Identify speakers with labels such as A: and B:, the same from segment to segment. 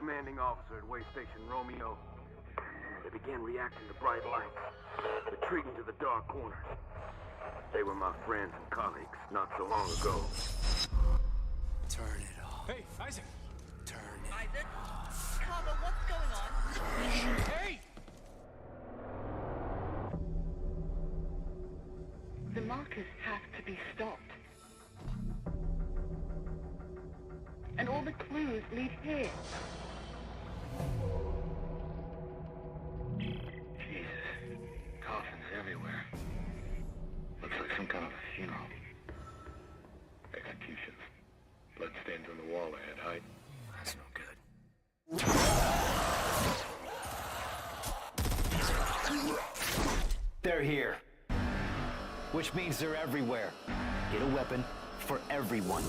A: commanding officer at Way Station Romeo. They began reacting to bright lights, retreating to the dark corners. They were my friends and colleagues not so long ago.
B: Turn it off.
C: Hey, Isaac!
B: Turn it
D: Isaac? Carver, what's going on?
C: Hey!
E: The markers have to be stopped. And all the clues lead here.
A: Jesus. Coffins everywhere. Looks like some kind of a funeral. Execution. Bloodstains on the wall ahead, Hyde.
B: That's no good.
F: They're here. Which means they're everywhere. Get a weapon for everyone.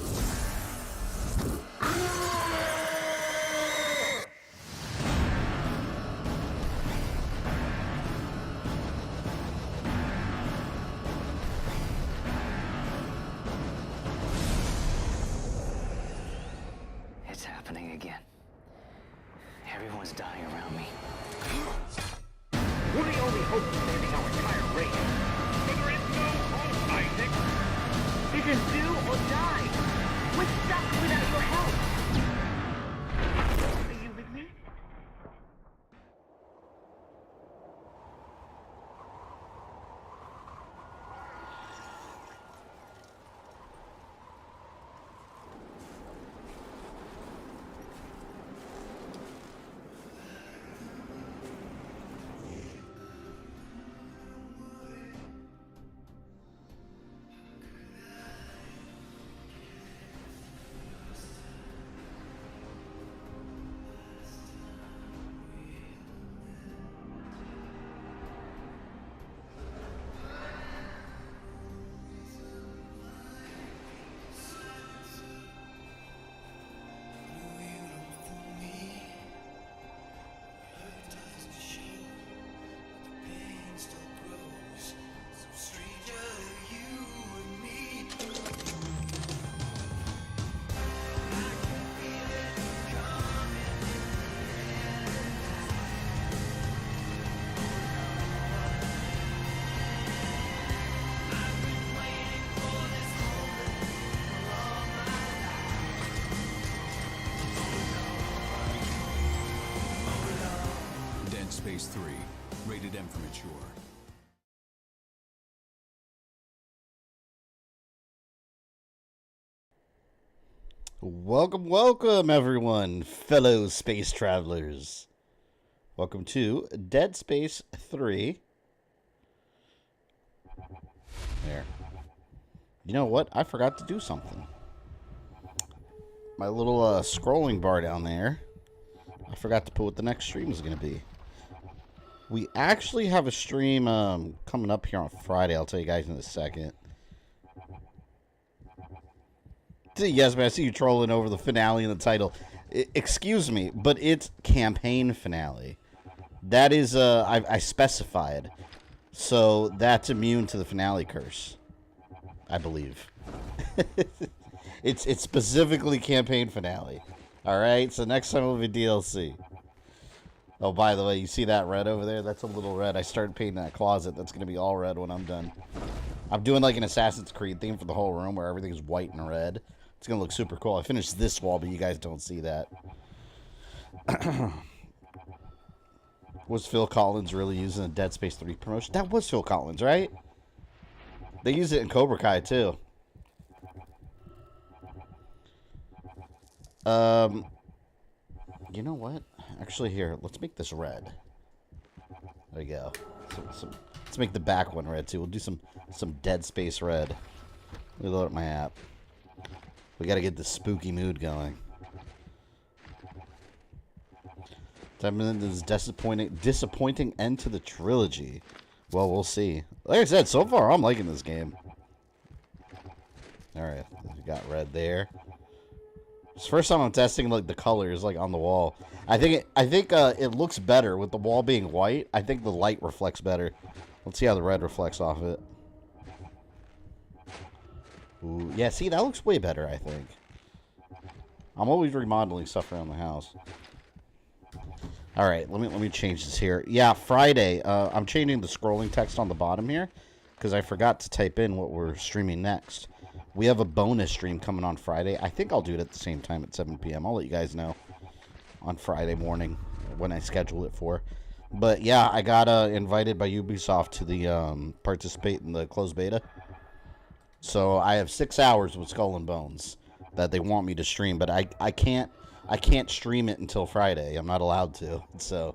F: It's happening again. Everyone's dying around me.
G: We're the only hope of saving our entire race. There is no hope, Isaac.
E: It is do or die. We're stuck without your help. Are you with me?
C: Dead Space 3. Rated M for mature.
H: Welcome, everyone, fellow space travelers. Welcome to Dead Space 3. There. You know what? I forgot to do something. My little scrolling bar down there, I forgot to put what the next stream is going to be. We actually have a stream coming up here on Friday. I'll tell you guys in a second. Yes, man, I see you trolling over the finale in the title. Excuse me, but it's campaign finale. That is, I specified. So that's immune to the finale curse, I believe. It's specifically campaign finale. Alright, so next time it'll be DLC. Oh, by the way, you see that red over there? That's a little red. I started painting that closet. That's going to be all red when I'm done. I'm doing like an Assassin's Creed theme for the whole room where everything is white and red. It's going to look super cool. I finished this wall, but you guys don't see that. Was Phil Collins really using a Dead Space 3 promotion? That was Phil Collins, right? They use it in Cobra Kai, too. You know what? Actually, here, let's make this red. There we go. Let's make the back one red, too. We'll do some Dead Space red. Let me load up my app. We got to get the spooky mood going. Time into this disappointing end to the trilogy. Well, we'll see. Like I said, so far I'm liking this game. All right, we got red there. It's the first time I'm testing like the colors like on the wall. I think it looks better with the wall being white. I think the light reflects better. Let's see how the red reflects off it. Ooh, yeah, see, that looks way better, I think. I'm always remodeling stuff around the house. All right, let me change this here. Yeah, Friday. I'm changing the scrolling text on the bottom here because I forgot to type in what we're streaming next. We have a bonus stream coming on Friday. I think I'll do it at the same time at 7 p.m. I'll let you guys know on Friday morning when I schedule it for. But yeah, I got invited by Ubisoft to the participate in the closed beta. So I have 6 hours with Skull and Bones that they want me to stream, but I can't stream it until Friday. I'm not allowed to. So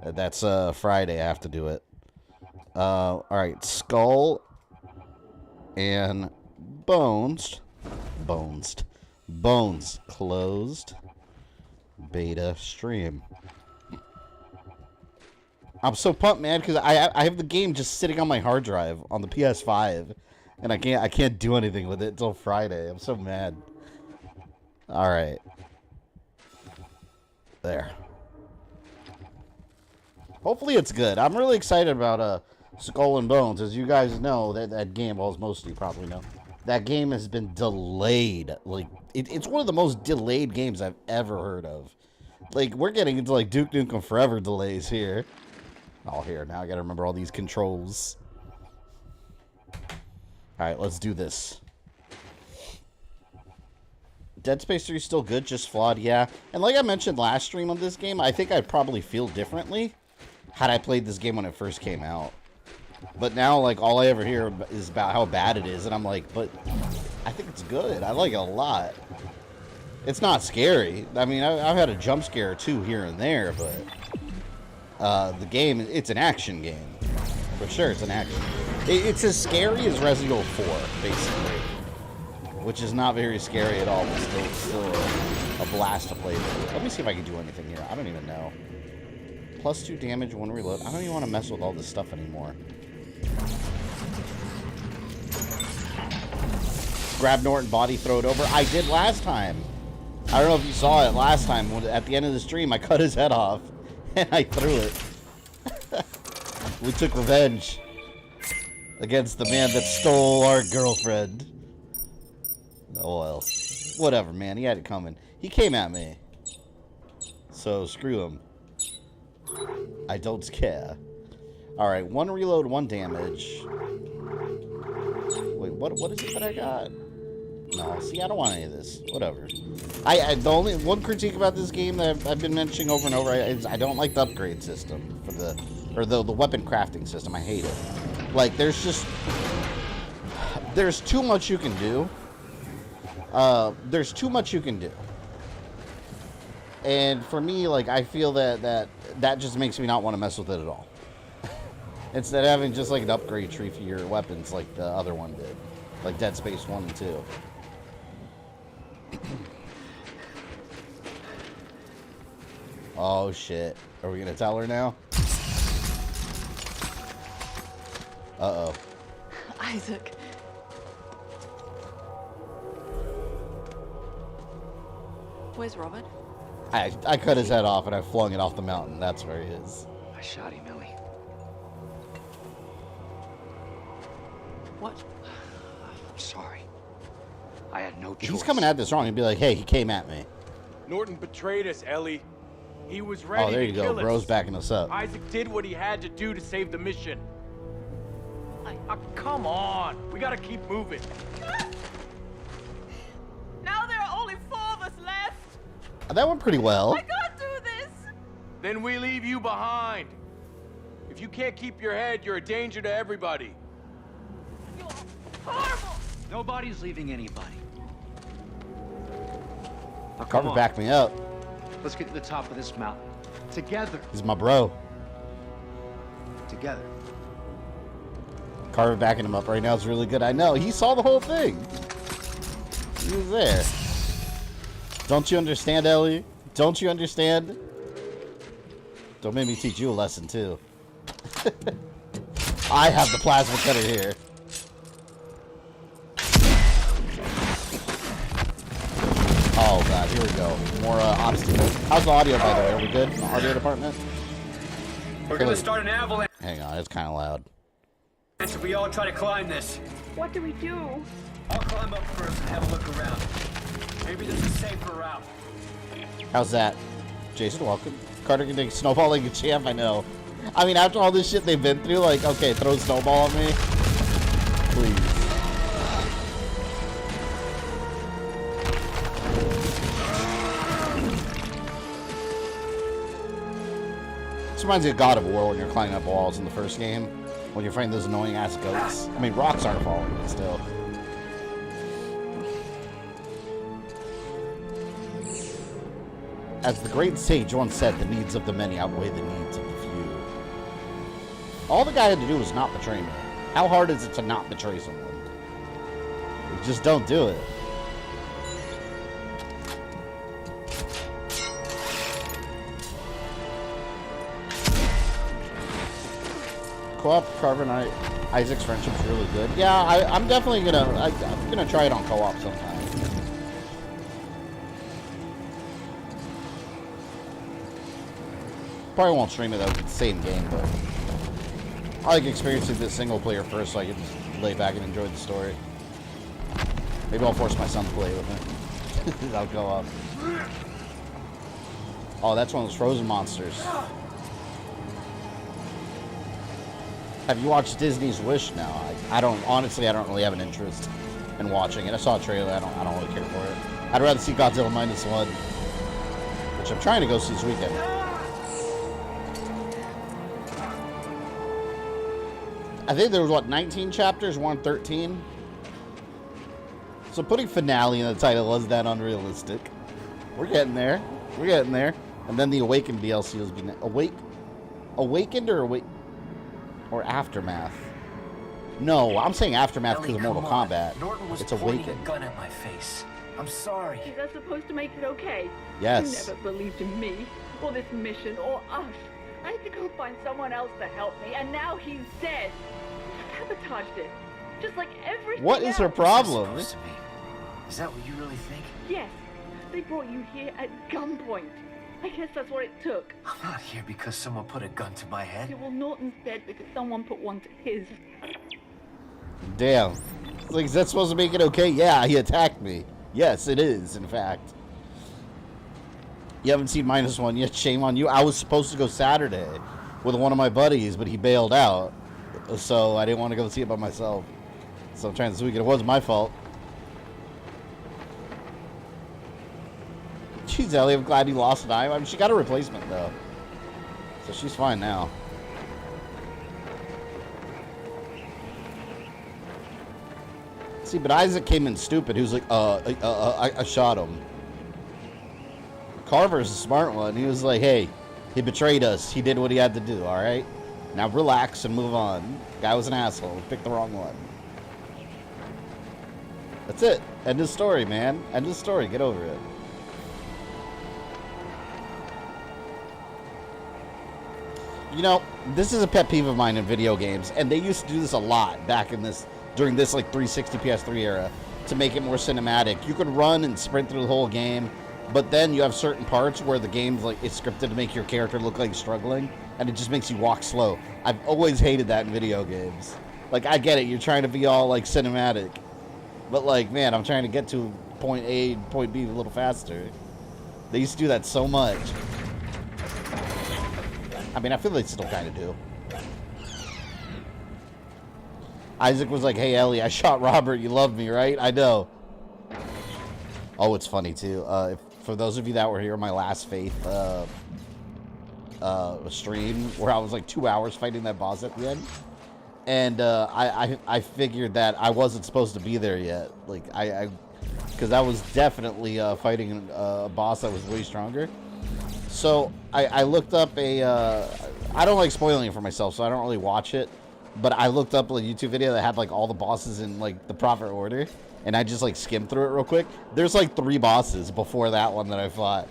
H: that's Friday. I have to do it. All right, Skull and Bones closed beta stream. I'm so pumped, man, because I have the game just sitting on my hard drive on the PS5, and I can't do anything with it until Friday. I'm so mad. All right. There. Hopefully it's good. I'm really excited about Skull and Bones. As you guys know, that game, well, as most of you probably know, that game has been delayed. Like, it's one of the most delayed games I've ever heard of. Like, we're getting into, like, Duke Nukem Forever delays here. Oh, here, now I gotta remember all these controls. Alright, let's do this. Dead Space 3 is still good, just flawed, yeah. And like I mentioned last stream on this game, I think I'd probably feel differently had I played this game when it first came out. But now, like, all I ever hear is about how bad it is, and I'm like, but I think it's good. I like it a lot. It's not scary. I mean, I've had a jump scare or two here and there, but the game, it's an action game. For sure, it's an action game. It's as scary as Resident Evil 4, basically. Which is not very scary at all, but still a blast to play with. Let me see if I can do anything here. I don't even know. +2 damage, 1 reload. I don't even want to mess with all this stuff anymore. Grab Norton, body, throw it over. I did last time. I don't know if you saw it last time. At the end of the stream, I cut his head off, and I threw it. We took revenge against the man that stole our girlfriend. Oh, well. Whatever, man. He had it coming. He came at me. So, screw him. I don't care. Alright, 1 reload, 1 damage. Wait, what is it that I got? No, see, I don't want any of this. Whatever. The only one critique about this game that I've been mentioning over and over is I don't like the upgrade system for the weapon crafting system. I hate it. Like, there's too much you can do. There's too much you can do. And for me, like, I feel that just makes me not want to mess with it at all. Instead of having just like an upgrade tree for your weapons like the other one did. Like Dead Space 1 and 2. Oh shit. Are we gonna tell her now? Uh-oh.
D: Isaac. Where's Robert?
H: I cut his head off and I flung it off the mountain. That's where he is.
B: I shot him, Ellie.
D: What?
B: I'm sorry. I had no choice.
H: He's coming at this wrong. He'd be like, hey, he came at me.
G: Norton betrayed us, Ellie. He was ready
H: Oh, there you
G: to
H: go.
G: kill us.
H: Bro's backing us up.
G: Isaac did what he had to do to save the mission. Come on. We gotta keep moving.
D: Now there are only 4 of us left.
H: That went pretty well.
D: I can't do this.
G: Then we leave you behind. If you can't keep your head, you're a danger to everybody.
D: You're horrible.
F: Nobody's leaving anybody. Now, come
H: Carver
F: on.
H: backed me up.
F: Let's get to the top of this mountain. Together.
H: He's my bro.
F: Together.
H: Carver backing him up right now is really good. I know. He saw the whole thing. He was there. Don't you understand, Ellie? Don't you understand? Don't make me teach you a lesson, too. I have the plasma cutter here. Oh, God. Here we go. More obstacles. How's the audio, by the way? Are we good in the audio department?
I: We're gonna start an avalanche
H: Hang on. It's kind of loud.
I: if we all try to climb this.
E: What do we do?
I: I'll climb up first and have a look around. Maybe there's a safer route.
H: How's that? Jason, welcome. Carter can take snowball like a champ, I know. I mean, after all this shit they've been through, like, okay, throw snowball at me. Please. This reminds me of God of War when you're climbing up walls in the first game. When you're fighting those annoying ass goats. I mean, rocks aren't falling, but still. As the great sage once said, the needs of the many outweigh the needs of the few. All the guy had to do was not betray me. How hard is it to not betray someone? You just don't do it. Co-op, Carver and Isaac's friendship's really good. Yeah, I'm definitely I'm gonna try it on co-op sometime. Probably won't stream it though, it's the same game, but I like experiencing this single player first so I can just lay back and enjoy the story. Maybe I'll force my son to play with me. I'll go up. Oh, that's one of those frozen monsters. Have you watched Disney's Wish now? Honestly, I don't really have an interest in watching it. I saw a trailer, I don't really care for it. I'd rather see Godzilla -1, which I'm trying to go see this weekend. I think there was, what, 19 chapters? 113? So putting finale in the title was that unrealistic. We're getting there. We're getting there. And then the Awakened DLC was being... Awakened or Awake... Or Aftermath? No, I'm saying Aftermath because of Mortal Kombat. It's Awakened.
B: A gun at my face. I'm sorry.
E: Is that supposed to make it okay?
H: Yes.
E: You never believed in me, or this mission, or us. I had to go find someone else to help me, and now he's dead. Sabotaged it. Just like everything
H: What is her problem?
B: Is that what you really think?
E: Yes. They brought you here at gunpoint. I guess that's what it took.
B: I'm not here because someone put a gun to my head.
E: Yeah, well, Norton's dead because someone put one to his.
H: Damn. Like, is that supposed to make it okay? Yeah, he attacked me. Yes, it is, in fact. You haven't seen -1 yet. Shame on you. I was supposed to go Saturday with one of my buddies, but he bailed out. So I didn't want to go see it by myself. So I'm trying this weekend. It wasn't my fault. Jeez, Ellie, I'm glad you lost an eye. I mean, she got a replacement, though. So she's fine now. See, but Isaac came in stupid. He was like, I shot him. Carver's a smart one. He was like, hey, he betrayed us. He did what he had to do, all right? Now relax and move on. Guy was an asshole. Picked the wrong one. That's it. End of story, man. End of story. Get over it. You know, this is a pet peeve of mine in video games, and they used to do this a lot back in this, during this like 360 PS3 era, to make it more cinematic. You could run and sprint through the whole game, but then you have certain parts where the game's like, it's scripted to make your character look like he's struggling, and it just makes you walk slow. I've always hated that in video games. Like, I get it, you're trying to be all like cinematic, but like, man, I'm trying to get to point A, point B a little faster. They used to do that so much. I mean, I feel they still kind of do. Isaac was like, hey, Ellie, I shot Robert. You love me, right? I know. Oh, it's funny, too. For those of you that were here, my last Faith stream, where I was like 2 hours fighting that boss at the end. And I figured that I wasn't supposed to be there yet. Like, because I was definitely fighting a boss that was way stronger. So I looked up I don't like spoiling it for myself, so I don't really watch it. But I looked up a YouTube video that had like all the bosses in like the proper order, and I just like skimmed through it real quick. There's like 3 bosses before that one that I fought,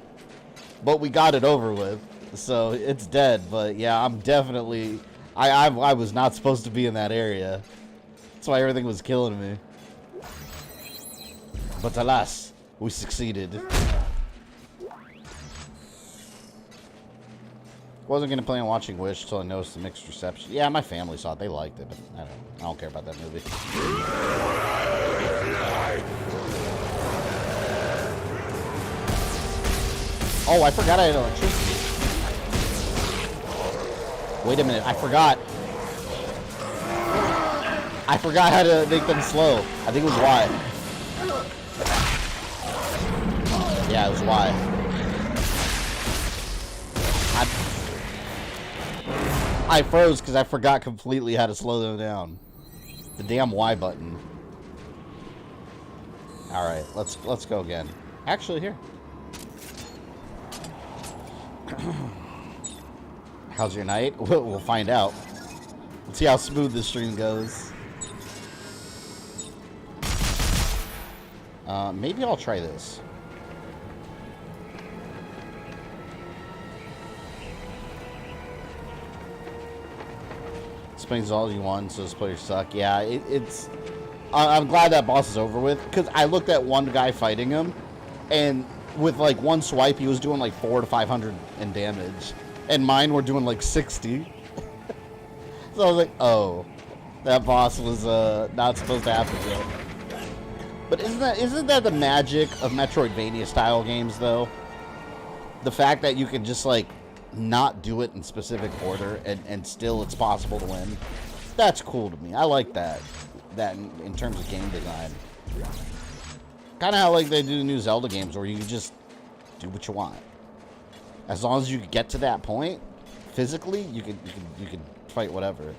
H: but we got it over with, so it's dead. But yeah, I'm definitely I was not supposed to be in that area. That's why everything was killing me. But alas, we succeeded. Wasn't gonna plan on watching Wish until I noticed the mixed reception. Yeah, my family saw it; they liked it, but I don't care about that movie. Oh, I forgot I had electricity. Wait a minute, I forgot. I forgot how to make them slow. I think it was Y. Yeah, it was Y. I froze because I forgot completely how to slow them down. The damn Y button. All right, let's go again. Actually, here. How's your night? We'll find out. Let's see how smooth this stream goes. Maybe I'll try this. Explains all you want, so those players suck. Yeah, it's... I'm glad that boss is over with, because I looked at one guy fighting him, and with like one swipe, he was doing like 400 to 500 in damage, and mine were doing like 60. So I was like, oh, that boss was not supposed to happen yet. But isn't that the magic of Metroidvania style games though? The fact that you can just like not do it in specific order and still it's possible to win. That's cool to me. I like that. That in terms of game design. Kind of how like they do the new Zelda games where you can just do what you want. As long as you get to that point, physically, you can fight whatever.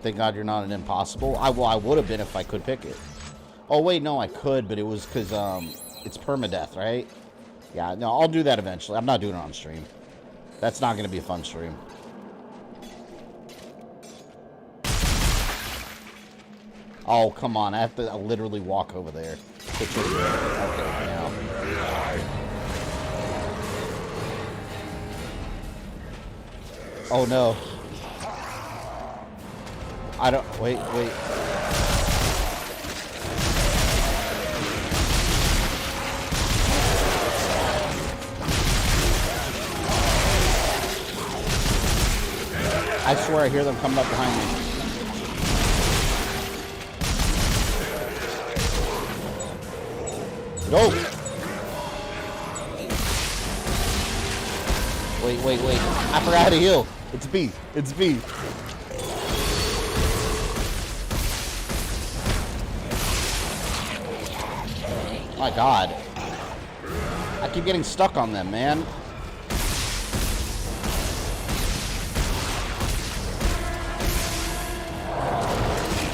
H: Thank God you're not an impossible. I would have been if I could pick it. Oh wait, no, I could, but it was because it's permadeath, right? Yeah, no, I'll do that eventually. I'm not doing it on stream. That's not going to be a fun stream. Oh, come on. I have to literally walk over there. Okay, now. Oh, no. I don't... Wait. I swear I hear them coming up behind me. Go! Wait. I forgot how to heal. It's B. My God. I keep getting stuck on them, man.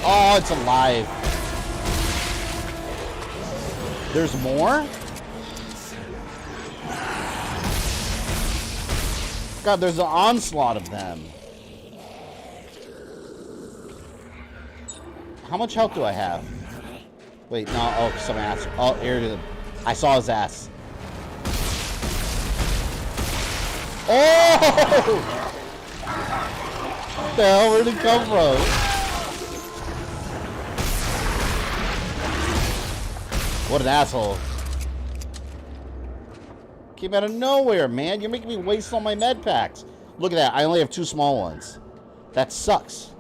H: Oh, it's alive. There's more? God, there's an onslaught of them. How much health do I have? Wait, no. Oh, some ass. Oh, here it is. I saw his ass. Oh! What the hell? Where'd it come from? What an asshole. Came out of nowhere, man. You're making me waste all my med packs. Look at that. I only have 2 small ones. That sucks.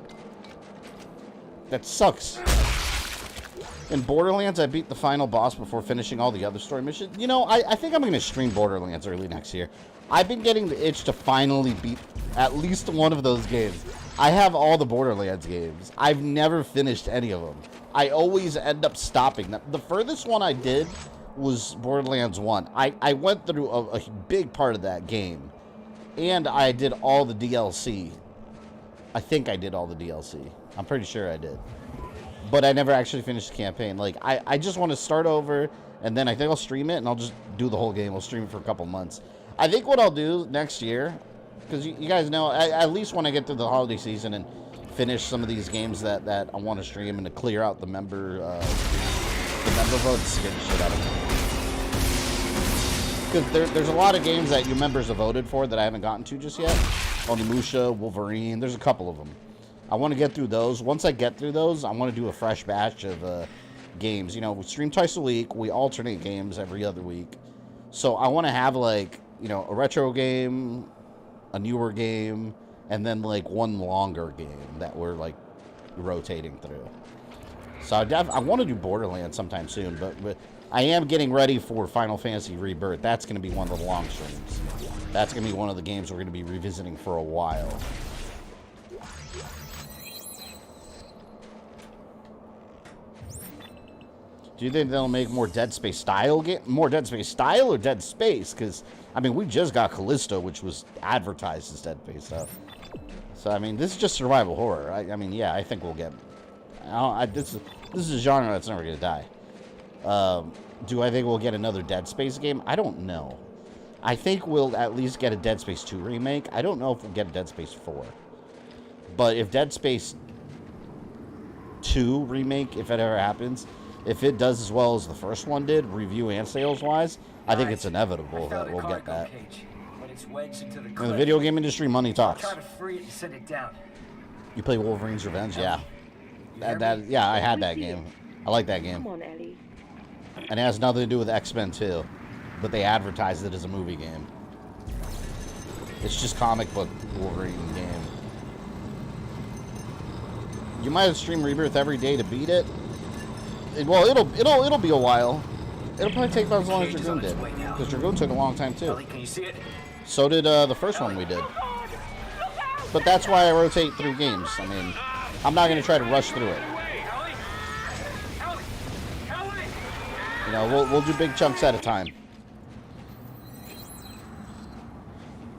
H: In Borderlands, I beat the final boss before finishing all the other story missions. You know, I think I'm going to stream Borderlands early next year. I've been getting the itch to finally beat at least one of those games. I have all the Borderlands games. I've never finished any of them. I always end up stopping them. The furthest one I did was Borderlands 1. I went through a big part of that game. And I did all the DLC. I think I did all the DLC. I'm pretty sure I did. But I never actually finished the campaign. Like, I just want to start over, and then I think I'll stream it, and I'll just do the whole game. I'll stream it for a couple months. I think what I'll do next year, because you guys know, at least when I get through the holiday season and finish some of these games that I want to stream and to clear out the member votes, scare the shit out of me. Because there's a lot of games that you members have voted for that I haven't gotten to just yet. Onimusha, Wolverine, there's a couple of them. I want to get through those. Once I get through those, I want to do a fresh batch of games. You know, we stream twice a week. We alternate games every other week. So I want to have, like, you know, a retro game, a newer game, and then, like, one longer game that we're, like, rotating through. So I want to do Borderlands sometime soon, but I am getting ready for Final Fantasy Rebirth. That's going to be one of the long streams. That's going to be one of the games we're going to be revisiting for a while. Do you think they'll make more Dead Space style game? More Dead Space style or Dead Space? Because, I mean, we just got Callisto, which was advertised as Dead Space stuff. So, I mean, this is just survival horror. I mean, yeah, I think we'll get... this is a genre that's never going to die. Do I think we'll get another Dead Space game? I don't know. I think we'll at least get a Dead Space 2 remake. I don't know if we'll get a Dead Space 4. But if Dead Space 2 remake, if it ever happens... If it does as well as the first one did, review and sales-wise, I think it's inevitable that we'll get that. In the video game industry, money talks. You play Wolverine's Revenge? Yeah. Yeah, I had that game. I like that game.
E: Come on, Ellie.
H: And it has nothing to do with X-Men 2, but they advertised it as a movie game. It's just comic book Wolverine game. You might have streamed Rebirth every day to beat it. Well, it'll be a while. It'll probably take about as long as Dragoon did, because Dragoon took a long time too.
I: Can you see it?
H: So did the first one we did. But that's why I rotate through games. I mean, I'm not gonna try to rush through it. You know, we'll do big chunks at a time.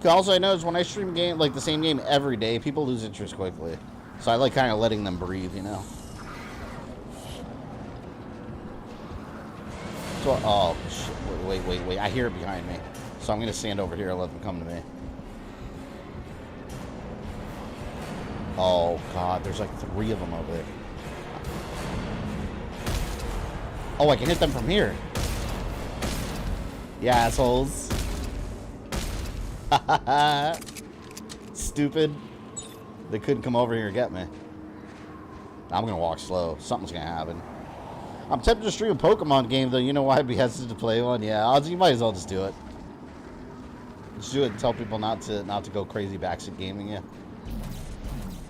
H: Also, I notice when I stream game like the same game every day, people lose interest quickly. So I like kind of letting them breathe, you know. Oh, shit. Wait. I hear it behind me. So I'm going to stand over here and let them come to me. Oh, God. There's like 3 of them over there. Oh, I can hit them from here. Yeah, assholes. Stupid. They couldn't come over here and get me. I'm going to walk slow. Something's going to happen. I'm tempted to stream a Pokemon game, though. You know why I'd be hesitant to play one? Yeah, you might as well just do it. Just do it and tell people not to go crazy backseat gaming, yeah.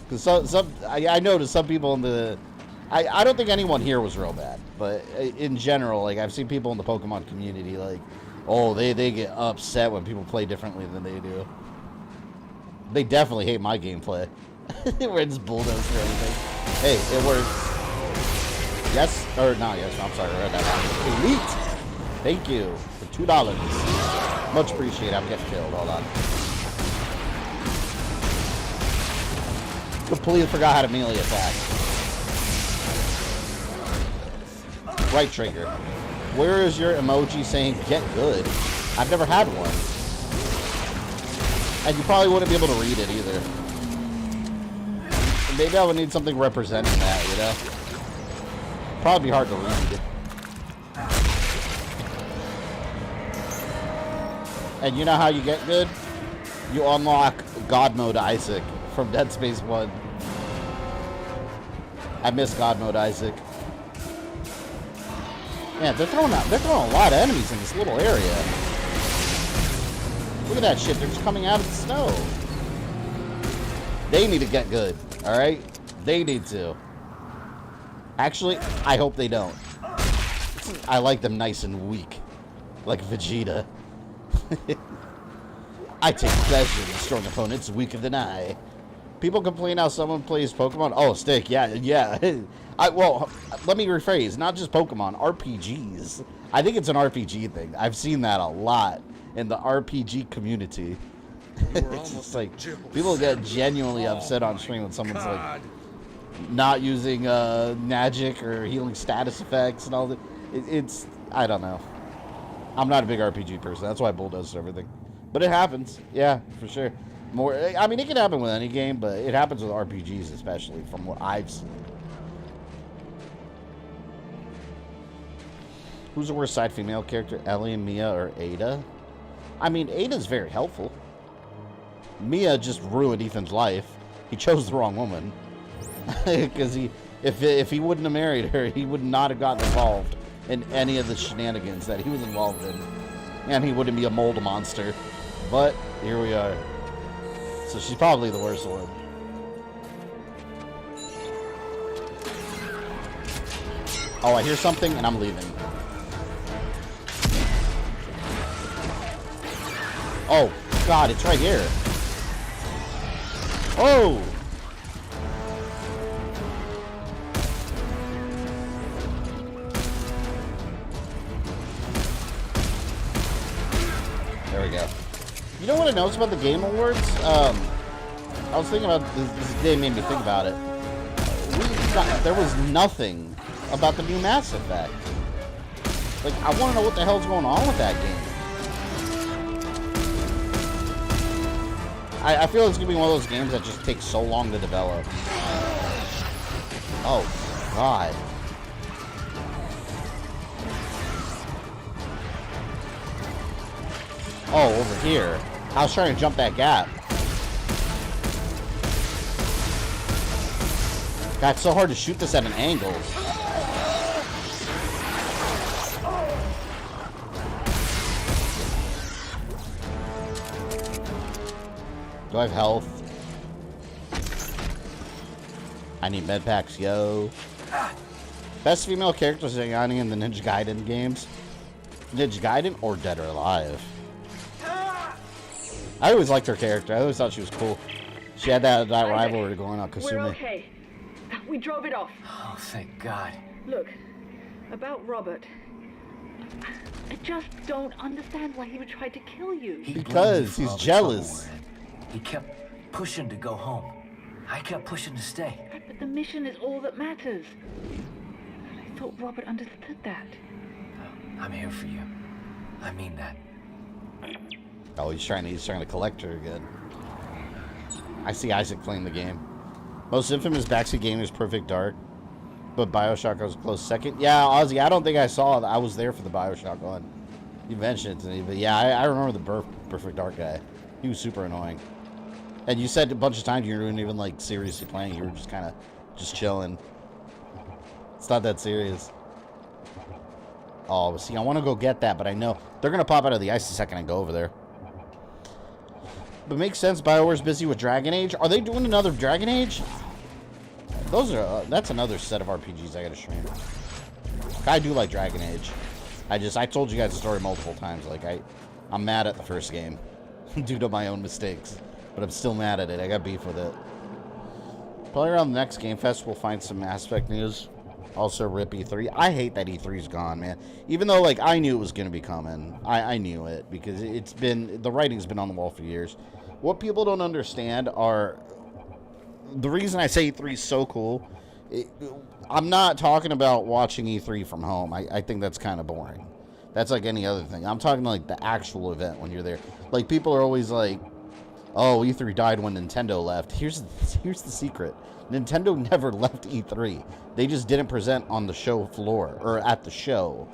H: Because I noticed some people in the... I don't think anyone here was real bad, but in general, like, I've seen people in the Pokemon community, like, oh, they get upset when people play differently than they do. They definitely hate my gameplay. Where it's bulldozed or anything. Hey, it works. Yes, or not yes, I'm sorry, I read that wrong. Elite! Thank you for $2. Much appreciated. I'm getting killed. Hold on. Completely forgot how to melee attack. Right trigger. Where is your emoji saying get good? I've never had one. And you probably wouldn't be able to read it either. Maybe I would need something representing that, you know? Probably be hard to read. And you know how you get good? You unlock God Mode Isaac from Dead Space 1. I miss God Mode Isaac. Yeah, they're throwing a lot of enemies in this little area. Look at that shit, they're just coming out of the snow. They need to get good, alright? They need to. Actually, I hope they don't. I like them nice and weak. Like Vegeta. I take pleasure in destroying opponents weaker than I. People complain how someone plays Pokemon. Oh, Stick, yeah. Well, let me rephrase. Not just Pokemon, RPGs. I think it's an RPG thing. I've seen that a lot in the RPG community. It's just like, people get genuinely upset on stream when someone's like, not using magic or healing status effects and all that. It's, I don't know. I'm not a big RPG person. That's why I bulldoze everything. But it happens. Yeah, for sure. I mean, it can happen with any game, but it happens with RPGs especially, from what I've seen. Who's the worst side female character? Ellie, Mia, or Ada? I mean, Ada's very helpful. Mia just ruined Ethan's life. He chose the wrong woman. Because if he wouldn't have married her, he would not have gotten involved in any of the shenanigans that he was involved in. And he wouldn't be a mold monster. But here we are. So she's probably the worst one. Oh, I hear something and I'm leaving. Oh, God, it's right here. Oh! There we go. You know what I noticed about the Game Awards? I was thinking about this day made me think about it. There was nothing about the new Mass Effect. Like, I want to know what the hell's going on with that game. I feel it's going to be one of those games that just takes so long to develop. Oh, God. Oh, over here. I was trying to jump that gap. God, it's so hard to shoot this at an angle. Do I have health? I need med packs, yo. Best female characters in the Ninja Gaiden games. Ninja Gaiden or Dead or Alive? I always liked her character. I always thought she was cool. She had that rivalry going on Kasumi.
E: We're okay. We drove it off.
I: Oh, thank God.
E: Look, about Robert. I just don't understand why he would try to kill you.
H: Because he's jealous.
J: He kept pushing to go home. I kept pushing to stay.
E: But the mission is all that matters. I thought Robert understood that.
J: I'm here for you. I mean that.
H: Oh, he's trying to collect her again. I see Isaac playing the game. Most infamous backseat game is Perfect Dark, but BioShock was close second. Yeah, Ozzy, I don't think I saw it. I was there for the BioShock one. You mentioned it to me, but yeah, I remember the Perfect Dark guy. He was super annoying. And you said a bunch of times you weren't even like seriously playing. You were just kind of just chilling. It's not that serious. Oh, see, I want to go get that, but I know they're gonna pop out of the ice the second I go over there. But makes sense. BioWare's busy with Dragon Age. Are they doing another Dragon Age? Those are that's another set of RPGs I gotta stream. I do like Dragon Age. I told you guys the story multiple times. Like I'm mad at the first game due to my own mistakes, but I'm still mad at it. I got beef with it. Probably around the next Game Fest we'll find some Mass Effect news. Also, RIP E3. I hate that E3's gone, man. Even though, like, I knew it was going to be coming. I knew it because the writing's been on the wall for years. What people don't understand are, the reason I say E3 is so cool, I'm not talking about watching E3 from home. I think that's kind of boring. That's like any other thing. I'm talking like the actual event when you're there. Like, people are always like, oh, E3 died when Nintendo left. Here's the secret. Nintendo never left E3. They just didn't present on the show floor or at the show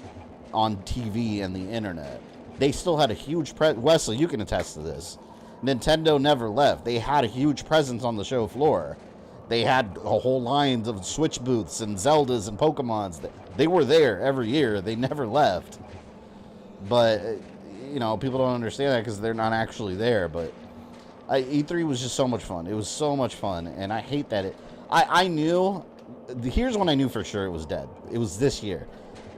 H: on TV and the internet. They still had a huge Wesley, you can attest to this. Nintendo never left. They had a huge presence on the show floor. They had a whole lines of Switch booths and Zeldas and Pokemons. They were there every year. They never left. But, you know, people don't understand that because they're not actually there. But E3 was just so much fun. It was so much fun, and I hate that it... I knew... Here's when I knew for sure it was dead. It was this year.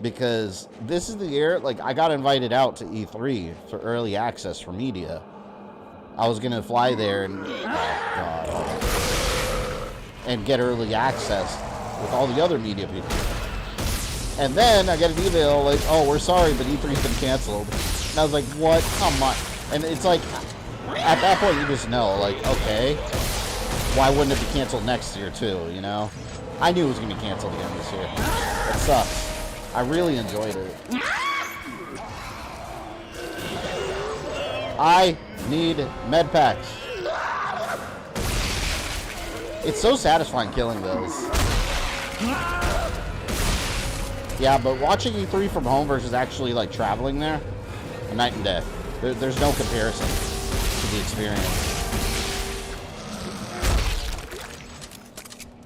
H: Because this is the year... Like, I got invited out to E3 for early access for media. I was going to fly there and... Oh, God. And get early access with all the other media people. And then I get an email like, oh, we're sorry, but E3's been canceled. And I was like, what? Come on. And it's like... At that point, you just know, like, okay, why wouldn't it be canceled next year, too, you know? I knew it was going to be canceled again this year. It sucks. I really enjoyed it. I need med packs. It's so satisfying killing those. Yeah, but watching E3 from home versus actually, like, traveling there, a night and day. There's no comparison. The experience.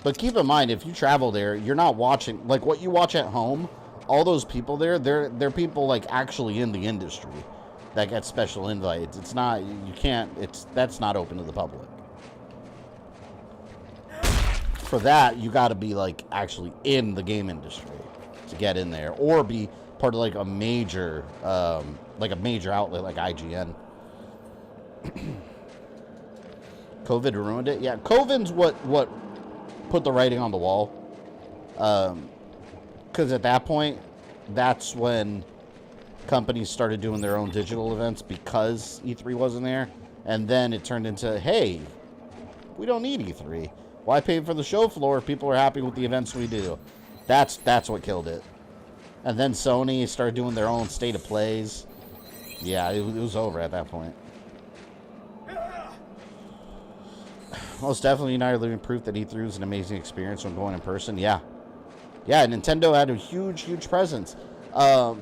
H: But keep in mind, if you travel there, you're not watching like what you watch at home. All those people there, they're people like actually in the industry that get special invites. It's not that's not open to the public. For that, you got to be like actually in the game industry. to get in there, or be part of like a major outlet like IGN. COVID ruined it. Yeah, COVID's what put the writing on the wall. Because at that point, that's when companies started doing their own digital events because E3 wasn't there. And then it turned into, hey, we don't need E3. Why pay for the show floor if people are happy with the events we do? That's what killed it. And then Sony started doing their own state of plays. Yeah, it was over at that point. Most definitely United Living proof that E3 was an amazing experience when going in person. Yeah. Yeah, Nintendo had a huge presence.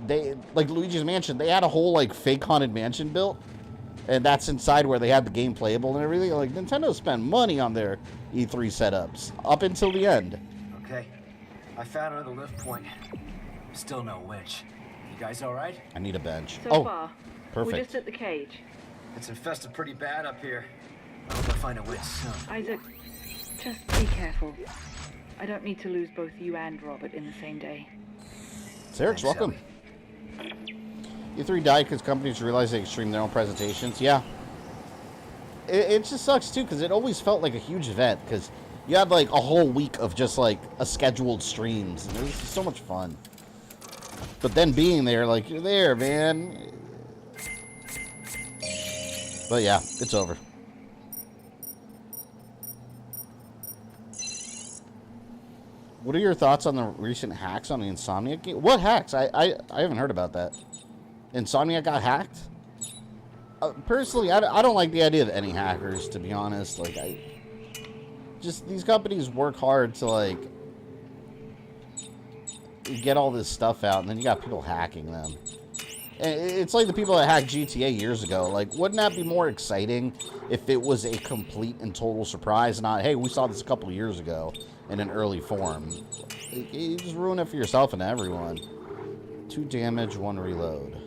H: They, like Luigi's Mansion, they had a whole like fake haunted mansion built. And that's inside where they had the game playable and everything. Like, Nintendo spent money on their E3 setups up until the end.
J: Okay, I found another lift point. Still no winch. You guys all right?
H: I need a bench.
E: So far,
H: perfect.
E: we're just at the cage.
J: It's infested pretty bad up here. I hope I find a winch soon.
E: Isaac, just be careful. I don't need to lose both you and Robert in the same day.
H: Serge, welcome. E3 died because companies realized they could stream their own presentations. Yeah. It just sucks, too, because it always felt like a huge event, because you had, like, a whole week of just, like, a scheduled streams, and it was just so much fun. But then being there, like, you're there, man. But, yeah, it's over. What are your thoughts on the recent hacks on the Insomniac game? What hacks? I haven't heard about that. Insomniac got hacked? Personally, I don't like the idea of any hackers, to be honest. Like, these companies work hard to, like, get all this stuff out, and then you got people hacking them. And it's like the people that hacked GTA years ago. Like, wouldn't that be more exciting if it was a complete and total surprise, not, hey, we saw this a couple years ago in an early form? You just ruin it for yourself and everyone. 2 damage, 1 reload.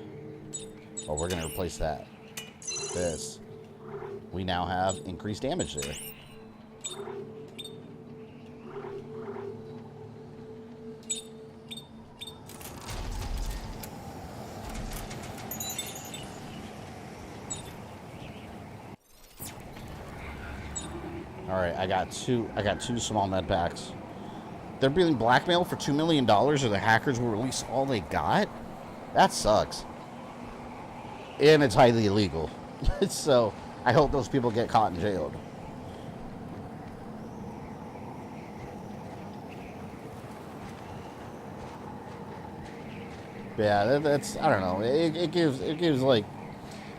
H: Oh, we're going to replace that. This. We now have increased damage there. All right, I got two small med packs. They're being blackmailed for $2 million, or the hackers will release all they got? That sucks. And it's highly illegal. So, I hope those people get caught and jailed. Yeah, that's, I don't know. It gives like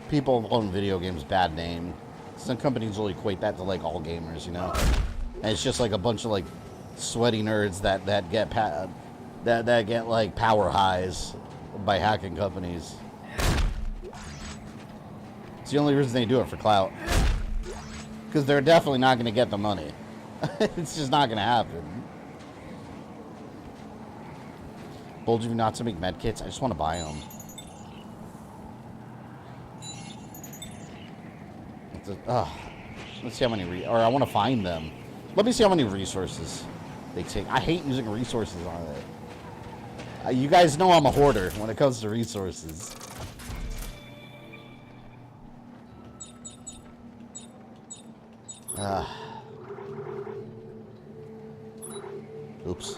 H: people playing video games bad name. Some companies will equate that to like all gamers, you know. And it's just like a bunch of like sweaty nerds that get like power highs by hacking companies. It's the only reason they do it, for clout. Because they're definitely not going to get the money. It's just not going to happen. Bold of you not to make medkits. I just want to buy them. Let's see how many or I want to find them. Let me see how many resources they take. I hate using resources on it. You guys know I'm a hoarder when it comes to resources. Oops.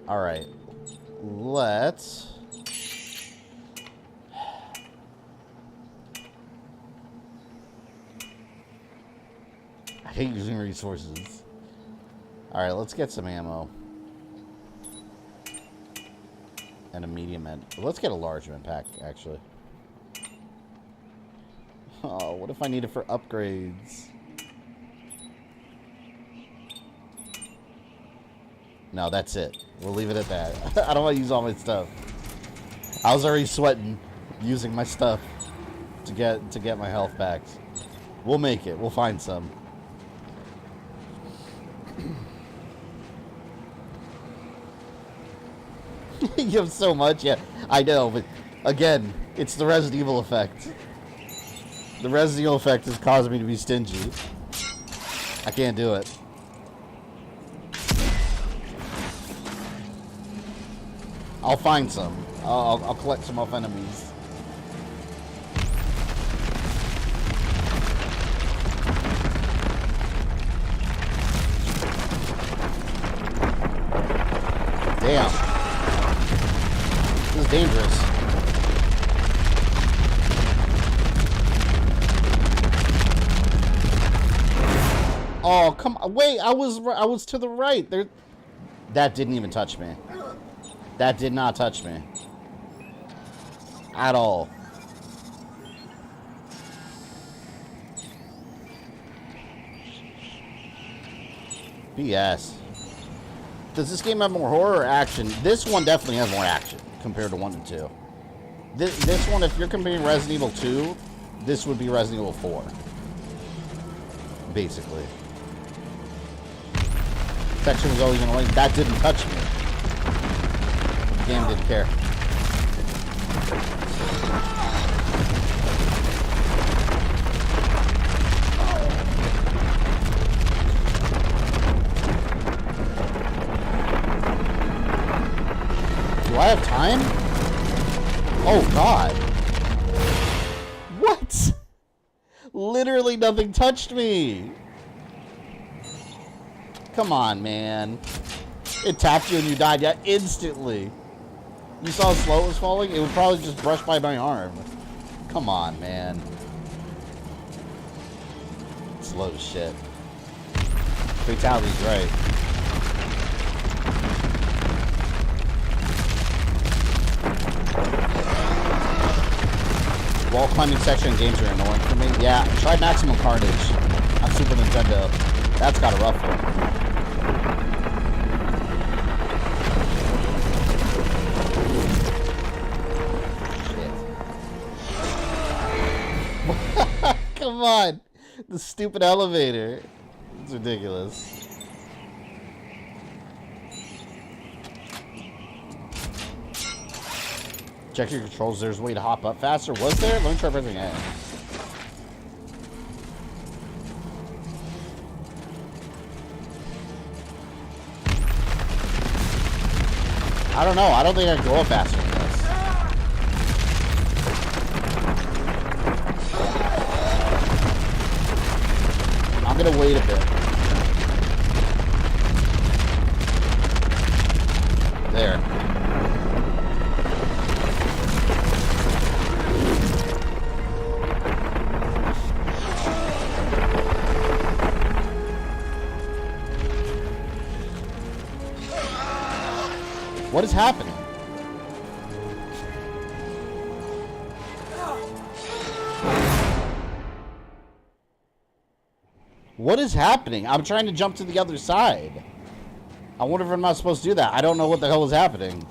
H: All right, let's. I hate using resources. All right, let's get some ammo. And a medium end. Let's get a large med pack, actually. Oh, what if I need it for upgrades? No, that's it. We'll leave it at that. I don't want to use all my stuff. I was already sweating using my stuff to get my health back. We'll make it. We'll find some. You have so much, yeah. I know, but again, it's the Resident Evil effect. The Resident Evil effect has caused me to be stingy. I can't do it. I'll find some. I'll collect some off enemies. Damn. This is dangerous. Oh, come on. Wait, I was to the right. There. That didn't even touch me. That did not touch me. At all. BS. Does this game have more horror or action? This one definitely has more action compared to 1 and 2. This one, if you're comparing Resident Evil 2, this would be Resident Evil 4. Basically. Section was always annoying. That didn't touch me. The game didn't care. Do I have time? Oh, God. What? Literally nothing touched me. Come on, man. It tapped you and you died instantly. You saw how slow it was falling? It would probably just brush by my arm. Come on, man. Slow as shit. Fatality's right. Wall climbing section games are annoying for me. Yeah, try Maximum Carnage on Super Nintendo. That's got a rough one. Come on. The stupid elevator. It's ridiculous. Check your controls. There's a way to hop up faster. Was there? Let me try pressing A. I don't know. I don't think I can go up faster than this. I'm gonna wait a bit. There. What is happening? What is happening? I'm trying to jump to the other side. I wonder if I'm not supposed to do that. I don't know what the hell is happening.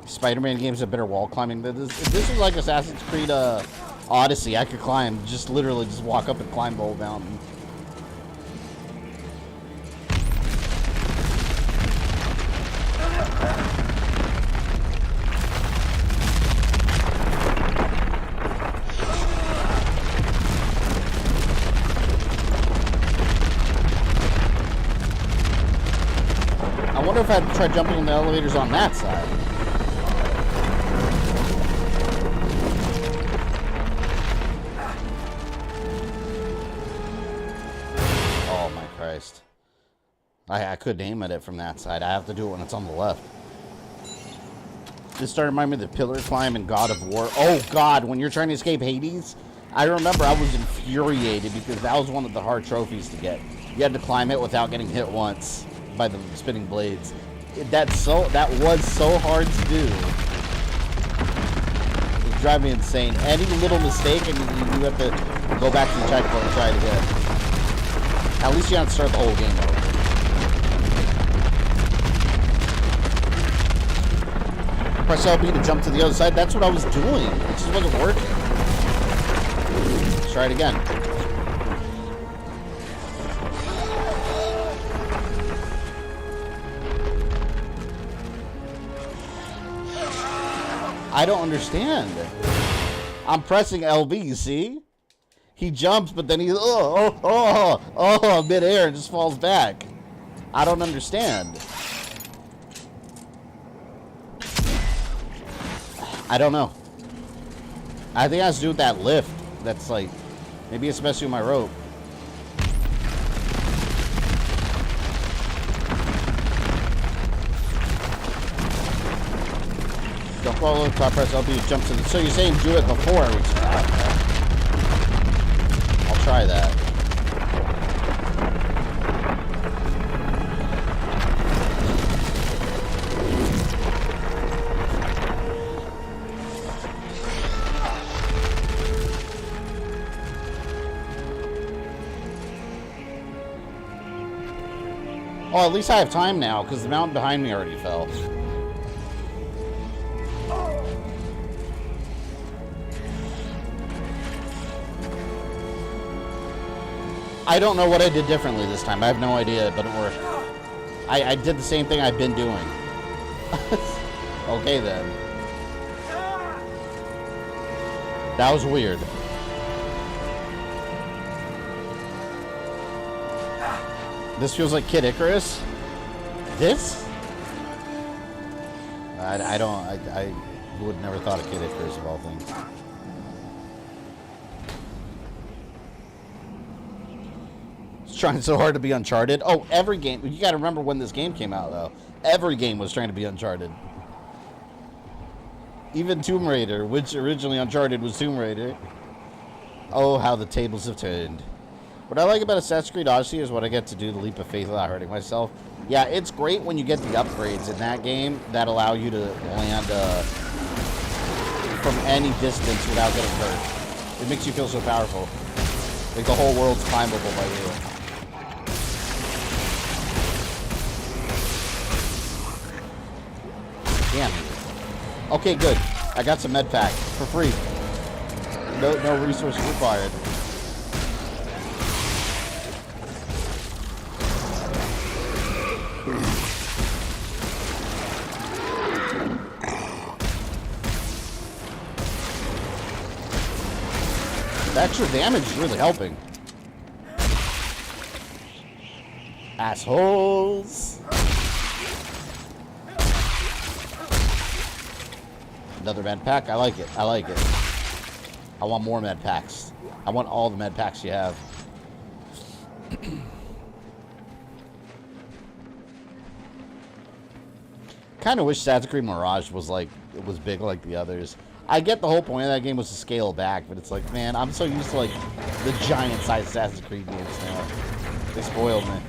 H: Spider-Man games have better wall climbing than this. If this was like Assassin's Creed Odyssey, I could climb. Just literally just walk up and climb the whole mountain. I wonder if I'd try jumping in the elevators on that side. Oh my Christ. I couldn't aim at it from that side. I have to do it when it's on the left. This started reminding me of the pillar climb in God of War. Oh God, when you're trying to escape Hades, I remember I was infuriated because that was one of the hard trophies to get. You had to climb it without getting hit once by the spinning blades. That was so hard to do. It was driving me insane. Any little mistake and you have to go back to the checkpoint and try it again. At least you have to start the whole game over. Press LB to jump to the other side. That's what I was doing. It just wasn't working. Let's try it again. I don't understand. I'm pressing LB, see? He jumps, but then he midair and just falls back. I don't understand. I don't know. I think it has to do with that lift. That's like, maybe it's messing with my rope. Don't follow the top press LB, jump to the... So you're saying do it before I reach the top, okay? I'll try that. Oh, at least I have time now, because the mountain behind me already fell. I don't know what I did differently this time. I have no idea, but it worked. I did the same thing I've been doing. Okay, then. That was weird. This feels like Kid Icarus. This? I would have never thought of Kid Icarus of all things. Trying so hard to be Uncharted. Oh, every game. You got to remember when this game came out, though. Every game was trying to be Uncharted. Even Tomb Raider, which originally Uncharted was Tomb Raider. Oh, how the tables have turned. What I like about Assassin's Creed Odyssey is what I get to do, the leap of faith without hurting myself. Yeah, it's great when you get the upgrades in that game that allow you to land from any distance without getting hurt. It makes you feel so powerful. Like the whole world's climbable by you. Damn. Okay, good. I got some med pack for free. No resources required. The extra damage is really helping. Assholes. Another med pack. I like it. I like it. I want more med packs. I want all the med packs you have. Kind of wish Assassin's Creed Mirage was like, it was big like the others. I get the whole point of that game was to scale back, but it's like, man, I'm so used to like the giant size Assassin's Creed games now. They spoiled me.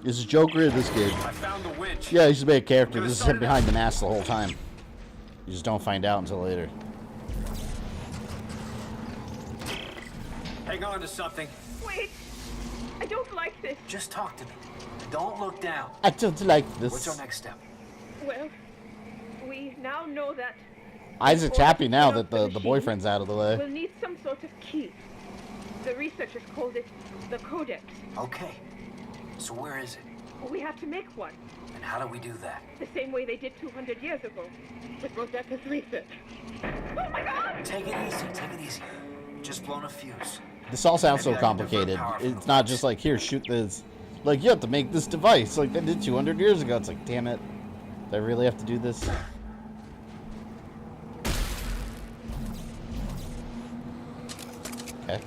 H: This is Joker in this game.
I: I found the winch.
H: Yeah, he's a big character. This is him behind the mask the whole time. You just don't find out until later.
I: Hang on to something.
E: Wait! I don't like this.
J: Just talk to me. Don't look down.
H: I don't like this.
J: What's our next step?
E: Well, we now know that
H: Isaac's happy now that the boyfriend's out of the way.
E: we'll need some sort of key. The researchers called it the Codex.
J: Okay. So where is it?
E: We have to make one.
J: And how do we do that?
E: The same way they did 200 years ago with Rosetta research. Oh my god!
J: Take it easy. Take it easy. Just blown a fuse.
H: This all sounds so
J: Maybe I can
H: complicated.
J: divert power from
H: It's
J: the
H: not
J: place.
H: just like, here, shoot this. Like, you have to make this device like they did 200 years ago. It's like, damn it. Do I really have to do this? Okay.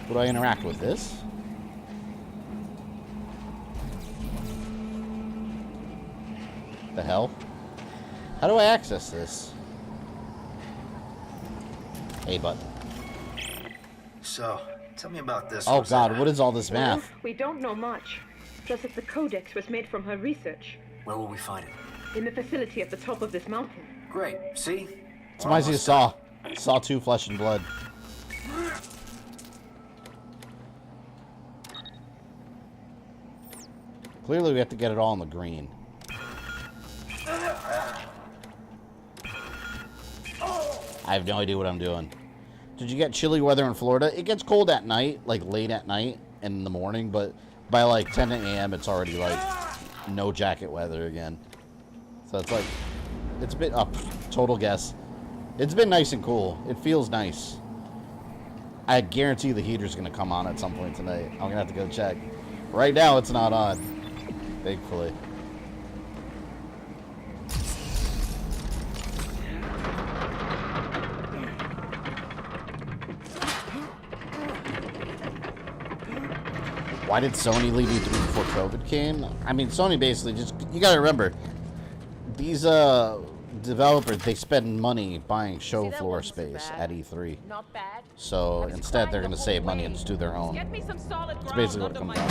H: Would I interact with this? The hell? How do I access this? A button.
J: So, tell me about this.
H: Oh
J: Rosetta.
H: god, what is all this
E: Well,
H: math?
E: we don't know much. Just that the Codex was made from her research
J: Where will we find it?
E: in the facility at the top of this mountain.
J: Great. See?
H: It's reminds me of Saw. Saw 2, Flesh and Blood. Clearly we have to get it all in the green. I have no idea what I'm doing. Did you get chilly weather in Florida? It gets cold at night, like late at night and in the morning, but by like 10 a.m. it's already like no jacket weather again. So it's like, it's been up. Total guess. It's been nice and cool. It feels nice. I guarantee the heater's gonna come on at some point tonight. I'm gonna have to go check. Right now it's not on, thankfully. Why did Sony leave E3 before COVID came? I mean, Sony basically just, you gotta remember, these developers, they spend money buying show floor space at E3.
D: Not bad.
H: So instead they're gonna save money and just do their own.
D: Get me some solid
H: That's basically what it comes down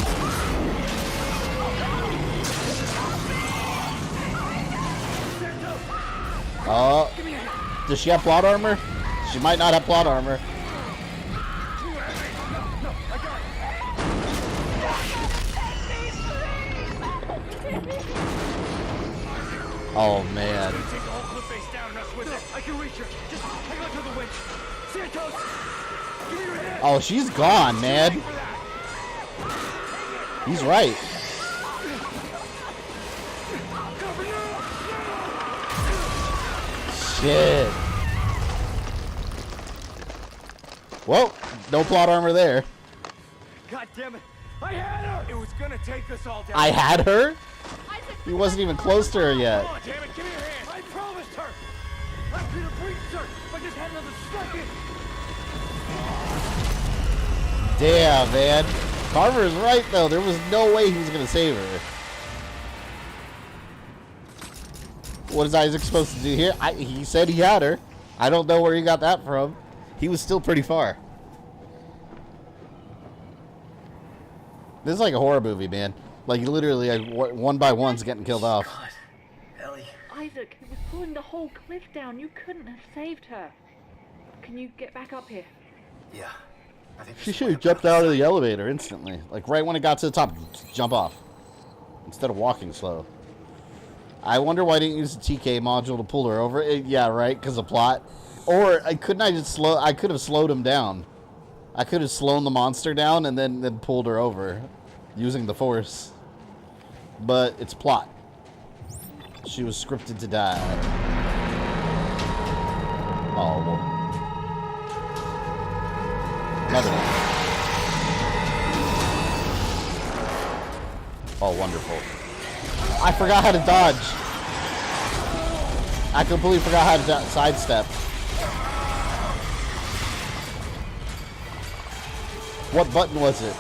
H: to. Does she have plot armor? She might not have plot armor. Oh man.
I: I can reach her. Just hang on to the winch. Santos, give me your hand.
H: Oh, she's gone, man. He's right. Shit. Well, no plot armor there.
G: God damn it! I had her. It was gonna take us all down.
H: I had her? He wasn't even close to her yet.
G: Come on, damn it! Give me your hand. I promised her. I could have reached her if I just had another second.
H: Damn, man. Carver is right, though. There was no way he was going to save her. What is Isaac supposed to do here? He said he had her. I don't know where he got that from. He was still pretty far. This is like a horror movie, man. Like, literally, like, one by one's getting killed off.
J: God, Ellie.
E: Isaac, it was pulling the whole cliff down. You couldn't have saved her. Can you get back up here?
J: Yeah. I think
H: She should have jumped out of the elevator instantly. Like, right when it got to the top, jump off. Instead of walking slow. I wonder why I didn't use the TK module to pull her over. Yeah, right, because of plot. Or, I could have slowed him down. I could have slowed the monster down and then pulled her over. Using the force. But it's plot. She was scripted to die. Oh, well. Another one. Oh, wonderful. I forgot how to dodge. I completely forgot how to sidestep. What button was it?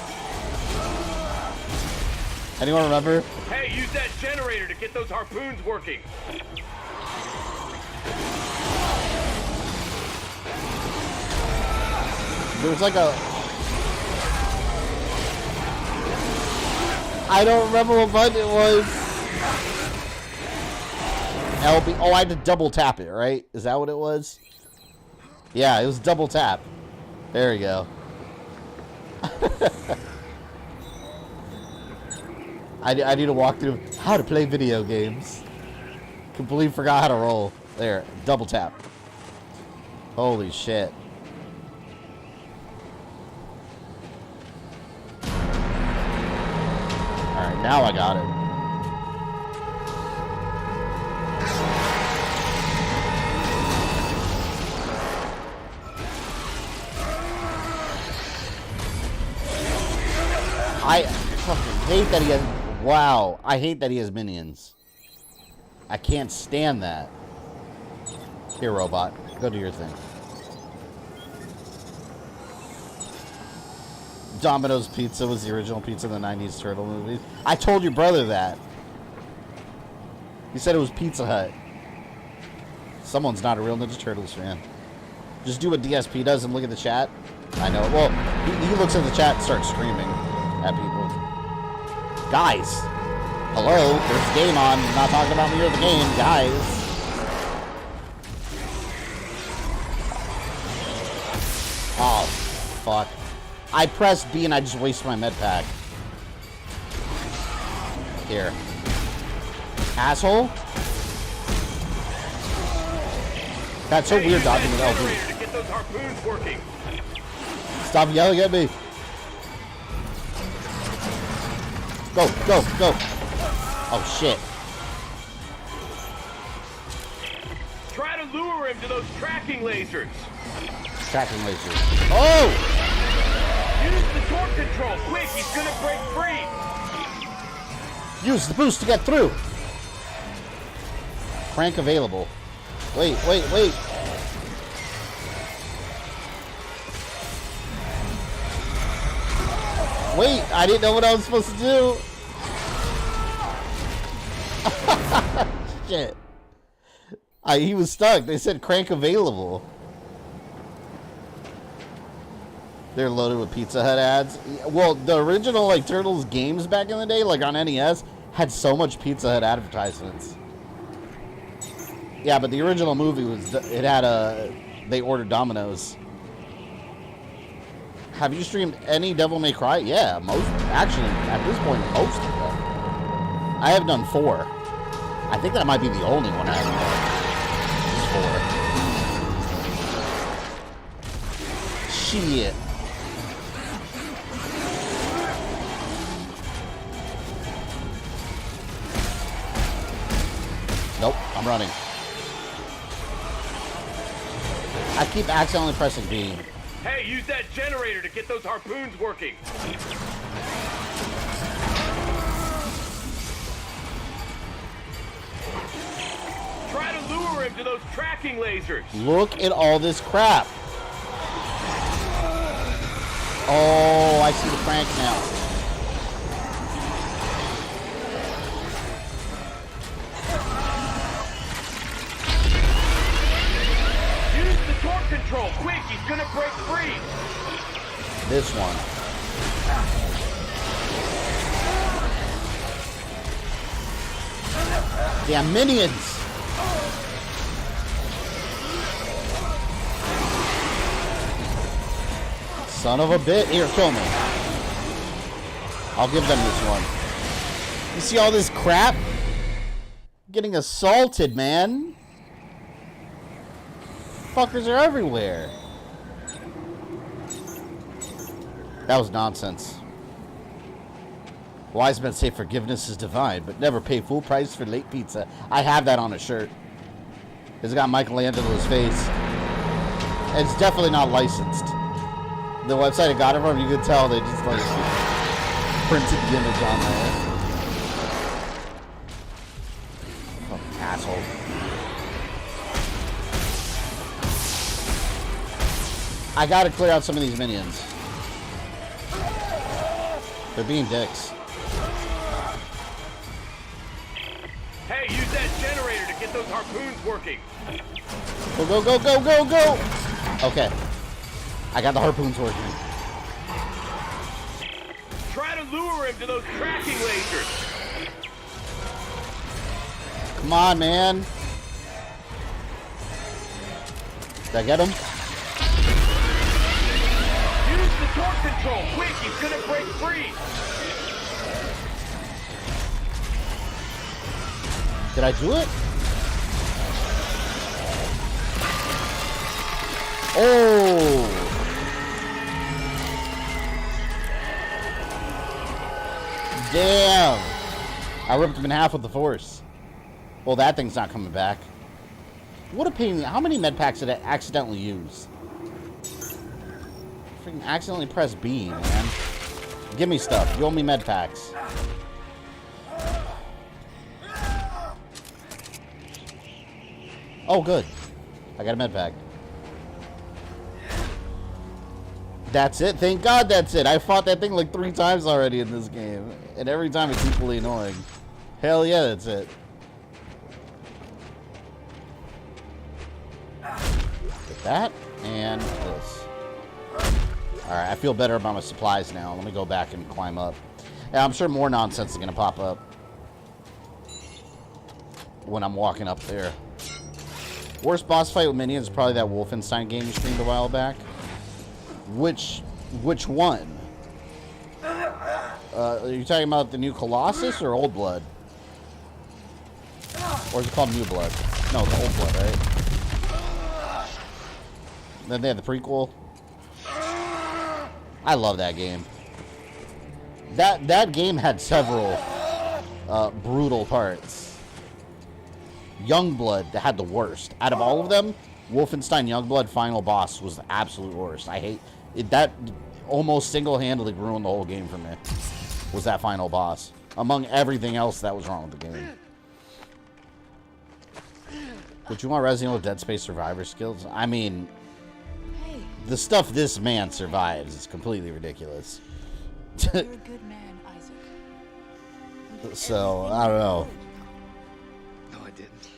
H: Anyone remember?
G: Hey, use that generator to get those harpoons working.
H: There was like a... I don't remember what button it was. LB. Oh, I had to double tap it, right? Is that what it was? Yeah, it was double tap. There we go. I need to walk through how to play video games. Completely forgot how to roll. There, double tap. Holy shit. Alright, now I got it. I fucking hate that he has... Wow, I hate that he has minions. I can't stand that. Here, robot. Go do your thing. Domino's Pizza was the original pizza in the 90s Turtle movies. I told your brother that. He said it was Pizza Hut. Someone's not a real Ninja Turtles fan. Just do what DSP does and look at the chat. I know. Well, he looks at the chat and starts screaming at people. Guys. Hello? There's a game on. I'm not talking about me or the game. Guys. Oh, fuck. I pressed B and I just wasted my med pack. Here. Asshole? That's so weird dodging with LB.
G: To get those harpoons working.
H: Stop yelling at me. Go, go, go. Oh, shit.
G: Try to lure him to those tracking lasers.
H: Tracking lasers. Oh!
G: Use the torque control. Quick, he's gonna break free.
H: Use the boost to get through. Crank available. Wait, wait, wait. Wait, I didn't know what I was supposed to do. Shit. He was stuck. They said crank available. They're loaded with Pizza Hut ads. Well, the original like Turtles games back in the day, like on NES, had so much Pizza Hut advertisements. Yeah, but the original movie was, it had they ordered Domino's. Have you streamed any Devil May Cry? Yeah, most. Actually, at this point, most of them. I have done 4. I think that might be the only one I haven't done. Just 4. Shit. Nope, I'm running. I keep accidentally pressing B.
G: Hey, use that generator to get those harpoons working. Try to lure him to those tracking lasers.
H: Look at all this crap. Oh, I see the crank now.
G: Use the torque control. Quick, he's gonna break free.
H: This one. Damn minions. Son of a bit. Here, kill me. I'll give them this one. You see all this crap? Getting assaulted, man. Fuckers are everywhere. That was nonsense. Wise men say forgiveness is divine, but never pay full price for late pizza. I have that on a shirt. It's got Michelangelo's face. It's definitely not licensed. The website I got it from, you could tell they just like printed the image on there. Oh, asshole. I gotta clear out some of these minions. They're being dicks.
G: Hey, use that generator to get those harpoons working.
H: Go, go, go, go, go, go! Okay. I got the harpoons working.
G: Try to lure him to those tracking lasers.
H: Come on, man. Did I get him?
G: Use the torque control. Quick, he's gonna break free.
H: Did I do it? Oh! Damn! I ripped him in half with the force. Well, that thing's not coming back. What a pain. How many med packs did I accidentally use? Freaking accidentally press B, man. Give me stuff. You owe me med packs. Oh, good. I got a med pack. That's it. Thank God that's it. I fought that thing like 3 times already in this game. And every time it's equally annoying. Hell yeah, that's it. Get that and this. Alright, I feel better about my supplies now. Let me go back and climb up. And I'm sure more nonsense is going to pop up when I'm walking up there. Worst boss fight with minions is probably that Wolfenstein game you streamed a while back. Which one? Are you talking about the new Colossus or Old Blood? Or is it called New Blood? No, the Old Blood, right? Then they had the prequel. I love that game. That game had several brutal parts. Youngblood had the worst. Out of all of them, Wolfenstein Youngblood final boss was the absolute worst. I hate it. That almost single-handedly ruined the whole game for me. Was that final boss. Among everything else that was wrong with the game. Would you want Resident Evil Dead Space Survivor skills? I mean, the stuff this man survives is completely ridiculous.
D: You're a good man, Isaac.
H: So, I don't know.
B: No, I didn't.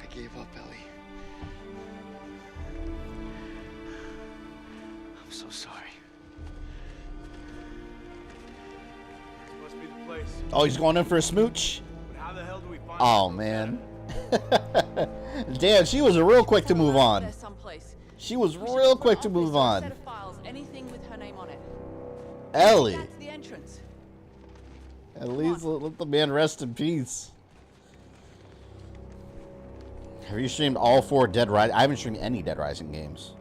B: I gave up, Ellie. I'm so sorry.
G: This must be the place.
H: Oh, he's going in for a smooch?
G: But how the hell do we find
H: Oh, man. Damn, she was real quick to move on.
D: There's someplace.
H: She was real quick to move on.
D: Set of files, anything with her name on it.
H: Ellie.
D: That's the entrance.
H: At least let the man rest in peace. Have you streamed all 4 Dead Rising? I haven't streamed any Dead Rising games.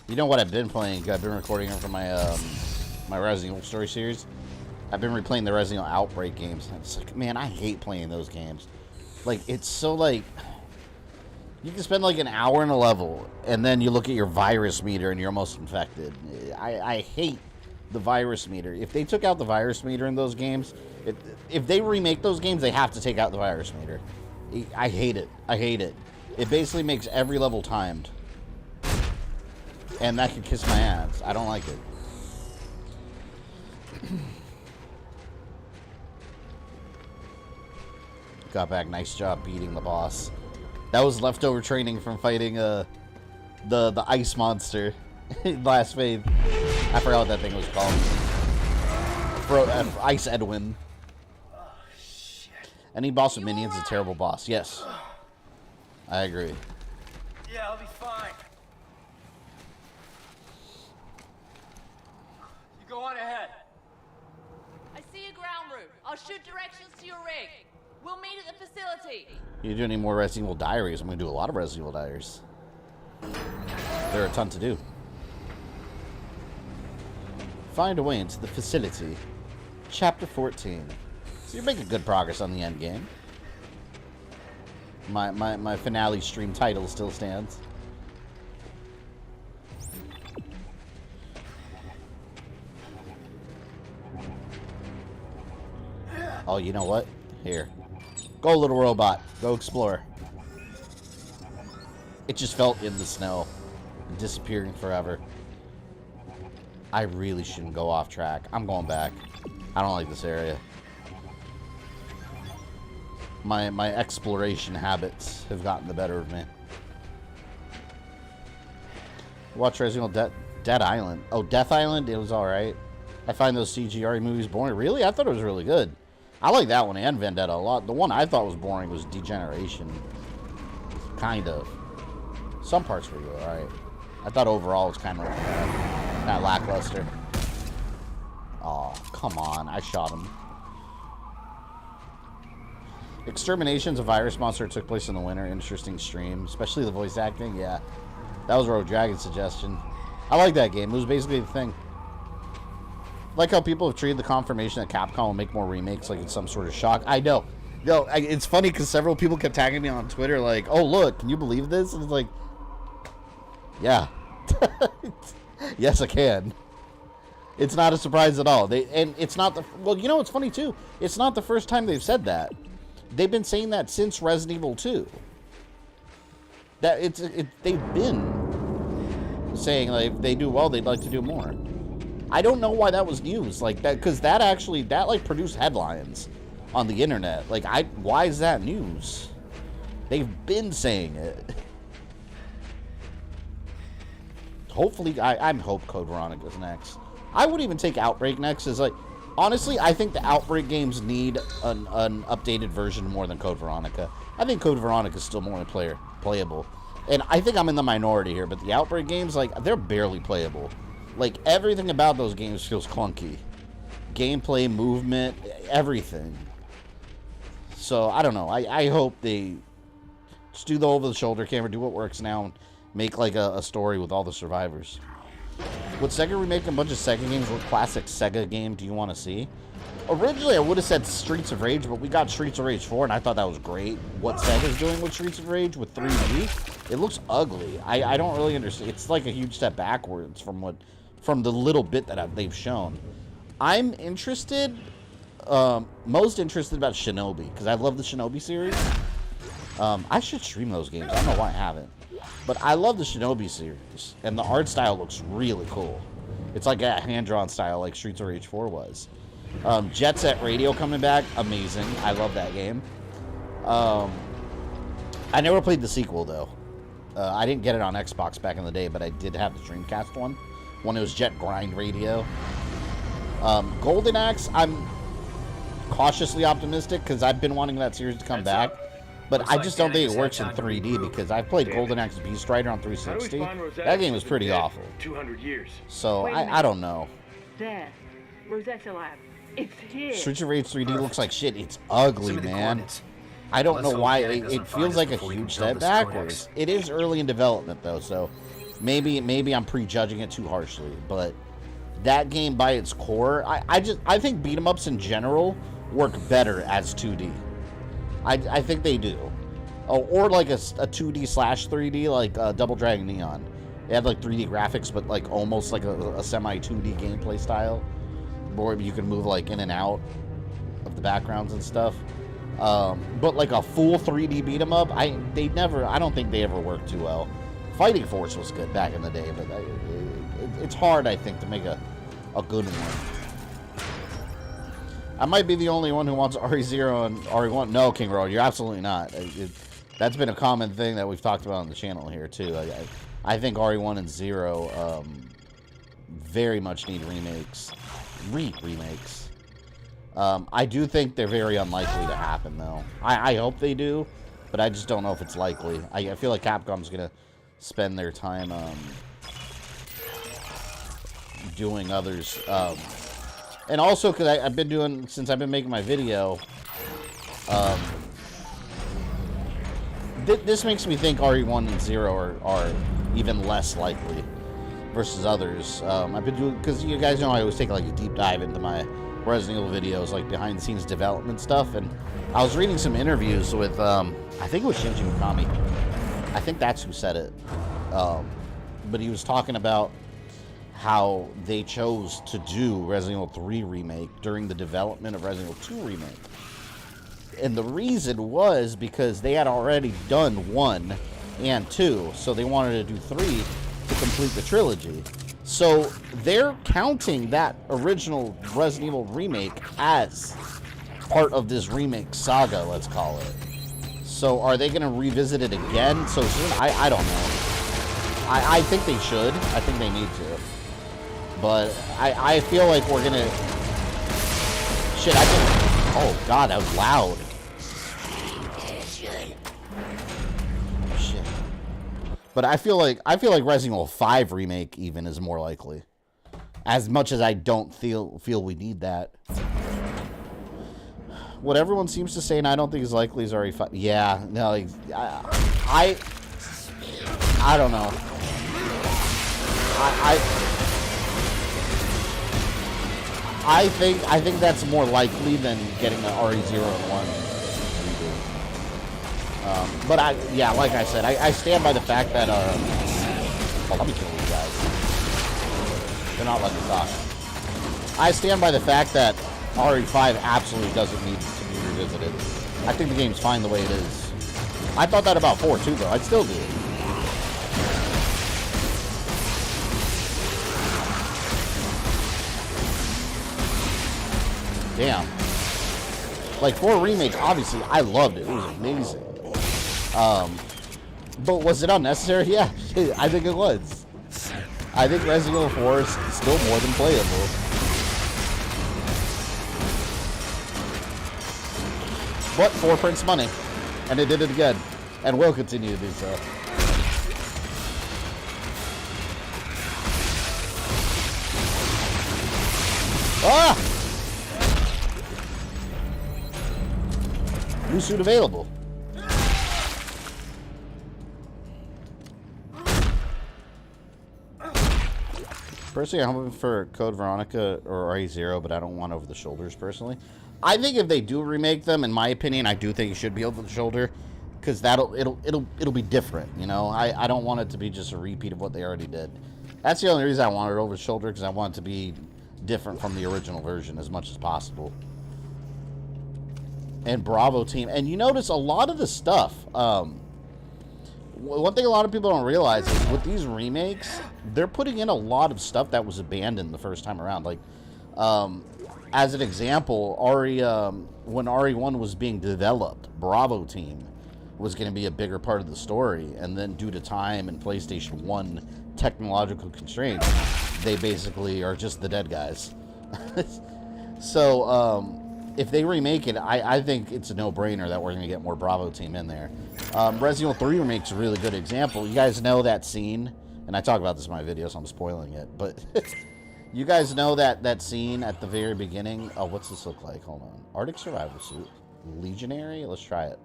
H: You know what I've been playing? I've been recording it for my my Resident Evil story series. I've been replaying the Resident Evil Outbreak games. And it's like, man, I hate playing those games. Like, it's so like, you can spend like an hour in a level, and then you look at your virus meter, and you're almost infected. I hate the virus meter. If they took out the virus meter in those games, if they remake those games, they have to take out the virus meter. I hate it. I hate it. It basically makes every level timed. And that could kiss my ass. I don't like it. Got back. Nice job beating the boss. That was leftover training from fighting the ice monster in Last Faith. I forgot what that thing was called. Ice Edwin. Any boss with minions is a terrible boss. Yes. I agree.
J: Yeah, I'll be fine. You go on ahead.
D: I see a ground route. I'll shoot directions to your rig. We'll meet at the facility.
H: You do any more Resident Evil Diaries? I'm going to do a lot of Resident Evil Diaries. There are a ton to do. Find a way into the facility. Chapter 14. So you're making good progress on the end game. My finale stream title still stands. Oh, you know what? Here. Go, little robot. Go explore. It just felt in the snow. Disappearing forever. I really shouldn't go off track. I'm going back. I don't like this area. My exploration habits have gotten the better of me. Watch Resident Evil Dead Island. Oh, Death Island? It was alright. I find those CGI movies boring. Really? I thought it was really good. I like that one and Vendetta a lot. The one I thought was boring was Degeneration. Kind of. Some parts were good, alright. I thought overall it was kind of like that lackluster. Oh, come on. I shot him. Extermination's a virus monster that took place in the winter. Interesting stream. Especially the voice acting. Yeah. That was Rogue Dragon's suggestion. I like that game. It was basically the thing. Like how people have treated the confirmation that Capcom will make more remakes like it's some sort of shock. I know. Yo, it's funny because several people kept tagging me on Twitter like, oh, look, can you believe this? And it's like, yeah. Yes, I can. It's not a surprise at all. And it's not the... Well, you know what's funny, too? It's not the first time they've said that. They've been saying that since Resident Evil 2. They've been saying, like, if they do well, they'd like to do more. I don't know why that was news. Like, that... Because that actually... That, like, produced headlines on the internet. Like, why is that news? They've been saying it. Hopefully... I hope Code Veronica's next. I would even take Outbreak next as, like... Honestly, I think the Outbreak games need an updated version more than Code Veronica. I think Code Veronica is still more playable. And I think I'm in the minority here, but the Outbreak games, like, they're barely playable. Like, everything about those games feels clunky. Gameplay, movement, everything. So, I don't know. I hope they Just do the over-the-shoulder camera, do what works now, and make like a story with all the survivors. Would Sega remake a bunch of Sega games? What classic Sega game do you want to see? Originally, I would have said Streets of Rage, but we got Streets of Rage 4, and I thought that was great. What Sega's doing with Streets of Rage with 3D, it looks ugly. I don't really understand. It's like a huge step backwards from the little bit that they've shown. I'm interested, most interested about Shinobi, because I love the Shinobi series. I should stream those games. I don't know why I haven't. But I love the Shinobi series, and the art style looks really cool. It's like a hand-drawn style like Streets of Rage 4 was. Jet Set Radio coming back, amazing. I love that game. I never played the sequel, though. I didn't get it on Xbox back in the day, but I did have the Dreamcast one when it was Jet Grind Radio. Golden Axe, I'm cautiously optimistic because I've been wanting that series to come back. But I just don't think it works in 3D because I played Golden Axe Beast Rider on 360. That game was pretty awful.
I: 200 years.
H: So I don't know.
E: There. Rosetta Lab. It's here.
H: Streets of Rage 3D looks like shit. It's ugly, man. I don't know why. It feels like a huge step backwards. It is early in development, though, so maybe I'm prejudging it too harshly. But that game, by its core, I think beat 'em ups in general work better as 2D. I think they do. Oh, or like a 2D slash 3D, like Double Dragon Neon. It had like 3D graphics, but like almost like a semi 2D gameplay style, where you can move like in and out of the backgrounds and stuff. But like a full 3D beat 'em up, I don't think they ever worked too well. Fighting Force was good back in the day, but it's hard, I think, to make a good one. I might be the only one who wants RE0 and RE1. No, King Road, you're absolutely not. That's been a common thing that we've talked about on the channel here, too. I think RE1 and 0 very much need remakes. Remakes. I do think they're very unlikely to happen, though. I hope they do, but I just don't know if it's likely. I feel like Capcom's going to spend their time doing others. And also, because I've been doing, since I've been making my video, this makes me think RE1 and 0 are even less likely versus others. I've been doing, because you guys know I always take like a deep dive into my Resident Evil videos, like behind the scenes development stuff, and I was reading some interviews with, I think it was Shinji Mikami. I think that's who said it. But he was talking about how they chose to do Resident Evil 3 Remake during the development of Resident Evil 2 Remake. And the reason was because they had already done 1 and 2, so they wanted to do 3 to complete the trilogy. So they're counting that original Resident Evil Remake as part of this remake saga, let's call it. So are they going to revisit it again so soon? I don't know. I think they should. I think they need to. But I feel like we're gonna... Shit, I can... Oh, God, that was loud. Shit. But I feel like Resident Evil 5 Remake even is more likely. As much as I don't feel we need that. What everyone seems to say, and I don't think is likely, is RE5. Yeah, no, I don't know. I think that's more likely than getting an RE0 and 1 redo. But like I said, I stand by the fact that well, let me kill these guys. They're not letting me talk. I stand by the fact that RE5 absolutely doesn't need to be revisited. I think the game's fine the way it is. I thought that about 4 too, though. I still do. Damn. Like, 4 Remake, obviously, I loved it. It was amazing. But was it unnecessary? Yeah, I think it was. I think Resident Evil 4 is still more than playable. But 4 prints money. And it did it again. And will continue to do so. Ah! New suit available. Personally, I'm hoping for Code Veronica or RE0, but I don't want over the shoulders personally. I think if they do remake them, in my opinion, I do think it should be over the shoulder, because it'll be different. You know, I don't want it to be just a repeat of what they already did. That's the only reason I want it over the shoulder, because I want it to be different from the original version as much as possible. And Bravo team, and you notice a lot of the stuff. One thing a lot of people don't realize is with these remakes, they're putting in a lot of stuff that was abandoned the first time around. Like, as an example, when RE1 was being developed, Bravo team was going to be a bigger part of the story, and then due to time and PlayStation 1 technological constraints, they basically are just the dead guys. So, if they remake it, I think it's a no-brainer that we're going to get more Bravo team in there. Resident Evil 3 remake's a really good example. You guys know that scene, and I talk about this in my video, so I'm spoiling it, but you guys know that scene at the very beginning. Oh, what's this look like? Hold on. Arctic Survival Suit. Legionary? Let's try it.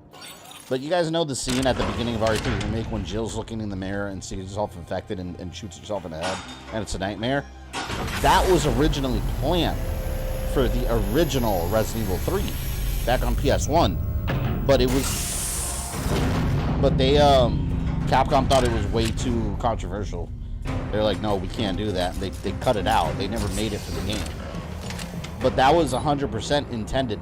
H: But you guys know the scene at the beginning of RE3 remake when Jill's looking in the mirror and sees herself infected and shoots herself in the head, and it's a nightmare? That was originally planned for the original Resident Evil 3 back on PS1, but Capcom thought it was way too controversial. They're like, no, we can't do that. They cut it out. They never made it for the game. But that was 100% intended.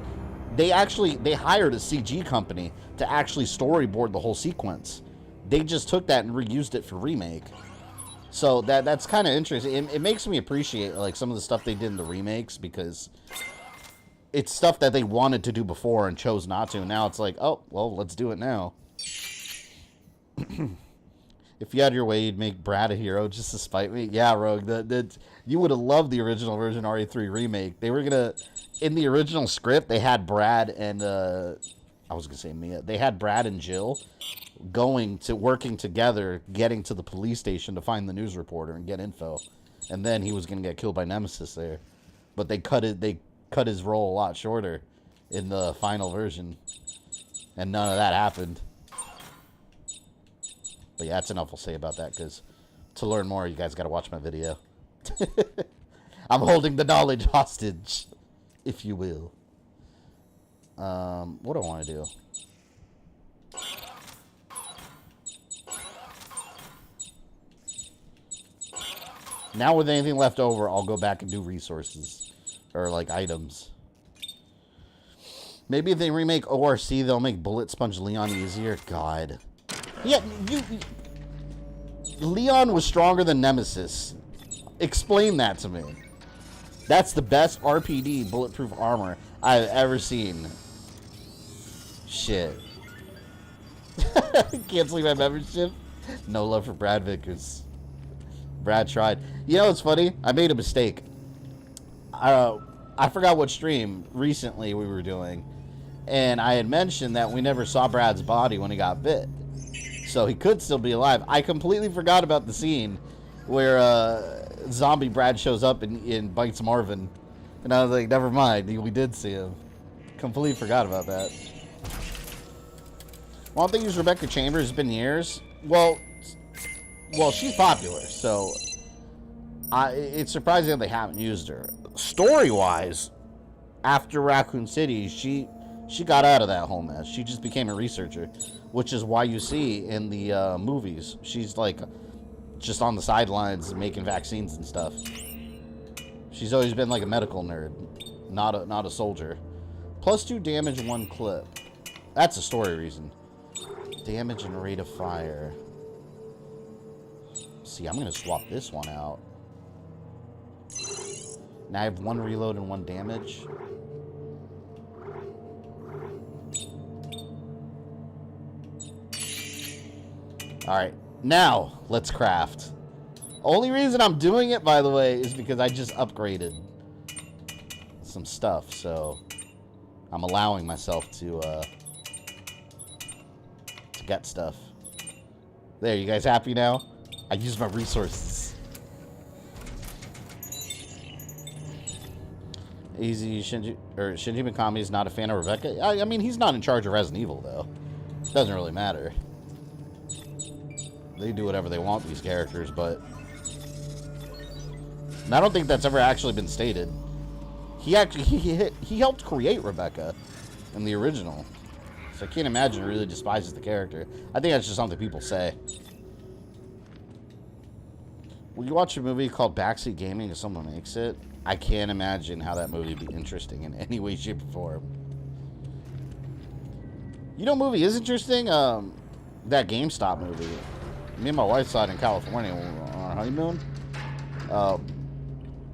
H: They hired a CG company to actually storyboard the whole sequence. They just took that and reused it for remake. So that's kind of interesting. It makes me appreciate like some of the stuff they did in the remakes, because it's stuff that they wanted to do before and chose not to. Now it's like, oh, well, let's do it now. If you had your way, you'd make Brad a hero just to spite me. Yeah, Rogue, you would have loved the original version RE3 remake. They were gonna, in the original script, they had Brad and I was gonna say Mia. They had Brad and Jill working together, getting to the police station to find the news reporter and get info, and then he was gonna get killed by Nemesis there. But they cut his role a lot shorter in the final version, and none of that happened. But yeah, that's enough I'll say about that, because to learn more, you guys got to watch my video. I'm holding the knowledge hostage, if you will. What do I want to do? Now with anything left over, I'll go back and do resources. Or, like, items. Maybe if they remake ORC, they'll make Bullet Sponge Leon easier. God. Yeah, Leon was stronger than Nemesis. Explain that to me. That's the best RPD bulletproof armor I've ever seen. Shit. Canceling my membership? No love for Brad Vickers. Brad tried. You know what's funny? I made a mistake. I forgot what stream recently we were doing, and I had mentioned that we never saw Brad's body when he got bit. So he could still be alive. I completely forgot about the scene where zombie Brad shows up and bites Marvin. And I was like, never mind, we did see him. Completely forgot about that. One thing is Rebecca Chambers, it's been years. Well, she's popular, so it's surprising that they haven't used her. Story-wise, after Raccoon City, she got out of that whole mess. She just became a researcher, which is why you see in the movies, she's like just on the sidelines making vaccines and stuff. She's always been like a medical nerd, not a soldier. +2 damage, 1 clip. That's a story reason. Damage and rate of fire. See, I'm gonna swap this one out. Now I have 1 reload and 1 damage. Alright, now let's craft. Only reason I'm doing it, by the way, is because I just upgraded some stuff, so I'm allowing myself to get stuff. There, you guys happy now? I used my resources. Easy Shinji Mikami is not a fan of Rebecca. I mean, he's not in charge of Resident Evil, though. Doesn't really matter. They do whatever they want, these characters, but And I don't think that's ever actually been stated. He actually he helped create Rebecca in the original. So I can't imagine he really despises the character. I think that's just something people say. Will you watch a movie called Backseat Gaming if someone makes it? I can't imagine how that movie would be interesting in any way, shape, or form. You know, movie is interesting. That GameStop movie. Me and my wife saw it in California on our honeymoon.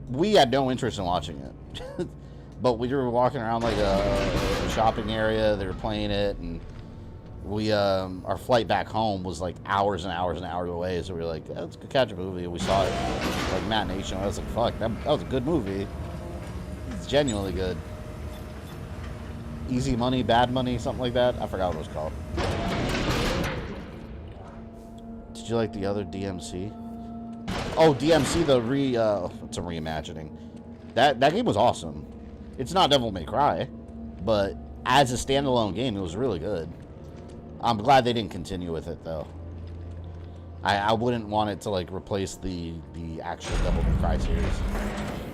H: We had no interest in watching it, but we were walking around like a shopping area. They were playing it, and we our flight back home was like hours and hours and hours away. So we were like, yeah, let's go catch a movie. And we saw it like matinee show. I was like, fuck, that was a good movie. It's genuinely good. Easy Money, Bad Money, something like that. I forgot what it was called. Did you like the other DMC? Oh, DMC, it's a reimagining. That game was awesome. It's not Devil May Cry, but as a standalone game, it was really good. I'm glad they didn't continue with it, though. I wouldn't want it to, like, replace the actual Devil May Cry series.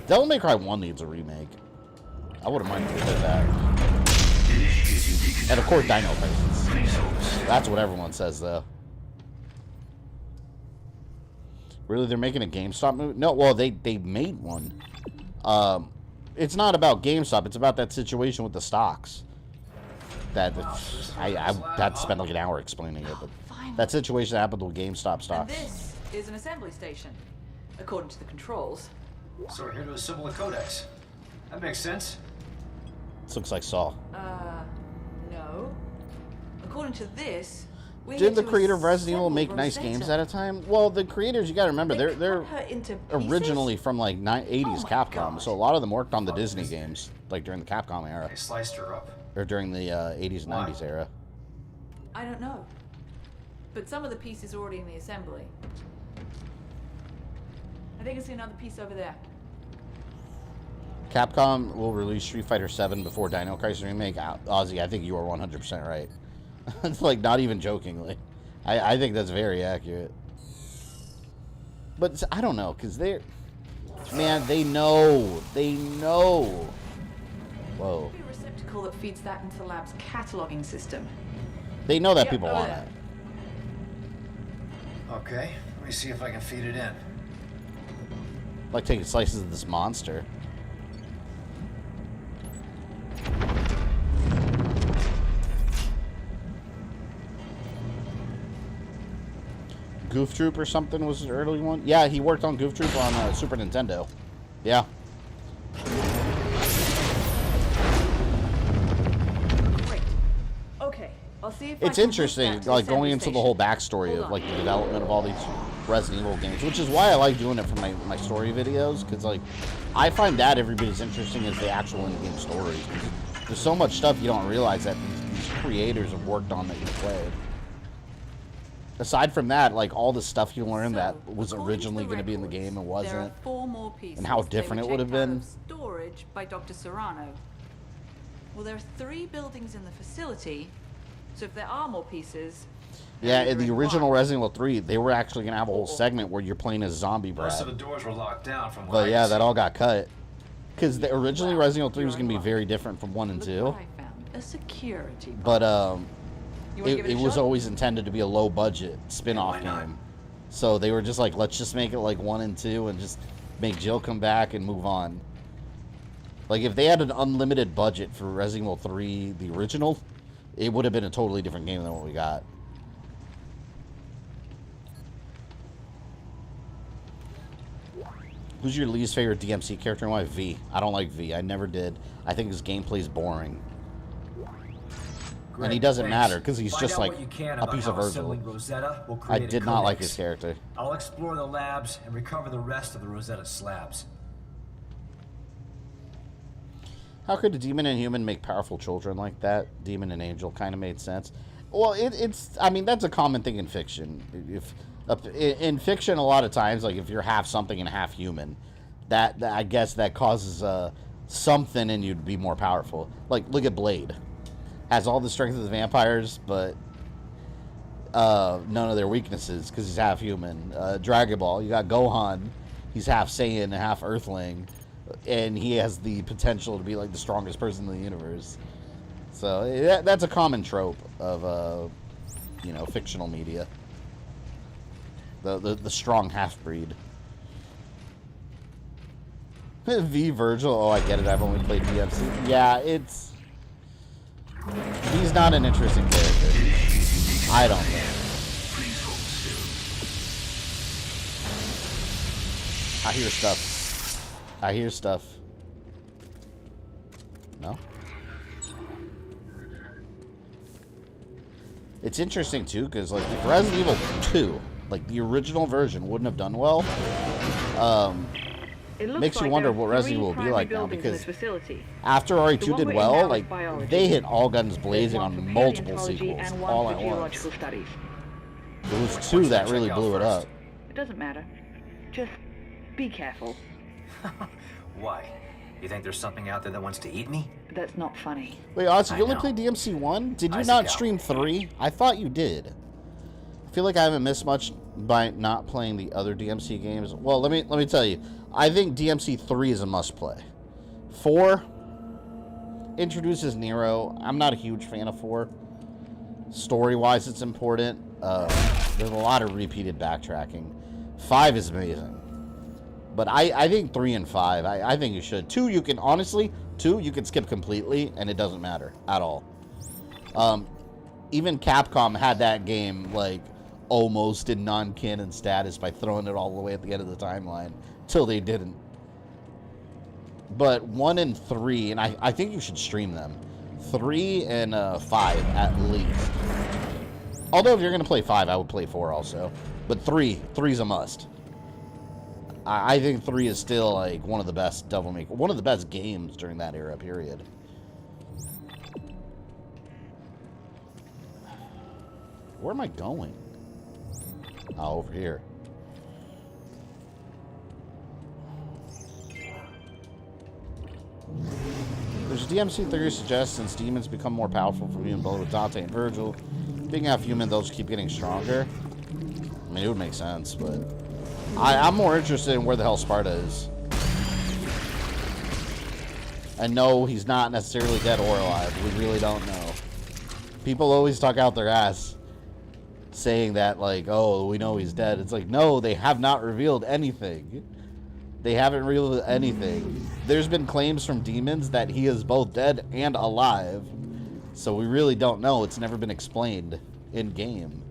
H: Devil May Cry 1 needs a remake. I wouldn't mind if they did that. And, of course, Dino Crisis. That's what everyone says, though. Really, they're making a GameStop movie? No, well, they made one. It's not about GameStop. It's about that situation with the stocks. I had to spend like an hour explaining it, but that situation happened with GameStop stocks.
K: And this is an assembly station, according to the controls.
J: So we're here to assemble a codex. That makes sense.
H: This looks like Saw.
K: No. According to this,
H: didn't the creator of Resident Evil make nice games at a time? Well, the creators, you gotta remember, they're originally from like 80s Capcom, so a lot of them worked on the Disney games, like during the Capcom era.
J: They sliced her up.
H: Or during the 80s and 90s era.
K: I don't know. But some of the pieces are already in the assembly. I think I see another piece over there.
H: Capcom will release Street Fighter 7 before Dino Crisis Remake. Ozzy, I think you are 100% right. It's like, not even jokingly. I think that's very accurate. But I don't know, because they're... Man, they know. They know. Whoa.
K: A receptacle that feeds that into the lab's cataloging system.
H: They know that people want it.
J: Okay, let me see if I can feed it in.
H: Like taking slices of this monster. Goof Troop or something was his early one. Yeah, he worked on Goof Troop on Super Nintendo. Yeah.
K: Great. Okay, I'll see if
H: it's interesting, like going into the whole backstory of like the development of all these Resident Evil games, which is why I like doing it for my story videos, because like I find that every bit as interesting as the actual in-game stories. There's so much stuff you don't realize that these creators have worked on that you played. Aside from that, like all the stuff you learn that was originally going to be in the game and wasn't,
K: there are 4 more pieces.
H: And how different it would have been.
K: Storage by Dr. Serrano. Well, there are 3 buildings in the facility, so if there are more pieces.
H: Yeah, in the original Resident Evil 3, they were actually going to have a whole segment where you're playing as zombie Brad.
J: Most of the doors were locked down from.
H: But yeah, that all got cut. Because originally Resident Evil 3 was going to be very different from 1 and 2.
K: A security.
H: But it was always intended to be a low-budget spin-off game. So they were just like, let's just make it like 1 and 2 and just make Jill come back and move on. Like, if they had an unlimited budget for Resident Evil 3, the original, it would have been a totally different game than what we got. Who's your least favorite DMC character and why? V. I don't like V. I never did. I think his gameplay's boring. And he doesn't matter because he's just like a piece of Virgil. I did not like his character.
J: I'll explore the labs and recover the rest of the Rosetta slabs.
H: How could a demon and human make powerful children like that? Demon and angel kind of made sense. Well, it's. I mean, that's a common thing in fiction. In fiction, a lot of times, like if you're half something and half human, that I guess that causes something in you to be more powerful. Like look at Blade. Has all the strength of the vampires, but none of their weaknesses because he's half human. Dragon Ball, you got Gohan. he's half Saiyan, half Earthling, and he has the potential to be like the strongest person in the universe. So that's a common trope of you know, fictional media. The strong half-breed. V Virgil, oh, I get it. I've only played DMC. Yeah, he's not an interesting character. I don't think. I hear stuff. I hear stuff. No? It's interesting, too, because, like, if Resident Evil 2, like, the original version wouldn't have done well, makes you wonder what Resident Evil will be like now, because after RE2 did well, like, they hit all guns blazing on multiple sequels all at once. It was 2 that really blew it up.
E: It doesn't matter. Just be careful.
J: Why? You think there's something out there that wants to eat me?
E: That's not funny.
H: Wait, Austin, you only played DMC 1? Did you not stream 3? I thought you did. I feel like I haven't missed much by not playing the other DMC games. Well, let me tell you. I think DMC 3 is a must-play. 4 introduces Nero. I'm not a huge fan of 4. Story-wise, it's important. There's a lot of repeated backtracking. 5 is amazing. But I think 3 and 5, I think you should. 2, you can, honestly, 2, you can skip completely, and it doesn't matter at all. Even Capcom had that game, like, almost in non-canon status by throwing it all the way at the end of the timeline, till they didn't. But 1 and 3, and I think you should stream them. 3 and 5, at least. Although, if you're going to play 5, I would play 4 also. But 3's a must. I think 3 is still, like, one of the best Devil May Cry, one of the best games during that era, period. Where am I going? Oh, over here. There's DMC theory suggests since demons become more powerful from being both with Dante and Virgil, being half human, they'll just keep getting stronger. I mean, it would make sense, but I'm more interested in where the hell Sparta is. And no, he's not necessarily dead or alive. We really don't know. People always talk out their ass saying that, like, oh, we know he's dead. It's like, no, they have not revealed anything. They haven't revealed anything. There's been claims from demons that he is both dead and alive. So we really don't know. It's never been explained in game.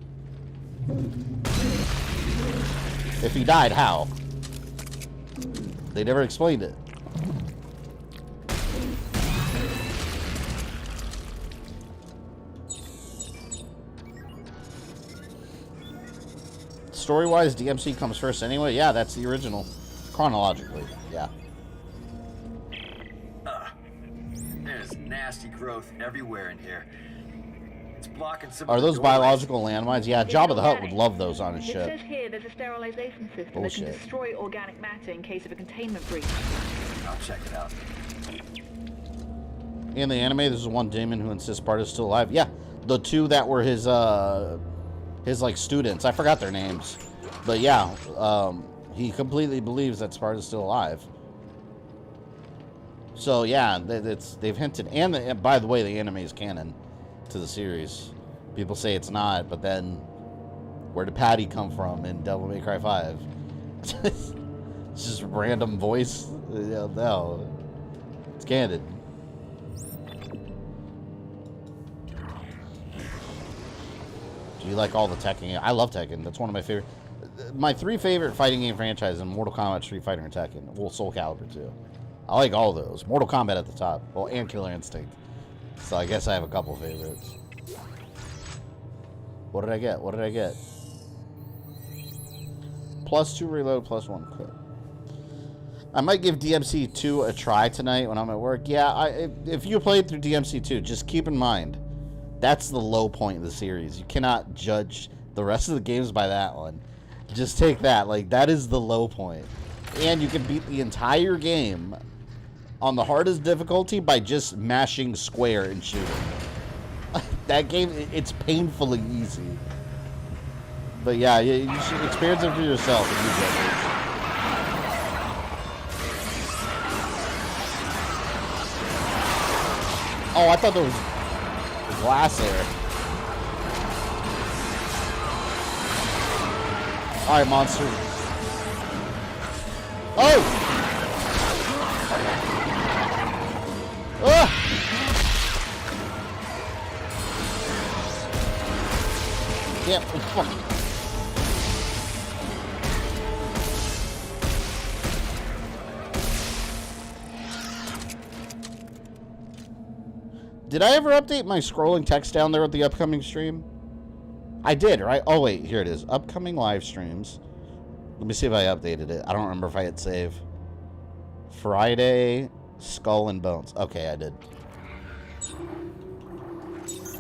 H: If he died, how? They never explained it. Story-wise, DMC comes first anyway. Yeah, that's the original. Chronologically, yeah.
J: There's nasty growth everywhere in here. It's blocking some.
H: Are those biological landmines? Yeah, Jabba the Hutt would love those on his
E: It
H: ship.
E: says here there's a sterilization system that can destroy organic matter in case of a containment breach.
J: I'll check it out.
H: In the anime, there's one demon who insists Sparta's still alive. Yeah, the 2 that were his like students. I forgot their names, but yeah, he completely believes that Sparta's still alive. So yeah, they've hinted, and by the way, the anime is canon to the series. People say it's not, but then where did Patty come from in Devil May Cry 5? It's just a random voice. No, it's canon. Do you like all the Tekken? I love Tekken. That's one of my favorite. My 3 favorite fighting game franchises are Mortal Kombat, Street Fighter, and Tekken. Well, Soul Calibur too. I like all those. Mortal Kombat at the top. Well, and Killer Instinct. So I guess I have a couple favorites. What did I get? What did I get? +2 reload, +1 quit. I might give DMC 2 a try tonight when I'm at work. Yeah, if you played through DMC 2, just keep in mind, that's the low point of the series. You cannot judge the rest of the games by that one. Just take that. Like, that is the low point. And you can beat the entire game on the hardest difficulty by just mashing square and shooting. That game, it's painfully easy. But yeah, you should experience it for yourself if you get it. Oh, I thought there was glass there. Alright, monster. Oh! Ah! Yeah, fuck. Did I ever update my scrolling text down there with the upcoming stream? I did, right? Oh, wait, here it is. Upcoming live streams. Let me see if I updated it. I don't remember if I hit save. Friday, Skull and Bones. Okay, I did.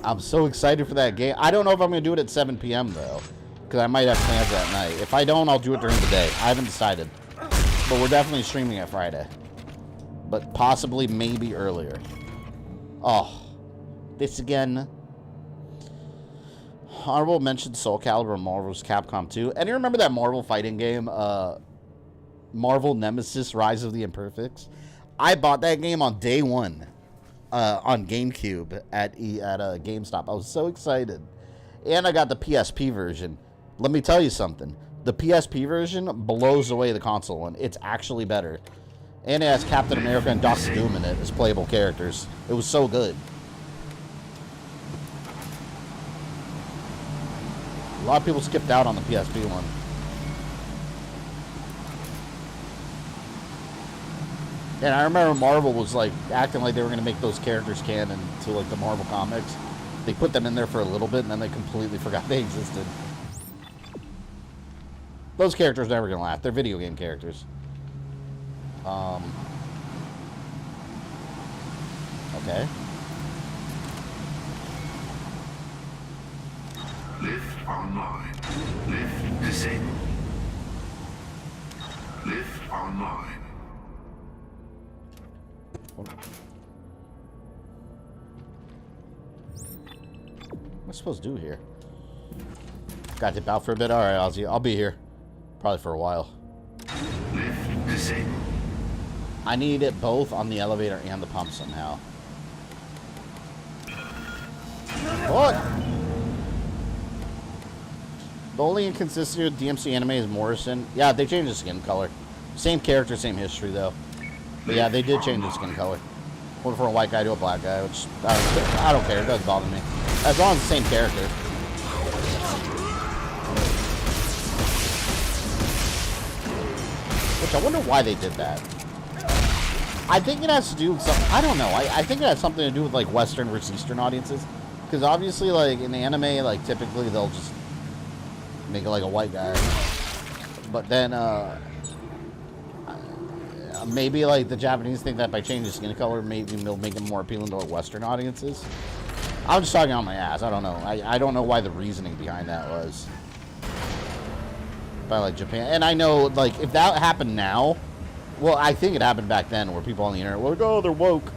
H: I'm so excited for that game. I don't know if I'm going to do it at 7 p.m., though. Because I might have plans that night. If I don't, I'll do it during the day. I haven't decided. But we're definitely streaming it Friday. But possibly, maybe earlier. Oh. This again. Honorable mention Soul Calibur Marvel's Capcom 2. And you remember that Marvel fighting game, Marvel Nemesis Rise of the Imperfects? I bought that game on day one on GameCube at GameStop. I was so excited. And I got the PSP version. Let me tell you something. The PSP version blows away the console one. It's actually better. And it has Captain America and Doctor Doom in it as playable characters. It was so good. A lot of people skipped out on the PSP one. And I remember Marvel was like acting like they were going to make those characters canon to like the Marvel comics. They put them in there for a little bit and then they completely forgot they existed. Those characters are never going to last. They're video game characters. Okay.
L: Lift online. Lift disabled. Lift online.
H: What am I supposed to do here? Got to dip out for a bit? Alright, Ozzy. I'll be here. Probably for a while.
L: Lift disabled.
H: I need it both on the elevator and the pump somehow. What? The only inconsistency with DMC anime is Morrison. Yeah, they changed the skin color. Same character, same history, though. But yeah, they did change the skin color. Went from a white guy to a black guy, which I don't care. It doesn't bother me. As long as it's the same character. Which I wonder why they did that. I think it has to do with something. I don't know. I think it has something to do with like Western versus Eastern audiences. Because obviously, like in the anime, like typically they'll just make it like a white guy. But then, maybe like the Japanese think that by changing skin color, maybe they'll make it more appealing to like Western audiences. I'm just talking on my ass. I don't know. I don't know why the reasoning behind that was. By like Japan, and I know like if that happened now, well, I think it happened back then where people on the internet were like, oh, they're woke,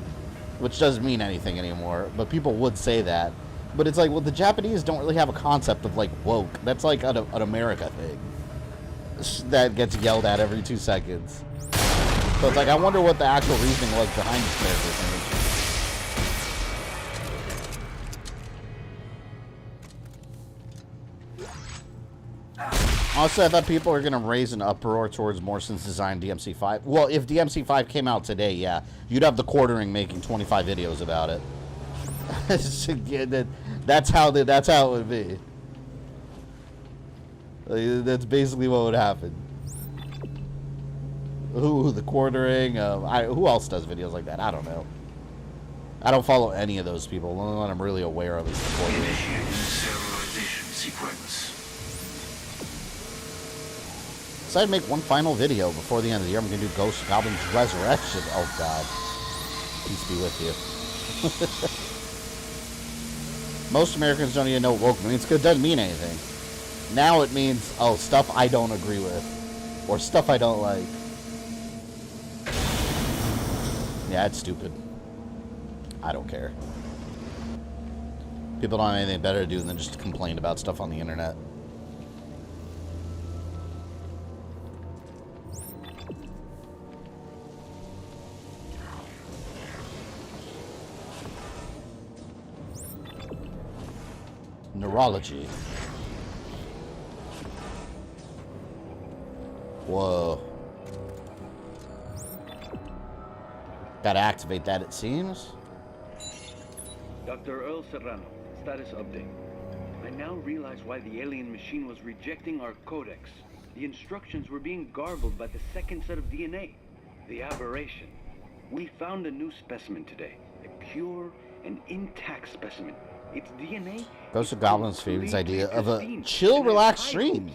H: which doesn't mean anything anymore. But people would say that. But it's like, well, the Japanese don't really have a concept of like woke. That's like an America thing that gets yelled at every 2 seconds. So it's like, I wonder what the actual reasoning was behind this character thing. Also, I thought people are going to raise an uproar towards Morrison's design DMC5. Well, if DMC5 came out today, yeah, you'd have the Quartering making 25 videos about it. That's how it would be. That's basically what would happen. Ooh, the Quartering. Who else does videos like that? I don't know. I don't follow any of those people. The only one I'm really aware of is the Quartering.
L: Serialization sequence.
H: So I'd make one final video before the end of the year. I'm going to do Ghost Goblin's Resurrection. Oh, God. Peace be with you. Most Americans don't even know what woke means because it doesn't mean anything. Now it means, oh, stuff I don't agree with. Or stuff I don't like. Yeah, it's stupid. I don't care. People don't have anything better to do than just complain about stuff on the internet. Neurology. Whoa. Gotta activate that, it seems.
M: Dr. Earl Serrano, status update. I now realize why the alien machine was rejecting our codex. The instructions were being garbled by the second set of DNA. The aberration. We found a new specimen today. A pure and intact specimen. Its DNA...
H: Ghost of Goblins' favorite idea of a chill, relaxed stream.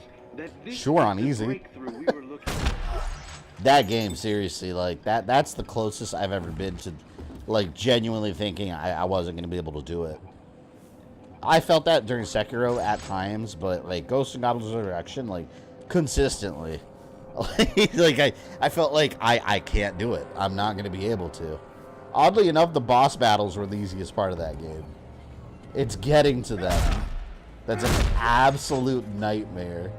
H: Sure, on easy. That game, seriously, like, that's the closest I've ever been to, like, genuinely thinking I wasn't going to be able to do it. I felt that during Sekiro at times, but, like, Ghost of Goblins Resurrection, like, consistently. Like, I felt like I can't do it. I'm not going to be able to. Oddly enough, the boss battles were the easiest part of that game. It's getting to them. That's an absolute nightmare.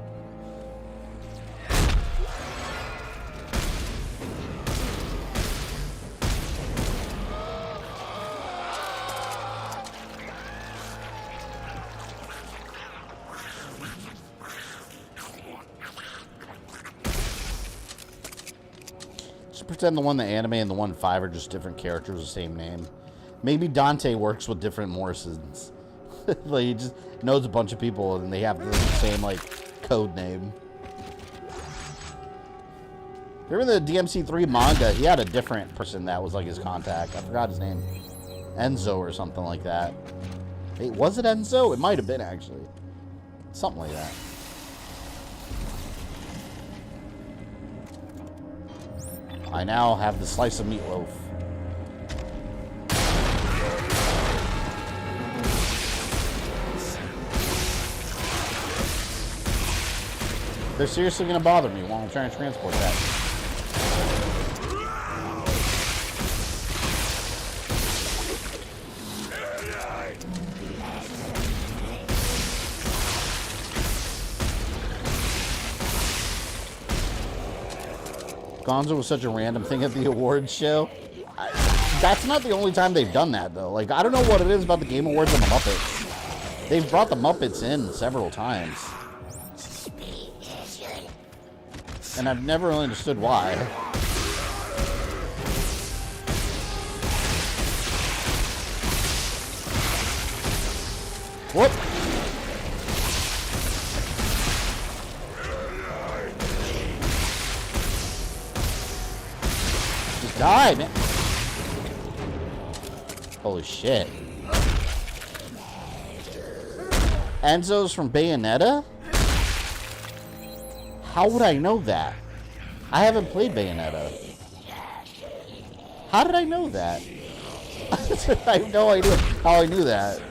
H: Pretend the one, the anime, and the 1.5 are just different characters, the same name. Maybe Dante works with different Morrisons. Like, he just knows a bunch of people and they have the same, like, code name. Remember the DMC3 manga? He had a different person that was, like, his contact. I forgot his name. Enzo or something like that. Hey, was it Enzo? It might have been, actually. Something like that. I now have the slice of meatloaf. They're seriously going to bother me while I'm trying to transport that. Gonzo was such a random thing at the awards show. That's not the only time they've done that, though. Like, I don't know what it is about the Game Awards and the Muppets. They've brought the Muppets in several times. And I've never really understood why. Whoop! Just die, man. Holy shit. Enzo's from Bayonetta? How would I know that? I haven't played Bayonetta. How did I know that? I have no idea how I knew that.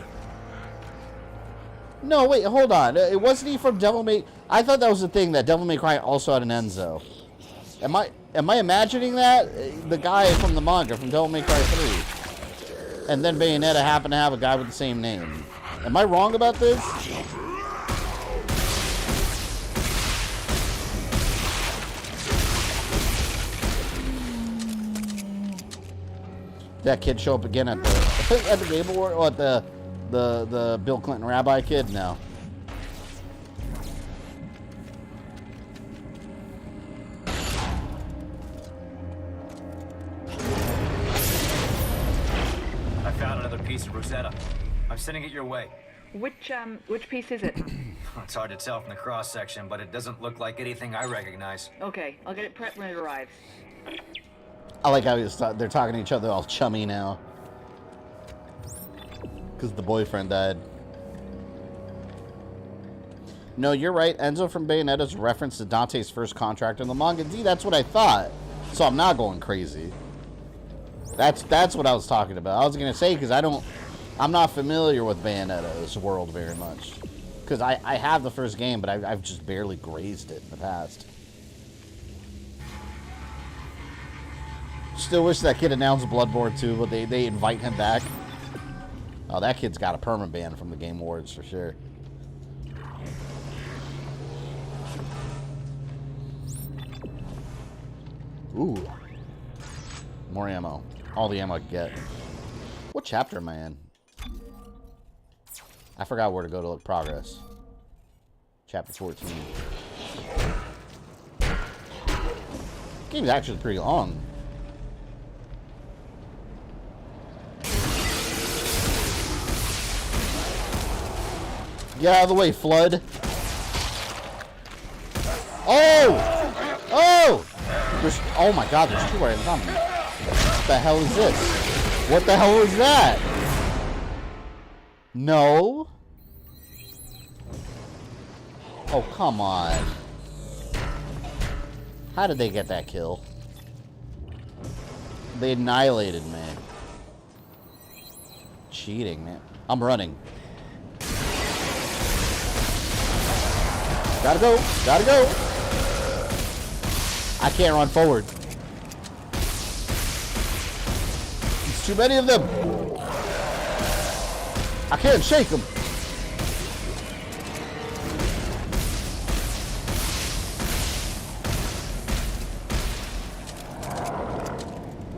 H: No, wait, hold on. It wasn't he from Devil May... I thought that was the thing, that Devil May Cry also had an Enzo. Am I imagining that? The guy from the manga, from Devil May Cry 3. And then Bayonetta happened to have a guy with the same name. Am I wrong about this? That kid show up again at the Game Award, or at the Bill Clinton rabbi kid? No.
J: I found another piece of Rosetta. I'm sending it your way.
E: Which piece is it?
J: It's hard to tell from the cross section, but it doesn't look like anything I recognize.
E: Okay, I'll get it prepped when it arrives.
H: I like how they're talking to each other all chummy now. Because the boyfriend died. No, you're right. Enzo from Bayonetta's reference to Dante's first contract in the manga. D, that's what I thought. So I'm not going crazy. That's what I was talking about. I was going to say, because I'm not familiar with Bayonetta's world very much. Because I have the first game, but I've just barely grazed it in the past. Still wish that kid announced Bloodborne 2, but they invite him back. Oh, that kid's got a permanent ban from the Game Awards for sure. Ooh. More ammo. All the ammo I can get. What chapter am I in? I forgot where to go to look progress. Chapter 14. This game's actually pretty long. Get out of the way, Flood. Oh! Oh! Oh my god, there's two right in front of me. What the hell is this? What the hell is that? No. Oh, come on. How did they get that kill? They annihilated me. Cheating, man. I'm running. Gotta go. Gotta go. I can't run forward. There's too many of them. I can't shake them.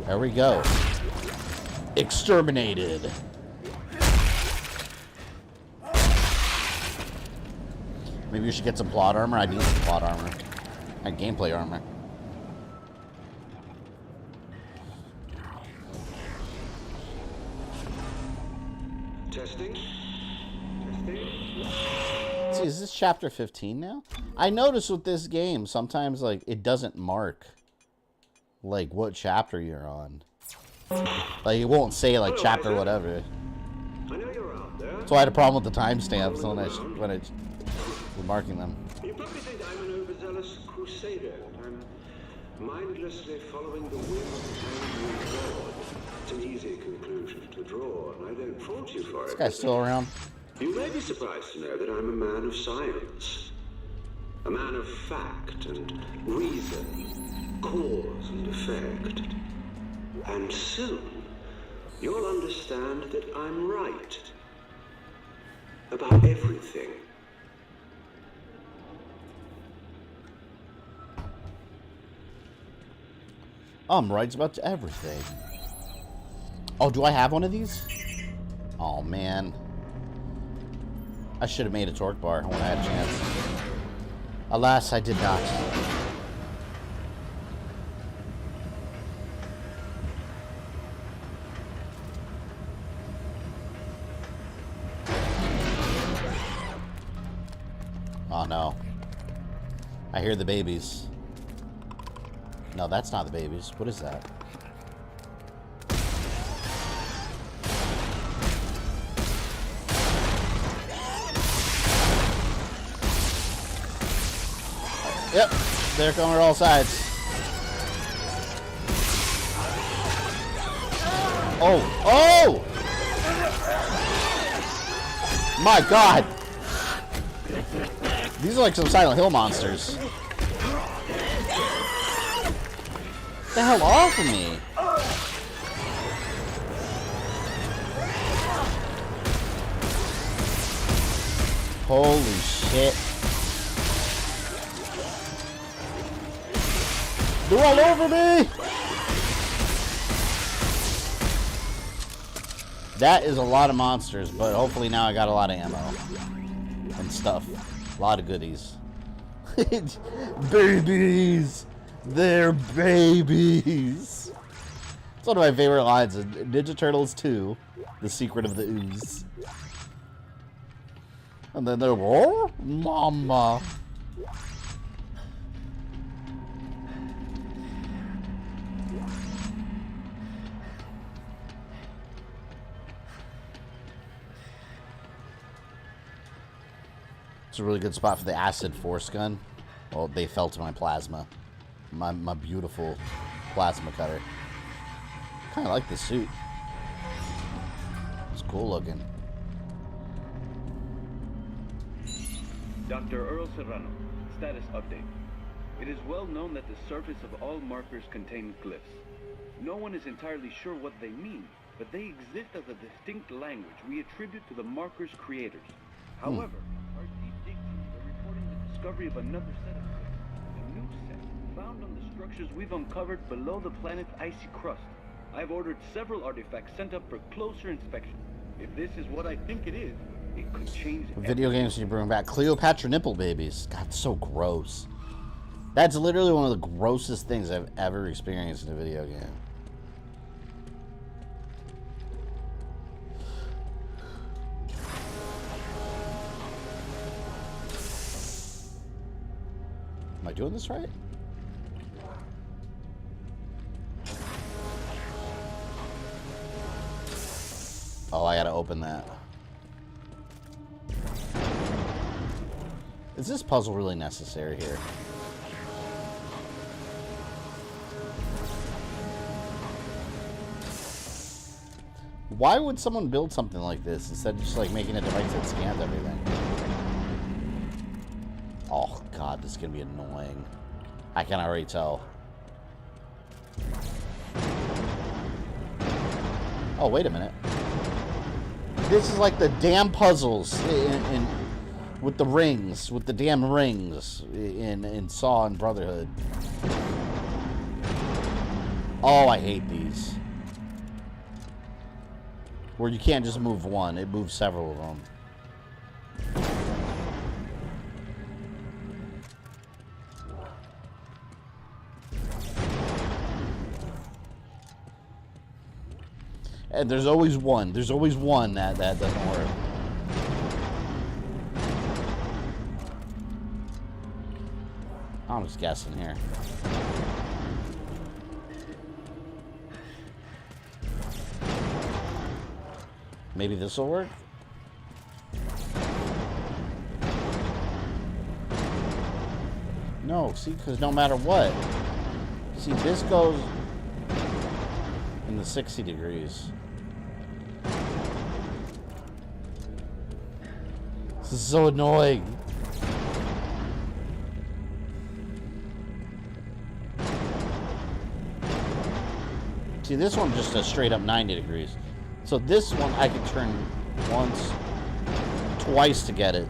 H: There we go. Exterminated. Maybe we should get some plot armor. I need some plot armor. And gameplay armor.
N: Testing.
H: See, is this chapter 15 now? I noticed with this game, sometimes like it doesn't mark like what chapter you're on. Like it won't say like chapter whatever.
N: I know you're out there.
H: So I had a problem with the timestamps when I was marking them.
N: You probably think I'm an overzealous crusader. I'm mindlessly following the whim of God. It's an easy conclusion to draw, and I don't fault you for it.
H: This guy's still around.
N: You may be surprised to know that I'm a man of science. A man of fact and reason, cause and effect. And soon, you'll understand that I'm right. About everything.
H: I'm right about everything. Oh, do I have one of these? Oh, man. I should have made a torque bar when I had a chance. Alas, I did not. Oh, no. I hear the babies. No, that's not the babies. What is that? Yep, they're coming on all sides. Oh, oh! My God! These are like some Silent Hill monsters. Get the hell off of me! Holy shit. They're all over me! That is a lot of monsters, but hopefully now I got a lot of ammo. And stuff. A lot of goodies. Babies! They're babies! It's one of my favorite lines in Ninja Turtles 2, The Secret of the Ooze. And then they're, oh, mama. It's a really good spot for the acid force gun. Well, they fell to my plasma. My beautiful plasma cutter. Kind of like the suit. It's cool looking.
M: Dr. Earl Serrano, status update. It is well known that the surface of all markers contain glyphs. No one is entirely sure what they mean, but they exist as a distinct language we attribute to the marker's creators. However, our deep dig teams are reporting the discovery of another set of glyphs, a new set found on the structures we've uncovered below the planet's icy crust. I've ordered several artifacts sent up for closer inspection. If this is what I think it is, It could change
H: Video games you bring back. Cleopatra nipple babies. God, so gross. That's literally one of the grossest things I've ever experienced in a video game. Am I doing this right? Oh, I gotta open that. Is this puzzle really necessary here? Why would someone build something like this instead of just like making a device that scans everything? Oh god, this is gonna be annoying. I can already tell. Oh, wait a minute. This is like the damn puzzles in with the rings, with the damn rings in Saw and Brotherhood. Oh, I hate these. Where you can't just move one, it moves several of them. And there's always one. There's always one that doesn't work. I'm just guessing here. Maybe this will work? No, see, because no matter what. See, this goes in the 60 degrees. This is so annoying. See, this one just a straight up 90 degrees. So this one I can turn once, twice to get it.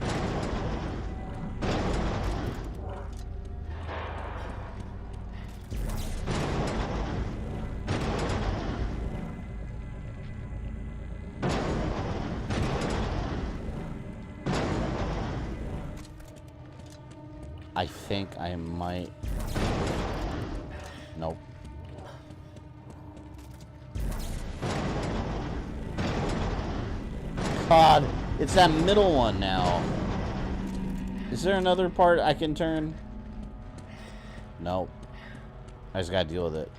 H: I think I might. Nope. God, it's that middle one now. Is there another part I can turn? Nope. I just gotta deal with it.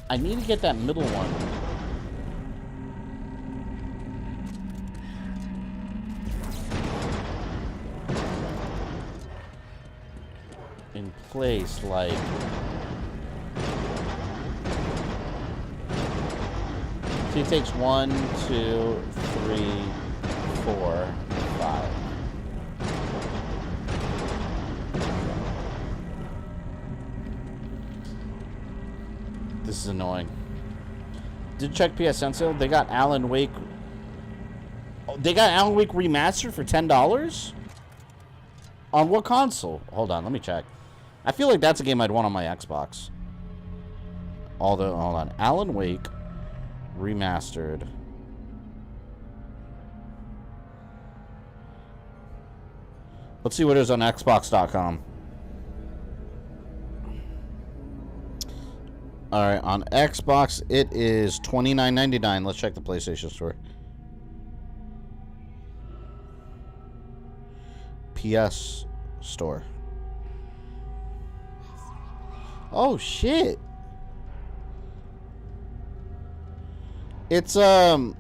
H: I need to get that middle one. In place, like... See, it takes 1, 2, 3, 4, 5. This is annoying. Did check PSN sale? They got Alan Wake. Oh, they got Alan Wake remastered for $10? On what console? Hold on, let me check. I feel like that's a game I'd want on my Xbox. Although, hold on. Alan Wake remastered. Let's see what it is on Xbox.com. Alright, on Xbox it is $29.99. Let's check the PlayStation Store. PS Store. Oh shit. It's I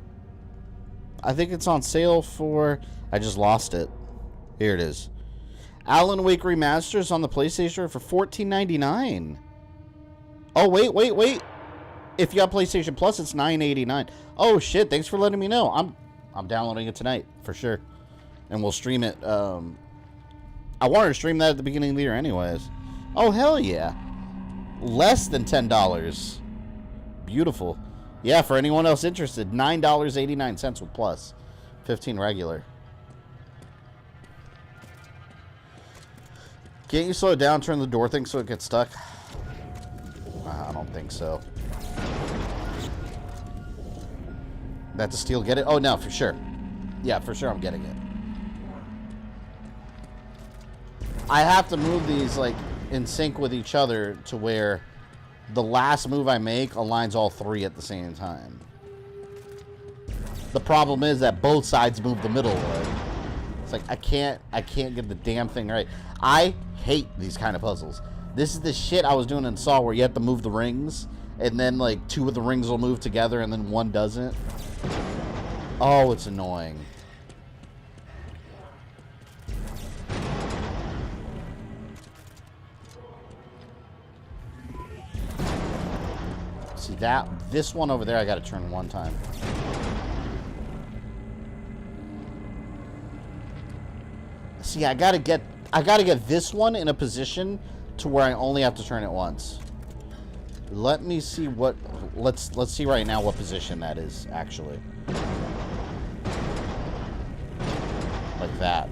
H: think it's on sale for, I just lost it. Here it is. Alan Wake Remasters on the PlayStation for $14.99. Oh, wait. If you have PlayStation Plus, it's $9.89. Oh, shit. Thanks for letting me know. I'm downloading it tonight, for sure. And we'll stream it. I wanted to stream that at the beginning of the year anyways. Oh, hell yeah. Less than $10. Beautiful. Yeah, for anyone else interested, $9.89 with Plus. $15 regular. Can't you slow it down, turn the door thing so it gets stuck? I don't think so. That's a steal, get it? Oh, no, for sure. Yeah, for sure I'm getting it. I have to move these, like, in sync with each other to where the last move I make aligns all three at the same time. The problem is that both sides move the middle way. It's like, I can't get the damn thing right. I hate these kind of puzzles. This is the shit I was doing in Saw where you have to move the rings, and then, like, two of the rings will move together, and then one doesn't. Oh, it's annoying. See that? This one over there I gotta turn one time. See, I gotta get this one in a position to where I only have to turn it once. Let me see what let's see right now what position that is actually. Like that.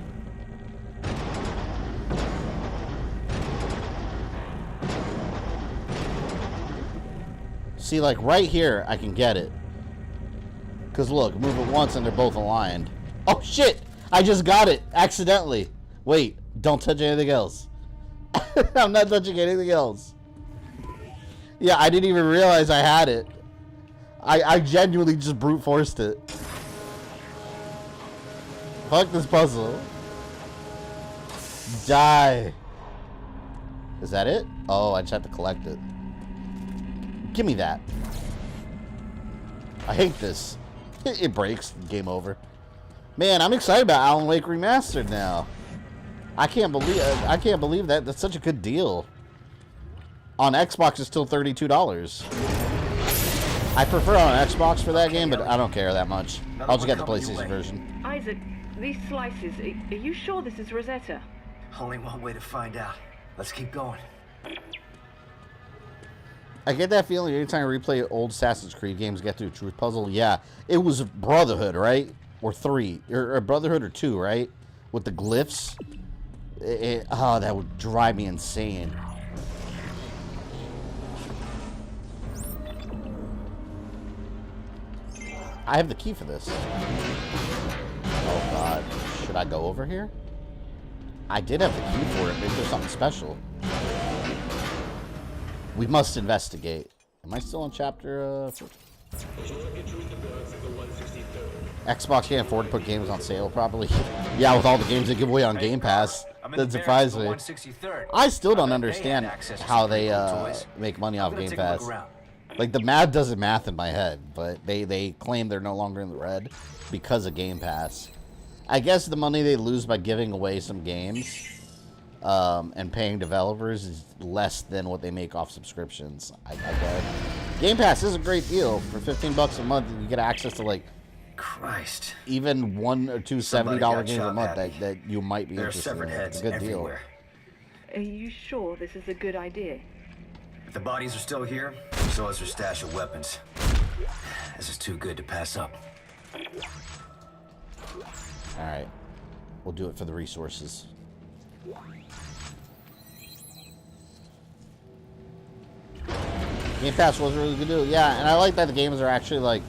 H: See, like right here, I can get it. Because look, move it once and they're both aligned. Oh shit! I just got it accidentally. Wait, don't touch anything else. I'm not touching anything else. Yeah, I didn't even realize I had it. I genuinely just brute forced it. Fuck this puzzle. Die. Is that it? Oh, I just have to collect it. Give me that. I hate this. It breaks. Game over. Man, I'm excited about Alan Wake Remastered now. I can't believe that. That's such a good deal. On Xbox, it's still $32. I prefer on Xbox for that game, but I don't care that much. I'll just get the PlayStation version.
E: Isaac, these slices, are you sure this is Rosetta?
J: Only one way to find out. Let's keep going.
H: I get that feeling anytime I replay old Assassin's Creed games, get to a truth puzzle. Yeah, it was Brotherhood, right? Or 3. Or Brotherhood or 2, right? With the glyphs. Oh, that would drive me insane. I have the key for this. Oh, God. Should I go over here? I did have the key for it. Maybe there's something special. We must investigate. Am I still on chapter? Xbox can't afford to put games on sale, probably. Yeah, with all the games they give away on Game Pass. That surprised me. I still don't understand how they make money off Game Pass. Like, the math doesn't math in my head, but they claim they're no longer in the red because of Game Pass. I guess the money they lose by giving away some games and paying developers is less than what they make off subscriptions. I guess. Game Pass is a great deal. For $15 a month, you get access to, like,
J: Christ.
H: Even 1 or 2 $70 games a month that you might be interested in. It's a good deal.
E: Are you sure this is a good idea?
J: If the bodies are still here, so is their stash of weapons. This is too good to pass up.
H: Alright. We'll do it for the resources. Game Pass was a really good deal. Yeah, and I like that the games are actually, like,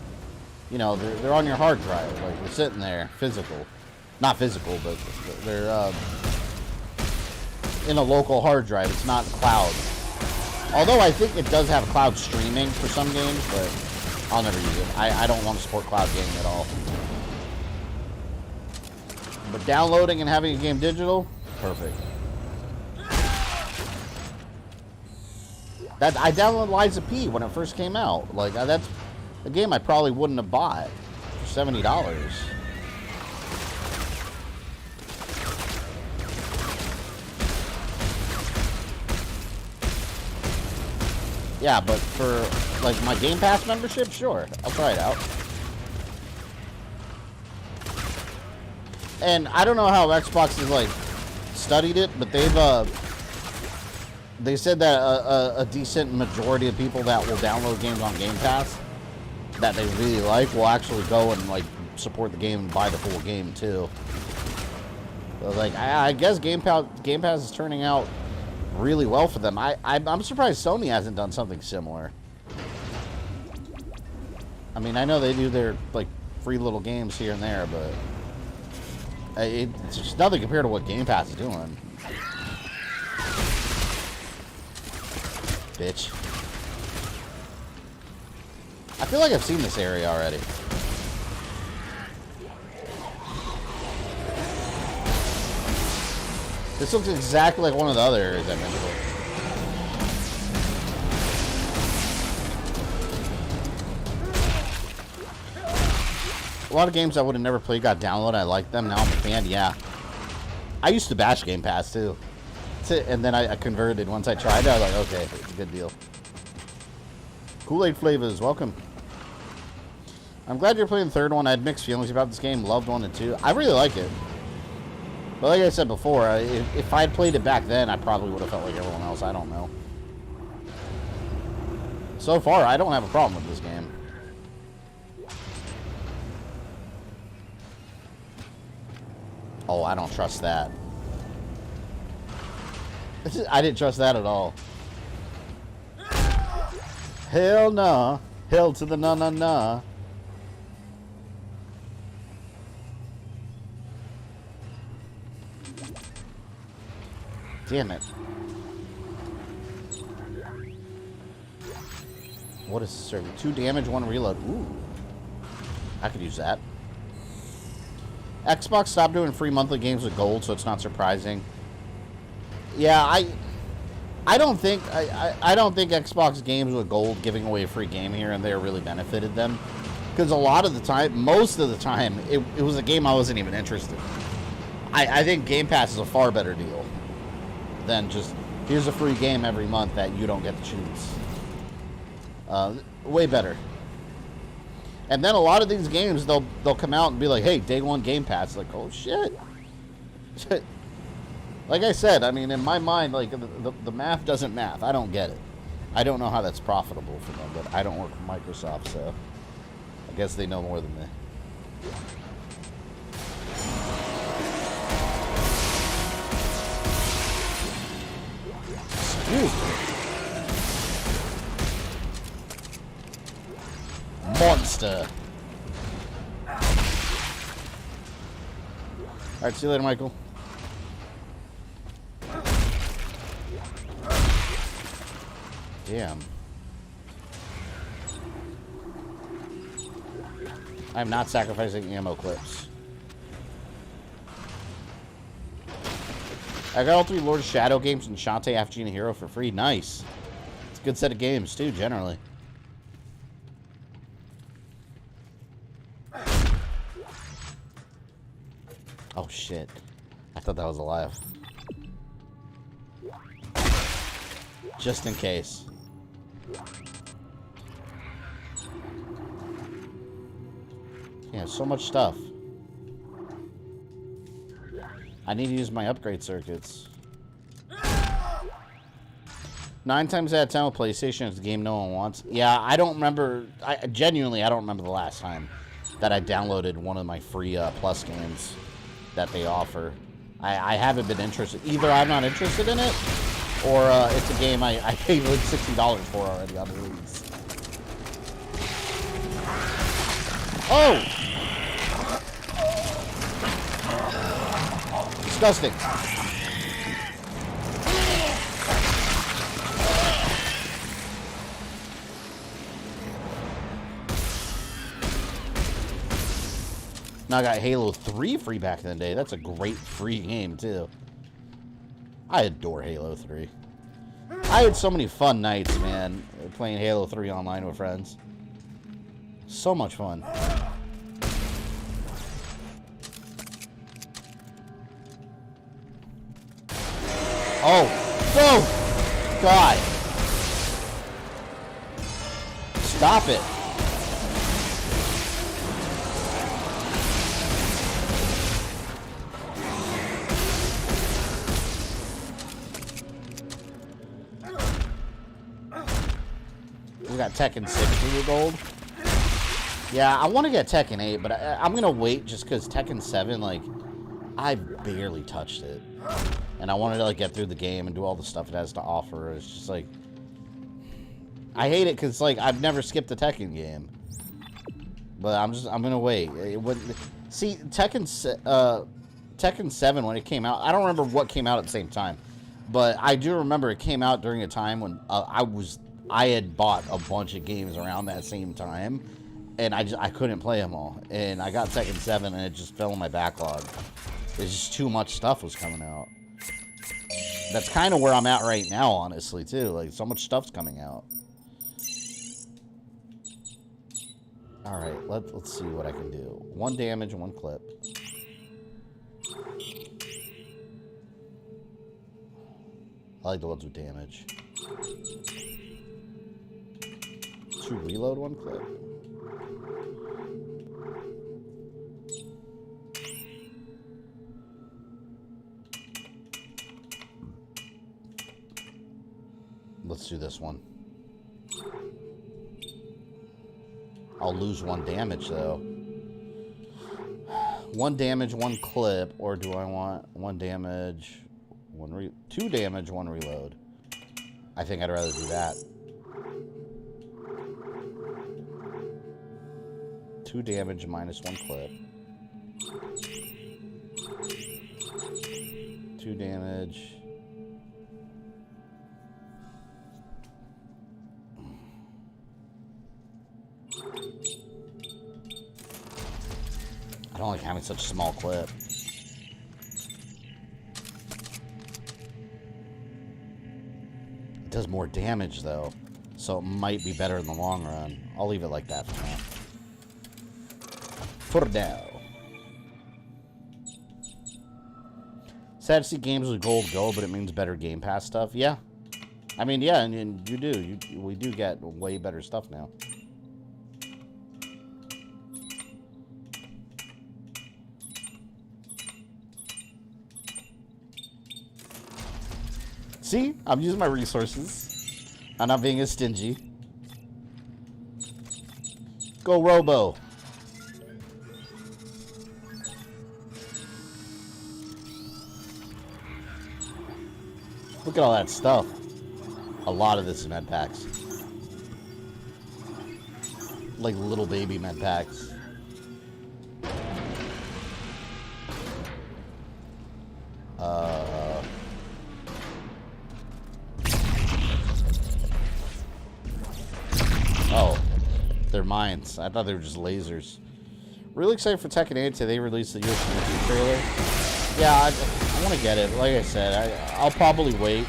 H: you know, they're on your hard drive. Like, they're sitting there, physical. Not physical, but they're in a local hard drive. It's not cloud. Although I think it does have cloud streaming for some games, but I'll never use it. I don't want to support cloud gaming at all. But downloading and having a game digital, perfect. I downloaded Liza P when it first came out. Like, that's a game I probably wouldn't have bought for $70. Yeah, but for, like, my Game Pass membership, sure. I'll try it out. And I don't know how Xbox has, like, studied it, but they said that a decent majority of people that will download games on Game Pass that they really like will actually go and, like, support the game and buy the full game too. Like, I guess Game Pass is turning out really well for them. I'm surprised Sony hasn't done something similar. I mean, I know they do their, like, free little games here and there, but it's just nothing compared to what Game Pass is doing. Bitch. I feel like I've seen this area already. This looks exactly like one of the other areas I mentioned. A lot of games I would have never played got downloaded. I like them. Now I'm a fan. Yeah. I used to bash Game Pass too. And then I converted once I tried it. I was like, okay, it's a good deal. Kool-Aid Flavors, welcome. I'm glad you're playing the third one. I had mixed feelings about this game. Loved 1 and 2. I really like it. But like I said before, if I had played it back then, I probably would have felt like everyone else. I don't know. So far, I don't have a problem with this game. Oh, I don't trust that. I didn't trust that at all. Hell no. Hell to the no. Damn it. What is serving? 2 damage, 1 reload. Ooh. I could use that. Xbox stopped doing free monthly games with gold, so it's not surprising. Yeah, I don't think Xbox games with gold giving away a free game here and there really benefited them. Because a lot of the time, most of the time, it was a game I wasn't even interested in. I think Game Pass is a far better deal than just, here's a free game every month that you don't get to choose. Way better. And then a lot of these games, they'll come out and be like, hey, day 1 Game Pass. Like, oh, shit. Like I said, I mean, in my mind, like, the math doesn't math. I don't get it. I don't know how that's profitable for them, but I don't work for Microsoft, so I guess they know more than me. Excuse me. Monster. Alright, see you later, Michael. Damn. I'm not sacrificing ammo clips. I got all 3 Lord of Shadow games and Shantae After Gina Hero for free. Nice. It's a good set of games, too, generally. Oh, shit. I thought that was alive. Just in case. Yeah, so much stuff. I need to use my upgrade circuits. 9 times out of 10 with PlayStation, it's a game no one wants. Yeah, I don't remember. Genuinely, I don't remember the last time that I downloaded one of my free Plus games that they offer. I haven't been interested. Either I'm not interested in it, or it's a game I paid like $60 for already on release. Oh! Disgusting. Now I got Halo 3 free back in the day. That's a great free game, too. I adore Halo 3. I had so many fun nights, man, playing Halo 3 online with friends. So much fun. Oh! Oh! God! Stop it! We got Tekken 6 for gold. Yeah, I want to get Tekken 8, but I'm going to wait just because Tekken 7, like, I barely touched it. And I wanted to like get through the game and do all the stuff it has to offer. It's just like, I hate it because like I've never skipped a Tekken game. But I'm gonna wait. It wouldn't, see, Tekken 7 when it came out, I don't remember what came out at the same time. But I do remember it came out during a time when I had bought a bunch of games around that same time, and I couldn't play them all. And I got Tekken 7, and it just fell in my backlog. There's just too much stuff was coming out. That's kind of where I'm at right now, honestly, too. Like, so much stuff's coming out. All right, let's see what I can do. 1 damage, 1 clip. I like the ones with damage. 2 reload, 1 clip. Let's do this one. I'll lose 1 damage though. 1 damage, 1 clip, or do I want 1 damage, 2 damage, 1 reload? I think I'd rather do that. 2 damage minus 1 clip. 2 damage. I don't like having such a small clip. It does more damage though, so it might be better in the long run. I'll leave it like that for now. For now. Sad to see games with gold go, but it means better Game Pass stuff. Yeah. I mean, yeah, and you do. We do get way better stuff now. See? I'm using my resources. I'm not being as stingy. Go Robo. Look at all that stuff. A lot of this is med packs. Like little baby med packs. Oh, they're mines. I thought they were just lasers. Really excited for Tekken 8 today. They released the US trailer. Yeah, I want to get it. Like I said, I'll probably wait.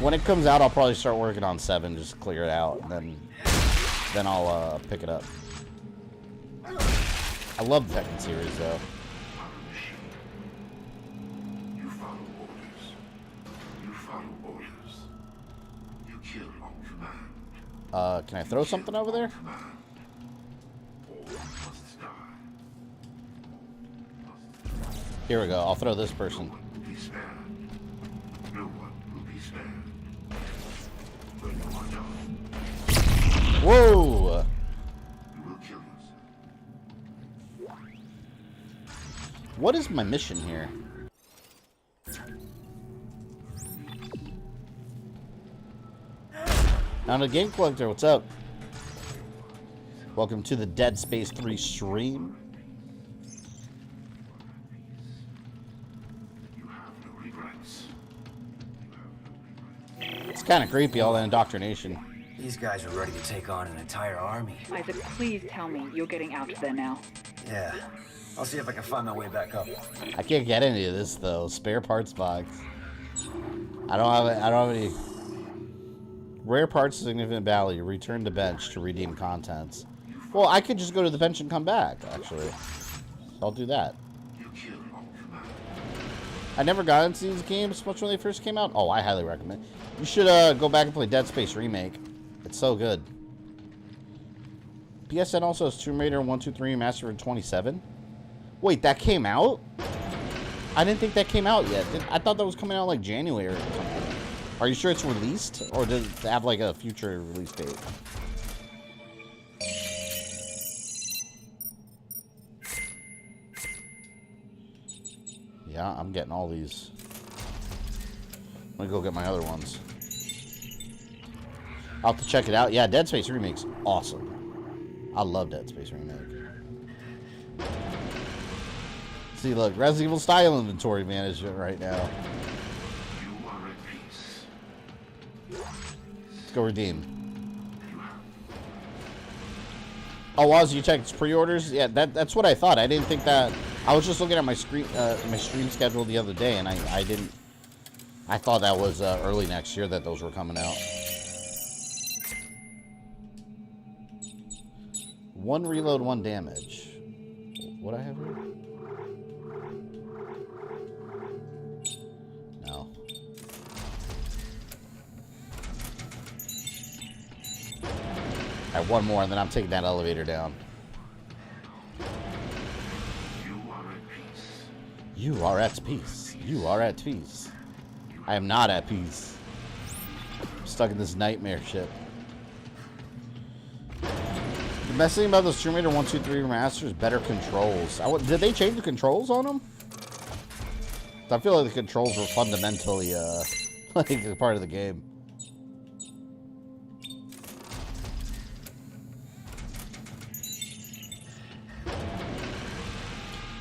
H: When it comes out, I'll probably start working on 7, just clear it out, and then I'll pick it up. I love the Tekken series, though.
L: You follow orders. You follow orders. You kill on command.
H: Can I throw something over there? Here we go. I'll throw this person. Whoa! What is my mission here? Now the Game Collector, what's up? Welcome to the Dead Space 3 stream. It's kind of creepy, all that indoctrination.
J: These guys are ready to take on an entire army.
E: Isaac, please tell me you're getting out of there now.
J: Yeah. I'll see if I can find my way back up.
H: I can't get any of this though. Spare parts box. I don't have any. Rare parts of significant value. Return to bench to redeem contents. Well, I could just go to the bench and come back, actually. I'll do that. I never got into these games much when they first came out. Oh, I highly recommend. You should go back and play Dead Space Remake. It's so good. PSN also has Tomb Raider 1, 2, 3 Master of 27. Wait, that came out? I didn't think that came out yet. I thought that was coming out like January or something. Are you sure it's released? Or does it have like a future release date? Yeah, I'm getting all these. I'm gonna go get my other ones. I'll have to check it out. Yeah, Dead Space Remake's awesome. I love Dead Space Remake. See, look, Resident Evil style inventory management right now. Let's go redeem. Oh, Oz, you checked pre-orders? Yeah, that's what I thought. I didn't think that. I was just looking at my stream schedule the other day, and I didn't. I thought that was early next year that those were coming out. One reload, one damage. What I have here? No. I have one more, and then I'm taking that elevator down. You are at peace. You are at peace. I am not at peace. I'm stuck in this nightmare ship. The best thing about those Tomb Raider 1, 2, 3 remasters is better controls. Did they change the controls on them? I feel like the controls were fundamentally like a part of the game.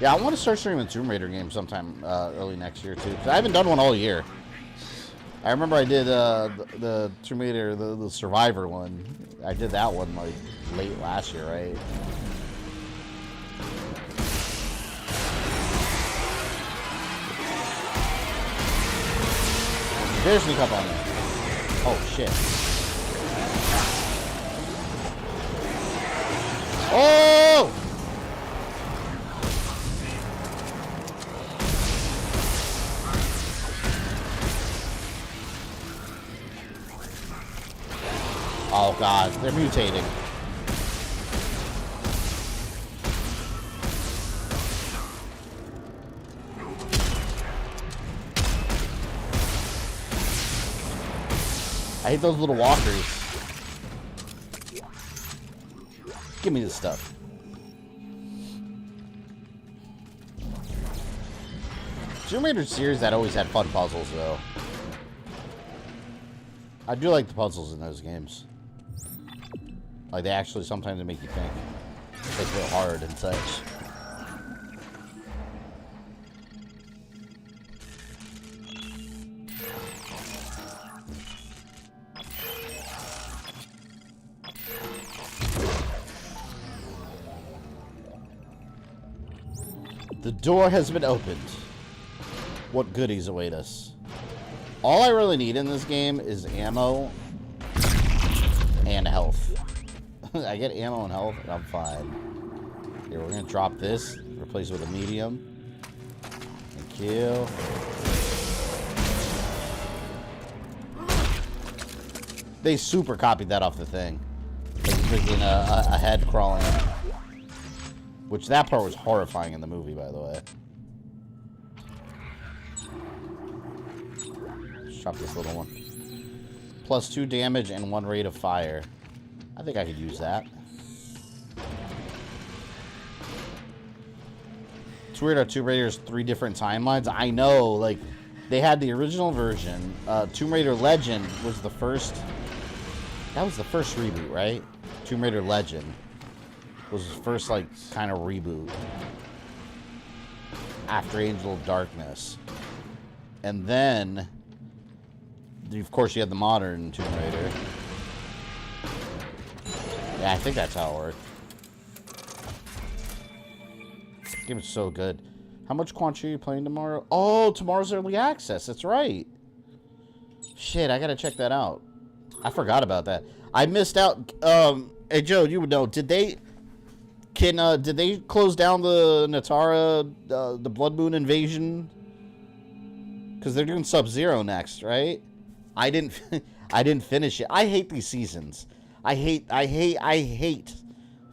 H: Yeah, I want to start streaming Tomb Raider games sometime early next year too. 'Cause I haven't done one all year. I remember I did the Tomb Raider, the Survivor one. I did that one like late last year, right? There's sneak up on me. Oh shit. Oh! Oh god, they're mutating. I hate those little walkers. Give me this stuff. Tomb Raider series that always had fun puzzles though. I do like the puzzles in those games. Like, they actually sometimes make you think. They feel hard and such. The door has been opened. What goodies await us? All I really need in this game is ammo and health. I get ammo and health, and I'm fine. Here, we're gonna drop this, replace it with a medium, and kill. They super copied that off the thing. Like freaking a head crawling. Which that part was horrifying in the movie, by the way. Let's drop this little one. Plus 2 damage and 1 rate of fire. I think I could use that. It's weird how Tomb Raider's 3 different timelines. I know, like, they had the original version. Tomb Raider Legend was the first... That was the first reboot, right? Tomb Raider Legend was the first, like, kind of reboot. After Angel of Darkness. And then... Of course, you had the modern Tomb Raider. Yeah, I think that's how it worked. This game is so good. How much Quan Chi are you playing tomorrow? Oh, tomorrow's early access. That's right. Shit, I gotta check that out. I forgot about that. I missed out. Hey Joe, you would know. Did they close down the Natara, the Blood Moon invasion? Because they're doing Sub-Zero next, right? I didn't finish it. I hate these seasons. I hate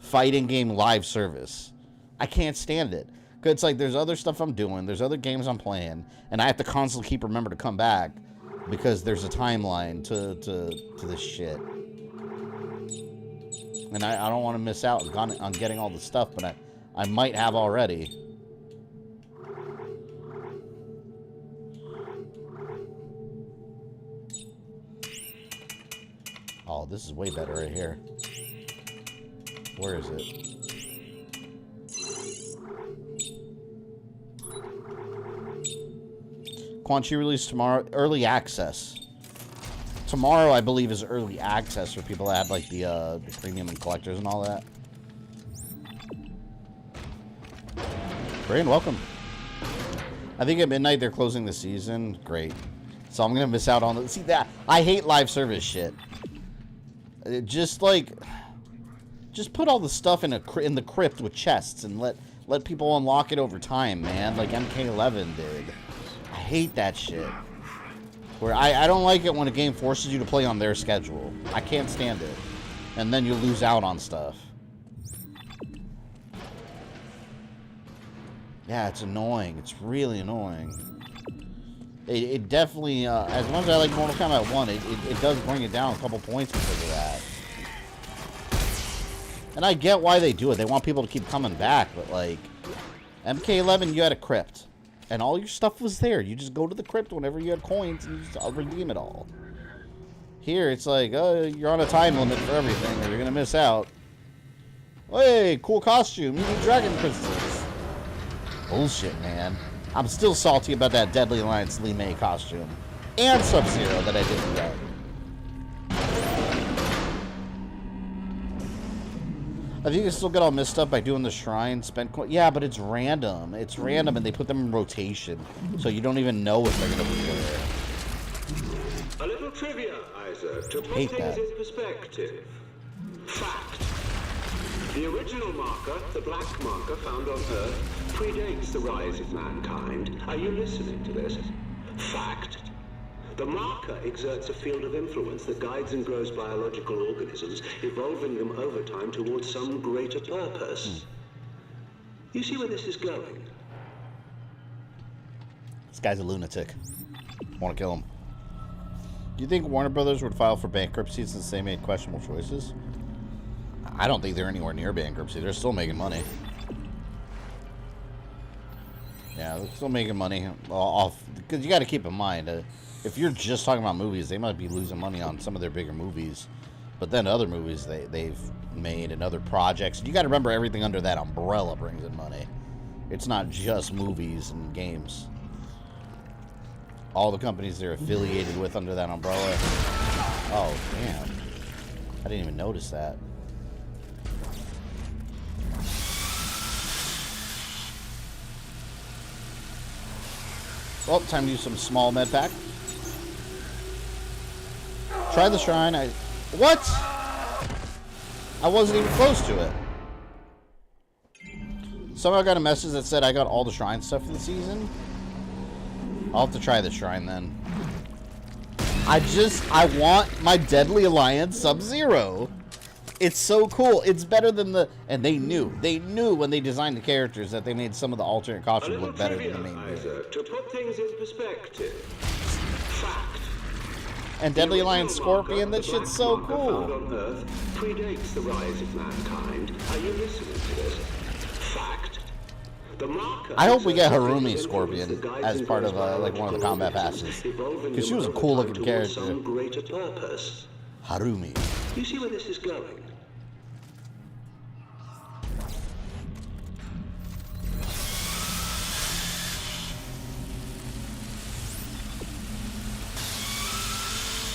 H: fighting game live service. I can't stand it. Cause it's like there's other stuff I'm doing, there's other games I'm playing, and I have to constantly keep remember to come back because there's a timeline to this shit. And I don't want to miss out on getting all the stuff, but I might have already. Oh, this is way better right here. Where is it? Quan Chi released tomorrow. Early access. Tomorrow, I believe, is early access for people that have like the premium and collectors and all that. Brain, welcome. I think at midnight they're closing the season. Great. So I'm gonna miss out on it. See that? I hate live service shit. Just put all the stuff in the crypt with chests and let people unlock it over time, man. Like MK11 did. I hate that shit. Where I don't like it when a game forces you to play on their schedule. I can't stand it. And then you lose out on stuff. Yeah, it's annoying. It's really annoying. It definitely, as much as I like Mortal Kombat 1, it does bring it down a couple points because of that. And I get why they do it. They want people to keep coming back, but like, MK11, you had a crypt. And all your stuff was there. You just go to the crypt whenever you had coins and you just redeem it all. Here, it's like, you're on a time limit for everything or you're going to miss out. Hey, cool costume. You need dragon crystals. Bullshit, man. I'm still salty about that Deadly Alliance Li Mei costume. And Sub-Zero that I didn't get. I think you still get all messed up by doing the shrine. Yeah, but it's random. It's random, and they put them in rotation. So you don't even know if they're going to be there.
N: A little trivia, Isaac, to put things in perspective. Fact. The original marker, the black marker found on Earth, predates the rise of mankind. Are you listening to this? Fact. The marker exerts a field of influence that guides and grows biological organisms, evolving them over time towards some greater purpose. You see where this is going?
H: This guy's a lunatic. Want to kill him. Do you think Warner Brothers would file for bankruptcy since they made questionable choices? I don't think they're anywhere near bankruptcy. They're still making money. Yeah, they're still making money off. Because you got to keep in mind, if you're just talking about movies, they might be losing money on some of their bigger movies. But then other movies they've made and other projects. You got to remember everything under that umbrella brings in money. It's not just movies and games. All the companies they're affiliated with under that umbrella. Oh, damn. I didn't even notice that. Well, time to use some small med pack. Try the shrine. What? I wasn't even close to it. Somehow got a message that said I got all the shrine stuff for the season. I'll have to try the shrine then. I want my Deadly Alliance Sub-Zero. It's so cool. It's better than the... And they knew when they designed the characters that they made some of the alternate costumes look better than the main game.
N: To put things in perspective. Fact.
H: And Deadly Alliance Scorpion, that shit's so cool.
N: On Earth predates the rise of mankind. Are you listening to this? Fact. The marker.
H: I hope we get Harumi Scorpion as part of like one of the combat passes, because she was a cool looking character.
N: Some greater purpose.
H: Harumi.
N: You see where this is going?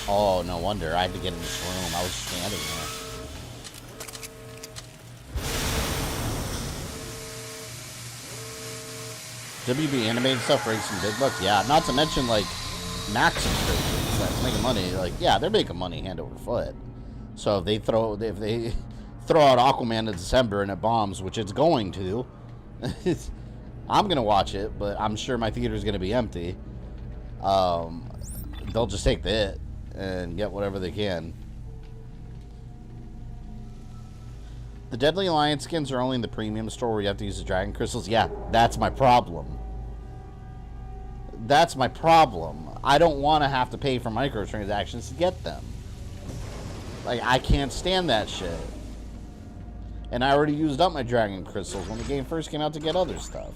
H: Oh, no wonder. I had to get in this room. I was standing there. WB animated stuff raising some big bucks. Yeah, not to mention, like, Max subscriptions that's making money. Like, yeah, they're making money hand over foot. So if they throw out Aquaman in December and it bombs, which it's going to, I'm going to watch it, but I'm sure my theater's going to be empty. They'll just take the hit and get whatever they can. The Deadly Alliance skins are only in the premium store where you have to use the dragon crystals. Yeah, that's my problem. That's my problem. I don't want to have to pay for microtransactions to get them. Like, I can't stand that shit. And I already used up my dragon crystals when the game first came out to get other stuff.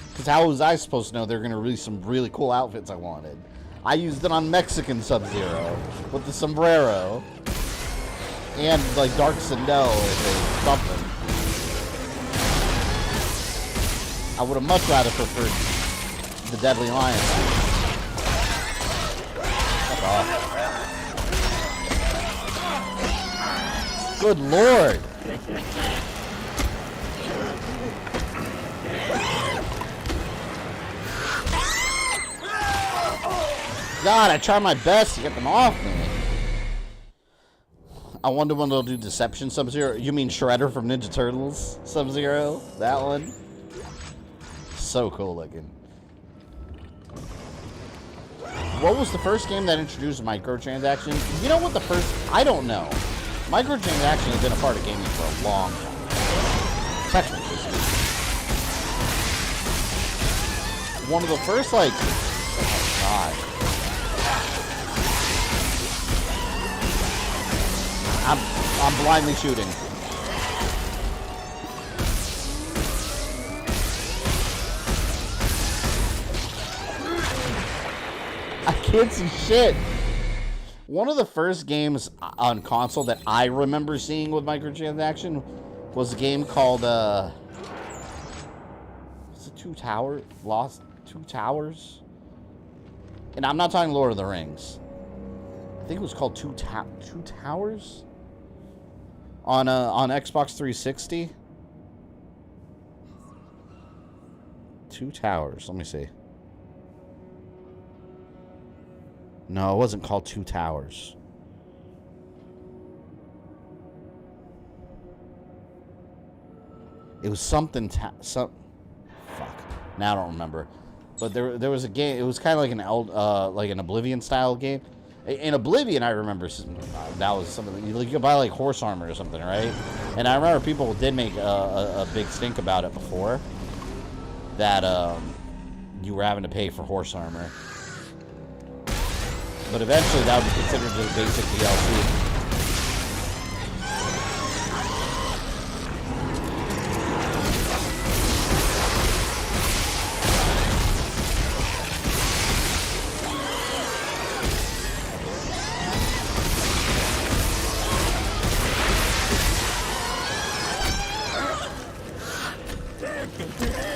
H: Because how was I supposed to know they're going to release some really cool outfits I wanted? I used it on Mexican Sub-Zero with the sombrero. And like Dark Sindel or something. I would have much rather preferred the Deadly Lion. Fuck off. Good lord. God, I try my best to get them off me. I wonder when they'll do Deception Sub-Zero. You mean Shredder from Ninja Turtles Sub-Zero? That one? So cool looking. What was the first game that introduced microtransactions? You know what the first... I don't know. Microtransactions have been a part of gaming for a long time. Technically speaking. One of the first, like... Oh, God. I'm blindly shooting. I can't see shit. One of the first games on console that I remember seeing with microtransaction was a game called was it Two Towers? Lost Two Towers? And I'm not talking Lord of the Rings. I think it was called Two Towers on Xbox 360. Two Towers. Let me see. No, it wasn't called Two Towers. It was something. Fuck. Now I don't remember. But there was a game. It was kind of like an Oblivion style game. In Oblivion, I remember that was something you could buy like horse armor or something, right? And I remember people did make a big stink about it before. That you were having to pay for horse armor. But eventually that would be considered just basic DLC.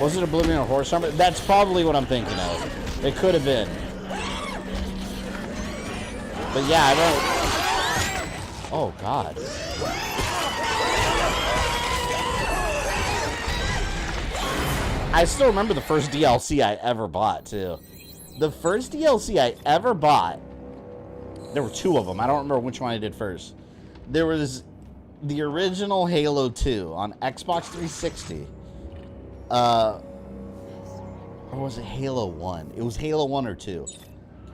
H: Was it Oblivion or Horse Armor? That's probably what I'm thinking of. It could have been. But yeah, I remember. Oh God. I still remember the first DLC I ever bought too. The first DLC I ever bought. There were two of them. I don't remember which one I did first. There was the original Halo 2 on Xbox 360. Or was it Halo 1? It was Halo 1 or 2.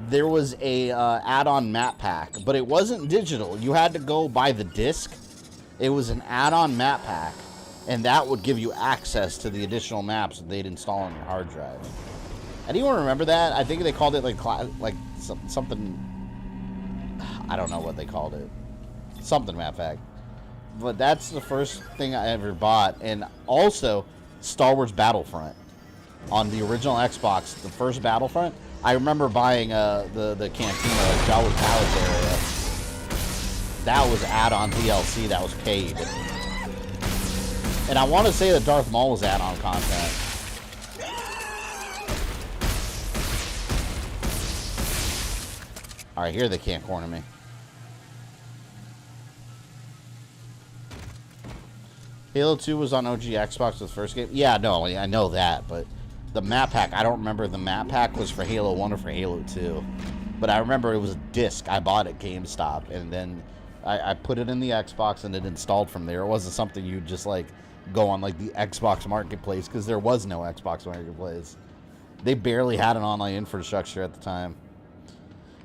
H: There was a add-on map pack, but it wasn't digital. You had to go buy the disc. It was an add-on map pack, and that would give you access to the additional maps that they'd install on your hard drive. Anyone remember that? I think they called it like something. I don't know what they called it. Something map pack. But that's the first thing I ever bought, and also Star Wars Battlefront on the original Xbox. The first Battlefront. I remember buying the Cantina, Jabba's Palace area. That was add-on DLC that was paid. And I want to say that Darth Maul was add-on content. Alright, here they can't corner me. Halo 2 was on OG Xbox, the first game. Yeah, no, I know that, but the map pack, I don't remember if the map pack was for Halo 1 or for Halo 2. But I remember it was a disc I bought at GameStop, and then I put it in the Xbox and it installed from there. It wasn't something you'd just like go on like the Xbox Marketplace, because there was no Xbox Marketplace. They barely had an online infrastructure at the time.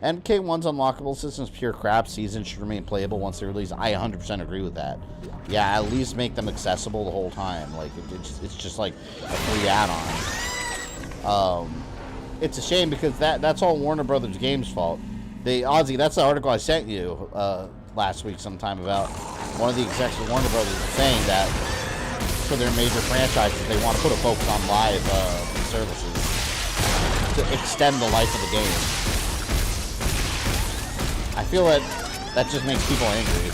H: MK1's unlockable system's pure crap. Seasons should remain playable once they're released. I 100% agree with that. Yeah, at least make them accessible the whole time. Like it's just like a free add-on. It's a shame because that's all Warner Brothers Games' fault. Ozzy, that's the article I sent you last week sometime about one of the execs of Warner Brothers saying that for their major franchises they want to put a focus on live services to extend the life of the game. I feel that just makes people angry.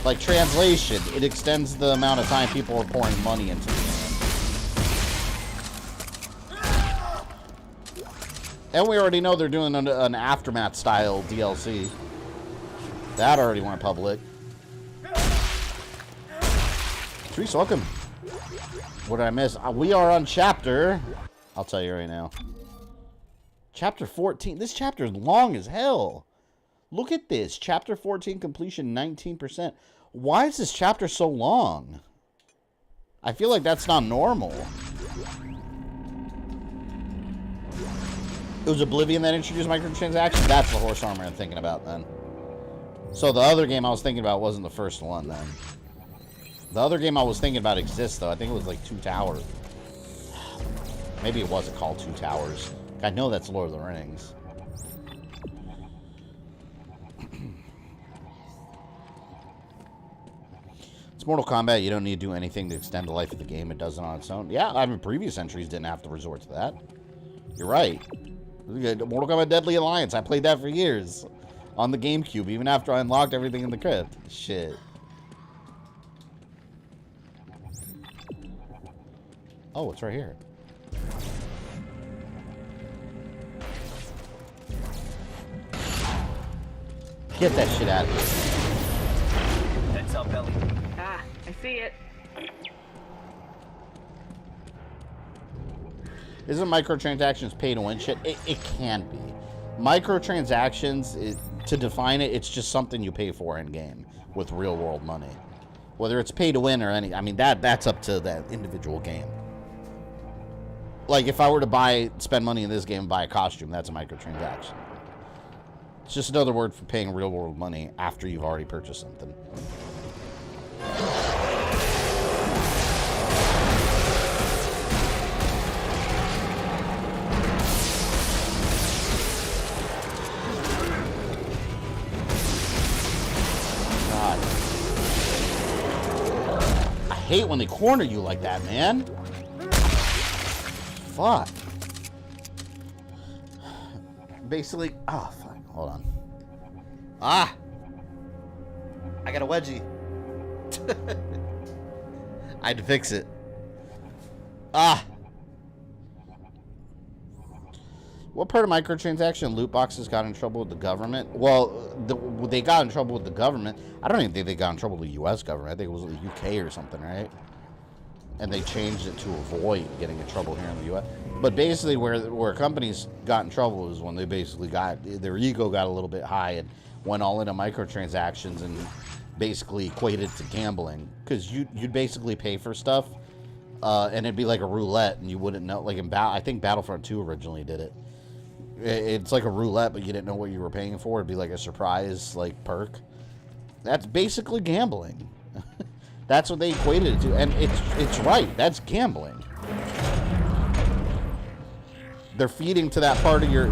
H: Like, translation, it extends the amount of time people are pouring money into the game. And we already know they're doing an Aftermath-style DLC. That already went public. Teresa, welcome. What did I miss? We are on chapter... I'll tell you right now. Chapter 14. This chapter is long as hell. Look at this. Chapter 14 completion 19%. Why is this chapter so long? I feel like that's not normal. It was Oblivion that introduced microtransactions? That's the horse armor I'm thinking about then. So the other game I was thinking about wasn't the first one then. The other game I was thinking about exists though. I think it was like Two Towers. Maybe it wasn't called Two Towers. I know that's Lord of the Rings. It's Mortal Kombat. You don't need to do anything to extend the life of the game. It does it on its own. Yeah, I mean, previous entries didn't have to resort to that. You're right. Mortal Kombat Deadly Alliance. I played that for years. On the GameCube, even after I unlocked everything in the crypt. Shit. Oh, it's right here. Get that shit out of here.
J: Heads up, Ellie.
E: Ah, I see it.
H: Isn't microtransactions pay to win shit? It can be. Microtransactions, to define it, it's just something you pay for in game with real world money. Whether it's pay to win or any, I mean, that's up to that individual game. Like if I were to spend money in this game and buy a costume, that's a microtransaction. It's just another word for paying real world money after you've already purchased something. God. I hate when they corner you like that, man. Fuck. Basically, oh fuck, hold on. Ah! I got a wedgie. I had to fix it. Ah! What part of microtransaction loot boxes got in trouble with the government? Well, they got in trouble with the government. I don't even think they got in trouble with the U.S. government. I think it was the UK or something, right? And they changed it to avoid getting in trouble here in the U.S. But basically where companies got in trouble is when they basically their ego got a little bit high and went all into microtransactions and basically equated to gambling. Because you'd basically pay for stuff and it'd be like a roulette and you wouldn't know. Like I think Battlefront 2 originally did it. It's like a roulette, but you didn't know what you were paying for. It'd be like a surprise like perk. That's basically gambling. That's what they equated it to, and it's right. That's gambling. They're feeding to that part of your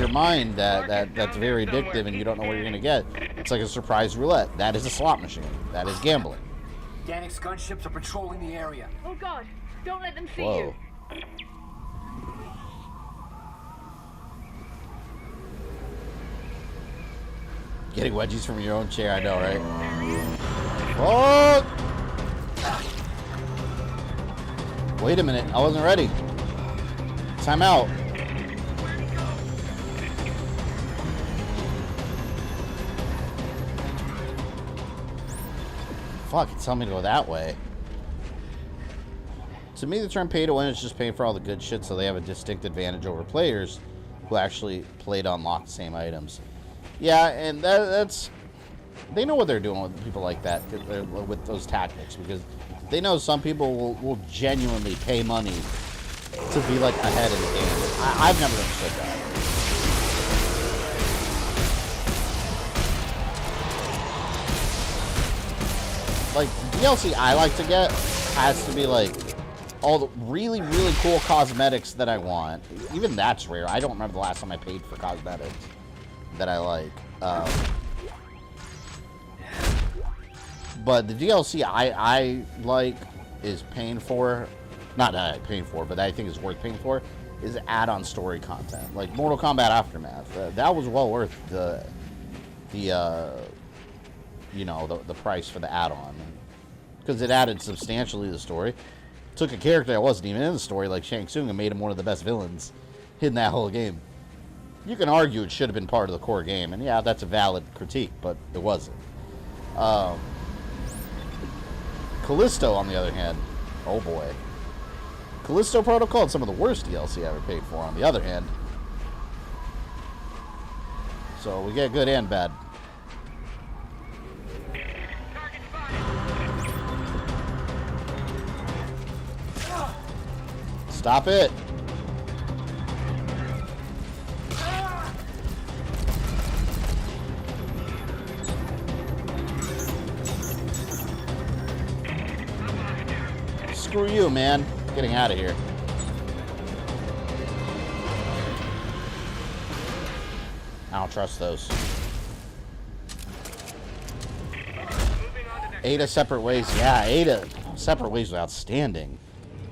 H: mind that's very addictive, and you don't know what you're gonna get. It's like a surprise roulette. That is a slot machine. That is gambling.
J: Danik's gunships are patrolling the area.
E: Oh God! Don't let them see
H: Whoa.
E: you.
H: Getting wedgies from your own chair, I know, right? Oh! Wait a minute, I wasn't ready. Time out. Fuck, it's telling me to go that way. To me, the term pay to win is just paying for all the good shit so they have a distinct advantage over players who actually play to unlock the same items. Yeah, and that's... They know what they're doing with people like that, with those tactics, because they know some people will genuinely pay money to be, like, ahead in the game. I've never understood that. Like, the DLC I like to get has to be, like, all the really, really cool cosmetics that I want. Even that's rare. I don't remember the last time I paid for cosmetics that I like. But the DLC I like is paying for, not paying for, but I think is worth paying for, is add-on story content. Like Mortal Kombat Aftermath. That was well worth the you know, the price for the add-on. Because it added substantially to the story. Took a character that wasn't even in the story, like Shang Tsung, and made him one of the best villains in that whole game. You can argue it should have been part of the core game, and yeah, that's a valid critique, but it wasn't. Callisto, on the other hand, oh boy. Callisto Protocol is some of the worst DLC I ever paid for, on the other hand. So we get good and bad. Stop it. Screw you, man. Getting out of here. I don't trust those. Ada Separate Ways. Yeah, Ada Separate Ways was outstanding.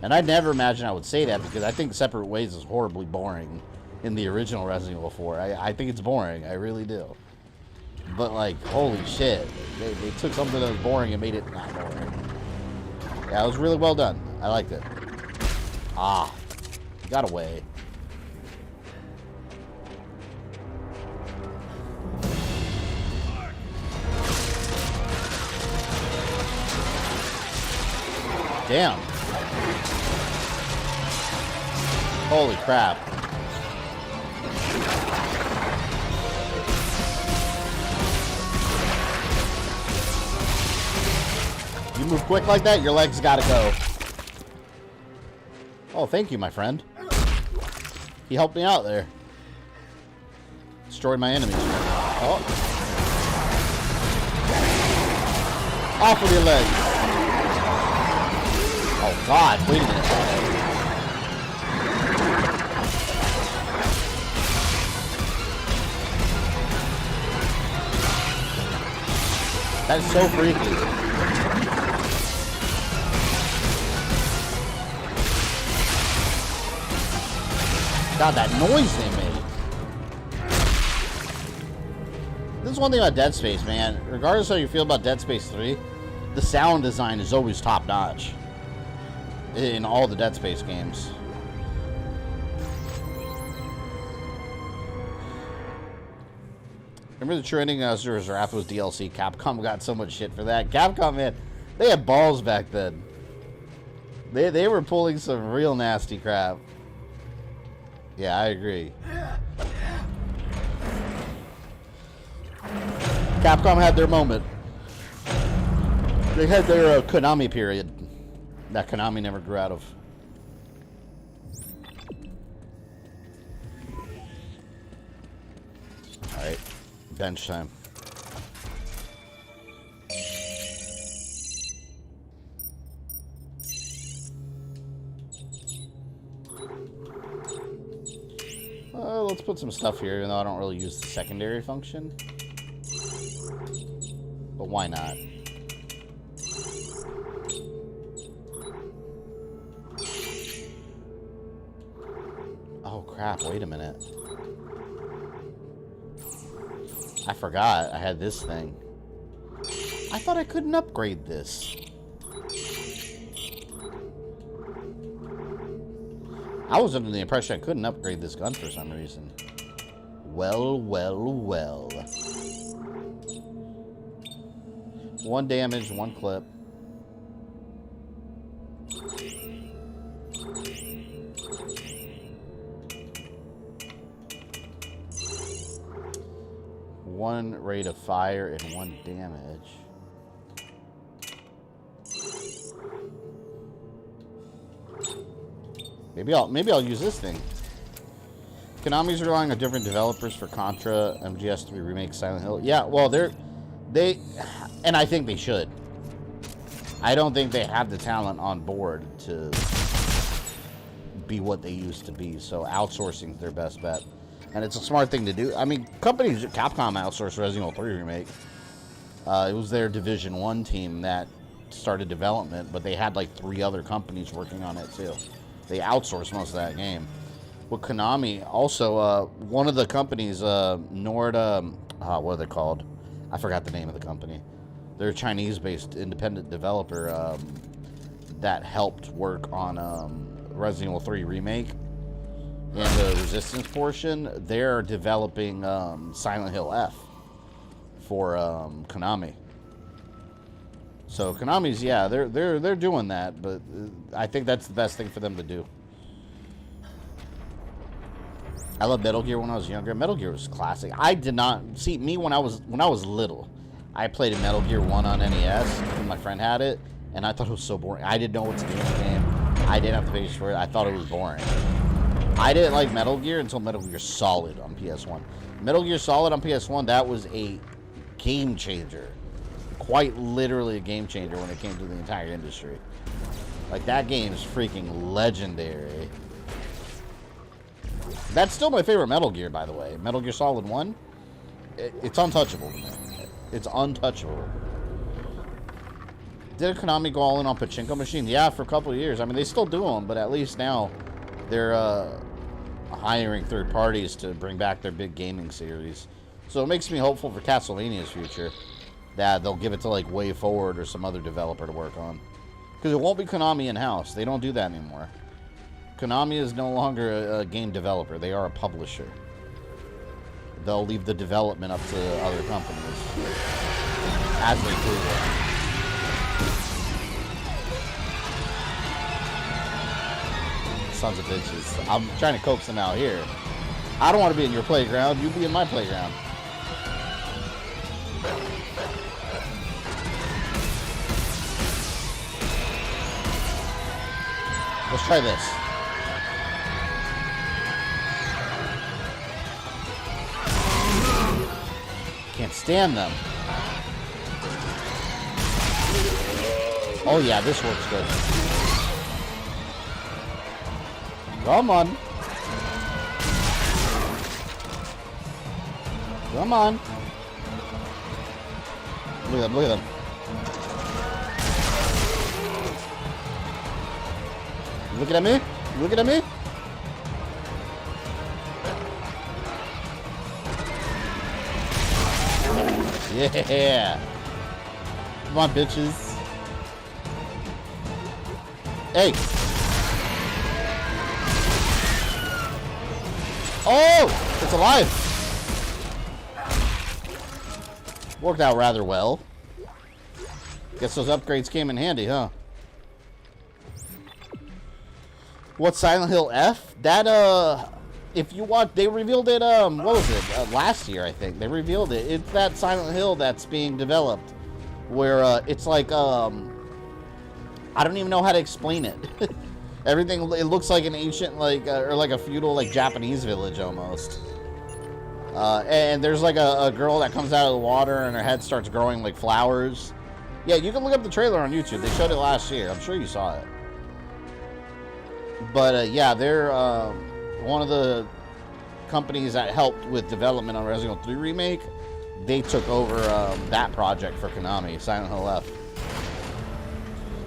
H: And I never imagined I would say that because I think Separate Ways is horribly boring in the original Resident Evil 4. I think it's boring. I really do. But, like, holy shit. They took something that was boring and made it not boring. Yeah, it was really well done. I liked it. Ah. Got away. Damn. Holy crap. You move quick like that, your legs gotta go. Oh, thank you, my friend. He helped me out there. Destroyed my enemies. Oh. Off with your legs. Oh, God. Wait a minute. That is so freaky. God, that noise they made. This is one thing about Dead Space, man. Regardless of how you feel about Dead Space 3, the sound design is always top-notch in all the Dead Space games. Remember the true ending of Azura's Wrath was DLC? Capcom got so much shit for that. Capcom, man, they had balls back then. They were pulling some real nasty crap. Yeah, I agree. Capcom had their moment. They had their Konami period that Konami never grew out of. Alright, bench time. Let's put some stuff here, even though I don't really use the secondary function. But why not? Oh crap, wait a minute. I forgot I had this thing. I thought I couldn't upgrade this. I was under the impression I couldn't upgrade this gun for some reason. Well, well, well. 1 damage, 1 clip. One rate of fire and 1 damage. Maybe I'll use this thing. Konami's relying on different developers for Contra, MGS3 Remake, Silent Hill. Yeah, well, and I think they should. I don't think they have the talent on board to be what they used to be, so outsourcing is their best bet. And it's a smart thing to do. I mean, companies, Capcom outsourced Resident Evil 3 Remake. It was their Division 1 team that started development, but they had like 3 other companies working on it too. They outsourced most of that game. With Konami, also, one of the companies, what are they called? I forgot the name of the company. They're a Chinese-based independent developer that helped work on Resident Evil 3 Remake and the Resistance portion. They're developing Silent Hill F for Konami. So Konami's, yeah, they're doing that, but I think that's the best thing for them to do. I love Metal Gear when I was younger. Metal Gear was classic. I did not see me when I was little. I played a Metal Gear 1 on NES when my friend had it, and I thought it was so boring. I didn't know what to do in the game. I didn't have to pay for it. I thought it was boring. I didn't like Metal Gear until Metal Gear Solid on PS1. Metal Gear Solid on PS1, that was a game changer. Quite literally a game changer when it came to the entire industry. Like, that game is freaking legendary. That's still my favorite Metal Gear, by the way. Metal Gear Solid 1, it's untouchable to me. It's untouchable. Did Konami go all in on pachinko machine? Yeah, for a couple of years. I mean, they still do them, but at least now they're hiring third parties to bring back their big gaming series. So it makes me hopeful for Castlevania's future, that they'll give it to, like, Way Forward or some other developer to work on. Because it won't be Konami in-house. They don't do that anymore. Konami is no longer a game developer. They are a publisher. They'll leave the development up to other companies as they prove it. Sons of bitches. I'm trying to coax them out here. I don't want to be in your playground. You be in my playground. Let's try this. Can't stand them. Oh yeah, this works good. Come on. Come on. Look at them, look at them. You looking at me? You looking at me? Yeah. Come on, bitches. Hey. Oh, it's alive. Worked out rather well. Guess those upgrades came in handy, huh? What's Silent Hill F? That, if you watch, they revealed it, what was it? Last year, I think. They revealed it. It's that Silent Hill that's being developed. Where, it's like, I don't even know how to explain it. Everything, it looks like an ancient, like, or like a feudal, like, Japanese village, almost. And there's, like, a girl that comes out of the water and her head starts growing like flowers. Yeah, you can look up the trailer on YouTube. They showed it last year. I'm sure you saw it. But, yeah, they're one of the companies that helped with development on Resident Evil 3 Remake. They took over that project for Konami, Silent Hill F.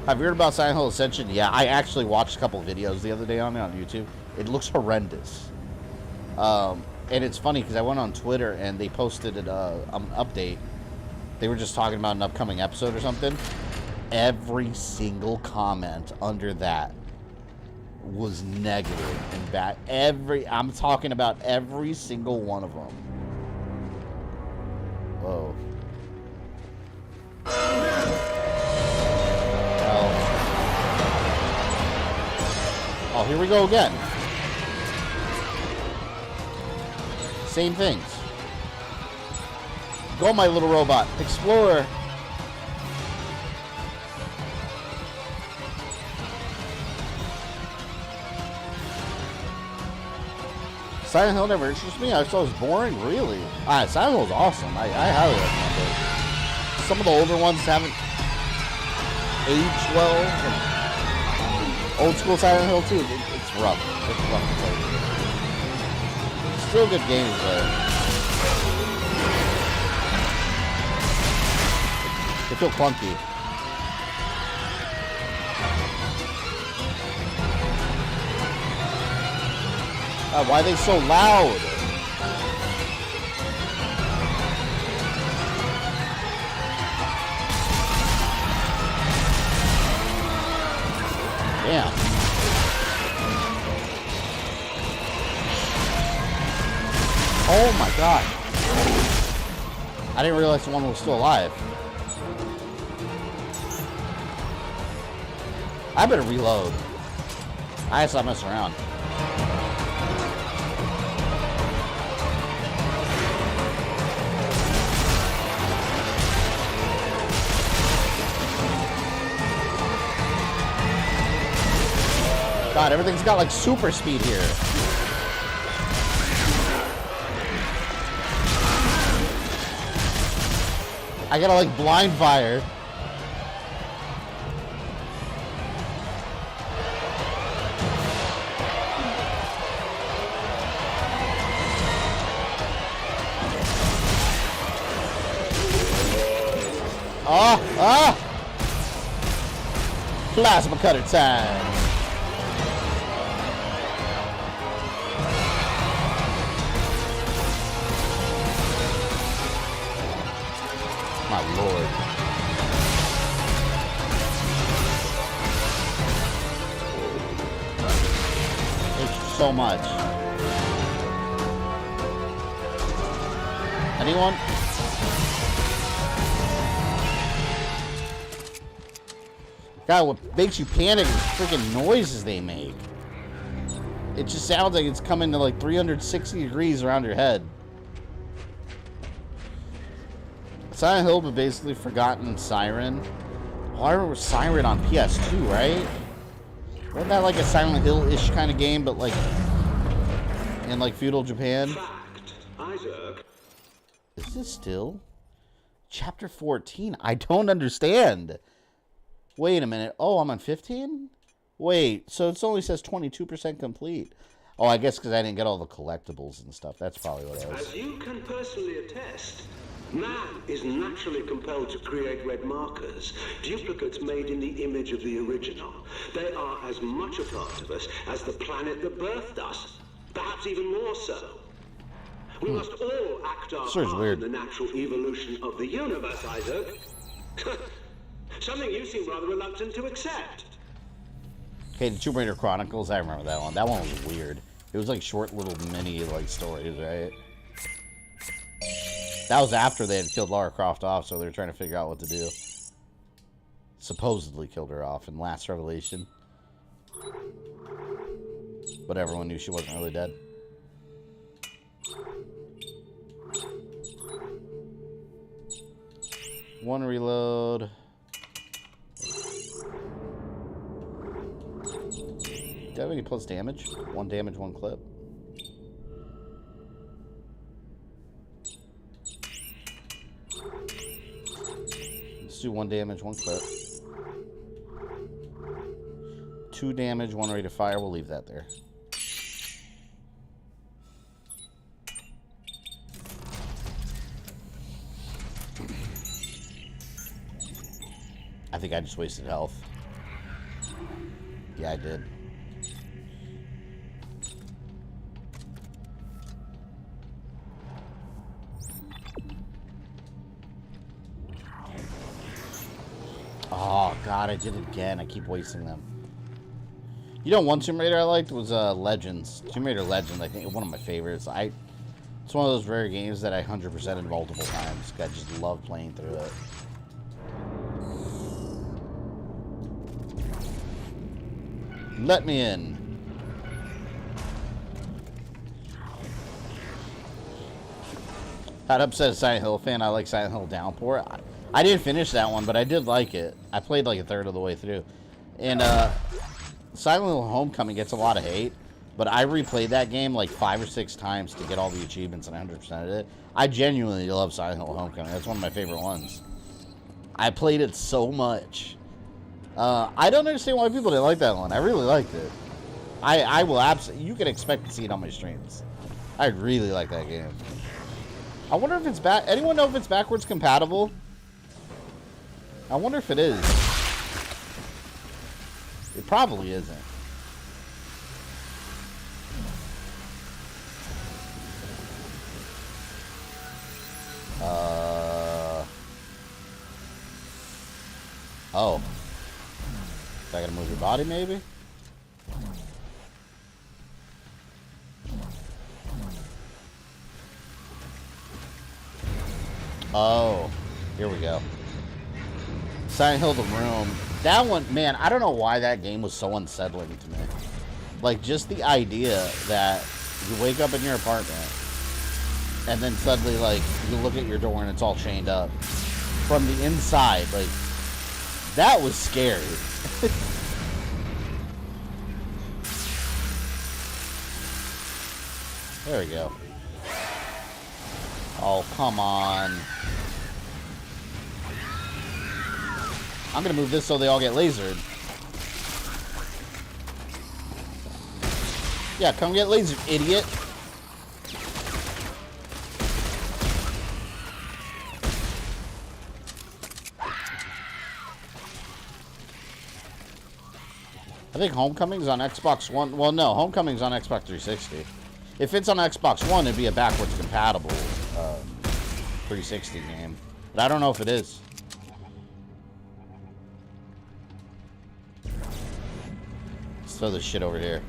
H: Have you heard about Silent Hill Ascension? Yeah, I actually watched a couple videos the other day on it on YouTube. It looks horrendous. And it's funny because I went on Twitter and they posted an update. They were just talking about an upcoming episode or something. Every single comment under that was negative and bad. I'm talking about every single one of them. Whoa. Oh, here we go again. Same things. Go, my little robot. Explorer. Silent Hill never interested me. I thought it was boring. Really? Silent Hill is awesome. I highly recommend it. Some of the older ones haven't aged well. Old school Silent Hill too. It's rough. It's rough to play. Still good games though. They feel clunky. Why are they so loud? my god. I didn't realize the one was still alive. I better reload. I gotta stop messing around. God, everything's got like super speed here. I gotta like blind fire. Plasma cutter time. My lord. There's so much. Anyone? God, what makes you panic is freaking noises they make. It just sounds like it's coming to like 360 degrees around your head. Silent Hill, but basically forgotten Siren. Oh, I remember Siren on PS2, right? Wasn't that like a Silent Hill-ish kind of game, but like in like feudal Japan? Is this still chapter 14? I don't understand. Wait a minute. Oh, I'm on 15? Wait, so it only says 22% complete. Oh, I guess because I didn't get all the collectibles and stuff. That's probably what it was.
N: As you can personally attest, man is naturally compelled to create red markers, duplicates made in the image of the original. They are as much a part of us as the planet that birthed us, perhaps even more so. We must all act our part in the natural evolution of the universe, Isaac. Something you seem rather reluctant to accept.
H: Okay, the Tomb Raider Chronicles, I remember that one. That one was weird. It was like short little mini like stories, right? That was after they had killed Lara Croft off, so they were trying to figure out what to do. Supposedly killed her off in Last Revelation. But everyone knew she wasn't really dead. One reload. Do I have any plus damage? One damage, one clip. Let's do 1 damage, 1 clip. 2 damage, 1 rate of fire. We'll leave that there. I think I just wasted health. Yeah, I did. Oh, God, I did it again. I keep wasting them. You know, one Tomb Raider I liked was Legends. Tomb Raider Legends, I think, one of my favorites. It's one of those rare games that I 100%ed multiple times. I just love playing through it. Let me in. Not upset as Silent Hill fan. I like Silent Hill Downpour. I didn't finish that one, but I did like it. I played like a third of the way through. And Silent Hill Homecoming gets a lot of hate, but I replayed that game like 5 or 6 times to get all the achievements and 100%ed it. I genuinely love Silent Hill Homecoming. That's one of my favorite ones. I played it so much. I don't understand why people didn't like that one. I really liked it. I will absolutely... You can expect to see it on my streams. I really like that game. I wonder if it's back... Anyone know if it's backwards compatible? I wonder if it is. It probably isn't. Oh. I gotta move your body, maybe? Oh, here we go. Silent Hill: The Room. That one, man, I don't know why that game was so unsettling to me. Like, just the idea that you wake up in your apartment and then suddenly, like, you look at your door and it's all chained up. From the inside, like, that was scary. There we go. Oh, come on. I'm gonna move this so they all get lasered. Yeah, come get lasered, idiot. I think Homecoming's on Xbox One. Well, no, Homecoming's on Xbox 360. If it's on Xbox One, it'd be a backwards compatible 360 game. But I don't know if it is. Let's throw this shit over here.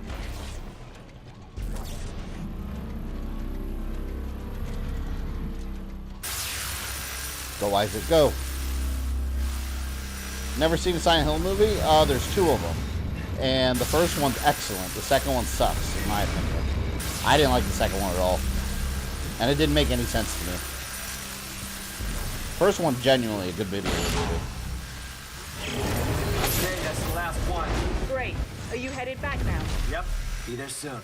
H: Go, Isaac, go. Never seen a Silent Hill movie? There's 2 of them. And the first one's excellent. The second one sucks, in my opinion. I didn't like the second one at all. And it didn't make any sense to me. First one's genuinely a good video movie.
J: Okay, that's the last one.
E: Great. Are you headed back now?
J: Yep. Be there soon.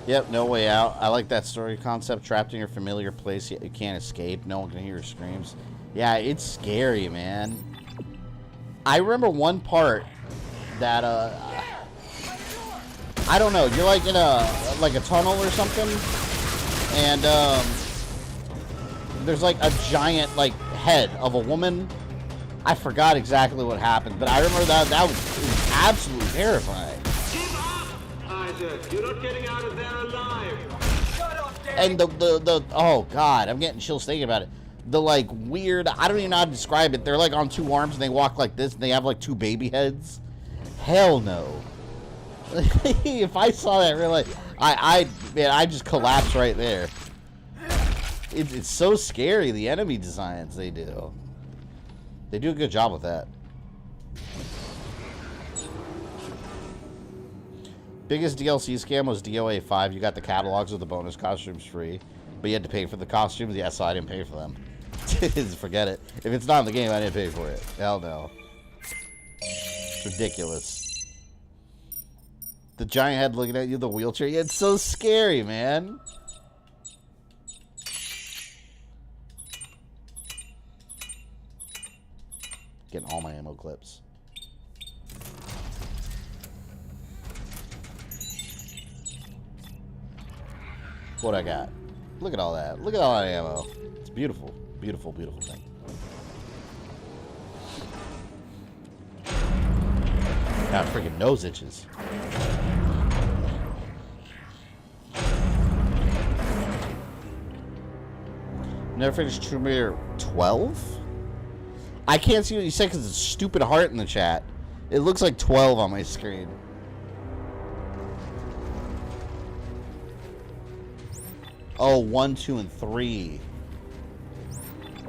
H: Yep, No Way Out. I like that story concept. Trapped in your familiar place, yet you can't escape. No one can hear your screams. Yeah, it's scary, man. I remember one part that, I don't know, you're like in a tunnel or something, and, there's like a giant, like, head of a woman. I forgot exactly what happened, but I remember that was absolutely terrifying.
N: Isaac, you're not getting out of there alive.
J: Shut up, Dad.
H: And the oh god, I'm getting chills thinking about it. The like weird, I don't even know how to describe it. They're like on 2 arms and they walk like this and they have like 2 baby heads. Hell no. If I saw that, really, man, I just collapsed right there. It's so scary, the enemy designs they do. They do a good job with that. Biggest DLC scam was DOA 5. You got the catalogs of the bonus costumes free, but you had to pay for the costumes. Yeah, so I didn't pay for them. Forget it. If it's not in the game, I didn't pay for it. Hell no. It's ridiculous. The giant head looking at you, the wheelchair. Yeah, it's so scary, man. Getting all my ammo clips. What I got? Look at all that. Look at all that ammo. It's beautiful. Beautiful, beautiful thing. Got freaking nose itches. Never finished Tomb Raider 12? I can't see what you said because it's a stupid heart in the chat. It looks like 12 on my screen. Oh, 1, 2, and 3.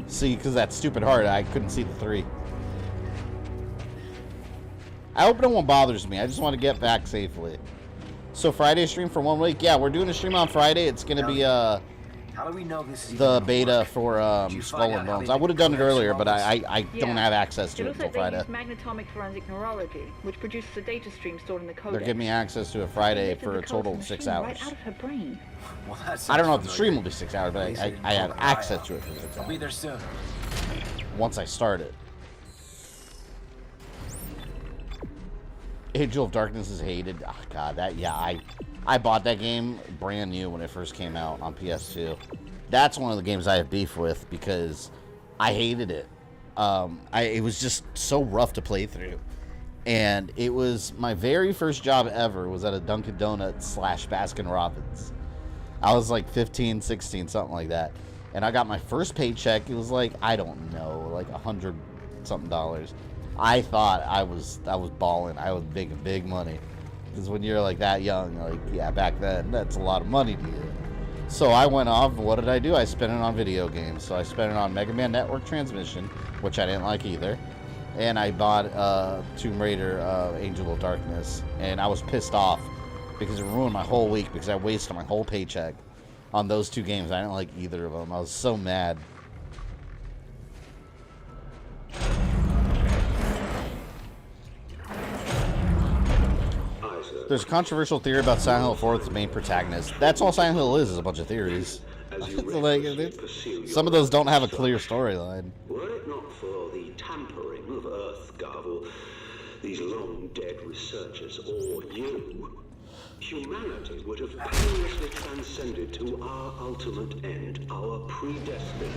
H: See, because that stupid heart, I couldn't see the 3. I hope no one bothers me. I just want to get back safely. So Friday stream for 1 week? Yeah, we're doing a stream on Friday. It's going to be
J: how do we know this is
H: the beta for Skull and Bones. I would have done it earlier, but I don't have access to it until Friday.
E: It looks like they use magnetomic forensic neurology, which produces a data stream stored in the code.
H: They're giving me access to it Friday for a total of 6 hours.
E: Right out of her brain.
J: Well,
H: I don't know if the stream will be 6 hours, but I have access to it for 6 hours.
J: I'll be there soon.
H: Once I start it. Angel of Darkness is hated. Oh, God, that, yeah, I bought that game brand new when it first came out on PS2. That's one of the games I have beef with because I hated it. It was just so rough to play through. And it was my very first job ever was at a Dunkin' Donuts / Baskin Robbins. I was like 15, 16, something like that. And I got my first paycheck. It was like, I don't know, like $100-something. I thought I was balling. I was making big money. Because when you're like that young, like, yeah, back then, that's a lot of money to you. So I went off. What did I do? I spent it on video games. So I spent it on Mega Man Network Transmission, which I didn't like either. And I bought Tomb Raider Angel of Darkness. And I was pissed off because it ruined my whole week because I wasted my whole paycheck on those two games. I didn't like either of them. I was so mad. There's a controversial theory about Silent Hill 4 with the main protagonist. That's all Silent Hill is a bunch of theories. Like, some of those don't have a clear storyline.
N: Were it not for the tampering of Earthgov, or these long-dead researchers, or you, humanity would have painlessly transcended to our ultimate end, our predestined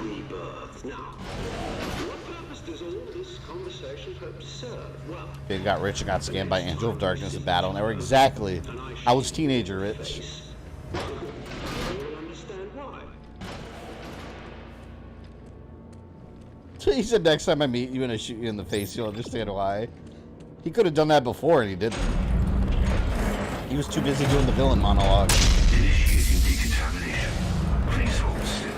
N: rebirth. Now, what purpose does all this conversation serve? Well,
H: They got rich and got scammed by Angel of Darkness in battle. And they were exactly. I was teenager rich.
N: you'll understand why.
H: He said next time I meet you and I shoot you in the face, you'll understand why. He could have done that before and he didn't. He was too busy doing the villain monologue.
L: Initiating decontamination. Please hold still.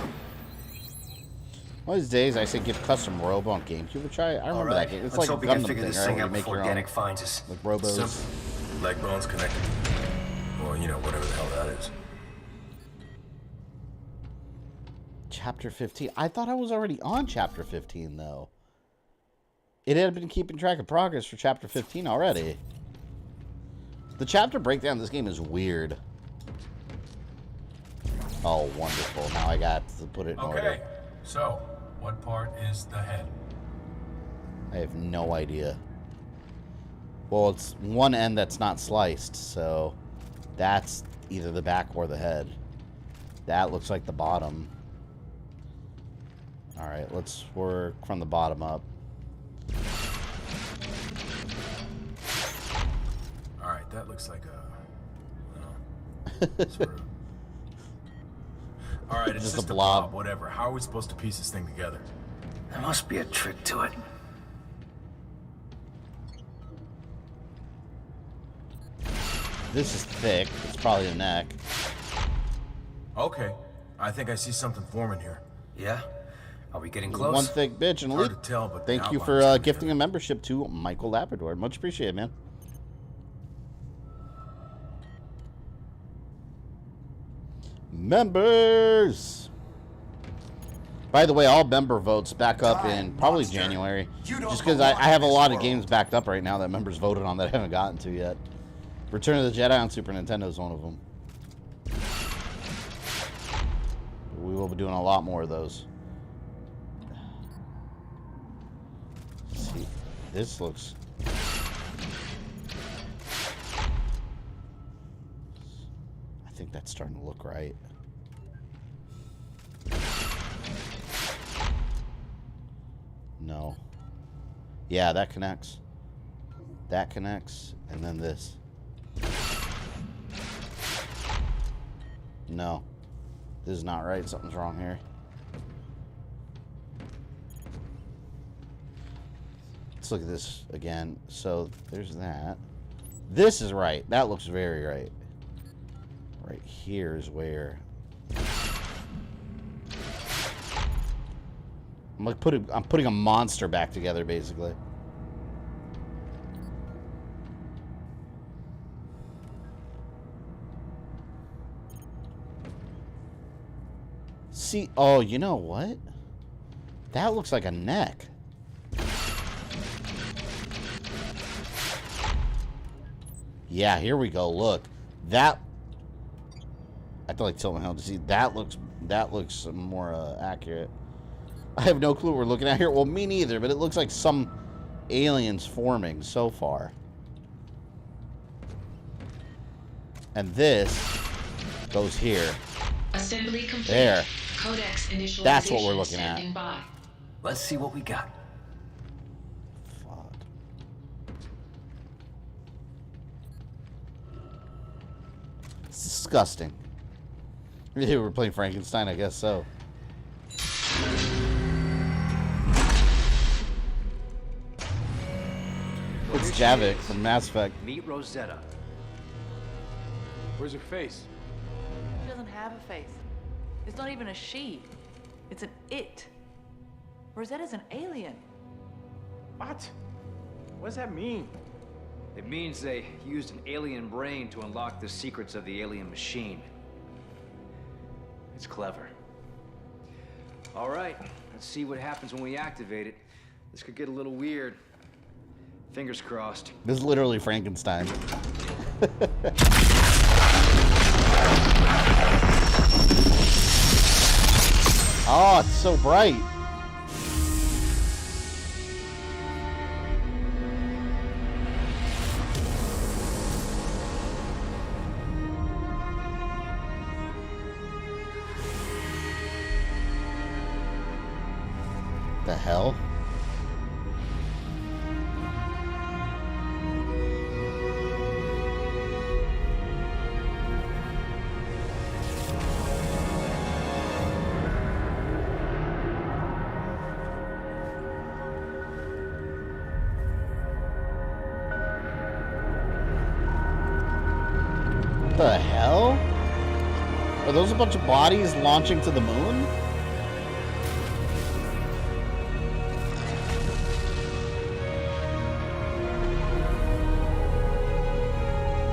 H: One of these days, I say give custom Robo on GameCube a try. I remember that game. It's
J: Let's
H: like a
J: hope we can
H: Gundam
J: figure
H: thing,
J: this
H: right?
J: thing
H: Where
J: out
H: you make
J: before
H: your own,
J: Danik finds us.
H: like Robos.
O: Simple. Leg bones connected. Or, you know, whatever the hell that is.
H: Chapter 15. I thought I was already on Chapter 15, though. It had been keeping track of progress for Chapter 15 already. The chapter breakdown of this game is weird. Oh, wonderful. Now I got to put it in order.
O: Okay, so, what part is the head?
H: I have no idea. Well, it's one end that's not sliced, so that's either the back or the head. That looks like the bottom. Alright, let's work from the bottom up.
O: Alright, that looks like a... sort of... Alright, it's just a blob. Whatever. How are we supposed to piece this thing together?
J: There must be a trick to it.
H: This is thick. It's probably the neck.
O: Okay. I think I see something forming here.
J: Yeah? Are we getting close?
H: One thick bitch and
O: Hard
H: leap.
O: to tell, but
H: Thank you for gifting a membership to Michael Labrador. Much appreciated, man. Members! By the way, all member votes back up in probably January. Just because I have a lot of games backed up right now that members voted on that I haven't gotten to yet. Return of the Jedi on Super Nintendo is one of them. We will be doing a lot more of those. Let's see, this looks... I think that's starting to look right. No. Yeah, that connects. That connects, and then this. No. This is not right. Something's wrong here. Let's look at this again. So, there's that. This is right. That looks very right. Right here is where... I'm putting a monster back together, basically. See, oh, you know what? That looks like a neck. Yeah, here we go. Look, that. I feel like tilting my head to see that looks more accurate. I have no clue what we're looking at here. Well, me neither, but it looks like some aliens forming so far. And this goes here.
P: Assembly complete.
H: There.
P: Codex initialization.
H: That's what we're looking at.
P: By.
J: Let's see what we got.
H: Fuck. It's disgusting. Yeah, we're playing Frankenstein, I guess so. It's Javik from Mass Effect.
F: Meet Rosetta.
G: Where's her face?
D: She doesn't have
K: have a face. It's not even a she. It's an it. Rosetta's an alien.
G: What? What does that mean?
F: It means they used an alien brain to unlock the secrets of the alien machine. It's clever. All right, let's see what happens when we activate it. This could get a little weird. Fingers crossed.
H: This is literally Frankenstein. Oh, it's so bright. The hell? The hell? Are those a bunch of bodies launching to the moon?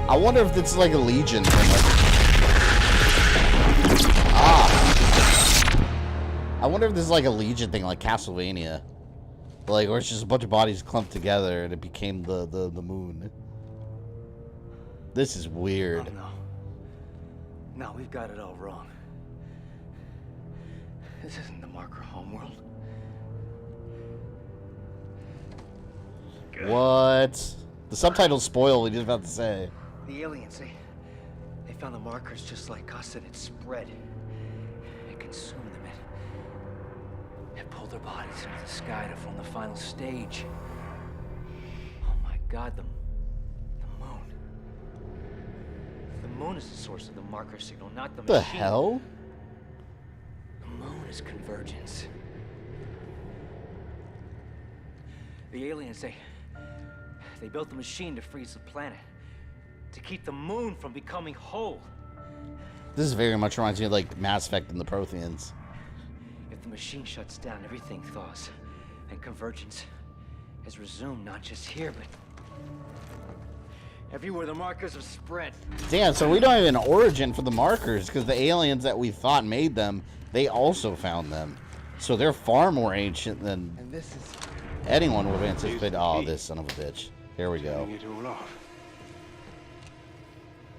H: I wonder if it's like a Legion thing. I wonder if this is like a Legion thing, like Castlevania. Like, where it's just a bunch of bodies clumped together and it became the moon. This is weird.
F: Oh, no. No, we've got it all wrong. This isn't the marker homeworld.
H: What? The subtitles spoil what you're about to say.
F: The aliens, they found the markers just like us, and it spread. It consumed them. It pulled their bodies into the sky to form the final stage. Oh my God, the moon. The moon is the source of the marker signal, not the machine.
H: The hell?
F: The moon is convergence. The aliens, they built the machine to freeze the planet. To keep the moon from becoming whole.
H: This very much reminds me of like Mass Effect and the Protheans.
F: If the machine shuts down, everything thaws. And convergence has resumed, not just here, but everywhere the markers have spread.
H: Damn, so we don't have an origin for the markers, because the aliens that we thought made them, they also found them. So they're far more ancient than anyone would have anticipated. Oh, this son of a bitch. Here we go.
I: It all off.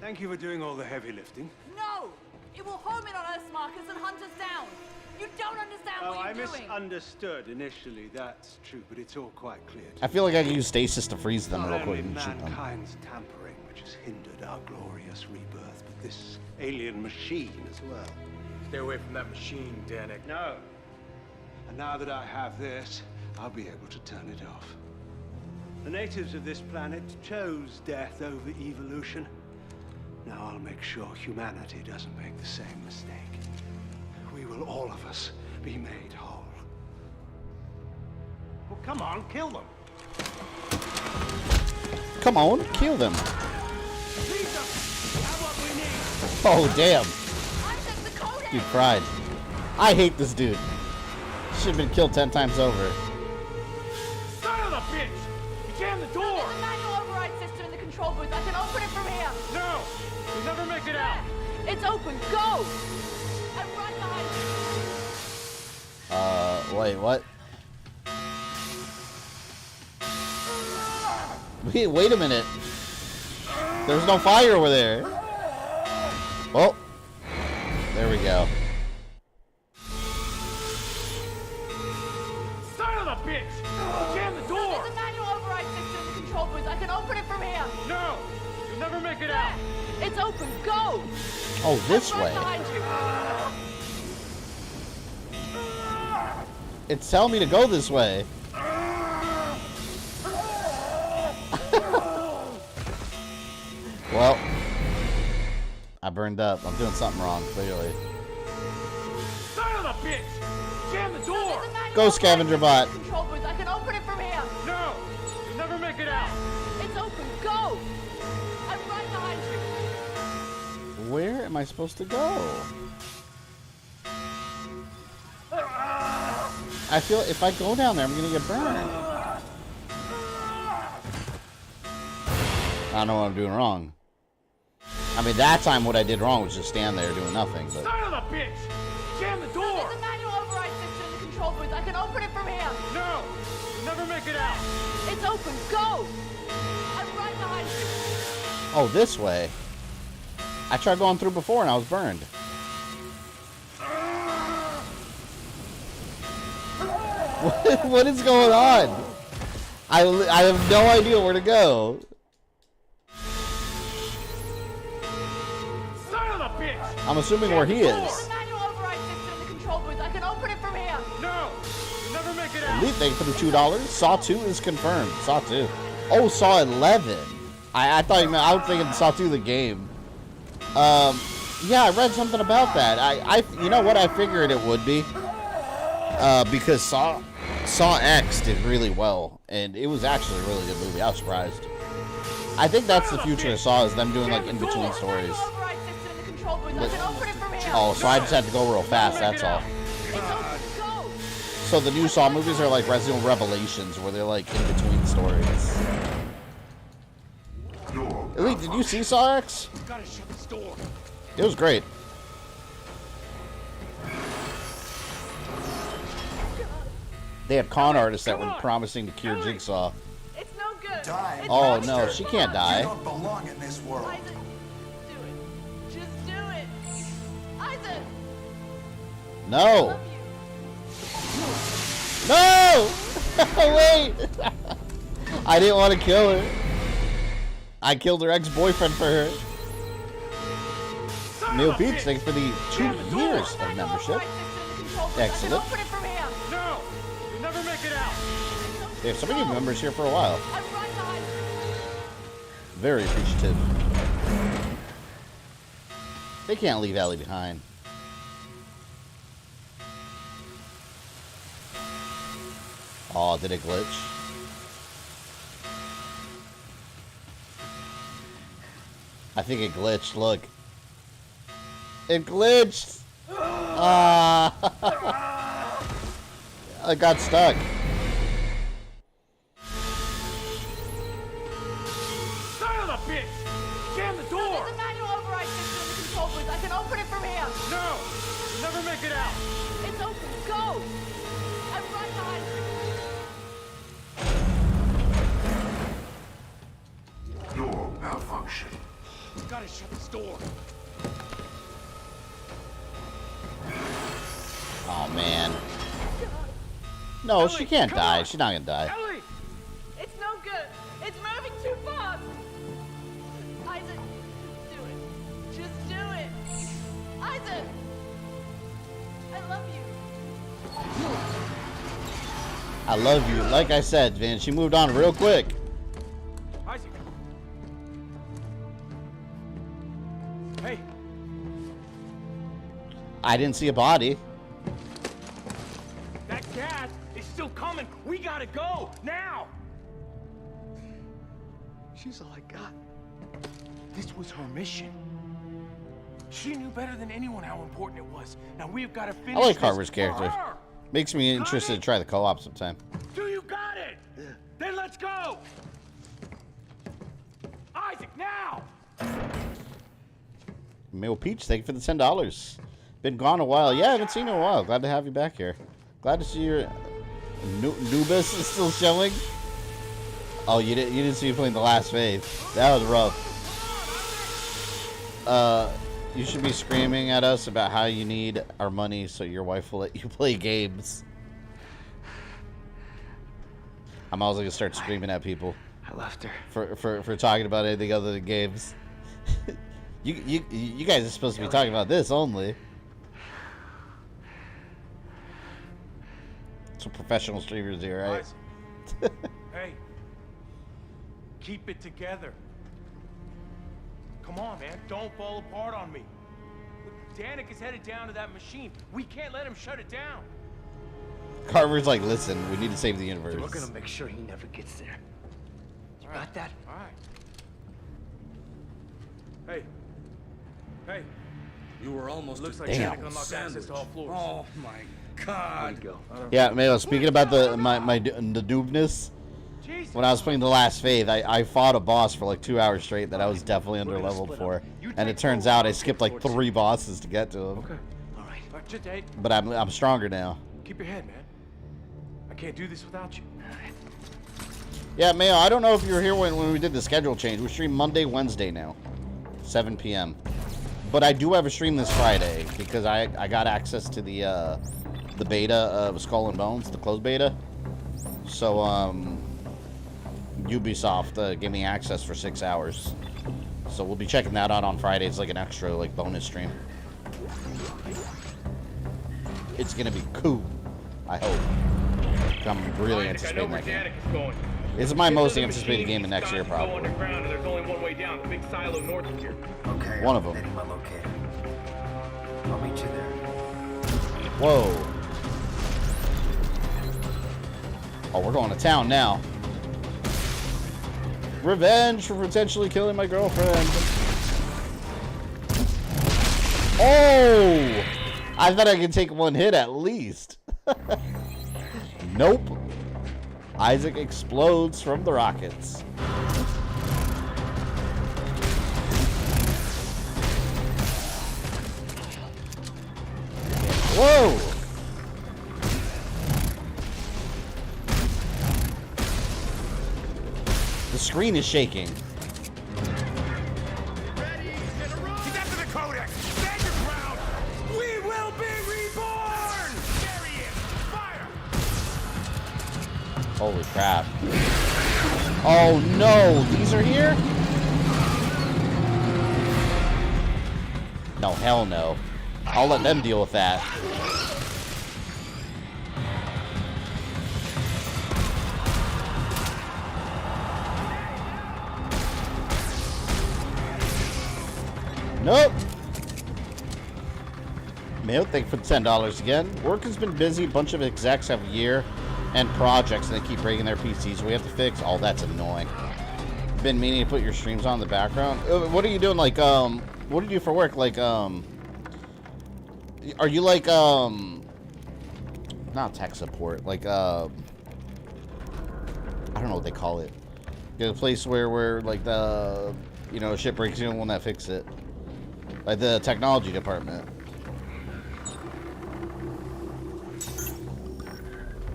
I: Thank you for doing all the heavy lifting.
D: No! It will home in on Earth's markers and hunt us down. You don't understand what you're doing.
I: I misunderstood initially, that's true, but it's all quite clear.
H: I feel like I can use stasis to freeze them real quick and
I: Not
H: shoot
I: only
H: them.
I: mankind's tampering which has hindered our glorious rebirth, but this alien machine as well.
G: Stay away from that machine, Danik.
I: No. And now that I have this, I'll be able to turn it off. The natives of this planet chose death over evolution. Now I'll make sure humanity doesn't make the same mistake. We will, all of us, be made whole.
G: Well, come on, kill them.
H: Come on, kill them. Oh, damn. Dude cried. I hate this dude. Should have been killed 10 times over.
G: Son of a bitch! You jammed the door!
D: There's a manual override system in the control booth. I can open it from here.
G: No! You'll never make it out!
D: It's open. Go! I'm right behind you.
H: Wait, what? Wait a minute. There's no fire over there. Oh. There we go.
G: Son of a bitch! You jammed the door!
D: There's a manual override system in the control booth. I can open it from here.
G: No! You'll never make it out!
D: It's open. Go!
H: Oh, this
D: I'm right
H: way.
D: behind you.
H: It's telling me to go this way. Well, I burned up. I'm doing something wrong, clearly.
G: Son of a bitch! Jam the door!
H: Go, scavenger bot.
D: Control booth. I can open it from here.
G: No! You'll never make it out!
D: It's open. Go! I'm right behind you.
H: Where am I supposed to go? I feel if I go down there, I'm gonna get burned. I don't know what I'm doing wrong. I mean, that time what I did wrong was just stand there doing nothing. But
G: Son of a bitch! Jam the door!
D: There's a manual override system in the control booth. I can open it from here.
G: No! You'll never make it out!
D: It's open. Go! I'm right behind you.
H: oh, this way. I tried going through before and I was burned. What is going on? I have no idea where to go.
G: Son of a bitch!
H: I'm assuming where he is.
D: There's a manual override system in the control booth. I can open it from here.
G: No! You'll never make it out!
H: Elite, thank you for the $2. Saw 2 is confirmed. Saw 2. Oh, Saw 11. I thought you meant, I was thinking Saw 2 the game. Yeah, I read something about that. You know what? I figured it would be. Because Saw X did really well, and it was actually a really good movie. I was surprised. I think that's the future of Saw, is them doing like in-between stories. Oh, so I just had to go real fast, that's all. So the new Saw movies are like Resident Evil Revelations, where they're like in-between stories. Elite, did you see Saw X?
G: Gotta shut this door.
H: It was great. They had con artists that were promising to cure Jigsaw.
D: It's no good.
H: Oh no, she can't die.
Q: You don't belong in this world.
D: Isaac, do it. Just do it. Isaac.
H: No. No! Wait! I didn't want to kill her. I killed her ex-boyfriend for her. Neil Peach, thanks for the 2 years of membership. Excellent.
G: No! You'll never make it out!
H: They have so many members here for a while. Very appreciative. They can't leave Ellie behind. Oh, did it glitch? I think it glitched, look. It glitched! Ah! I got stuck.
G: Son of a bitch! Jam the door!
D: There's a manual override system in the control booth. I can open it from here.
G: No! You'll never make it out!
D: It's open. Go! I'm right behind you.
L: Door malfunction.
G: Gotta shut this door.
H: Oh man. No, she can't die. She's not gonna die.
G: Ellie!
D: It's no good. It's moving too fast. Isaac, do it. Just do it. Isaac! I love you.
H: I love you. Like I said, man, she moved on real quick.
G: Isaac. Hey.
H: I didn't see a body.
G: That gas is still coming. We gotta go now. She's all I got. This was her mission. She knew better than anyone how important it was. Now we've got to finish.
H: I like
G: this
H: Carver's
G: for
H: character.
G: her.
H: Makes me interested to try the co-op sometime.
G: Do you got it? Then let's go. Isaac, now.
H: Mail Peach, thank you for the $10. Been gone a while. Yeah, I haven't seen you in a while. Glad to have you back here. Glad to see your Nubis is still showing. Oh, you didn't see me playing the last phase. That was rough. You should be screaming at us about how you need our money so your wife will let you play games. I'm also gonna start screaming at people.
F: I left her
H: for talking about anything other than games. You guys are supposed to be talking about this only. That's what professional streamers do, right?
G: Hey, keep it together. Come on, man. Don't fall apart on me. Look, Danik is headed down to that machine. We can't let him shut it down.
H: Carver's like, listen, we need to save the universe.
F: We're gonna make sure he never gets there. You got that?
G: All right. Hey. Hey.
O: You were almost
G: Looks like
H: Damn.
G: Danica unlocked access to all floors.
O: Oh my God.
H: Yeah, Mayo, speaking about the noobness, when I was playing The Last Faith, I fought a boss for like 2 hours straight that I was definitely under-leveled for. And it turns out I skipped like 3 bosses to get to him.
G: Okay. All right. Just, hey,
H: But I'm stronger now.
G: keep your head, man. I can't do this without you.
H: Yeah, Mayo, I don't know if you were here when we did the schedule change. We stream Monday, Wednesday now, 7 p.m. But I do have a stream this Friday because I got access to the beta of Skull and Bones, the closed beta. So Ubisoft gave me access for 6 hours. So we'll be checking that out on Friday. It's like an extra like bonus stream. It's gonna be cool. I hope. I'm really anticipating that game. It's my most anticipated game of next year, probably.
G: Underground, and there's only one way down. The big silo north of here.
J: Okay.
H: One of them.
J: My locator. I'll meet you there.
H: Whoa. Oh, we're going to town now. Revenge for potentially killing my girlfriend. Oh! I thought I could take one hit at least. Nope. Isaac explodes from the rockets. Whoa! The screen is shaking.
G: He's after the Codex! Stand your ground! We will be reborn! There he is! Fire!
H: Holy crap. Oh no, these are here? No, hell no. I'll let them deal with that. Nope. Mail, thank you for the $10 again. Work has been busy. A bunch of execs have year and projects, and they keep breaking their PCs. We have to fix. Oh, that's annoying. Been meaning to put your streams on in the background. What are you doing? Like, what do you do for work? Like, are you like, not tech support? Like, I don't know what they call it. A place where like the, you know, shit breaks, you don't want to fix it. Like the technology department.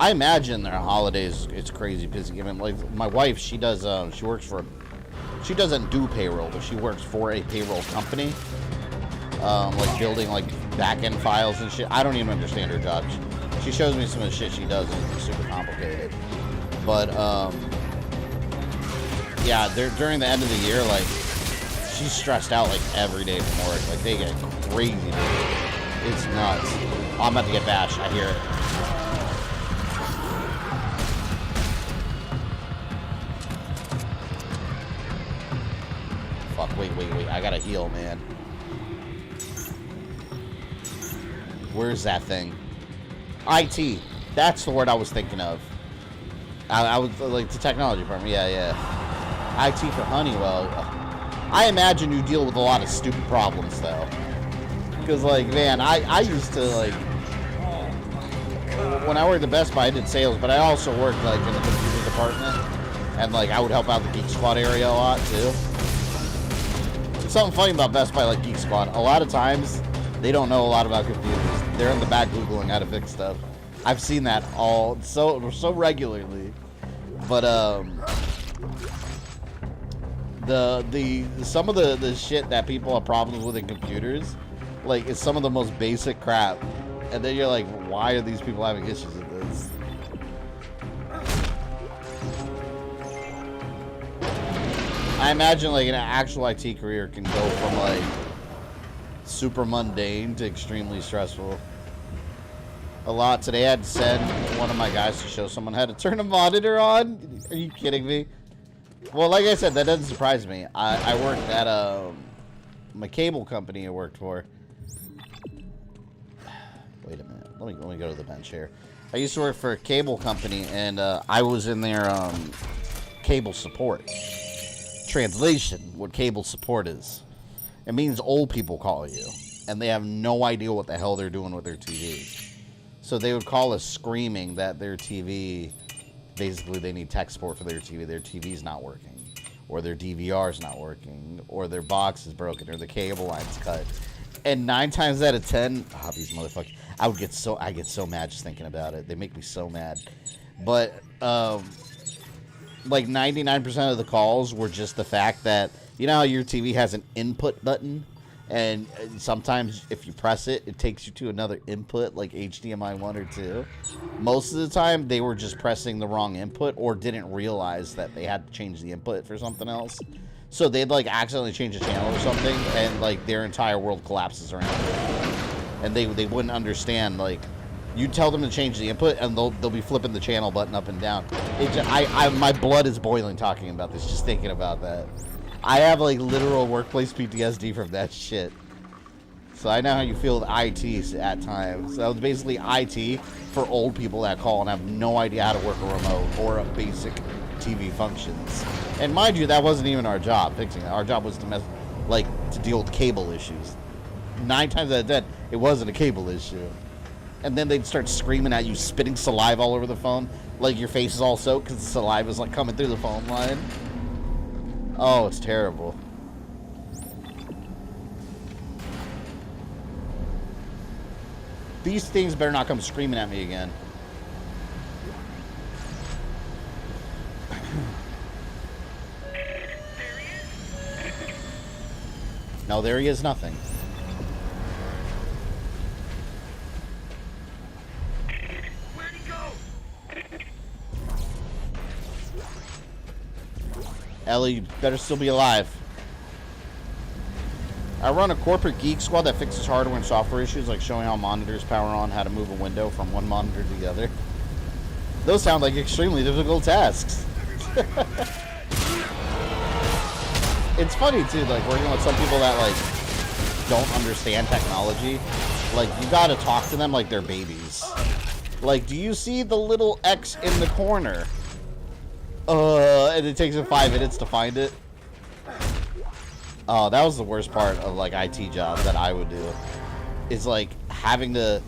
H: I imagine their holidays, it's crazy busy. I mean, like my wife, she does, she works for, she doesn't do payroll, but she works for a payroll company. Like building like back-end files and shit. I don't even understand her job. She shows me some of the shit she does, and it's super complicated. But yeah, during the end of the year, like she's stressed out like every day from work. Like they get crazy. It's nuts. Oh, I'm about to get bashed. I hear it. Fuck, wait. I gotta heal, man. Where's that thing? IT. That's the word I was thinking of. I was like the technology department. Yeah. IT for Honeywell. I imagine you deal with a lot of stupid problems, though. Because, like, man, I used to, like, when I worked at Best Buy, I did sales, but I also worked, like, in the computer department. And, like, I would help out the Geek Squad area a lot, too. It's something funny about Best Buy, like Geek Squad. A lot of times, they don't know a lot about computers. They're in the back Googling how to fix stuff. I've seen that all so regularly. But, some of the shit that people have problems with in computers, like, it's some of the most basic crap, and then you're like, why are these people having issues with this? I imagine like an actual IT career can go from like super mundane to extremely stressful. A lot today. I had to send one of my guys to show someone how to turn a monitor on. Are you kidding me? Well, like I said, that doesn't surprise me. I worked at my cable company I worked for. Wait a minute. Let me go to the bench here. I used to work for a cable company, and I was in their cable support. Translation, what cable support is. It means old people call you. and they have no idea what the hell they're doing with their TV. So they would call us screaming that their TV, basically they need tech support for their TV's not working, or their DVR's not working, or their box is broken, or the cable line's cut. And 9 times out of 10, these motherfuckers, I get so mad just thinking about it. They make me so mad. But like 99% of the calls were just the fact that, you know how your TV has an input button, and sometimes if you press it, it takes you to another input, like HDMI 1 or 2. Most of the time, they were just pressing the wrong input or didn't realize that they had to change the input for something else. So they'd like accidentally change a channel or something, and like their entire world collapses around it. And they wouldn't understand. Like, you tell them to change the input, and they'll be flipping the channel button up and down. My blood is boiling talking about this, just thinking about that. I have like literal workplace PTSD from that shit. So I know how you feel with IT at times. That was basically IT for old people that call and have no idea how to work a remote or a basic TV functions. And mind you, that wasn't even our job, fixing it. Our job was to to deal with cable issues. 9 times out of 10, it wasn't a cable issue. And then they'd start screaming at you, spitting saliva all over the phone, like your face is all soaked because the saliva is like coming through the phone line. Oh, it's terrible. These things better not come screaming at me again. No, there he is, nothing.
L: Where'd he go?
H: Ellie better still be alive. I run a corporate geek squad that fixes hardware and software issues, like showing how monitors power on, how to move a window from one monitor to the other. Those sound like extremely difficult tasks. It's funny too, like working with some people that like don't understand technology. Like, you gotta talk to them like they're babies. Like, do you see the little X in the corner? And it takes them 5 minutes to find it. Oh, that was the worst part of like IT jobs that I would do. Is like having to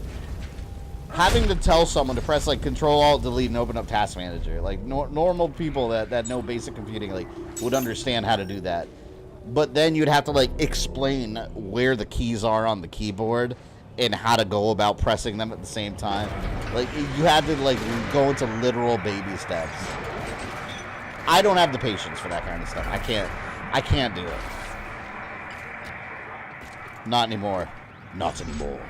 H: tell someone to press like Control Alt Delete and open up Task Manager. Like normal people that know basic computing like would understand how to do that. But then you'd have to like explain where the keys are on the keyboard and how to go about pressing them at the same time. Like, you had to like go into literal baby steps. I don't have the patience for that kind of stuff. I can't do it. Not anymore. Not anymore.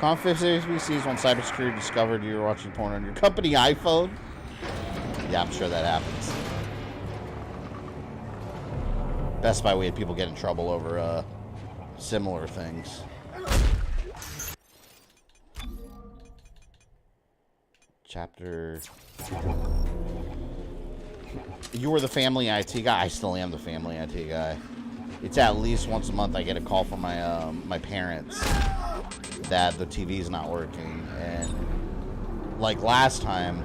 H: Confidential HBCs when cybersecurity discovered you were watching porn on your company iPhone. Yeah, I'm sure that happens. Best Buy, we had people get in trouble over similar things. Chapter. You were the family IT guy. I still am the family IT guy. It's at least once a month I get a call from my my parents that the TV's not working, and like last time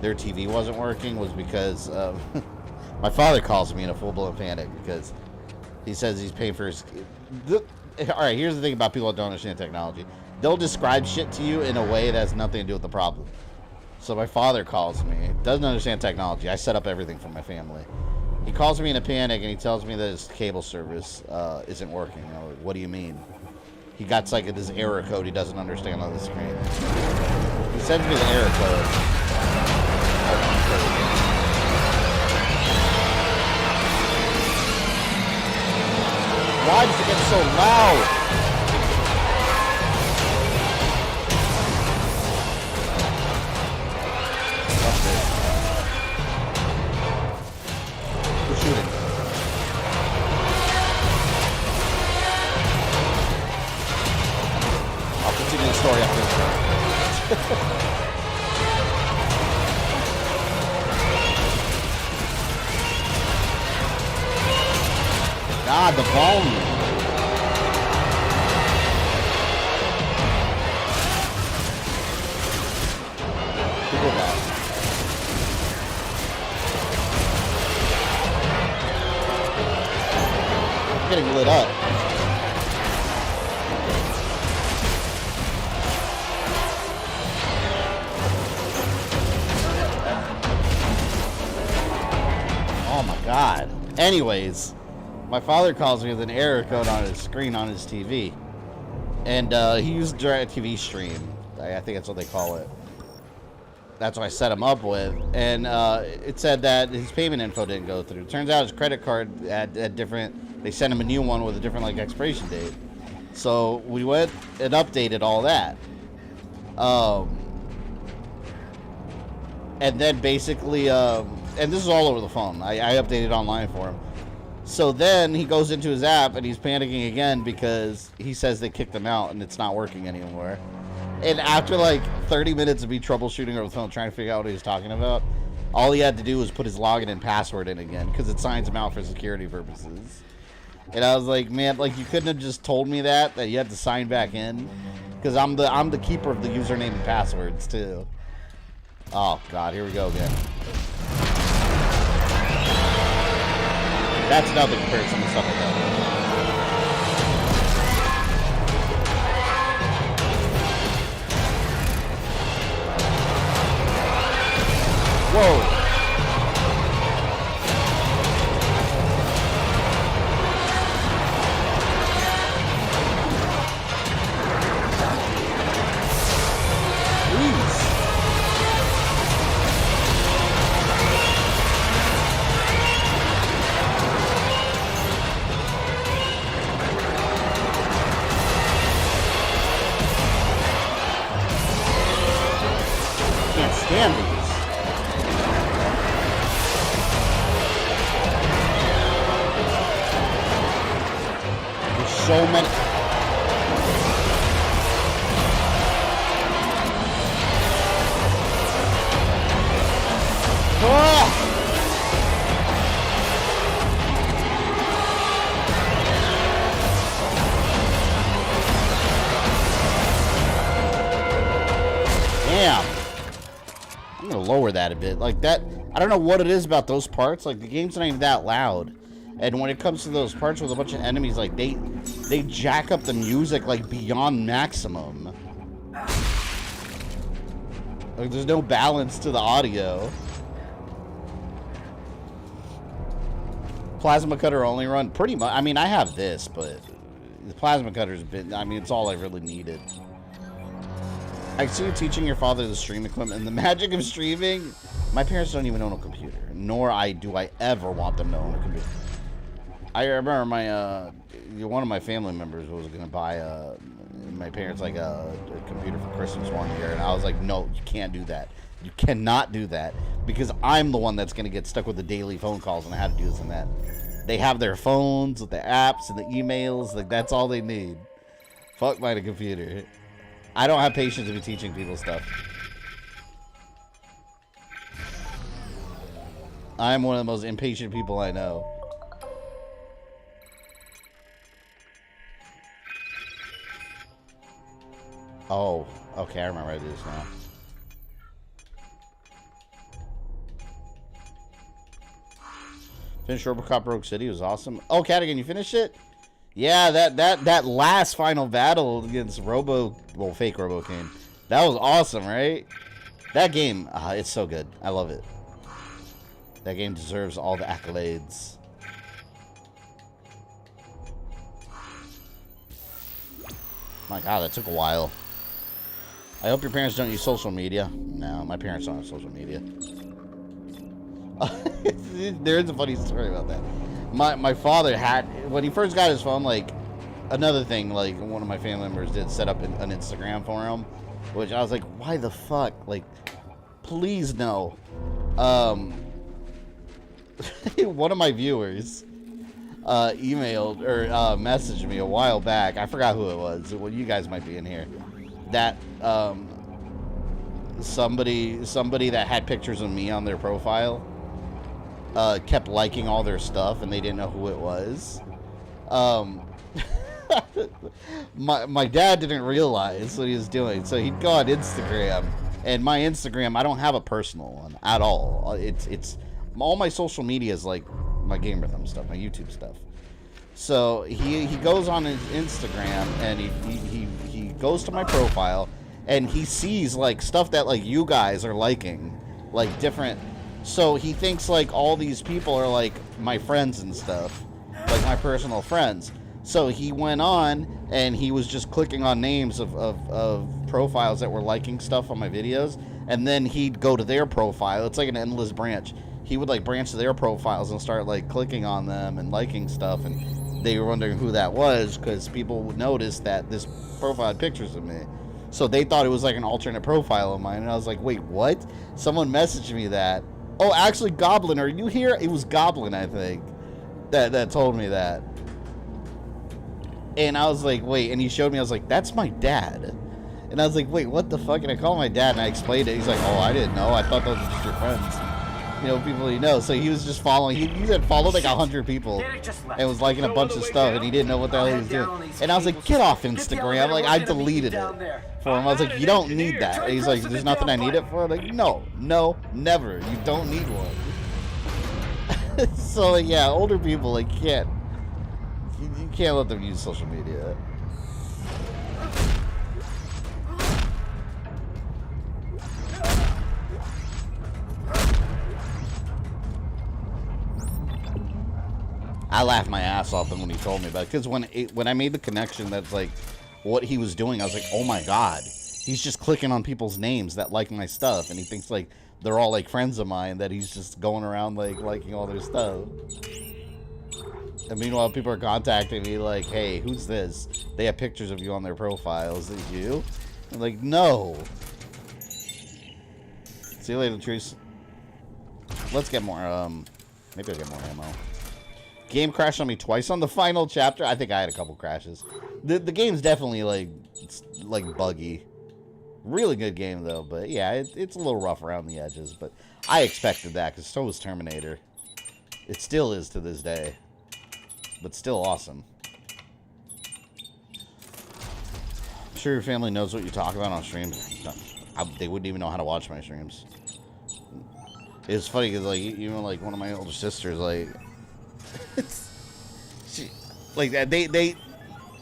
H: their TV wasn't working was because of my father calls me in a full-blown panic because he says he's paying for his. All right, here's the thing about people that don't understand technology. They'll describe shit to you in a way that has nothing to do with the problem. So my father calls me, doesn't understand technology. I set up everything for my family. He calls me in a panic and he tells me that his cable service isn't working. I'm like, what do you mean? He got like this error code he doesn't understand on the screen. He sends me the error code. Why does it get so loud? Who's shooting? I'll continue the story after this. God, the volume. People got getting lit up. Oh my god. Anyways, my father calls me with an error code on his screen on his TV. And he used DirecTV stream. I think that's what they call it. That's what I set him up with. And it said that his payment info didn't go through. Turns out his credit card had different... They sent him a new one with a different, like, expiration date. So we went and updated all that. And then basically... and this is all over the phone. I updated online for him. So then he goes into his app and he's panicking again because he says they kicked him out and it's not working anymore. And after like 30 minutes of me troubleshooting over the phone trying to figure out what he was talking about, all he had to do was put his login and password in again because it signs him out for security purposes. And I was like, man, like you couldn't have just told me that you had to sign back in, because I'm the keeper of the username and passwords too. Oh god, here we go again. That's nothing compared to some of the stuff like that. Whoa. Stand these. There's so many. Ah! Damn. I'm gonna lower that a bit. Like that, I don't know what it is about those parts. Like the game's not even that loud, and when it comes to those parts with a bunch of enemies, like they jack up the music like beyond maximum. Like there's no balance to the audio. Plasma cutter only run pretty much. I mean, I have this, but the plasma cutter's been. I mean, it's all I really needed. I see you teaching your father the stream equipment and the magic of streaming. My parents don't even own a computer, nor do I ever want them to own a computer. I remember my one of my family members was gonna buy my parents like a computer for Christmas one year, and I was like, no, you can't do that. You cannot do that because I'm the one that's gonna get stuck with the daily phone calls and I had to do this and that. They have their phones with the apps and the emails, like that's all they need. Fuck buying a computer. I don't have patience to be teaching people stuff. I'm one of the most impatient people I know. Oh, okay, I remember how to do this now. Finished RoboCop Rogue City, it was awesome. Oh, Cadigan, you finished it? Yeah, that last final battle against fake Robo-Kane. That was awesome, right? That game, it's so good. I love it. That game deserves all the accolades. My god, that took a while. I hope your parents don't use social media. No, my parents don't have social media. There is a funny story about that. My father had, when he first got his phone, like, another thing, like, one of my family members did set up an Instagram for him, which I was like, why the fuck? Like, please no. One of my viewers emailed or messaged me a while back. I forgot who it was. Well, you guys might be in here. That somebody that had pictures of me on their profile kept liking all their stuff, and they didn't know who it was. My dad didn't realize what he was doing, so he'd go on Instagram, and my Instagram, I don't have a personal one at all. It's all my social media is like my GamerThumb stuff, my YouTube stuff. So he goes on his Instagram and he goes to my profile and he sees like stuff that like you guys are liking, like different So he thinks like all these people are like my friends and stuff, like my personal friends. So he went on and he was just clicking on names of profiles that were liking stuff on my videos, and then he'd go to their profile. It's like an endless branch. He would like branch to their profiles and start like clicking on them and liking stuff, and they were wondering who that was because people would notice that this profile had pictures of me. So they thought it was like an alternate profile of mine, and I was like, wait, what? Someone messaged me that. Oh, actually, Goblin, are you here? It was Goblin, I think, that told me that. And I was like, wait, and he showed me, I was like, that's my dad. And I was like, wait, what the fuck? And I called my dad and I explained it. He's like, oh, I didn't know. I thought those were just your friends. You know, people you know. So he was just following. He had followed like 100 people and was liking a bunch of stuff, and he didn't know what the hell he was doing. And I was like, get off Instagram. Like, I deleted it for him. I was like, you don't need that. And he's like, there's nothing I need it for? I'm like, no, never. You don't need one. So, like, yeah, older people, like, you can't let them use social media. I laughed my ass off when he told me about it, because when I made the connection that's like what he was doing, I was like, oh my god, he's just clicking on people's names that like my stuff, and he thinks like they're all like friends of mine, that he's just going around like liking all their stuff. And meanwhile, people are contacting me like, hey, who's this? They have pictures of you on their profile. Is it you? I'm like, no. See you later, Trace. Let's get more, maybe I'll get more ammo. Game crashed on me twice on the final chapter. I think I had a couple crashes. The game's definitely like, it's like buggy. Really good game though, but yeah, it's a little rough around the edges. But I expected that because so was Terminator. It still is to this day, but still awesome. I'm sure your family knows what you talk about on streams. They wouldn't even know how to watch my streams. It's funny because like even like one of my older sisters like. Like they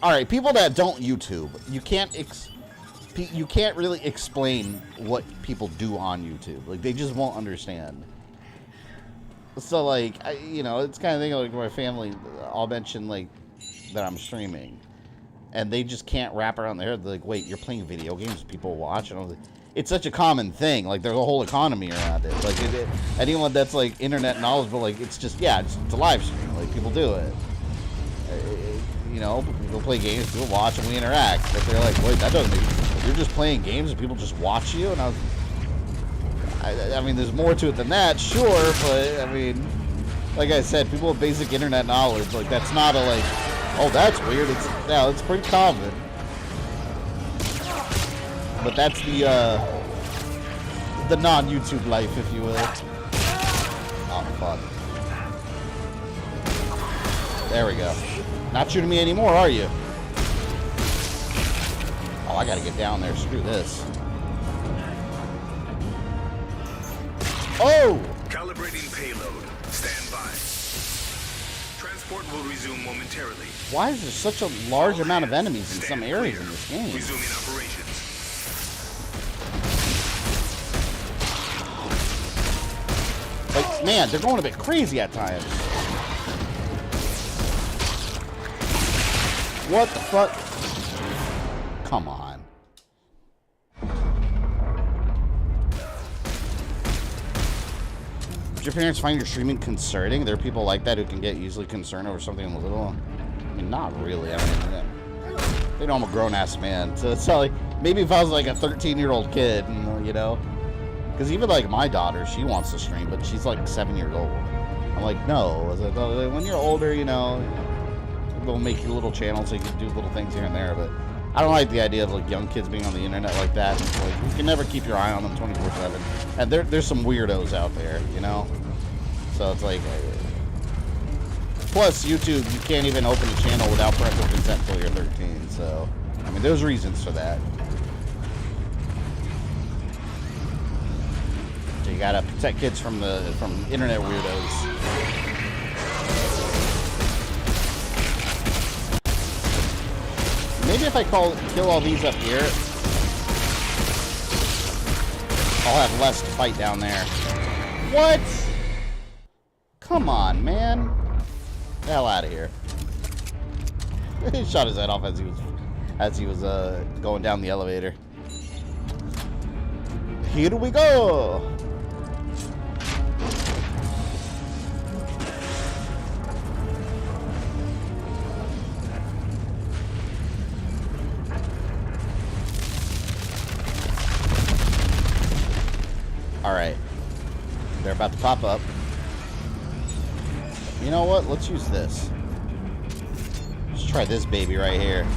H: all right, people that don't YouTube, you can't really explain what people do on YouTube. Like they just won't understand. So like you know, it's kind of thing like my family, I'll mention like that I'm streaming, and they just can't wrap around their head. They're like, wait, you're playing video games people watch? And I was like, it's such a common thing. Like there's a whole economy around it. Like anyone that's like internet knowledgeable, like it's just it's a live stream. Like people do it. You know, people play games, people watch, and we interact. But they're like, wait, that doesn't mean you're just playing games and people just watch you. And I mean, there's more to it than that, sure. But I mean, like I said, people with basic internet knowledge, like that's not a like, oh, that's weird. It's pretty common. But that's the non-YouTube life, if you will. Oh, fuck. There we go. Not shooting me anymore, are you? Oh, I gotta get down there. Screw this. Oh!
L: Calibrating payload. Stand by. Transport will resume momentarily.
H: Why is there such a large amount of enemies in some areas in this game?
L: Resuming operations.
H: Like, man, they're going a bit crazy at times. What the fuck? Come on. Did your parents find your streaming concerning? There are people like that who can get easily concerned over something little. I mean, not really. I mean, they know I'm a grown-ass man. So it's like, maybe if I was like a 13-year-old kid, you know? Because even like my daughter, she wants to stream, but she's like 7 years old. I'm like, no. I was like, oh, when you're older, you know, we'll make you a little channel so you can do little things here and there. But I don't like the idea of like young kids being on the internet like that. It's like, you can never keep your eye on them 24/7. And there's some weirdos out there, you know. So it's like, plus YouTube, you can't even open a channel without parental consent until you're 13. So I mean, there's reasons for that. So you gotta protect kids from internet weirdos. Maybe if I kill all these up here, I'll have less to fight down there. What? Come on, man. The hell out of here. He shot his head off as he was going down the elevator. Here we go. All right. They're about to pop up. You know what? Let's use this. Let's try this baby right here.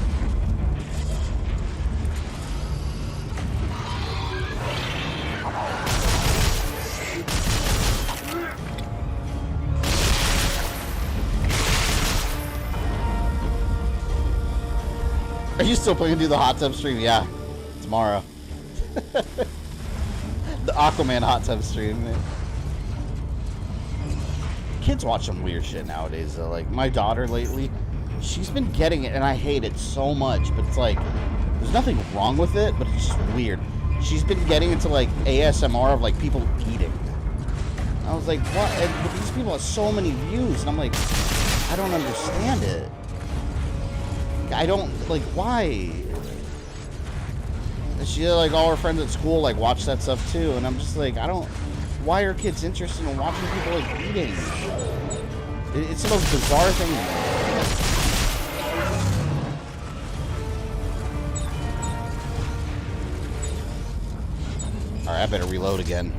H: Are you still planning to do the hot tub stream? Yeah, tomorrow. The Aquaman hot tub stream. Kids watch some weird shit nowadays, though. Like, my daughter lately, she's been getting it, and I hate it so much, but it's like, there's nothing wrong with it, but it's just weird. She's been getting into, like, ASMR of, like, people eating. I was like, what? And, but these people have so many views, and I'm like, I don't understand it. I don't, like, why? And she, like, all her friends at school, like, watch that stuff, too, and I'm just like, I don't... Why are kids interested in watching people, like, eating? It's the most bizarre thing. Alright, I better reload again.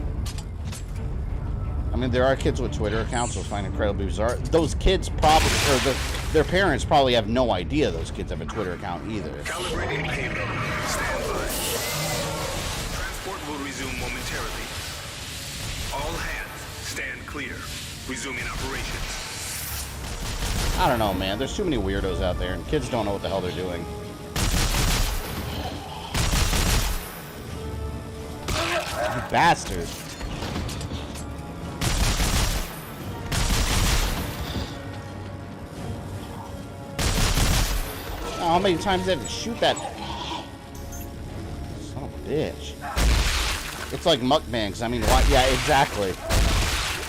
H: I mean, there are kids with Twitter accounts, which I find incredibly bizarre. Those kids probably, or their parents probably have no idea those kids have a Twitter account either.
L: Calibrating payload. Stand by. Transport will resume momentarily. All hands, stand clear. Resuming operations.
H: I don't know, man. There's too many weirdos out there, and kids don't know what the hell they're doing. You bastard. Oh, how many times did I have to shoot that? Son of a bitch. It's like mukbangs. I mean, why? Yeah, exactly.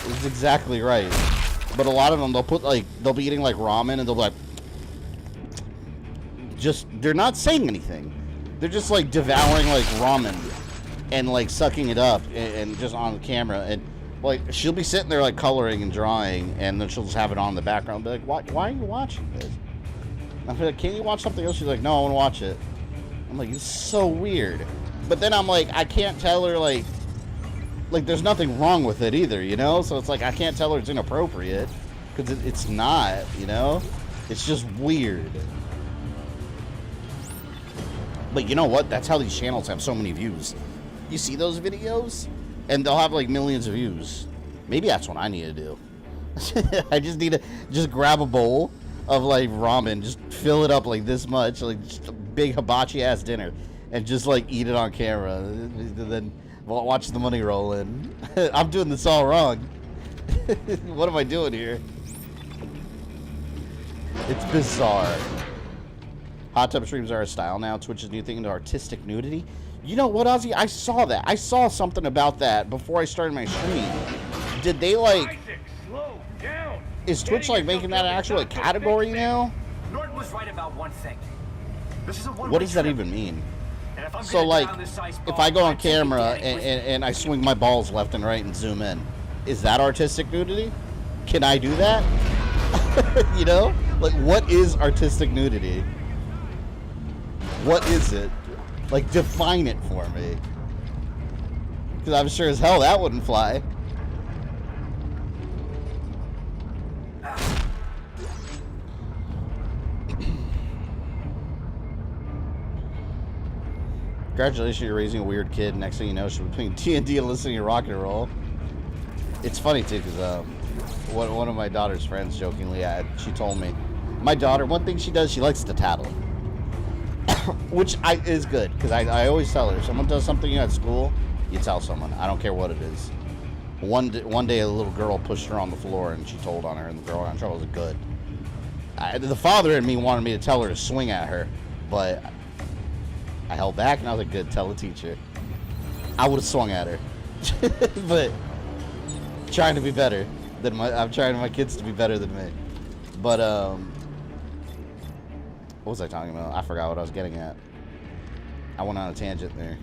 H: It's exactly right. But a lot of them, they'll be eating like ramen, and they'll be like, they're not saying anything. They're just like devouring like ramen and like sucking it up and just on the camera. And like, she'll be sitting there like coloring and drawing, and then she'll just have it on in the background. Be like, why are you watching this? I'm like, can't you watch something else? She's like, no, I want to watch it. I'm like, it's so weird. But then I'm like, I can't tell her, like there's nothing wrong with it either, you know? So it's like, I can't tell her it's inappropriate, because it's not, you know? It's just weird. But you know what? That's how these channels have so many views. You see those videos? And they'll have, like, millions of views. Maybe that's what I need to do. I just need to just grab a bowl of, like, ramen, just fill it up, like, this much, like, just a big hibachi-ass dinner, and just, like, eat it on camera, and then watch the money roll in. I'm doing this all wrong. What am I doing here? It's bizarre. Hot tub streams are a style now. Twitch's new thing into artistic nudity. You know what, Ozzy? I saw that. I saw something about that before I started my stream. Did they, like...
G: Isaac, slow down.
H: Is Twitch, like, making that an actual category now?
J: Norton was right about one thing. This is a one-way
H: What does that
J: trip.
H: even mean?
J: And if I'm
H: So,
J: gonna
H: like,
J: down this ice
H: if
J: ball,
H: I go on
J: I'm taking
H: camera
J: Danny with me.
H: and I swing my balls left and right and zoom in, is that artistic nudity? Can I do that? You know? Like, what is artistic nudity? What is it? Like, define it for me. Because I'm sure as hell that wouldn't fly. Congratulations, you're raising a weird kid. Next thing you know, she's between D&D and listening to rock and roll. It's funny, too, because one of my daughter's friends jokingly, she told me, my daughter, one thing she does, she likes to tattle. Which is good, because I always tell her, if someone does something at school, you tell someone. I don't care what it is. One day, a little girl pushed her on the floor, and she told on her, and the girl got in trouble. It was good. The father in me wanted me to tell her to swing at her, but I held back, and I was like, good, tell the teacher. I would have swung at her. But trying to be better than I'm trying my kids to be better than me. But what was I talking about? I forgot what I was getting at. I went on a tangent there.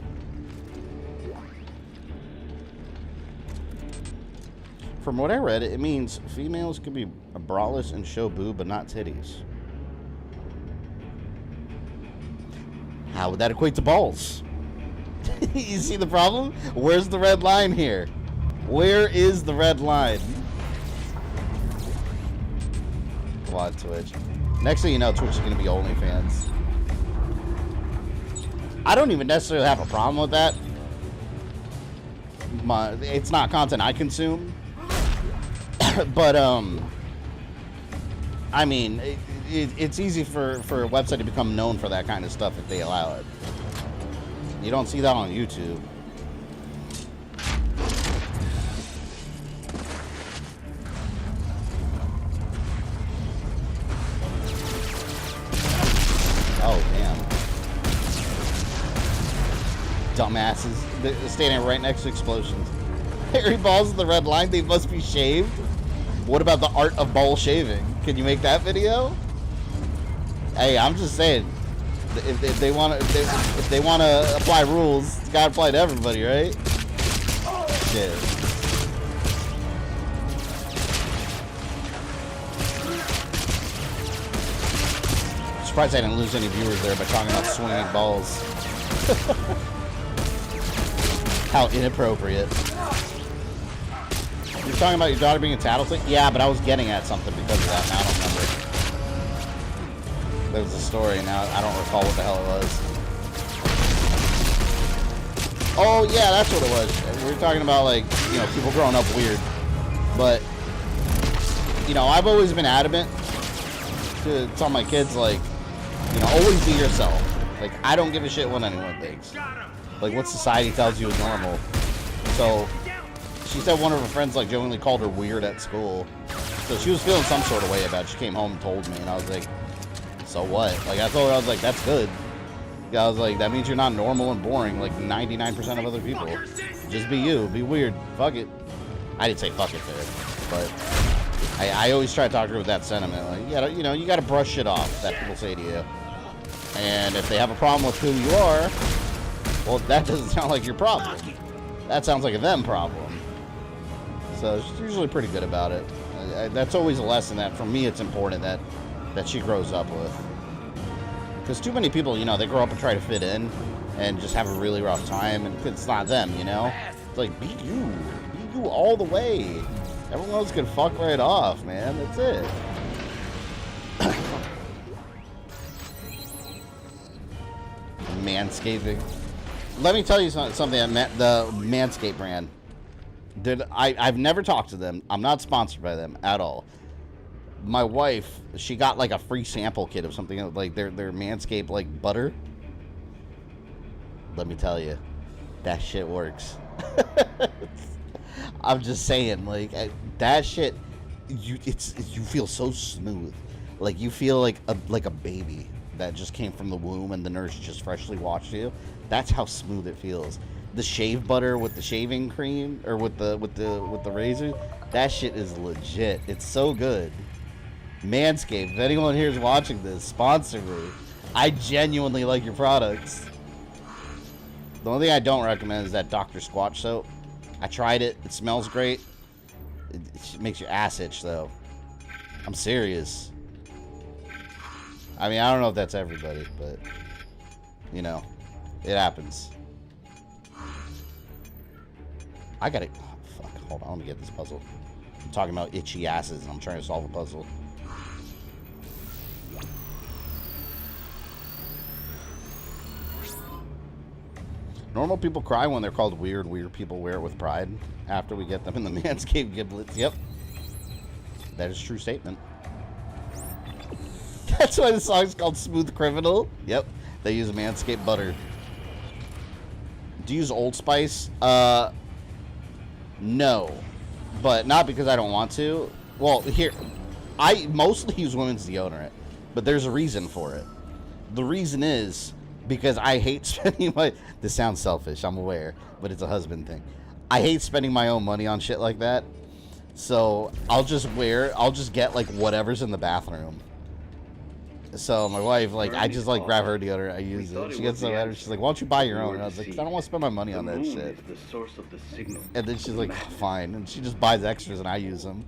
H: From what I read, it means females can be braless and show boob, but not titties. How would that equate to balls? You see the problem? Where's the red line here? Where is the red line? Come on, Twitch. Next thing you know, Twitch is going to be OnlyFans. I don't even necessarily have a problem with that. It's not content I consume. But, I mean, it's easy for a website to become known for that kind of stuff if they allow it. You don't see that on YouTube. Oh, damn. Dumbasses. They're standing right next to explosions. Hairy balls in the red line, they must be shaved? What about the art of ball shaving? Can you make that video? Hey, I'm just saying, if they want to apply rules, it's gotta apply to everybody, right? Shit. I'm surprised I didn't lose any viewers there by talking about swinging balls. How inappropriate. You're talking about your daughter being a tattletale? Yeah, but I was getting at something because of that, and I don't remember. There was a story, now I don't recall what the hell it was. Oh, yeah, that's what it was. We were talking about, like, you know, people growing up weird. But, you know, I've always been adamant to tell my kids, like, you know, always be yourself. Like, I don't give a shit what anyone thinks. Like, what society tells you is normal. So, she said one of her friends, like, jokingly called her weird at school. So she was feeling some sort of way about it. She came home and told me, and I was like, so what? Like, I told her, I was like, that's good. I was like, that means you're not normal and boring like 99% of other people. Just be you. Be weird. Fuck it. I didn't say fuck it there, but I always try to talk to her with that sentiment. Like, you gotta brush shit off that people say to you. And if they have a problem with who you are, well, that doesn't sound like your problem. That sounds like a them problem. So she's usually pretty good about it. That's always a lesson that, for me, it's important that she grows up with. Because too many people, you know, they grow up and try to fit in and just have a really rough time, and it's not them, you know? It's like, be you. Be you all the way. Everyone else can fuck right off, man. That's it. Manscaping. Let me tell you something. The Manscaped brand. I've never talked to them. I'm not sponsored by them at all. My wife, she got like a free sample kit of something like their Manscaped like butter. Let me tell you, that shit works. I'm just saying, like, that shit, you feel so smooth. Like, you feel like a baby that just came from the womb and the nurse just freshly washed you. That's how smooth it feels. The shave butter with the shaving cream, or with the razor, that shit is legit. It's so good. Manscaped, if anyone here is watching this, sponsor me. I genuinely like your products. The only thing I don't recommend is that Dr. Squatch soap. I tried it. It smells great. It makes your ass itch, though. I'm serious. I mean, I don't know if that's everybody, but, you know, it happens. I gotta... Oh, fuck, hold on. Let me get this puzzle. I'm talking about itchy asses, and I'm trying to solve a puzzle. Normal people cry when they're called weird. Weird people wear it with pride after we get them in the Manscaped giblets. Yep. That is a true statement. That's why the song's called Smooth Criminal. Yep. They use Manscaped butter. Do you use Old Spice? No. But not because I don't want to. Well, here, I mostly use women's deodorant. But there's a reason for it. The reason is because I hate spending my... This sounds selfish, I'm aware. But it's a husband thing. I hate spending my own money on shit like that. So I'll just get like whatever's in the bathroom. So my wife, like, I just like grab her deodorant, I use it. She gets so mad. She's like, "Why don't you buy your own?" And I was like, "'Cause I don't want to spend my money on that shit." And then she's like, "Fine," and she just buys extras and I use them.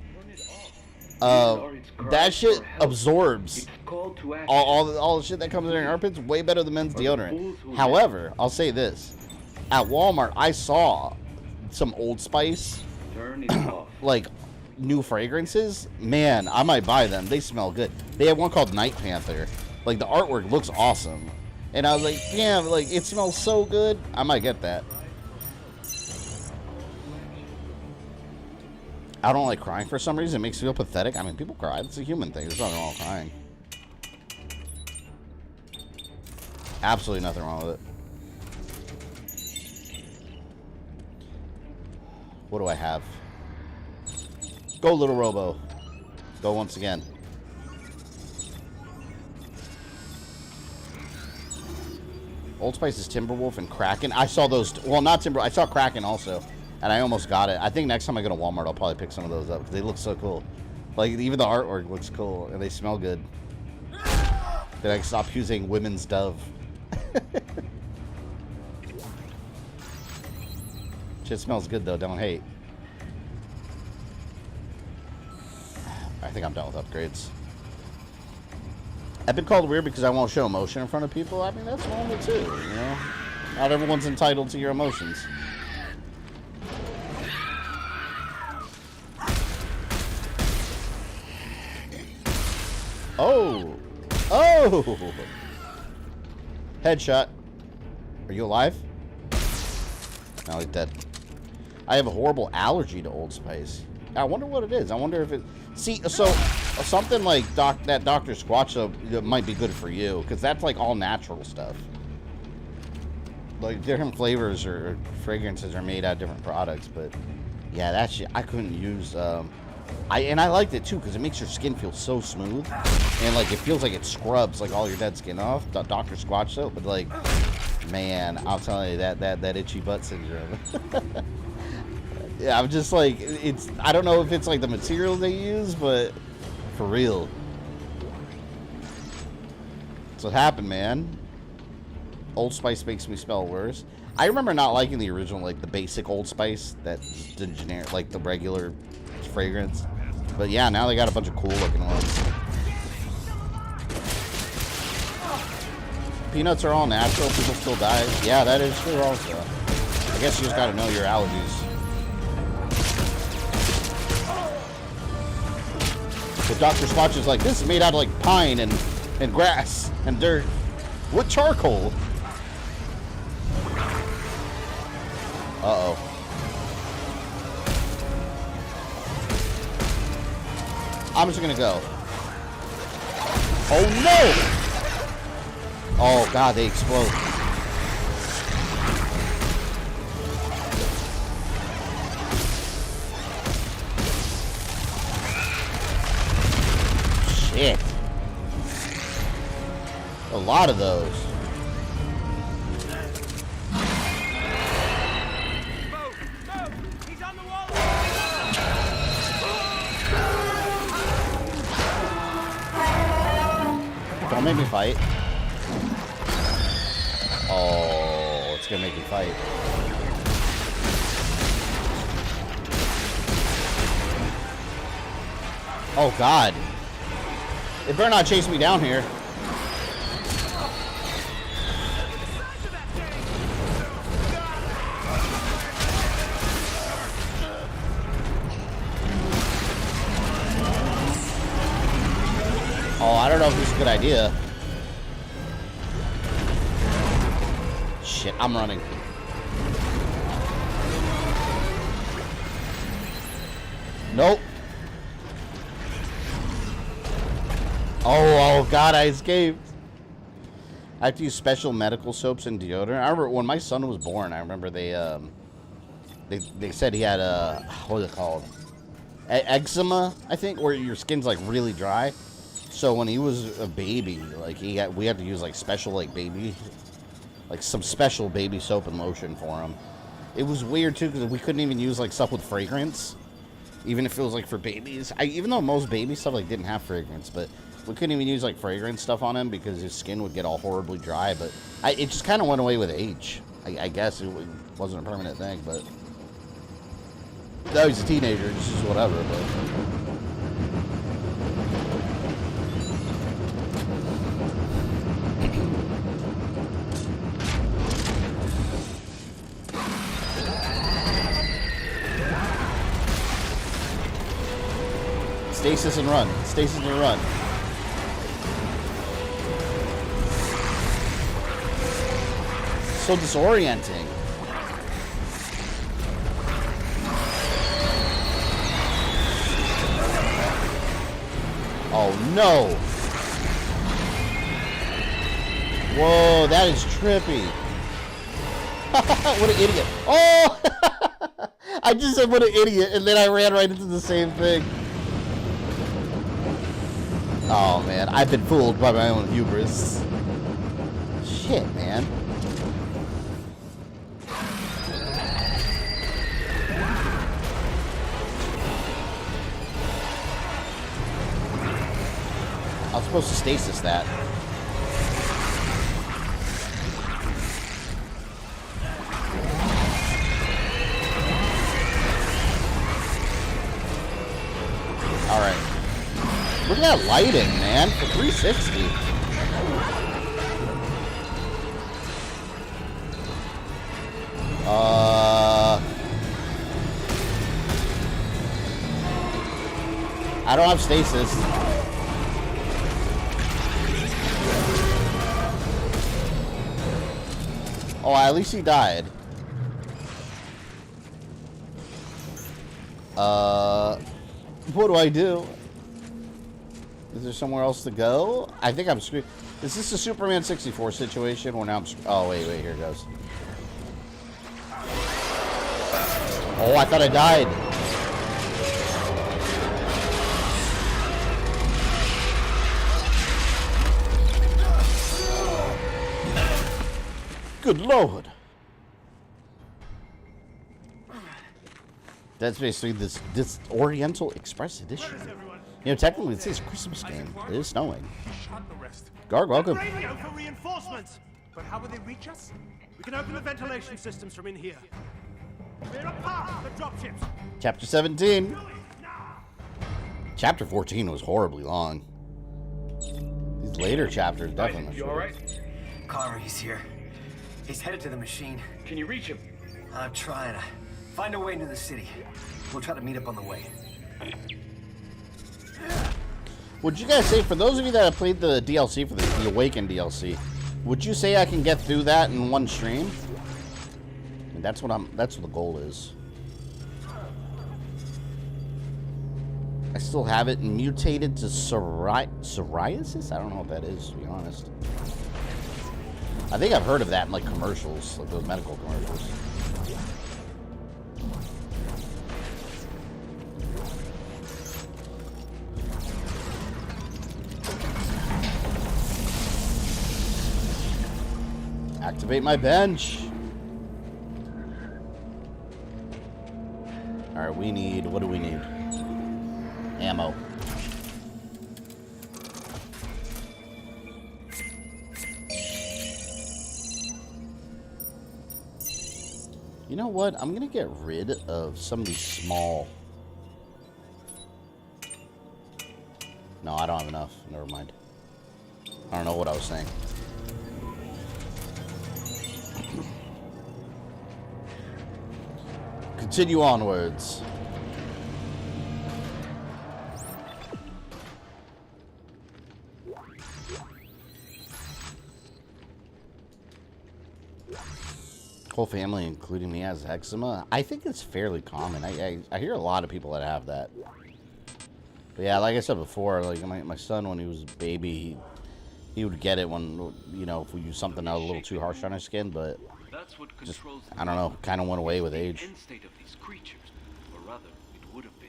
H: That shit absorbs all the shit that comes in your armpits way better than men's deodorant. However, I'll say this: at Walmart, I saw some Old Spice, like, new fragrances. Man, I might buy them. They smell good. They have one called Night Panther. Like, the artwork looks awesome. And I was like, damn, like, it smells so good. I might get that. I don't like crying for some reason. It makes me feel pathetic. I mean, people cry. It's a human thing. There's nothing wrong with crying. Absolutely nothing wrong with it. What do I have? Go, little Robo. Go once again. Old Spice is Timberwolf and Kraken. I saw those. Well, not Timber. I saw Kraken also. And I almost got it. I think next time I go to Walmart, I'll probably pick some of those up. Because they look so cool. Like, even the artwork looks cool. And they smell good. Then I can stop using Women's Dove. Shit smells good, though. Don't hate. I think I'm done with upgrades. I've been called weird because I won't show emotion in front of people. I mean, that's normal too, you know? Not everyone's entitled to your emotions. Oh! Oh! Headshot. Are you alive? No, he's dead. I have a horrible allergy to Old Spice. I wonder what it is. I wonder if it... See, so something like that Dr. Squatch might be good for you, because that's like all natural stuff. Like, different flavors or fragrances are made out of different products, but yeah, that shit I couldn't use. I liked it too because it makes your skin feel so smooth, and like it feels like it scrubs like all your dead skin off. Dr. Squatch soap, but like, man, I'll tell you that itchy butt syndrome. Yeah, I'm just like, I don't know if it's like the material they use, but for real. That's what happened, man. Old Spice makes me smell worse. I remember not liking the original, like the basic Old Spice, that's the generic, like the regular fragrance. But yeah, now they got a bunch of cool looking ones. Peanuts are all natural, people still die. Yeah, that is true also. I guess you just gotta know your allergies. But Dr. Squatch is like, this is made out of like pine and grass and dirt with charcoal. Uh-oh. I'm just gonna go. Oh no! Oh god, they explode. Shit. A lot of those. Don't make me fight. Oh, it's gonna make me fight. Oh god. It better not chase me down here. Oh, I don't know if this is a good idea. Shit, I'm running. Nope. Oh god, I escaped. I have to use special medical soaps and deodorant. I remember when my son was born, I remember they said he had a, what is it called? Eczema, I think, where your skin's like really dry. So when he was a baby, like we had to use like special like some special baby soap and lotion for him. It was weird too because we couldn't even use like stuff with fragrance. Even if it was like for babies. Even though most baby stuff like didn't have fragrance, but we couldn't even use like fragrance stuff on him because his skin would get all horribly dry. But it just kind of went away with age. I guess it wasn't a permanent thing, but now he's a teenager, it's just whatever. But stasis and run. Stasis and run. So disorienting. Oh no. Whoa, that is trippy. What an idiot. Oh! I just said what an idiot, and then I ran right into the same thing. Oh man, I've been fooled by my own hubris. Shit, man. I was supposed to stasis that. Alright. Look at that lighting, man. For 360. I don't have stasis. Oh, at least he died. What do I do? Is there somewhere else to go? I think I'm screwed. Is this a Superman 64 situation where now I'm oh, wait, here it goes. Oh, I thought I died. Good Lord. That's basically this Oriental Express edition. You know, technically it says Christmas game. It is snowing. Garg, welcome.
Q: Radio for reinforcements. But how will they reach us? We can open the ventilation systems from in here. We're a part of the dropships.
H: Chapter 17. Chapter 14 was horribly long. These later chapters definitely.
J: You all right? Connor, he's here. He's headed to the machine.
M: Can you reach him?
J: I'm trying to find a way into the city. We'll try to meet up on the way.
H: Would you guys say, for those of you that have played the DLC for the Awaken DLC, would you say I can get through that in one stream? I mean, that's what the goal is. I still have it mutated to psoriasis? I don't know what that is, to be honest. I think I've heard of that in like commercials, like those medical commercials. Activate my bench. All right, what do we need? Ammo. You know what? I'm gonna get rid of some of these small. No, I don't have enough. Never mind. I don't know what I was saying. Continue onwards. Whole family, including me, has eczema. I think it's fairly common. I hear a lot of people that have that. But yeah, like I said before, like my son, when he was a baby, he would get it when, you know, if we use something that was a little too harsh on his skin, but just, I don't know, kind of went away with age.
M: End state of these creatures, or rather, it would have been.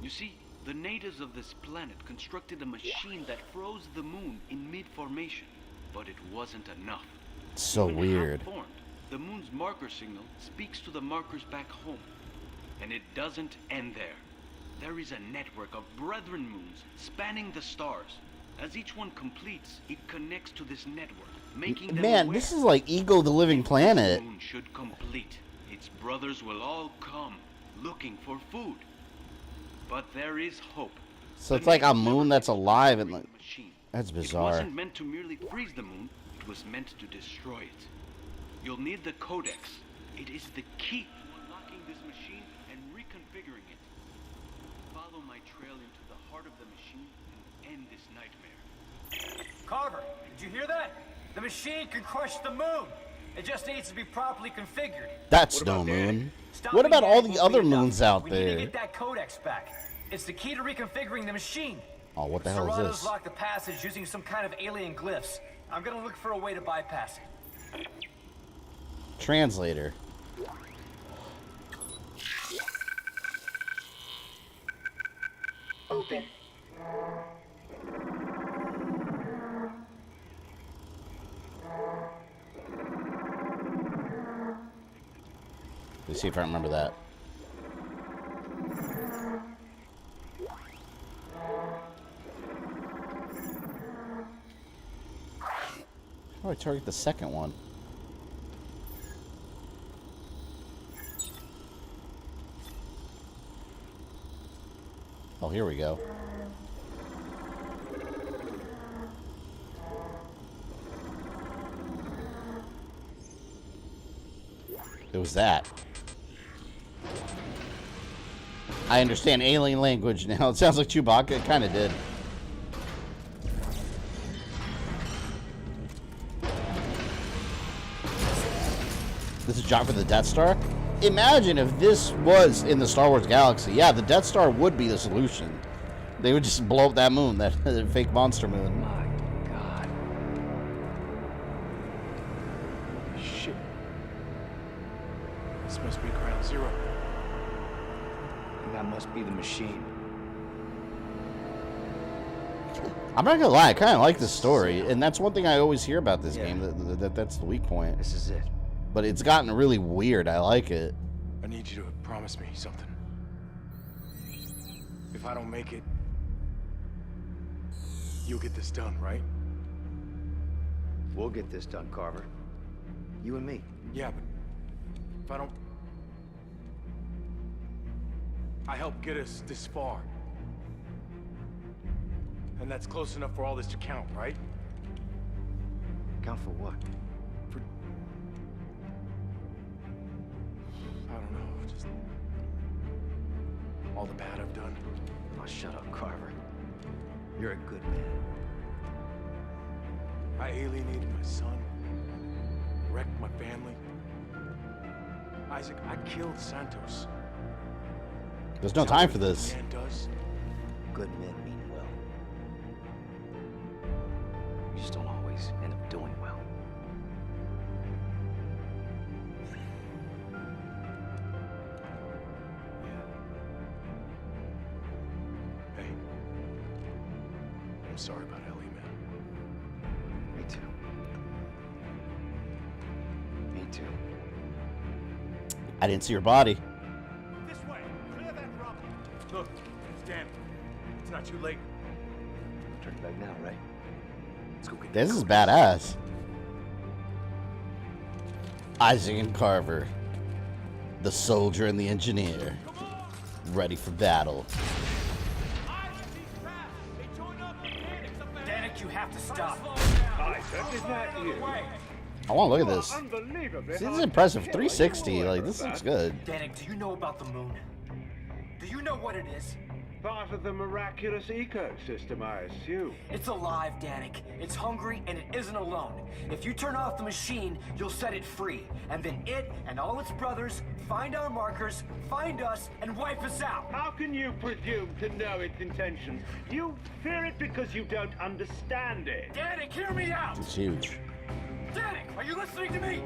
M: You see, the natives of this planet constructed a machine that froze the moon in mid-formation, but it wasn't enough.
H: It's so weird.
M: Formed, the moon's marker signal speaks to the markers back home, and it doesn't end there. There is a network of brethren moons spanning the stars. As each one completes, it connects to this network, making them
H: Man,
M: aware.
H: this is like Ego the Living Planet.
M: This moon should complete. Its brothers will all come, looking for food. But there is hope.
H: So it's like a moon that's alive and like... That's
M: It
H: bizarre.
M: wasn't meant to merely freeze the moon, it was meant to destroy it. You'll need the codex. It is the key to unlocking this machine and reconfiguring it. Follow my trail into the heart of the machine and end this nightmare.
F: Carver, did you hear that? The machine can crush the moon. It just needs to be properly configured.
H: That's no moon. What about all the other moons out
F: We need to
H: there?
F: get that codex back. It's the key to reconfiguring the machine.
H: Oh, what the hell is
F: Serrano's
H: this?
F: locked the passage using some kind of alien glyphs. I'm gonna look for a way to bypass it.
H: Translator.
P: Open.
H: Let's see if I remember that. How do I target the second one? Oh, here we go. It was that. I understand alien language now. It sounds like Chewbacca. It kind of did. This is Jock for the Death Star? Imagine if this was in the Star Wars galaxy. Yeah, the Death Star would be the solution. They would just blow up that moon, that fake monster moon.
F: My God.
G: Shit. This must be ground zero.
F: And that must be the machine.
H: I'm not gonna lie, I kind of like this story, and that's one thing I always hear about this game. That's the weak point.
F: This is it.
H: But it's gotten really weird. I like it.
G: I need you to promise me something. If I don't make it, you'll get this done, right?
F: We'll get this done, Carver. You and me.
G: Yeah, but if I don't... I helped get us this far. And that's close enough for all this to count, right?
F: Count for what?
G: For... I don't know, just... all the bad I've done.
F: Oh, shut up, Carver. You're a good man.
G: I alienated my son. Wrecked my family. Isaac, I killed Santos.
H: There's no time for this.
G: Man does.
F: Good men mean well. You just don't always end up doing well.
G: Hey. I'm sorry about Ellie, man.
F: Me too. Me too.
H: I didn't see your body.
Q: This way. Clear that rubble.
G: Look, it's Dan. It's not too late.
F: Turn back now, right?
G: Let's go get
H: This is badass. Isaac and Carver, the soldier and the engineer, ready for battle.
F: Danik, you have to stop.
I: Isaac, is that you?
H: I want to look at this. See, this is impressive. 360. Like, this looks good.
F: Danik, do you know about the moon? Do you know what it is?
I: Part of the miraculous ecosystem, I assume.
F: It's alive, Danik. It's hungry, and it isn't alone. If you turn off the machine, you'll set it free. And then it and all its brothers find our markers, find us, and wipe us out.
I: How can you presume to know its intentions? You fear it because you don't understand it.
F: Danik, hear me out!
H: It's huge.
F: Danik, are you listening to me?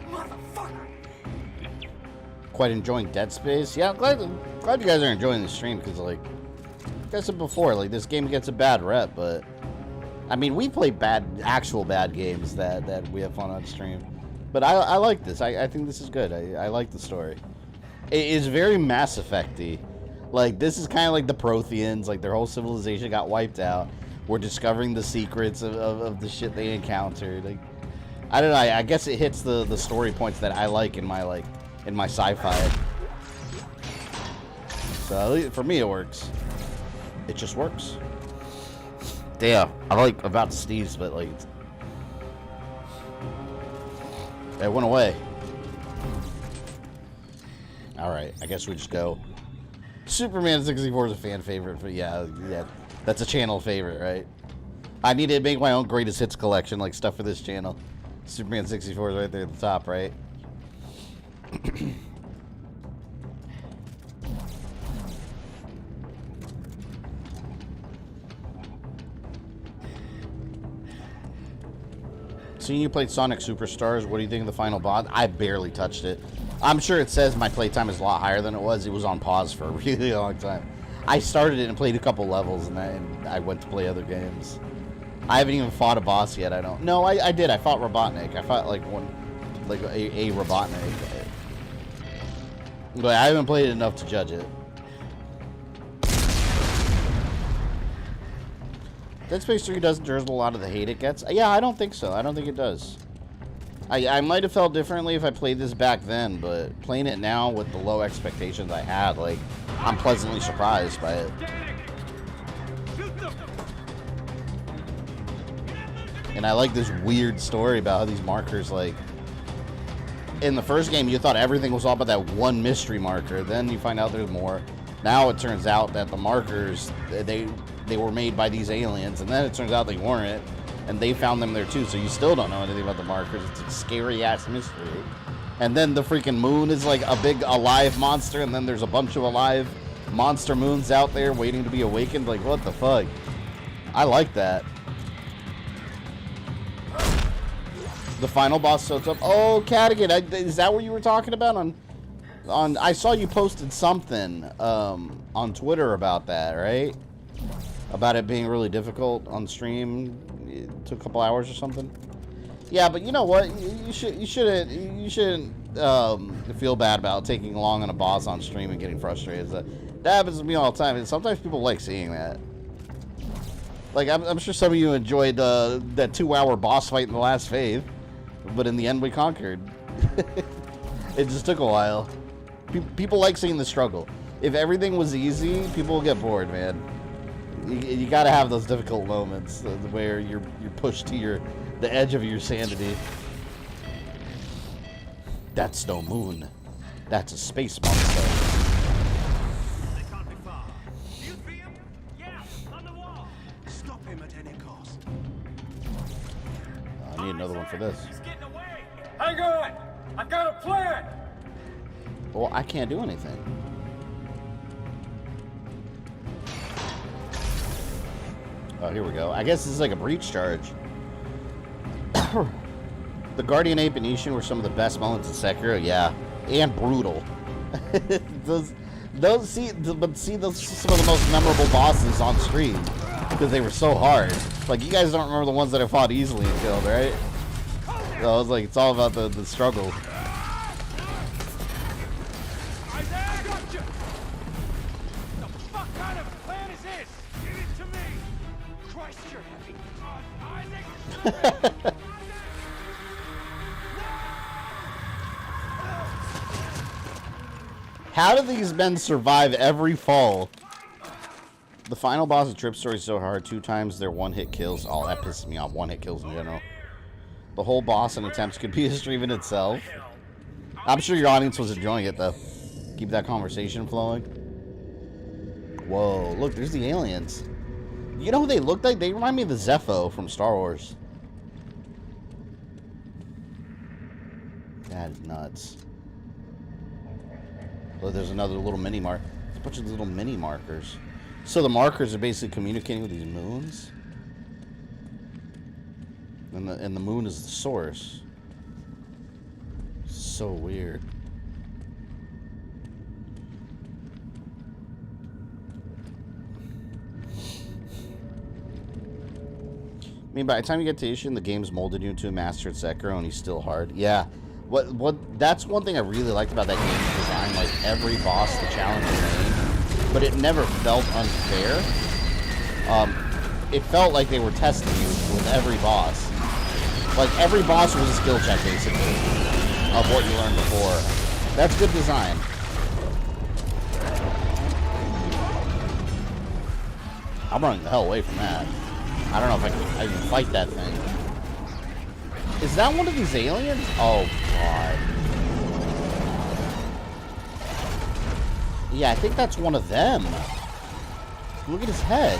F: Motherfucker!
H: Quite enjoying Dead Space. Yeah, I'm glad you guys are enjoying the stream, because, like I said before, like, this game gets a bad rep, but I mean, we play actual bad games that we have fun on stream. But I like this. I think this is good. I like the story. It is very Mass Effect-y. Like, this is kind of like the Protheans. Like, their whole civilization got wiped out. We're discovering the secrets of the shit they encountered. Like, I don't know. I guess it hits the story points that I like in my sci-fi. So for me, it works. It just works. Damn, I like about the Steves, but like, it went away. All right, I guess we just go. Superman 64 is a fan favorite, but yeah, that's a channel favorite, right? I need to make my own greatest hits collection, like stuff for this channel. Superman 64 is right there at the top, right? Seeing you played Sonic Superstars, what do you think of the final boss? I barely touched it. I'm sure it says my playtime is a lot higher than it was. It was on pause for a really long time. I started it and played a couple levels, and I went to play other games. I haven't even fought a boss yet. I don't. No, I did. I fought Robotnik. I fought like a Robotnik. But I haven't played it enough to judge it. Dead Space 3 doesn't deserve a lot of the hate it gets. Yeah, I don't think so. I don't think it does. I might have felt differently if I played this back then, but playing it now with the low expectations I had, like, I'm pleasantly surprised by it. And I like this weird story about how these markers, like, in the first game you thought everything was all about that one mystery marker, then you find out there's more. Now it turns out that the markers, they were made by these aliens, and then it turns out they weren't, and they found them there too, so you still don't know anything about the markers. It's a scary-ass mystery. And then the freaking moon is like a big alive monster, and then there's a bunch of alive monster moons out there waiting to be awakened. Like, what the fuck? I like that. The final boss soaks up. Oh, Cadigan, is that what you were talking about? I saw you posted something on Twitter about that, right? About it being really difficult on stream. It took a couple hours or something. Yeah, but you know what? You shouldn't feel bad about taking long on a boss on stream and getting frustrated. That happens to me all the time, and sometimes people like seeing that. Like, I'm sure some of you enjoyed that 2-hour boss fight in the last phase, but in the end we conquered. It just took a while. People like seeing the struggle. If everything was easy, people will get bored, man. You gotta have those difficult moments where you're pushed to the edge of your sanity. That's no moon. That's a space monster.
Q: They can't be far. Do you see him? Yeah, on the wall. Stop him at any cost.
H: I need another one for this.
Q: He's getting away. Hang on. I've got a plan.
H: Well, I can't do anything. Oh, here we go. I guess this is like a breach charge. The Guardian Ape and Ishin were some of the best moments in Sekiro, yeah, and brutal. those see those are some of the most memorable bosses on stream because they were so hard. Like, you guys don't remember the ones that I fought easily and killed, right? So I was like, it's all about the struggle. How do these men survive every fall? The final boss of Trip Story is so hard. 2 times their one-hit kills. Oh, that pisses me off. One-hit kills in general. The whole boss and attempts could be a stream in itself. I'm sure your audience was enjoying it, though. Keep that conversation flowing. Whoa, look, there's the aliens. You know who they look like? They remind me of the Zepho from Star Wars. That is nuts. Oh, there's another little mini mark. There's a bunch of little mini markers. So the markers are basically communicating with these moons. And the moon is the source. So weird. I mean, by the time you get to Ishin, the game's molded you into a master at Sekiro, and he's still hard. Yeah. What? That's one thing I really liked about that game design. Like, every boss, the challenge game, but it never felt unfair. It felt like they were testing you with every boss. Like, every boss was a skill check, basically, of what you learned before. That's good design. I'm running the hell away from that. I don't know if I can fight that thing. Is that one of these aliens? Oh, God. Yeah, I think that's one of them. Look at his head.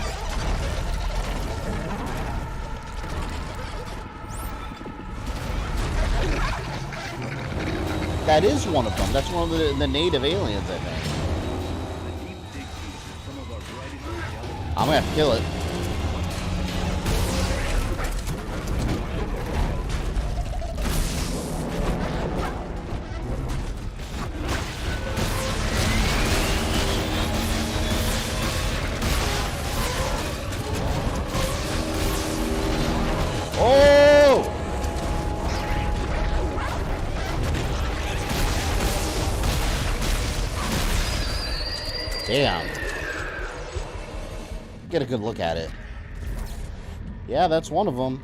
H: That is one of them. That's one of the native aliens, I think. I'm gonna have to kill it. Oh! Damn. Get a good look at it. Yeah, that's one of them.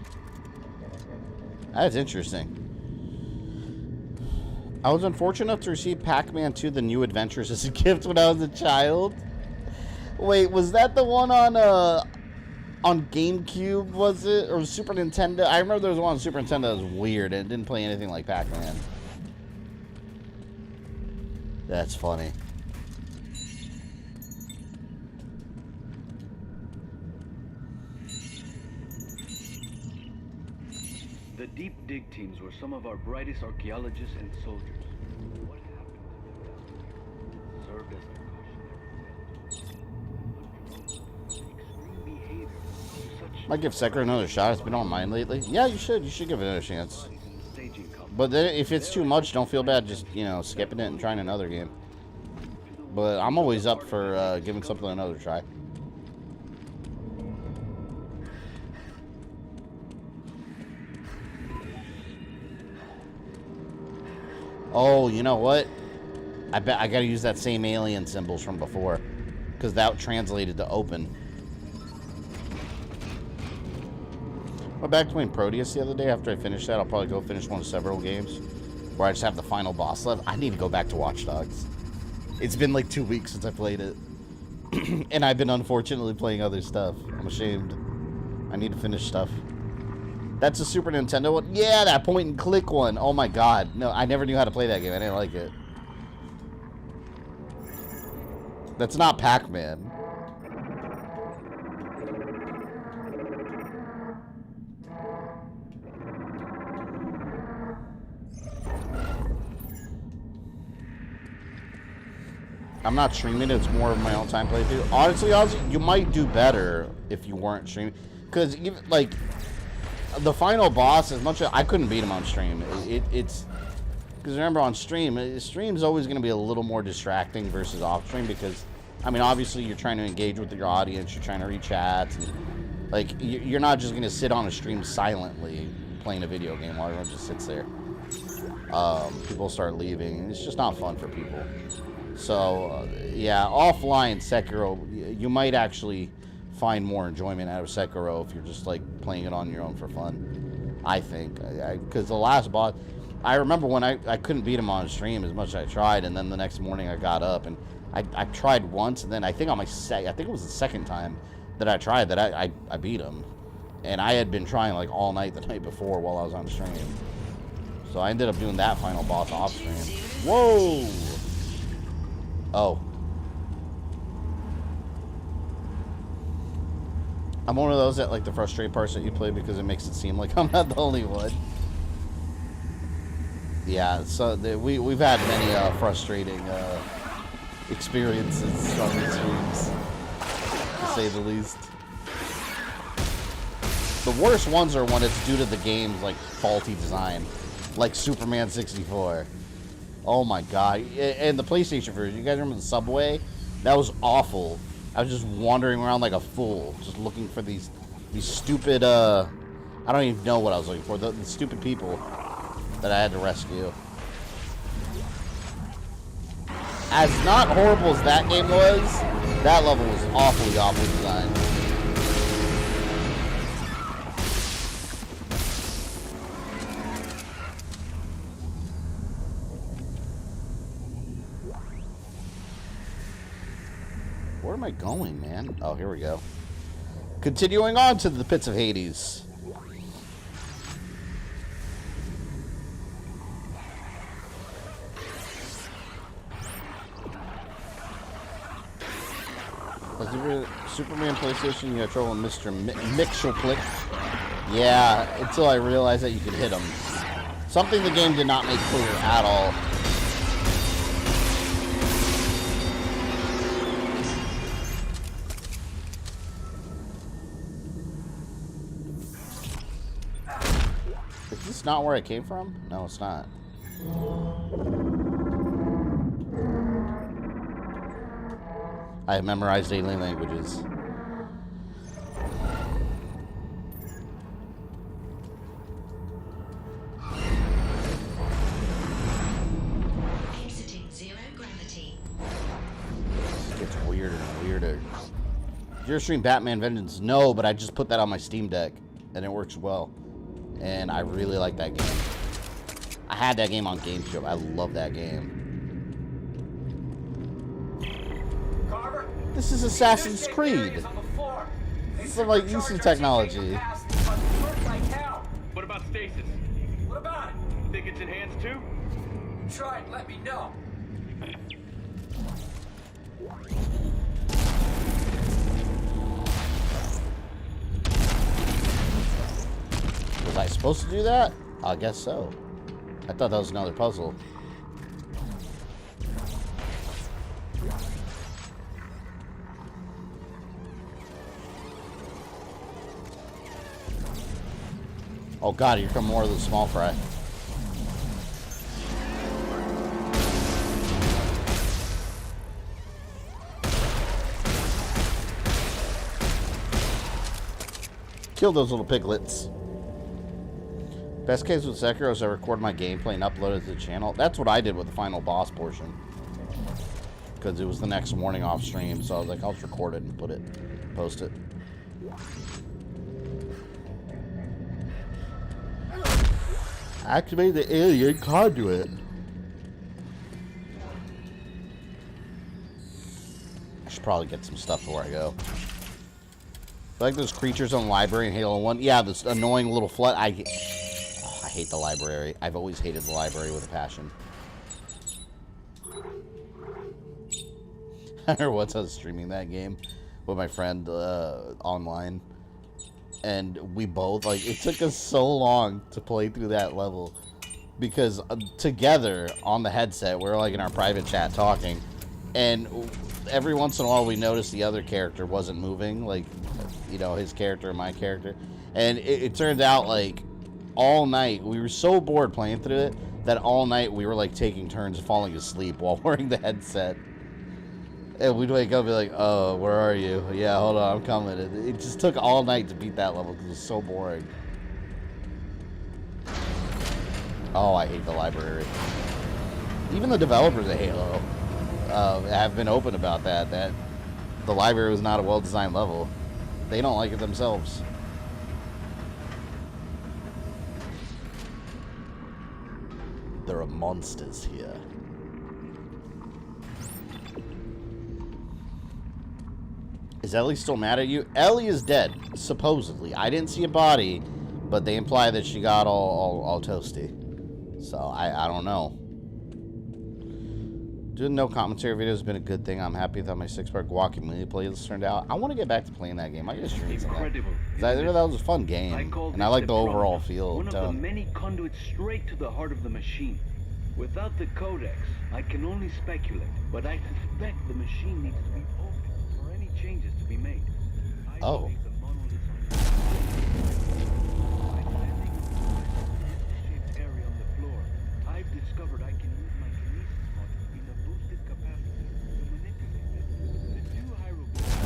H: That's interesting. I was unfortunate enough to receive Pac-Man 2: The New Adventures as a gift when I was a child. Wait, was that the one on GameCube, was it? Or Super Nintendo? I remember there was one on Super Nintendo that was weird and it didn't play anything like Pac-Man. That's funny.
M: The deep dig teams were some of our brightest archaeologists and soldiers. What happened to them served as a cautionary tale.
H: Might give Sekiro another shot. It's been on mine lately. Yeah, you should. You should give it another chance. But then if it's too much, don't feel bad. Just, you know, skipping it and trying another game. But I'm always up for giving something another try. Oh, you know what? I bet I gotta use that same alien symbols from before. Because that translated to open. I went back playing Proteus the other day. After I finish that, I'll probably go finish one of several games. Where I just have the final boss left. I need to go back to Watch Dogs. It's been like 2 weeks since I played it. And I've been unfortunately playing other stuff. I'm ashamed. I need to finish stuff. That's a Super Nintendo one? Yeah, that point and click one. Oh my god. No, I never knew how to play that game. I didn't like it. That's not Pac-Man. I'm not streaming it. It's more of my own time playthrough. Honestly, you might do better if you weren't streaming. Because, even, like, the final boss, as much as I couldn't beat him on stream, it's because remember on stream's always going to be a little more distracting versus off stream because, I mean, obviously you're trying to engage with your audience, you're trying to read chats, and like you're not just going to sit on a stream silently playing a video game while everyone just sits there. People start leaving. It's just not fun for people. So yeah, offline Sekiro, you might actually find more enjoyment out of Sekiro if you're just like playing it on your own for fun. I think, because the last boss, I remember when I couldn't beat him on stream as much as I tried, and then the next morning I got up and I tried once, and then I think on my I think it was the second time that I tried that I beat him, and I had been trying like all night the night before while I was on stream, so I ended up doing that final boss off stream. Whoa! Oh. I'm one of those that like the frustrate parts that you play because it makes it seem like I'm not the only one. Yeah, so we've had many frustrating experiences on these streams, to say the least. The worst ones are when it's due to the game's like faulty design, like Superman 64. Oh my god! And the PlayStation version, you guys remember the subway? That was awful. I was just wandering around like a fool, just looking for these stupid, I don't even know what I was looking for, the stupid people that I had to rescue. As not horrible as that game was, That level was awfully designed. Where am I going, man? Oh, here we go. Continuing on to the pits of Hades. Superman PlayStation, you got trouble with Mr. Mixelplick. Yeah, until I realized that you could hit him. Something the game did not make clear at all. Is this not where I came from? No, it's not. I have memorized alien languages.
P: Exiting zero gravity.
H: It gets weirder and weirder. Did you ever stream Batman Vengeance? No, but I just put that on my Steam Deck, and it works well. And I really like that game. I had that game on GameCube. I love that game. This is Assassin's Creed. This is like using technology.
R: What about stasis? What about it? Think it's enhanced too? Try it, let me know.
H: Was I supposed to do that? I guess so. I thought that was another puzzle. Oh god, here come more of the small fry. Kill those little piglets. Best case with Sekiro is I record my gameplay and upload it to the channel. That's what I did with the final boss portion. Because it was the next morning off stream, so I was like, I'll just record it and post it. Activate the alien conduit. I should probably get some stuff before I go. Like those creatures in the library in Halo 1. Yeah, this annoying little flood. I hate the library. I've always hated the library with a passion. I remember once I was streaming that game with my friend online. And we both, like, it took us so long to play through that level. Because together on the headset, we're like in our private chat talking. And every once in a while we noticed the other character wasn't moving. Like, you know, his character and my character. And it turned out, like, all night, we were so bored playing through it that all night we were, like, taking turns falling asleep while wearing the headset. And we'd wake up and be like, oh, where are you? Yeah, hold on, I'm coming. It just took all night to beat that level because it was so boring. Oh, I hate the library. Even the developers of Halo have been open about that the library was not a well-designed level. They don't like it themselves. There are monsters here. Is Ellie still mad at you? Ellie is dead, supposedly. I didn't see a body, but they imply that she got all toasty. So, I don't know. Doing no commentary videos has been a good thing. I'm happy that my 6-part Guacamole playlist turned out. I want to get back to playing that game. I just stream some of that. That was a fun game, and I like the overall feel.
M: One of the many conduits straight to the heart of the machine. Without the codex, I can only speculate, but I suspect the machine needs to be opened for any changes to be made.
H: Oh.
M: I've discovered I can use my kinesis module in a boosted capacity to manipulate it. The two hieroglyphs.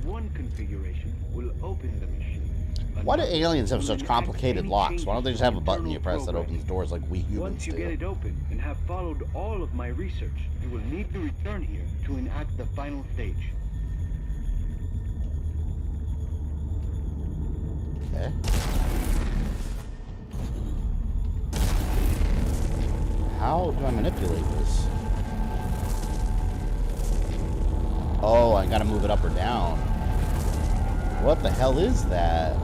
M: One configuration will open the machine.
H: Why do aliens have such complicated locks? Why don't they just have a button you press that opens doors like we humans
M: Once you
H: do?
M: get it open and have followed all of my research, you will need to return here to enact the final stage.
H: Okay. How do I manipulate this? Oh, I gotta move it up or down. What the hell is that?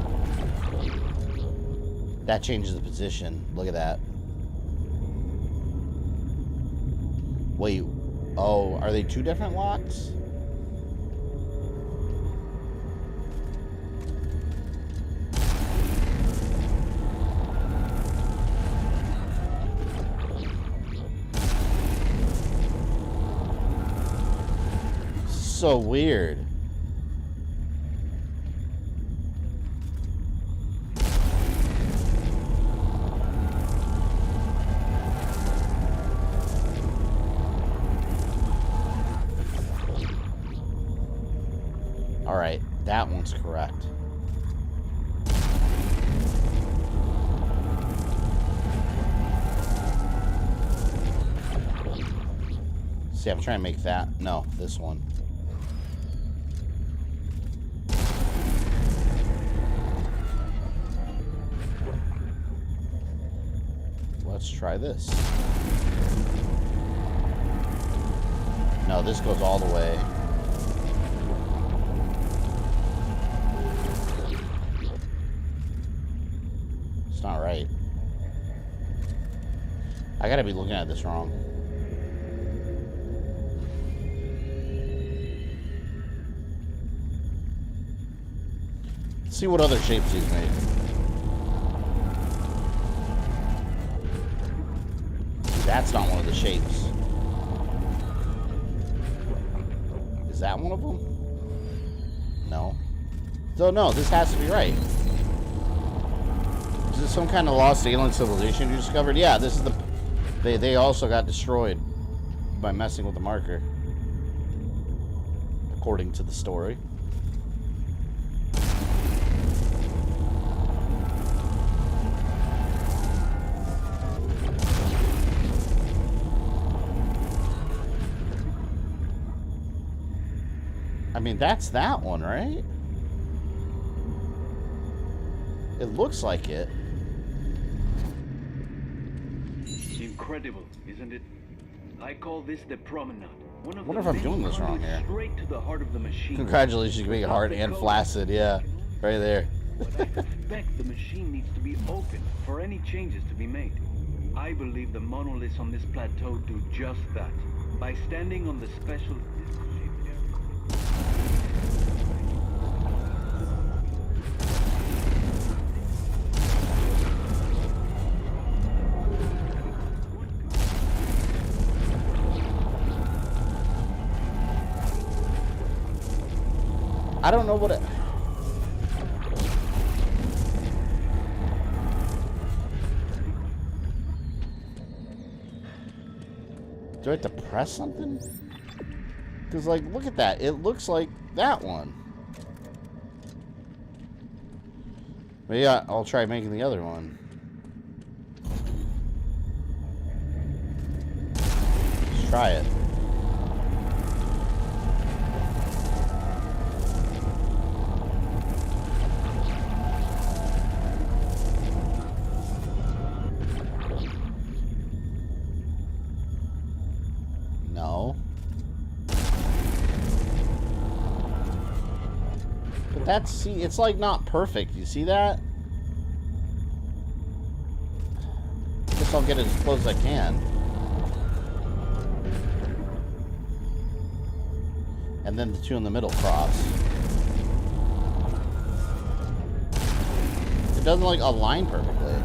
H: That changes the position. Look at that. Wait. Oh, are they two different locks? So weird. All right, that one's correct. See, I'm trying to make that. No, this one. Let's try this. No, this goes all the way. It's not right. I gotta be looking at this wrong. Let's see what other shapes he's made. That's not one of the shapes. Is that one of them? No. So no, this has to be right. Is this some kind of lost alien civilization you discovered? Yeah, this is the... They also got destroyed by messing with the marker. According to the story. I mean, that's that one, right? It looks like it.
M: Incredible, isn't it? I call this the promenade. One of
H: I wonder if I'm doing this wrong here.
M: Straight to the heart of the machine.
H: Congratulations, you can make it hard and flaccid, yeah. Right there.
M: But I suspect the machine needs to be open for any changes to be made. I believe the monoliths on this plateau do just that. By standing on the special...
H: I don't know what it... Do I have to press something? Because, like, look at that. It looks like that one. But yeah, I'll try making the other one. Let's try it. That's, see, it's like not perfect. You see that? I guess I'll get it as close as I can. And then the two in the middle cross. It doesn't like align perfectly.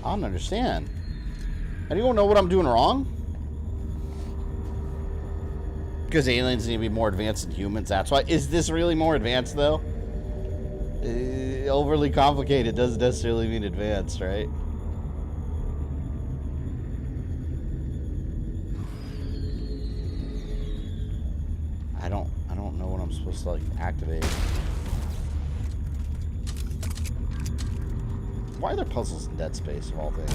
H: I don't understand. Anyone know what I'm doing wrong? Because aliens need to be more advanced than humans, that's why. Is this really more advanced, though? Overly complicated doesn't necessarily mean advanced, right? I don't know what I'm supposed to like activate. Why are there puzzles in Dead Space of all things?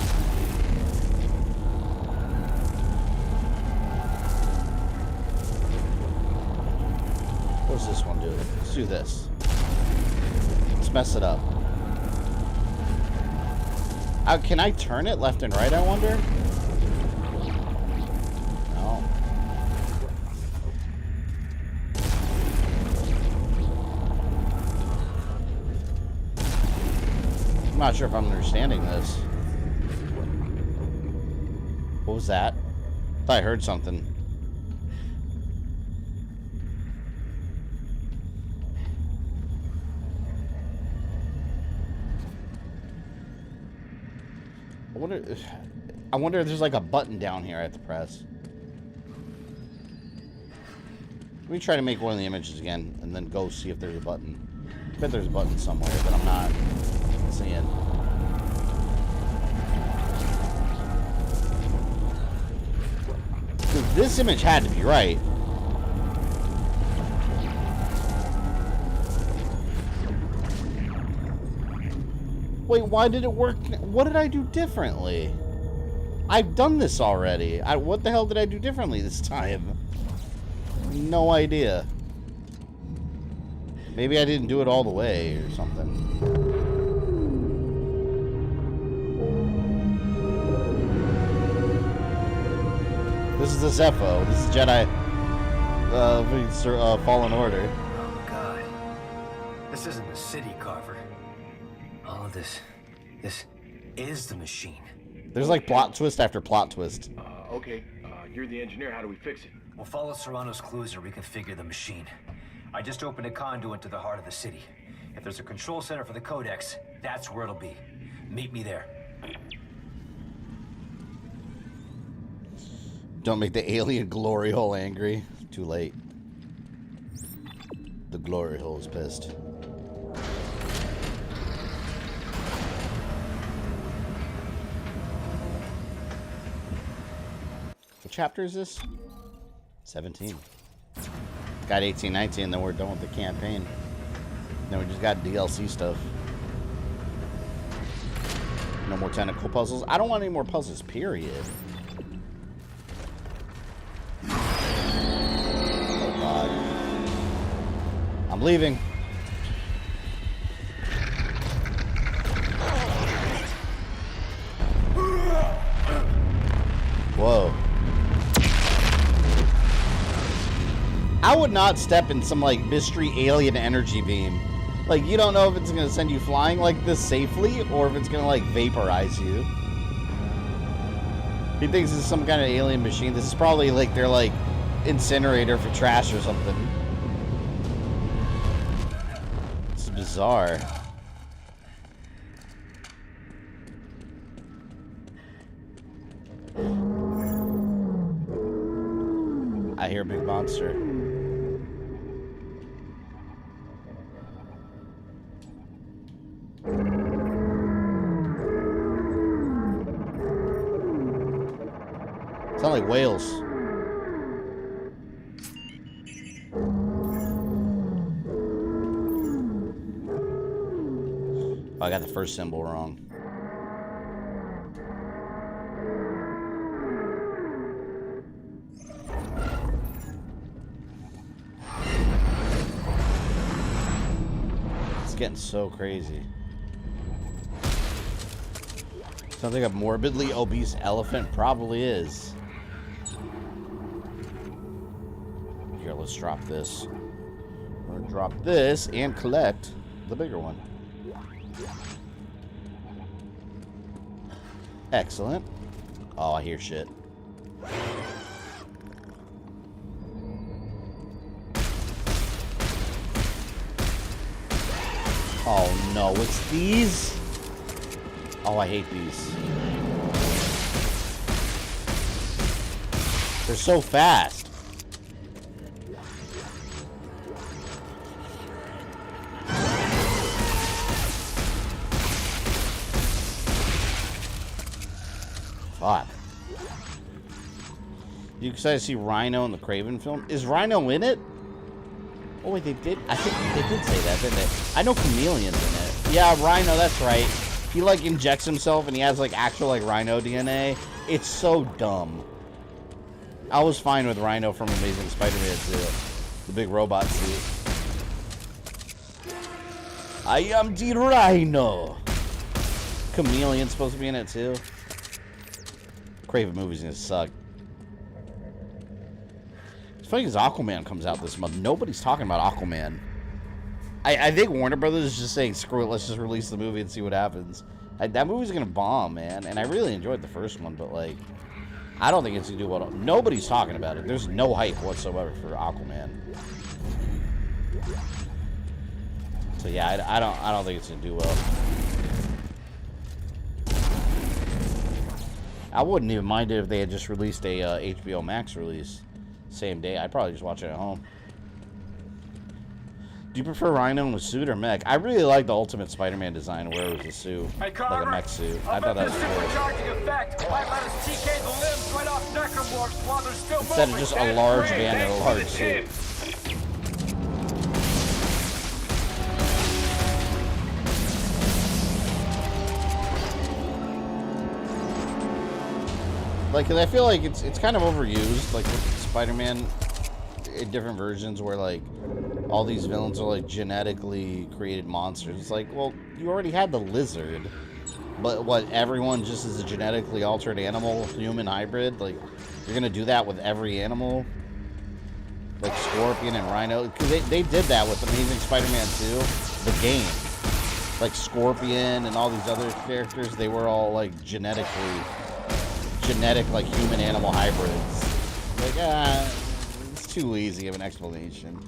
H: What does this one do? Let's do this. Let's mess it up. Can I turn it left and right, I wonder? No. I'm not sure if I'm understanding this. What was that? I thought I heard something. I wonder if there's like a button down here I have to press. Let me try to make one of the images again and then go see if there's a button. I bet there's a button somewhere that I'm not seeing. Dude, this image had to be right. Wait, why did it work? What did I do differently? I've done this already. What the hell did I do differently this time? No idea. Maybe I didn't do it all the way or something. This is the Zepho. This is Jedi Fallen Order.
J: Oh, God. This isn't a city, Carver. All of this is the machine.
H: There's like plot twist after plot twist.
M: Okay. You're the engineer. How do we fix it?
J: We'll follow Serrano's clues and reconfigure the machine. I just opened a conduit to the heart of the city. If there's a control center for the Codex, that's where it'll be. Meet me there.
H: Don't make the alien glory hole angry. Too late. The glory hole is pissed. What chapter is this? 17. Got 18, 19, then we're done with the campaign. Then we just got DLC stuff. No more tentacle puzzles. I don't want any more puzzles, period. Oh, God. I'm leaving. Whoa. I would not step in some, like, mystery alien energy beam. Like, you don't know if it's going to send you flying like this safely, or if it's going to, like, vaporize you. He thinks this is some kind of alien machine. This is probably, like, their, like, incinerator for trash or something. It's bizarre. I hear a big monster. Sound like whales. Oh, I got the first symbol wrong. It's getting so crazy. Sounds like a morbidly obese elephant. Probably is. Here, let's drop this. We're gonna drop this and collect the bigger one. Excellent. Oh, I hear shit. Oh no, it's these? Oh, I hate these. They're so fast. Fuck. You excited to see Rhino in the Craven film? Is Rhino in it? Oh wait, they did. I think they did say that, didn't they? I know Chameleon's in it. Yeah, Rhino. That's right. He like injects himself and he has like actual like Rhino DNA. It's so dumb. I was fine with Rhino from Amazing Spider-Man 2, the big robot suit. I am the Rhino. Chameleon's supposed to be in it too. Craven movie's gonna suck. It's funny because Aquaman comes out this month. Nobody's talking about Aquaman. I think Warner Brothers is just saying, screw it, let's just release the movie and see what happens. That movie's gonna bomb, man. And I really enjoyed the first one, but like, I don't think it's gonna do well. Nobody's talking about it. There's no hype whatsoever for Aquaman. So yeah, I don't think it's gonna do well. I wouldn't even mind it if they had just released a HBO Max release same day. I'd probably just watch it at home. Do you prefer Rhino in a suit or mech? I really like the Ultimate Spider-Man design where it was a suit, like a mech suit. I thought that was cool. Instead of just a large man in a large suit. Like, 'cause I feel like it's kind of overused, like with Spider-Man in different versions where like all these villains are like genetically created monsters. It's like, well, you already had the Lizard, but what, everyone just is a genetically altered animal, human hybrid? Like, you're gonna do that with every animal? Like Scorpion and Rhino? Because they did that with Amazing Spider-Man 2, the game. Like Scorpion and all these other characters, they were all like genetic like human animal hybrids. Like, it's too easy of an explanation.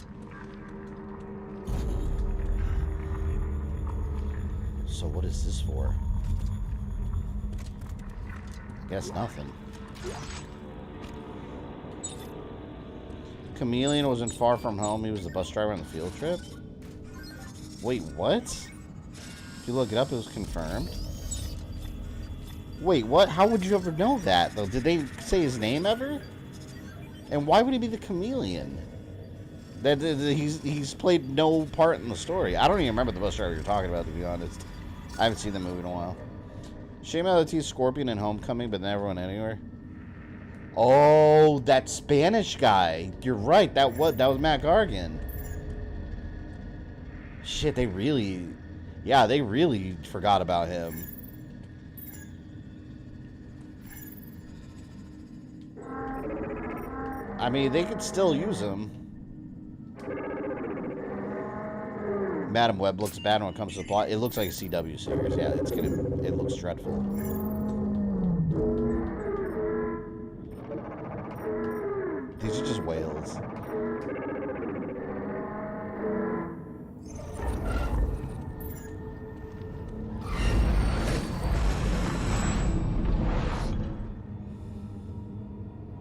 H: So what is this for? Guess nothing. Chameleon wasn't far from home. He was the bus driver on the field trip. Wait, what? If you look it up, it was confirmed. Wait, what? How would you ever know that, though? Did they say his name ever? And why would he be the Chameleon? That he's played no part in the story. I don't even remember the bus driver you're talking about, to be honest. I haven't seen the movie in a while. Shame LT's Scorpion and Homecoming, but never went anywhere. Oh, that Spanish guy. You're right. That was Matt Gargan. Shit, they really forgot about him. I mean, they could still use him. Madam Web looks bad when it comes to the plot. It looks like a CW series. Yeah, it looks dreadful. These are just whales.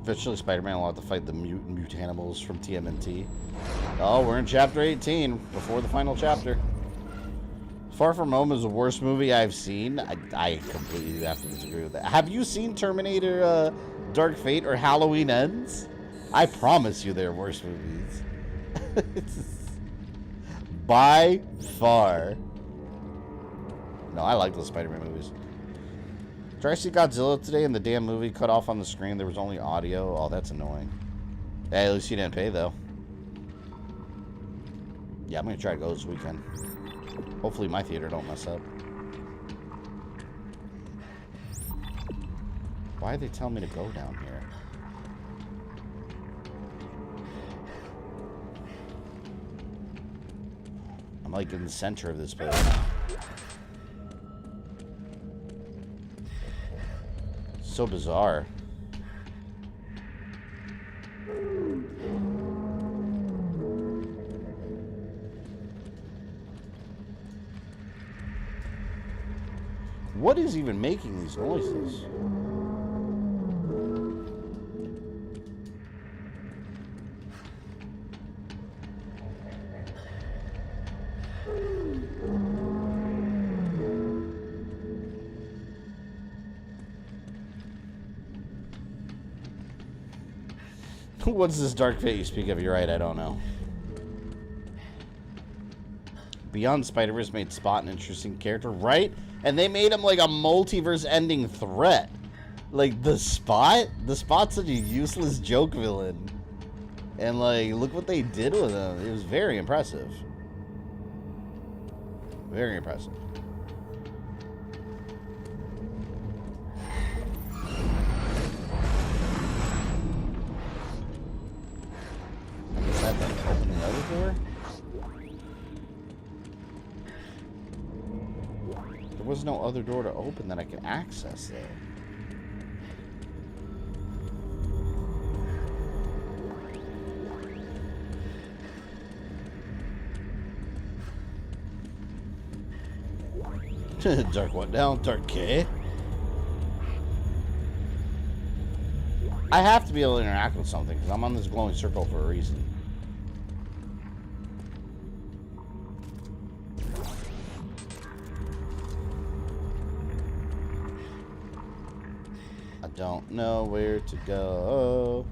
H: Eventually, Spider-Man will have to fight the mutanimals from TMNT. Oh, we're in Chapter 18, before the final chapter. Far From Home is the worst movie I've seen. I completely have to disagree with that. Have you seen Terminator Dark Fate or Halloween Ends? I promise you they're worse movies. By far. No, I like those Spider-Man movies. Did I see Godzilla today and the damn movie cut off on the screen? There was only audio. Oh, that's annoying. Hey, at least you didn't pay, though. Yeah, I'm going to try to go this weekend. Hopefully my theater don't mess up. Why are they telling me to go down here? I'm like in the center of this place now. So bizarre. What is even making these noises? What's this Dark Fate you speak of? You're right, I don't know. Beyond Spider-Verse made Spot an interesting character, right? And they made him like a multiverse-ending threat. Like, the Spot's such a useless joke villain. And, like, look what they did with him. It was very impressive. Very impressive. Is that then open the other door? There was no other door to open that I could access, though. Dark what now? Dark K? I have to be able to interact with something because I'm on this glowing circle for a reason. I don't know where to go.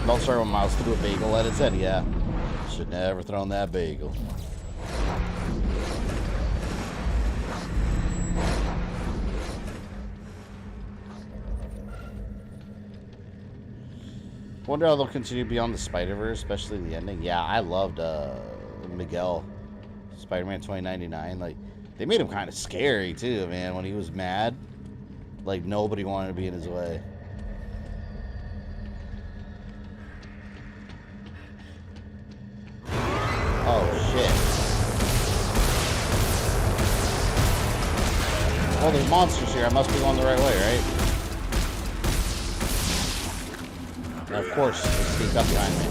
H: Don't start with mouse through a bagel at its head, yeah. Should never thrown that bagel. Wonder how they'll continue beyond the Spider-Verse, especially the ending. Yeah, I loved Miguel, Spider-Man 2099. Like, they made him kind of scary too, man. When he was mad, like nobody wanted to be in his way. Oh, shit. Oh, there's monsters here. I must be going the right way, right? And of course, they sneak up behind me.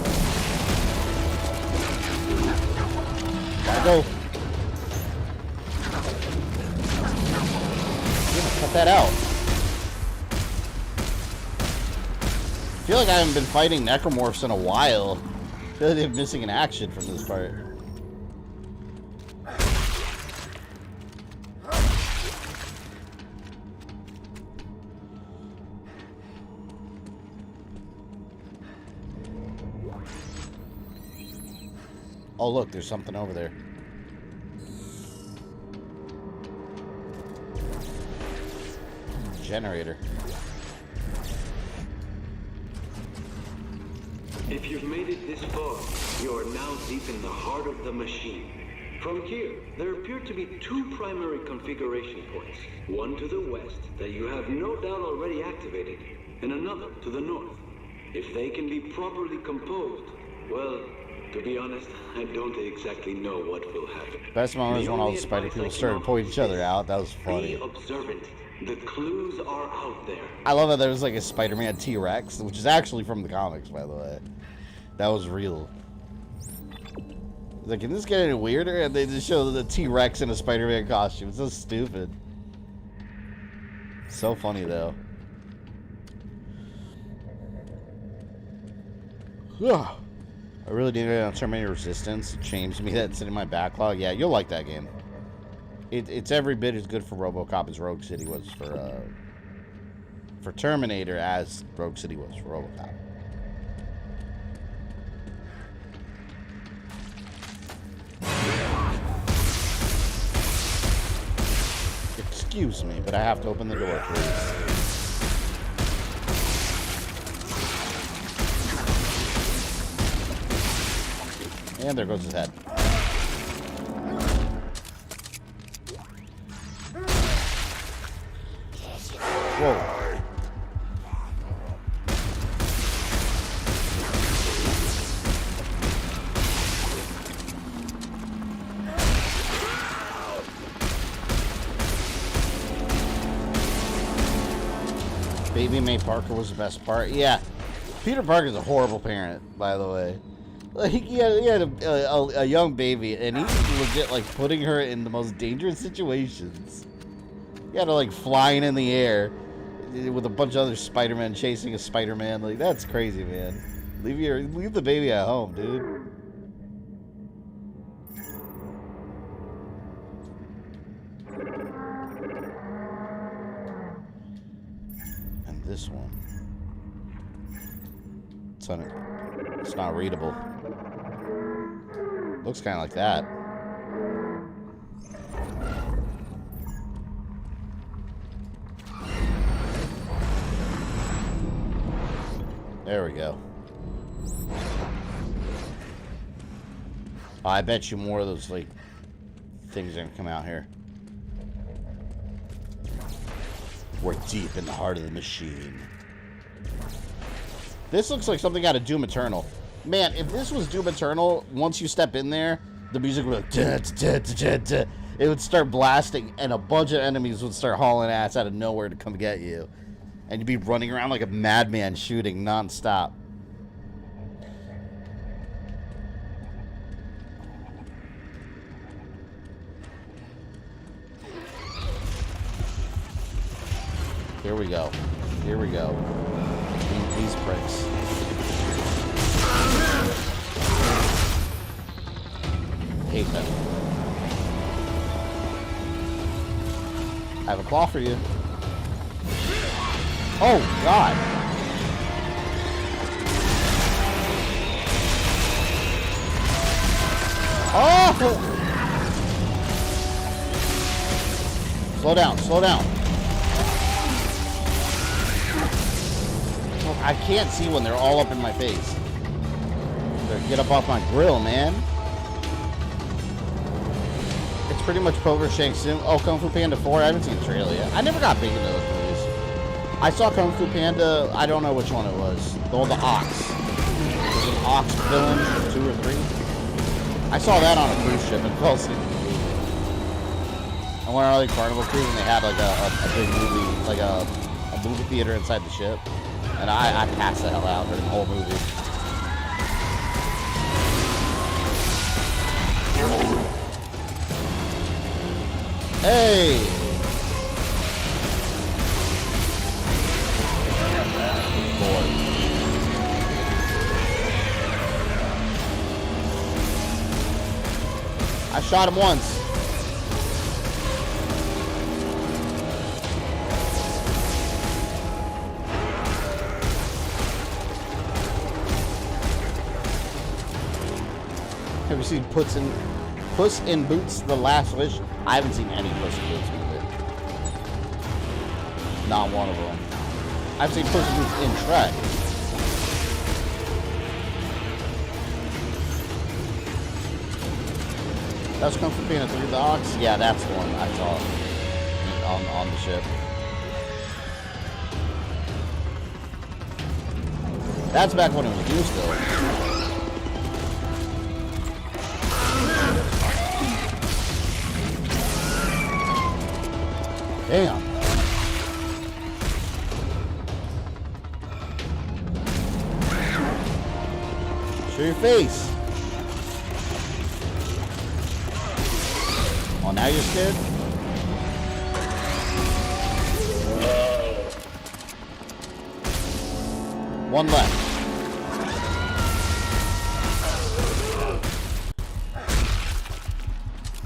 H: Gotta go. Cut that out. I feel like I haven't been fighting necromorphs in a while. I feel like they're missing in action from this part. Oh, look, there's something over there. Generator.
N: If you've made it this far, you are now deep in the heart of the machine. From here, there appear to be two primary configuration points. One to the west that you have no doubt already activated, and another to the north. If they can be properly composed, well, to be honest, I don't exactly know what will happen.
H: Best moment was when all the spider people started pointing each other out. That was funny.
N: Be observant. The clues are out there.
H: I love that there was like a Spider-Man T-Rex, which is actually from the comics, by the way. That was real. Like, can this get any weirder? And they just show the T-Rex in a Spider-Man costume. It's so stupid. So funny, though. I really did it on Terminator Resistance. James me that's in my backlog. Yeah, you'll like that game. It's every bit as good for RoboCop as Rogue City was for Terminator as Rogue City was for RoboCop. Excuse me, but I have to open the door, please. And there goes his head. Whoa. Baby May Parker was the best part. Yeah. Peter Parker's a horrible parent, by the way. Like, he had a young baby, and he's legit, like, putting her in the most dangerous situations. He had her, like, flying in the air with a bunch of other Spider-Men chasing a Spider-Man. Like, that's crazy, man. Leave the baby at home, dude. And this one? It's not readable. Looks kind of like that. There we go. I bet you more of those, like, things are gonna come out here. We're deep in the heart of the machine. This looks like something out of Doom Eternal. Man, if this was Doom Eternal, once you step in there, the music would be like, it would start blasting, and a bunch of enemies would start hauling ass out of nowhere to come get you. And you'd be running around like a madman shooting non-stop. Here we go. Here we go. These pricks. Hate them. I have a claw for you. Oh, God. Oh! Slow down, slow down. I can't see when they're all up in my face. Better get up off my grill, man. It's pretty much Poker Shang Tsung. Oh, Kung Fu Panda 4. I haven't seen the trailer yet. I never got big into those movies. I saw Kung Fu Panda. I don't know which one it was. The one, the Ox. Was it an Ox villain 2 or 3? I saw that on a cruise ship and fell asleep. I went on like Carnival Cruise and they had like a big movie, like a movie theater inside the ship. And I passed the hell out during the whole movie. Hey! Boy. I shot him once. Have you seen Puss in Boots: The Last Wish? I haven't seen any Puss in Boots movie. Not one of them. I've seen Puss in Boots in Shrek. That was Kung Fu Panda 3 the Ox? Yeah, that's the one I saw on the ship. That's back when it was new still. Damn. Show your face. Oh, now you're scared? One left.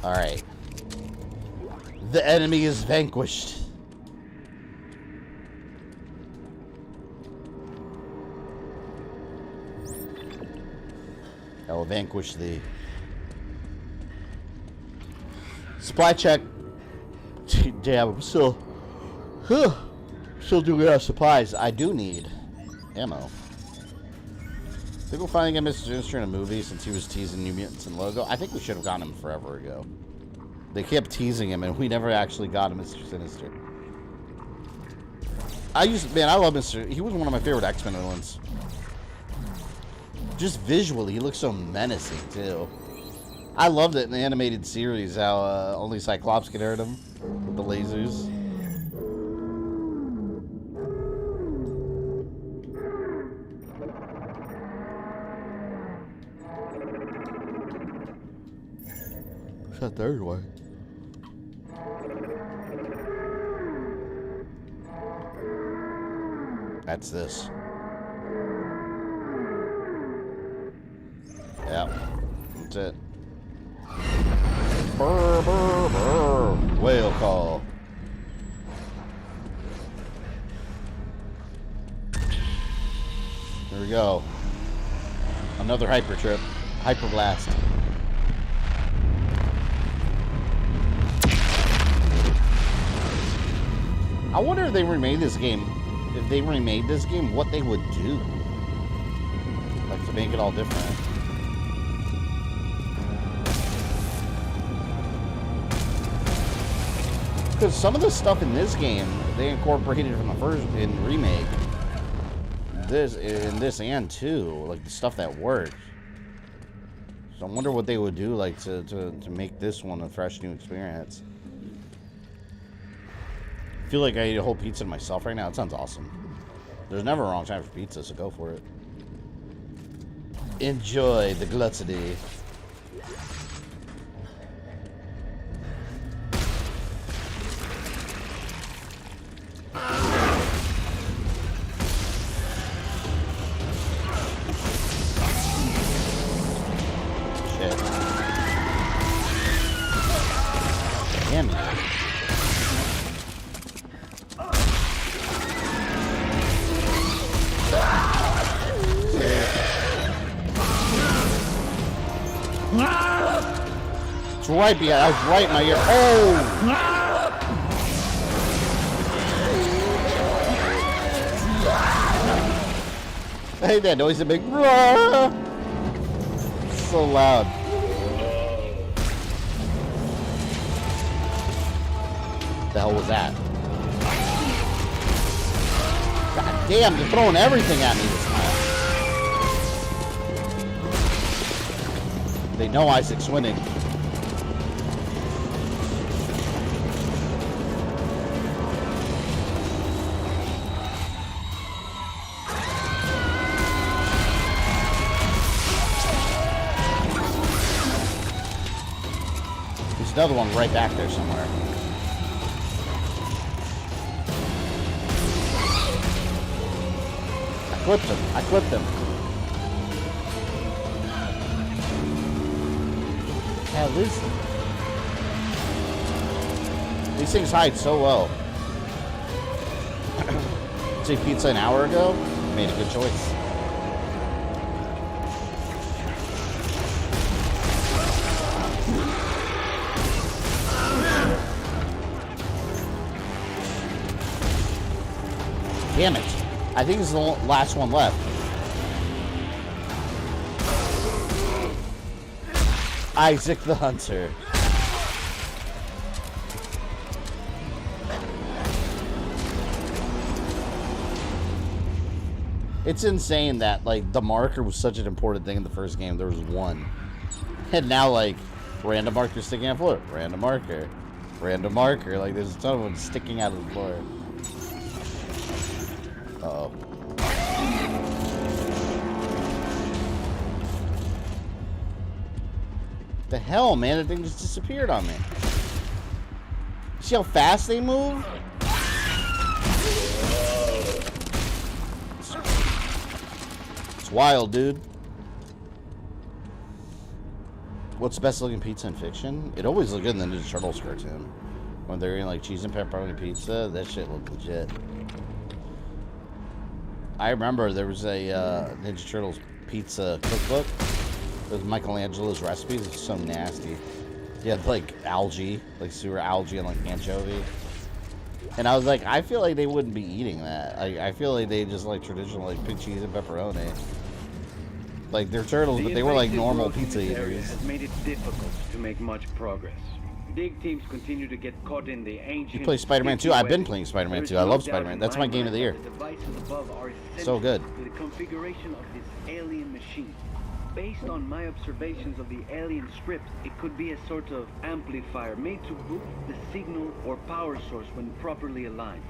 H: All right. The enemy is vanquished. I will vanquish thee. Supply check. Damn, I'm still doing our supplies. I do need ammo. Think we'll finally get Mr. Sinister in a movie since he was teasing New Mutants and Logo. I think we should have gotten him forever ago. They kept teasing him, and we never actually got him, Mr. Sinister. I love Mr. He was one of my favorite X-Men villains. Just visually, he looks so menacing, too. I loved it in the animated series, how only Cyclops could hurt him with the lasers. What's that third one? That's this. Yep. That's it. Brr, brr, brr. Whale call. Here we go. Another hyper trip. Hyper blast. I wonder if they remade this game. If they remade this game, what they would do. Like to make it all different. Because some of the stuff in this game, they incorporated from the first in remake. In this and two, like the stuff that worked. So I wonder what they would do, like to make this one a fresh new experience. I feel like I ate a whole pizza to myself right now. It sounds awesome. There's never a wrong time for pizza, so go for it. Enjoy the gluttony. Right behind, I was right in my ear. Oh! I hate that noise. It makes so loud. The hell was that? God damn! They're throwing everything at me this time. They know Isaac's winning. Another one right back there somewhere. I clipped him. I clipped him. Hell, these things hide so well. Say pizza an hour ago? Made a good choice. Damn it. I think this is the last one left. Isaac the Hunter. It's insane that, like, the marker was such an important thing in the first game. There was one. And now, like, random marker sticking out of the floor. Random marker. Random marker. Like, there's a ton of them sticking out of the floor. Uh-oh. The hell, man? That thing just disappeared on me. See how fast they move? It's wild, dude. What's the best looking pizza in fiction? It always looked good in the Ninja Turtles cartoon. When they're eating like cheese and pepperoni pizza, that shit looked legit. I remember there was a Ninja Turtles pizza cookbook with Michelangelo's recipes. It's so nasty. You had like algae, like sewer algae and like anchovy. And I was like, I feel like they wouldn't be eating that. I feel like they just like traditional like pig cheese and pepperoni. Like they're turtles, but they were like normal pizza eaters.
M: Has made it difficult to make much progress. Dig teams continue to get caught in the ancient.
H: You play Spider-Man 2? I've been playing Spider-Man 2. I love Spider-Man. That's my game of the year. So good.
M: To the configuration of this alien machine. Based on my observations of the alien script, it could be a sort of amplifier made to boost the signal or power source when properly aligned.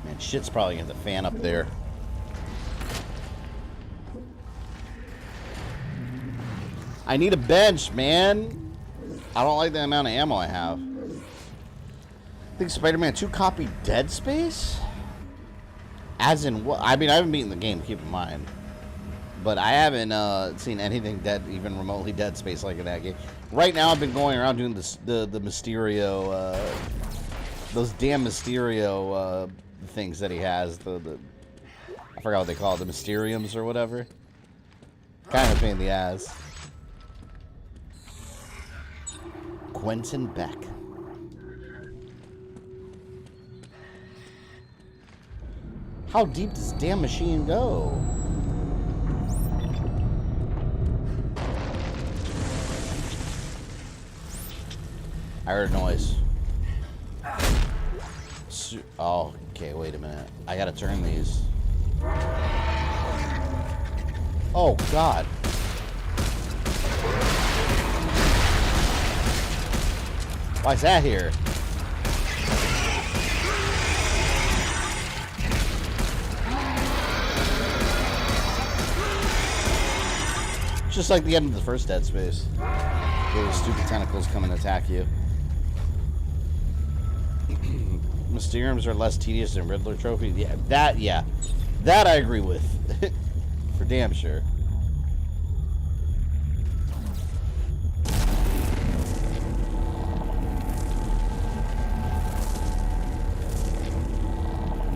H: Man, shit's probably in the fan up there. I need a bench, man. I don't like the amount of ammo I have. I think Spider-Man 2 copied Dead Space? As in what? I mean, I haven't beaten the game, keep in mind. But I haven't seen anything dead, even remotely Dead Space like in that game. Right now, I've been going around doing the Mysterio, those damn Mysterio things that he has. I forgot what they call it, the Mysteriums or whatever. Kind of a pain in the ass. Quentin Beck. How deep does this damn machine go? I heard a noise. Oh, okay, wait a minute. I gotta turn these. Oh, God. Why is that here? It's just like the end of the first Dead Space. Those stupid tentacles come and attack you. Mysteriums are less tedious than Riddler trophies. Yeah, that I agree with. For damn sure.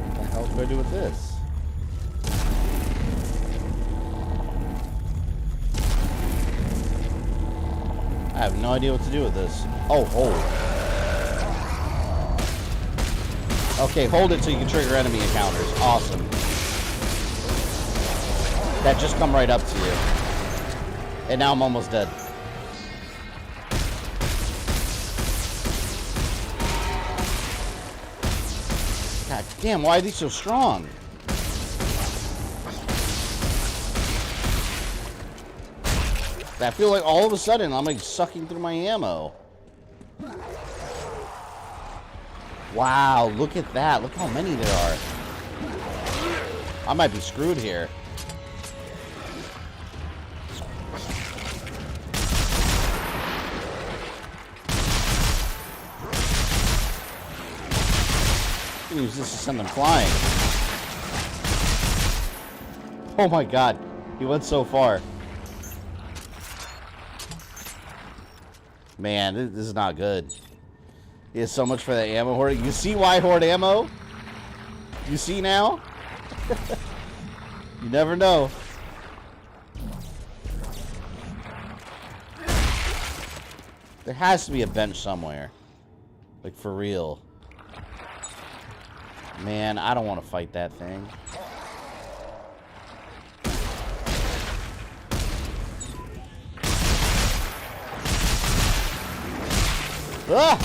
H: What the hell do I do with this? I have no idea what to do with this. Oh, hold. Okay, hold it so you can trigger enemy encounters. Awesome. That just come right up to you. And now I'm almost dead. God damn, why are these so strong? I feel like all of a sudden I'm like sucking through my ammo. Wow, look at that. Look how many there are. I might be screwed here. I can use this to send them flying. Oh my god. He went so far. Man, this is not good. He has so much for the ammo hoard. You see why I hoard ammo? You see now? You never know. There has to be a bench somewhere. Like, for real. Man, I don't want to fight that thing. Ah!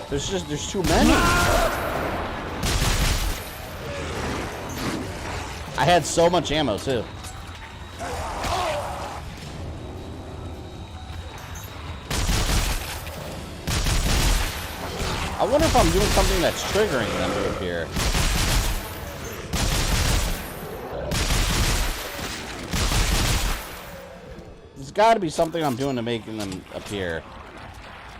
H: There's too many. I had so much ammo too. I wonder if I'm doing something that's triggering them to appear. There's got to be something I'm doing to making them appear.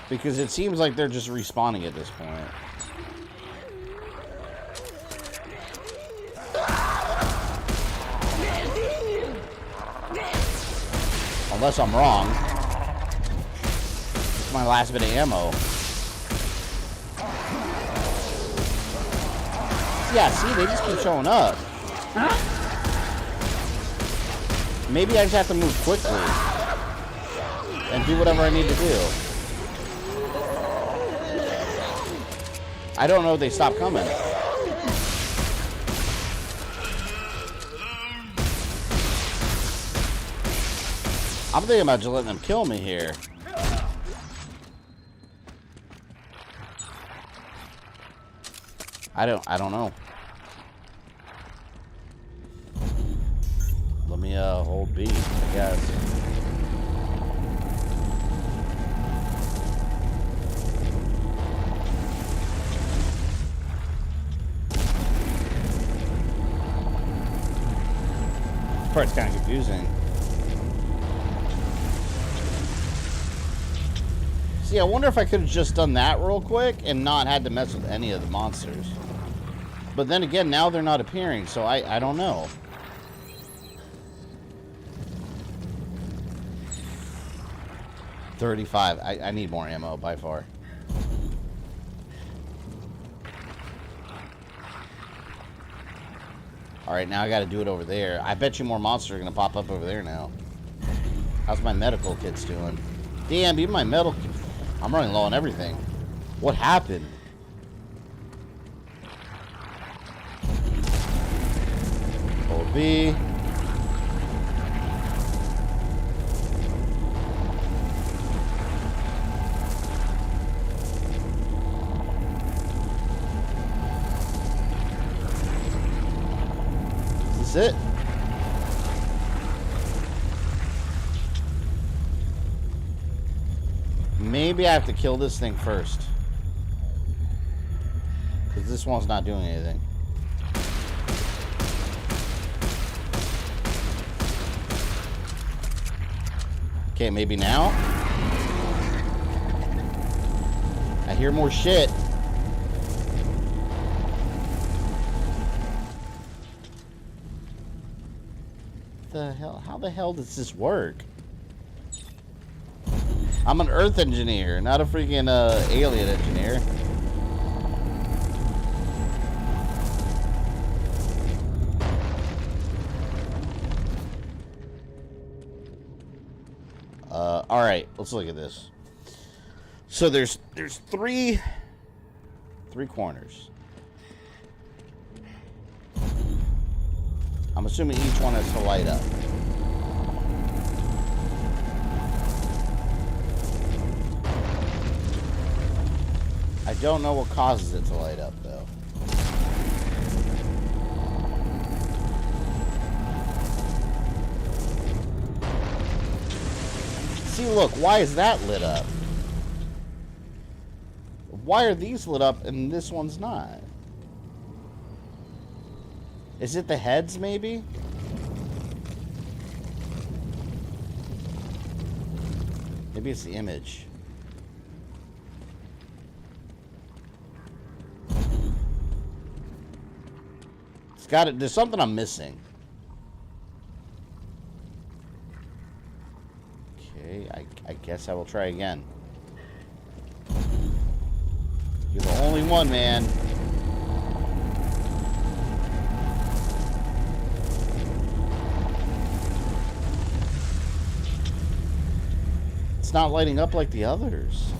H: Because it seems like they're just respawning at this point. Unless I'm wrong. It's my last bit of ammo. Yeah, see, they just keep showing up. Maybe I just have to move quickly. And do whatever I need to do. I don't know if they stop coming. I'm thinking about just letting them kill me here. I don't know. Let me hold B, I guess. This part's kind of confusing. See, I wonder if I could have just done that real quick and not had to mess with any of the monsters. But then again, now they're not appearing, so I don't know. 35. I need more ammo by far. Alright, now I gotta do it over there. I bet you more monsters are gonna pop up over there now. How's my medical kits doing? Damn, even my medical... I'm running low on everything. What happened? Hold B. Is this it? Maybe I have to kill this thing first. Because this one's not doing anything. Okay, maybe now? I hear more shit. The hell? How the hell does this work? I'm an Earth engineer, not a freaking alien engineer. All right, let's look at this. So there's three corners. I'm assuming each one has to light up. I don't know what causes it to light up, though. See, look, why is that lit up? Why are these lit up and this one's not? Is it the heads, maybe? Maybe it's the image. It's got it. There's something I'm missing. Okay, I guess I will try again. You're the only one, man. It's not lighting up like the others.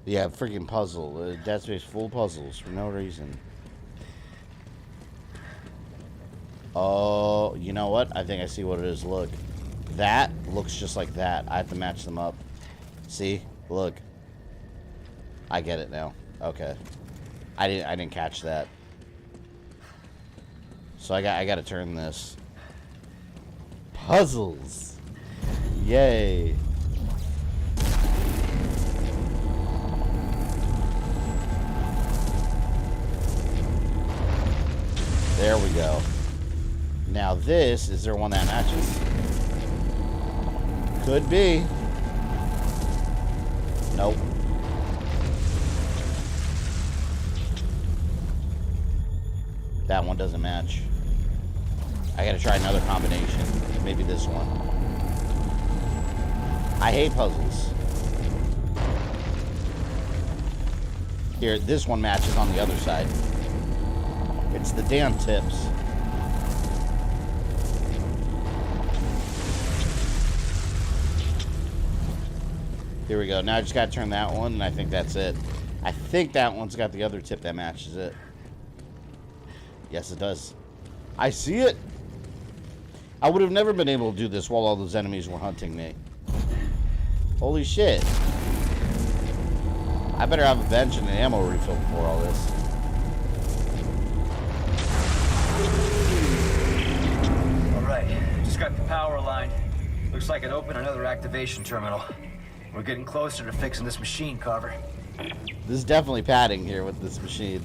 H: Yeah, freaking puzzle. Dead Space full puzzles for no reason. Oh, you know what? I think I see what it is. Look. That looks just like that. I have to match them up. See? Look. I get it now. Okay. I didn't catch that. So I got to turn this. Puzzles. Yay. There we go. Now this, is there one that matches? Could be. Nope. That one doesn't match. I gotta try another combination. Maybe this one. I hate puzzles. Here, this one matches on the other side. It's the damn tips. Here we go. Now I just gotta turn that one, and I think that's it. I think that one's got the other tip that matches it. Yes, it does. I see it. I would have never been able to do this while all those enemies were hunting me. Holy shit. I better have a bench and an ammo refill before all this.
J: Alright, just got the power aligned. Looks like it opened another activation terminal. We're getting closer to fixing this machine, Carver.
H: There's definitely padding here with this machine.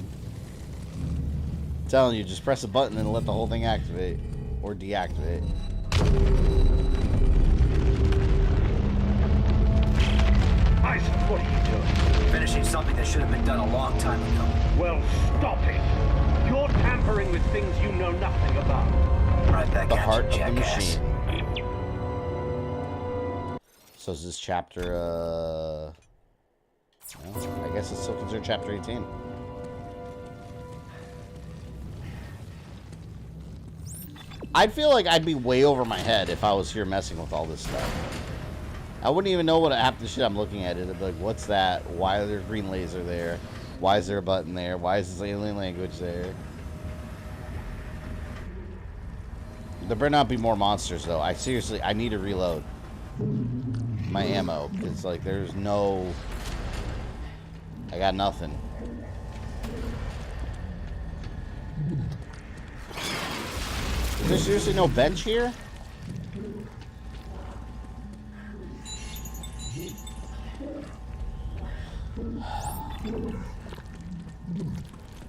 H: I'm telling you, just press a button and let the whole thing activate. Or deactivate.
Q: Isaac, what are you doing?
J: Finishing something that should have been done a long time ago.
Q: Well, stop it. You're tampering with things you know nothing about.
J: Right back
H: the
J: at
H: heart
J: you,
H: of the
J: jackass.
H: machine. So is this chapter, well, I guess it's still considered chapter 18. I'd feel like I'd be way over my head if I was here messing with all this stuff. I wouldn't even know what half the shit I'm looking at. It'd be like, what's that? Why is there a green laser there? Why is there a button there? Why is this alien language there? There better not be more monsters, though. I need to reload my ammo. Because, like, there's no... I got nothing. Is there seriously no bench here?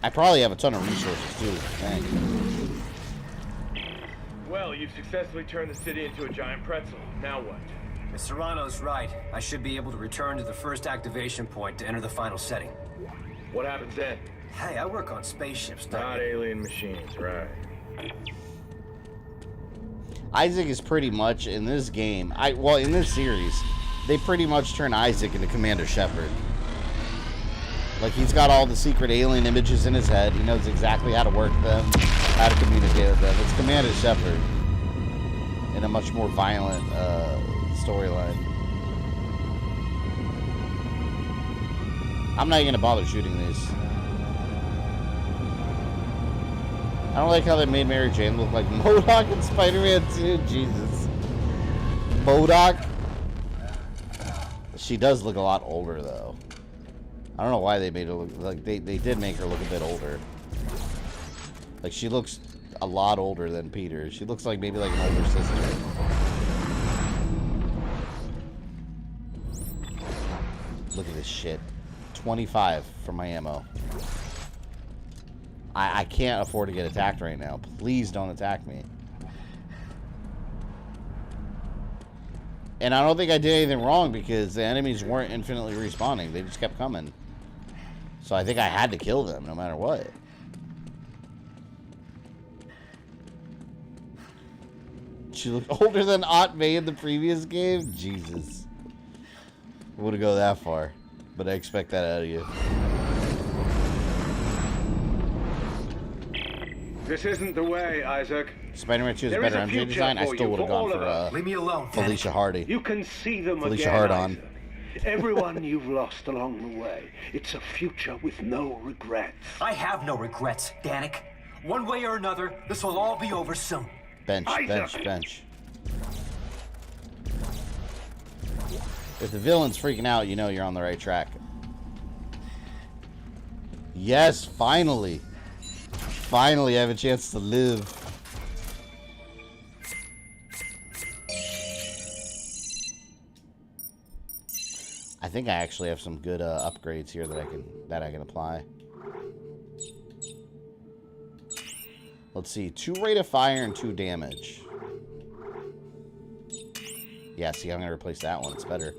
H: I probably have a ton of resources too. Thank you.
R: Well, you've successfully turned the city into a giant pretzel. Now what?
J: If Serrano's right, I should be able to return to the first activation point to enter the final setting.
R: What happens then?
J: Hey, I work on spaceships,
R: not alien machines, right?
H: Isaac is pretty much in this game. In this series, they pretty much turn Isaac into Commander Shepard. Like, he's got all the secret alien images in his head. He knows exactly how to work them, how to communicate with them. It's Commander Shepard in a much more violent storyline. I'm not even gonna bother shooting these. I don't like how they made Mary Jane look like MODOK in Spider-Man 2. Jesus. MODOK? She does look a lot older, though. I don't know why they made her look... Like, they did make her look a bit older. Like, she looks a lot older than Peter. She looks like maybe like an older sister. Look at this shit. 25 for my ammo. I can't afford to get attacked right now. Please don't attack me. And I don't think I did anything wrong because the enemies weren't infinitely respawning. They just kept coming. So I think I had to kill them no matter what. She looked older than Aunt May in the previous game? Jesus. I wouldn't go that far. But I expect that out of you.
I: This isn't the way, Isaac.
H: Spider-Man 2 is a better MJ design. I still would have gone for
J: Leave me alone,
H: Felicia Hardy.
I: You can see them
H: Felicia
I: again,
H: Hardon.
I: Isaac. Everyone you've lost along the way. It's a future with no regrets.
J: I have no regrets, Danik. One way or another, this will all be over soon.
H: Bench,
J: Isaac.
H: bench, bench. If the villain's freaking out, you know you're on the right track. Yes, finally. Finally, I have a chance to live. I think I actually have some good upgrades here that I can apply. Let's see, 2 rate of fire and 2 damage. Yeah, see, I'm gonna replace that one. It's better.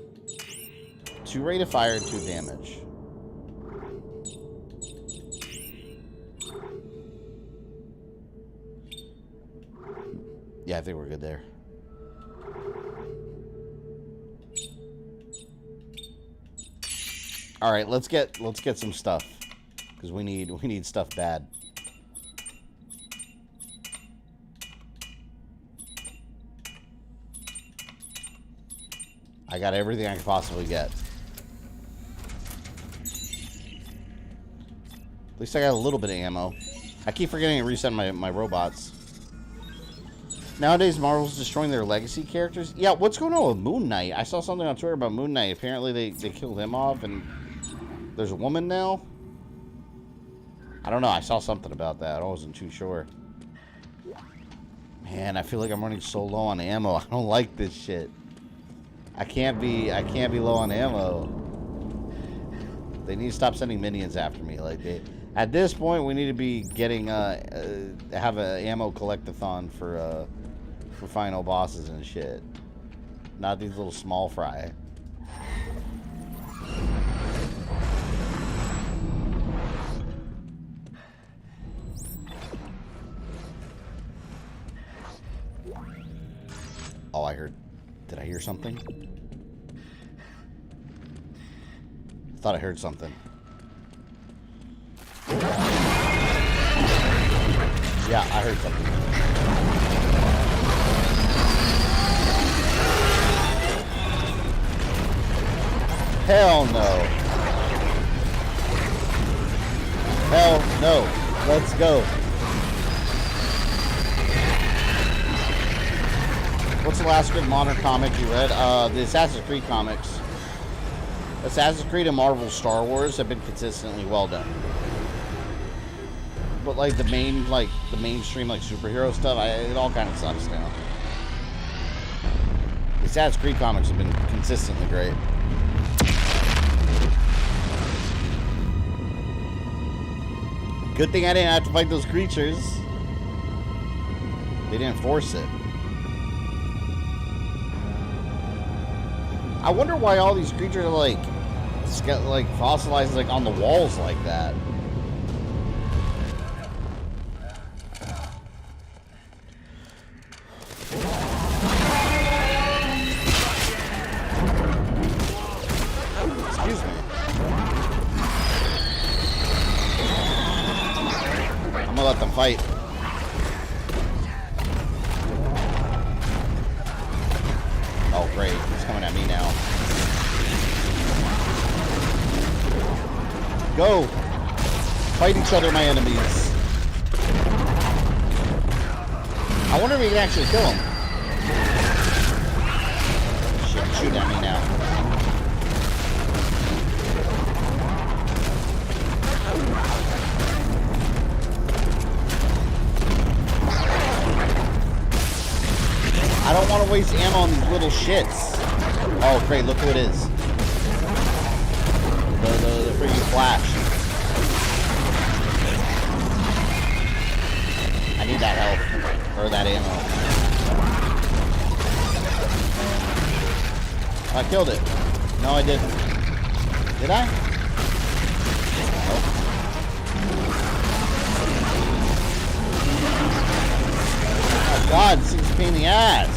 H: 2 rate of fire and 2 damage. Yeah, I think we're good there. All right, let's get some stuff because we need stuff bad. I got everything I could possibly get. At least I got a little bit of ammo. I keep forgetting to reset my robots. Nowadays, Marvel's destroying their legacy characters. Yeah, what's going on with Moon Knight? I saw something on Twitter about Moon Knight. Apparently, they killed him off, and there's a woman now? I don't know. I saw something about that. I wasn't too sure. Man, I feel like I'm running so low on ammo. I don't like this shit. I can't be low on ammo. They need to stop sending minions after me. Like at this point, we need to be getting have an ammo collect-a-thon for final bosses and shit. Not these little small fry. Oh, I heard. Did I hear something? Thought I heard something. Yeah, I heard something. Hell no. Hell no. Let's go. What's the last good modern comic you read? The Assassin's Creed comics. Assassin's Creed and Marvel Star Wars have been consistently well done. But like the mainstream like superhero stuff, it all kind of sucks now. The Assassin's Creed comics have been consistently great. Good thing I didn't have to fight those creatures. They didn't force it. I wonder why all these creatures are like fossilized like on the walls like that. Excuse me. I'm gonna let them fight. Oh great, he's coming at me now. Go! Fight each other, my enemies. I wonder if we can actually kill him. Shit, he's shooting at me now. I don't want to waste ammo on these little shits. Oh, great, look who it is. The freaking Flash. I need that health. Or that ammo. I killed it. No, I didn't. Did I? Nope. Oh god, this thing's a pain in the ass.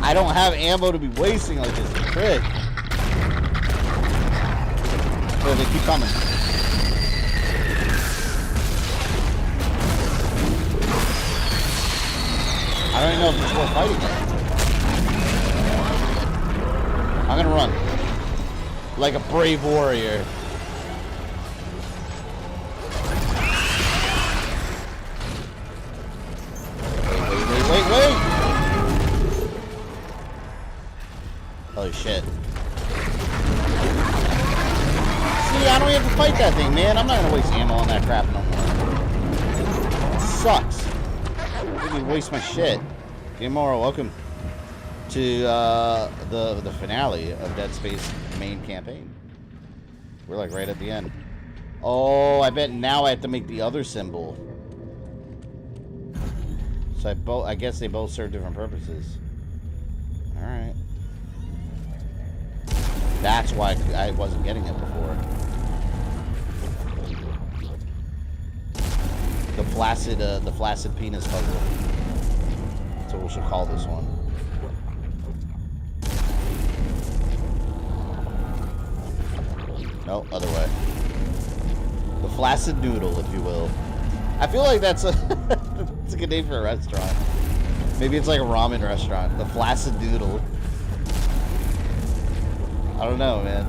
H: I don't have ammo to be wasting like this. Frick. Oh, they keep coming. I don't even know if it's worth fighting them. I'm gonna run. Like a brave warrior. Wait. Holy shit. See, I don't have to fight that thing, man. I'm not gonna waste ammo on that crap no more. It sucks. I didn't waste my shit. Gamora, welcome to the finale of Dead Space main campaign. We're like right at the end. Oh, I bet now I have to make the other symbol. So I guess they both serve different purposes. All right. That's why I wasn't getting it before. The flaccid penis puzzle. That's what we should call this one. No, other way. The flaccid noodle, if you will. I feel like that's a that's a good name for a restaurant. Maybe it's like a ramen restaurant. The flaccid noodle. I don't know, man.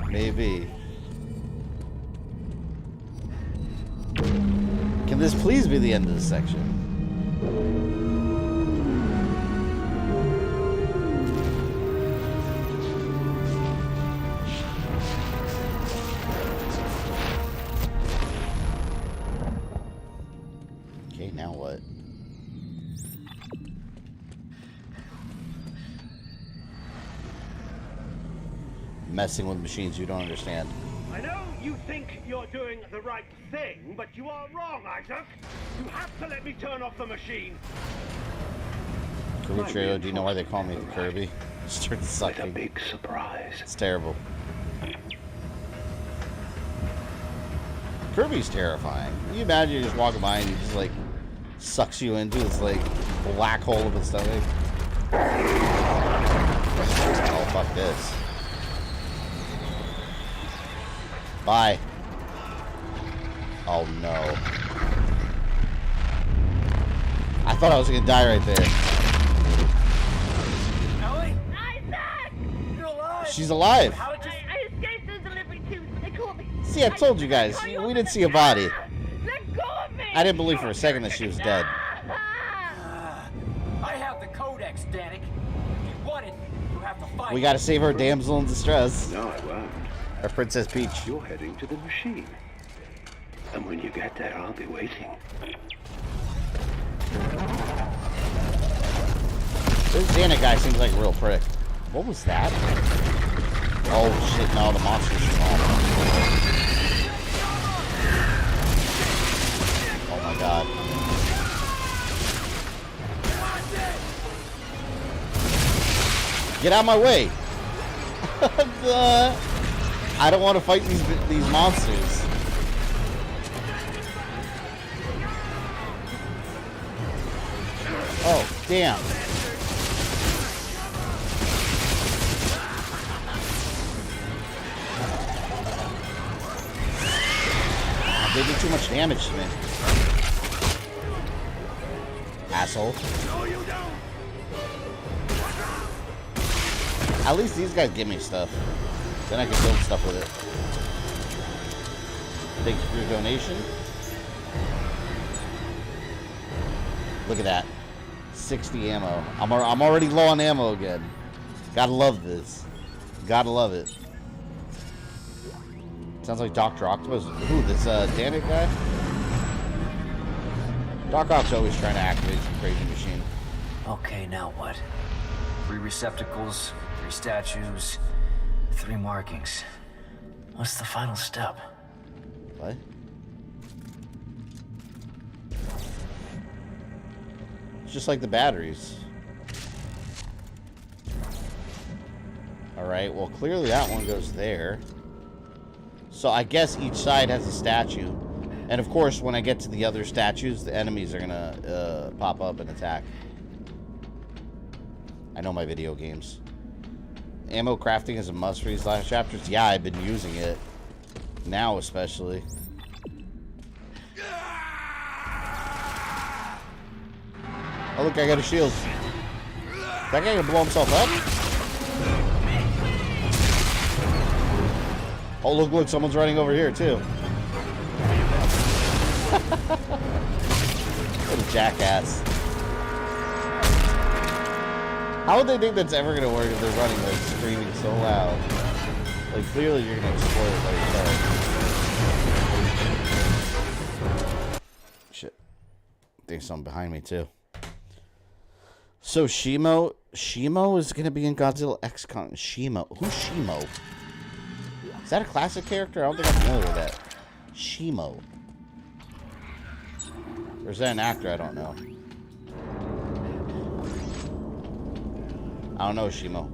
H: Maybe. Can this please be the end of this section? Okay, now what? Messing with machines you don't understand.
Q: I know you think you're doing the right thing, but you are wrong, Isaac. You have to let me turn off the machine.
H: Kirby Trailer, do you know why they call me Kirby? It started sucking.
Q: With a big surprise.
H: It's terrible. Kirby's terrifying. Can you imagine you're just walking by and he just like sucks you into this like black hole of his stomach? Oh, fuck this. Bye. Oh, no. I thought I was gonna die right there.
R: Ellie? Isaac! You're alive!
H: She's alive.
R: How did you...
E: I escaped the delivery tube. They called me.
H: See, I told you guys. We didn't see a body.
E: Let go of me!
H: I didn't believe for a second that she was dead.
J: I have the codex, Danik. If you want it, you have to find
H: We gotta save our damsel in distress.
I: Now I learned.
H: Our Princess Peach.
I: You're heading to the machine. And when you get there, I'll be waiting.
H: This Danik guy seems like a real prick. What was that? Oh shit, no, the monster's small. Oh my god. Get out of my way! I don't want to fight these monsters. Oh, damn. They did too much damage to me. Asshole. At least these guys give me stuff. Then I can build stuff with it. Thank you for your donation. Look at that. 60 ammo. I'm already low on ammo again. Gotta love this. Gotta love it. Sounds like Dr. Octopus. Ooh, this Danik guy? Doc Ock's always trying to activate some crazy machine.
J: Okay, now what? 3 receptacles, 3 statues, 3 markings. What's the final step?
H: What? It's just like the batteries. Alright, well clearly that one goes there. So I guess each side has a statue. And of course, when I get to the other statues, the enemies are gonna pop up and attack. I know my video games. Ammo crafting is a must for these last chapters. Yeah, I've been using it. Now especially. Oh look, I got a shield. That guy gonna blow himself up? Oh look, someone's running over here too. What a jackass. How would they think that's ever gonna work if they're running like screaming so loud? Like clearly you're gonna explode it by yourself. Shit. I think something behind me too. So Shimo is gonna be in Godzilla X Con. Shimo. Who's Shimo? Is that a classic character? I don't think I'm familiar with that. Shimo. Or is that an actor? I don't know. I don't know, Shimo.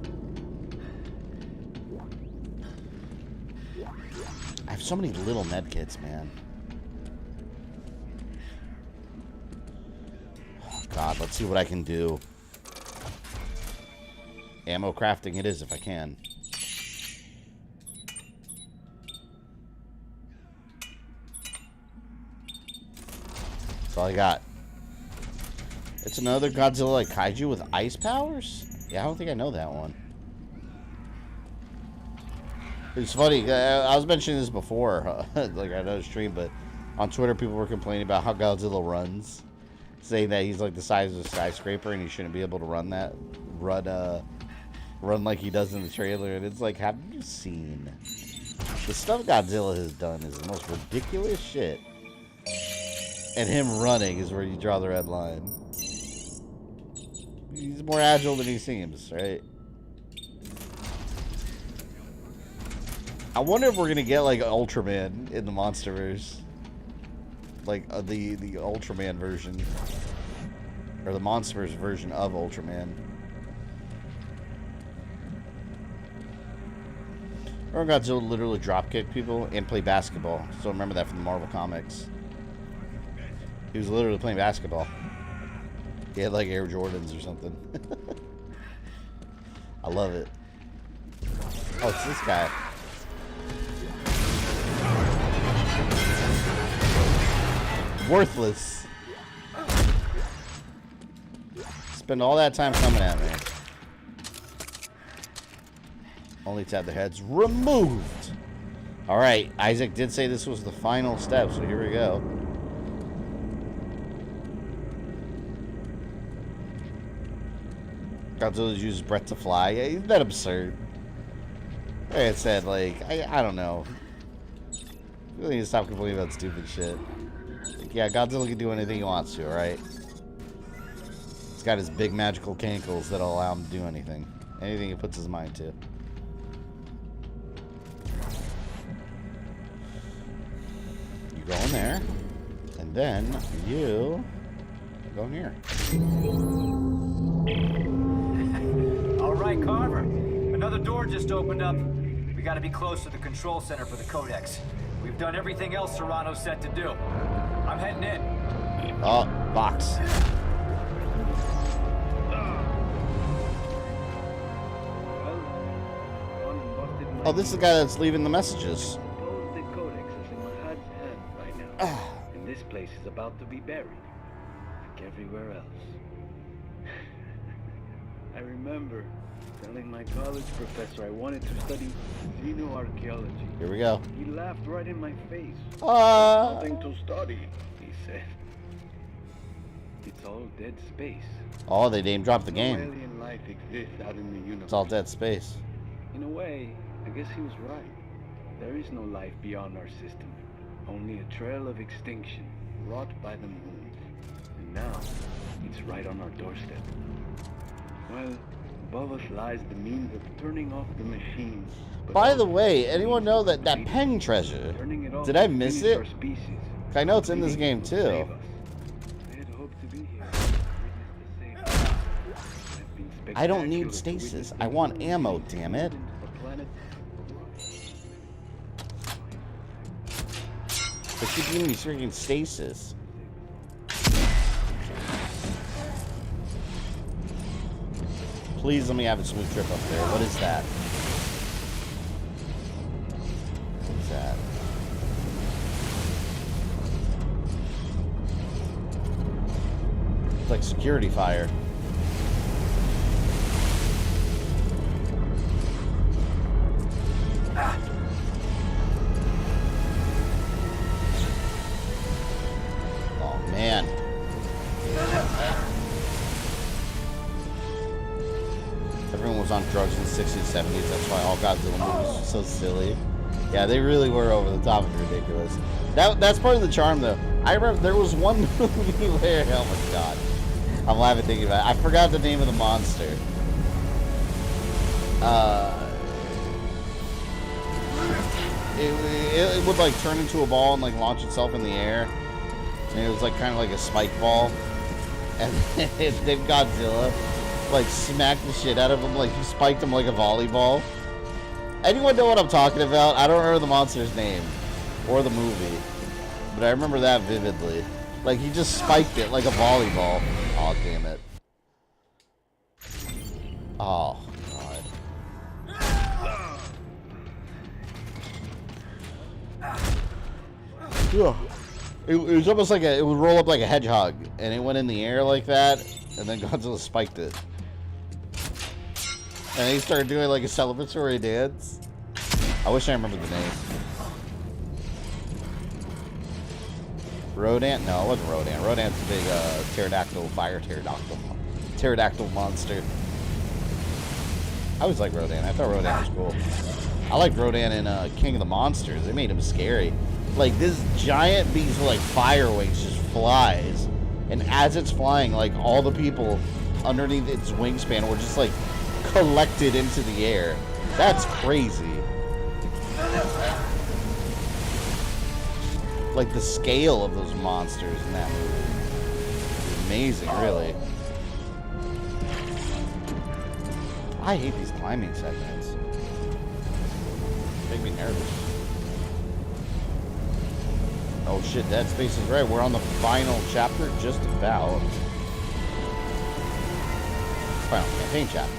H: I have so many little medkits, man. Oh, God, let's see what I can do. Ammo crafting it is if I can. That's all I got. It's another Godzilla like kaiju with ice powers? Yeah, I don't think I know that one. It's funny, I was mentioning this before, like I know stream, but on Twitter people were complaining about how Godzilla runs. Saying that he's like the size of a skyscraper and he shouldn't be able to run like he does in the trailer. And it's like, have you seen? The stuff Godzilla has done is the most ridiculous shit. And him running is where you draw the red line. He's more agile than he seems, right? I wonder if we're gonna get like Ultraman in the Monsterverse, like the Ultraman version, or the Monsterverse version of Ultraman. Remember Godzilla literally dropkick people and play basketball. So remember that from the Marvel comics. He was literally playing basketball. He had like Air Jordans or something. I love it. Oh, it's this guy. Worthless. Spend all that time coming at me. Only to have their heads removed. Alright, Isaac did say this was the final step, so here we go. Godzilla uses breath to fly. Yeah, isn't that absurd? Like I said, like, I don't know. We really need to stop complaining about stupid shit. Like, yeah, Godzilla can do anything he wants to, alright? He's got his big magical cankles that'll allow him to do anything. Anything he puts his mind to. You go in there, and then you go in here.
J: All right, Carver. Another door just opened up. We gotta be close to the control center for the Codex. We've done everything else Serrano said to do. I'm heading in.
H: Oh, box. Oh, this is the guy that's leaving the messages.
M: Suppose the Codex is in Mahad's hand right now. And this place is about to be buried. Like everywhere else. I remember telling my college professor I wanted to study xenoarchaeology.
H: Here we go.
M: He laughed right in my face.
H: Nothing
M: to study, he said. It's all dead space.
H: Oh, they name dropped the
M: No
H: game.
M: alien life exists out in the universe.
H: It's all dead space.
M: In a way, I guess he was right. There is no life beyond our system. Only a trail of extinction, wrought by the moon. And now, it's right on our doorstep. Well, above us lies the means of turning off the machines.
H: By the way, anyone know that Peng treasure? Did I miss it? I know it's in this game too. I don't need stasis. I want ammo, damn it. They keep giving me freaking stasis. Please let me have a smooth trip up there. What is that? What's that? It's like security fire. Oh man. Everyone was on drugs in the 60s, 70s. That's why all Godzilla movies were so silly. Yeah, they really were over the top and ridiculous. That's part of the charm, though. I remember there was one movie where, oh my god, I'm laughing thinking about it. I forgot the name of the monster. It would like turn into a ball and like launch itself in the air, and it was like kind of like a spike ball, and then Godzilla like smacked the shit out of him, like he spiked him like a volleyball. Anyone know what I'm talking about? I don't remember the monster's name or the movie, but I remember that vividly. Like he just spiked it like a volleyball. Oh damn it. Oh god. Yeah. It was almost like it would roll up like a hedgehog, and it went in the air like that, and then Godzilla spiked it. And he started doing like a celebratory dance. I wish I remembered the name. Rodan? No, it wasn't Rodan. Rodan's a big pterodactyl, fire pterodactyl monster. I always liked Rodan. I thought Rodan was cool. I liked Rodan in King of the Monsters. They made him scary. Like, this giant beast with like fire wings just flies. And as it's flying, like all the people underneath its wingspan were just like collected into the air. That's crazy. Like the scale of those monsters in that movie is amazing, really. I hate these climbing segments. Make me nervous. Oh shit, Dead Space is right. We're on the final chapter, just about. Final campaign chapter.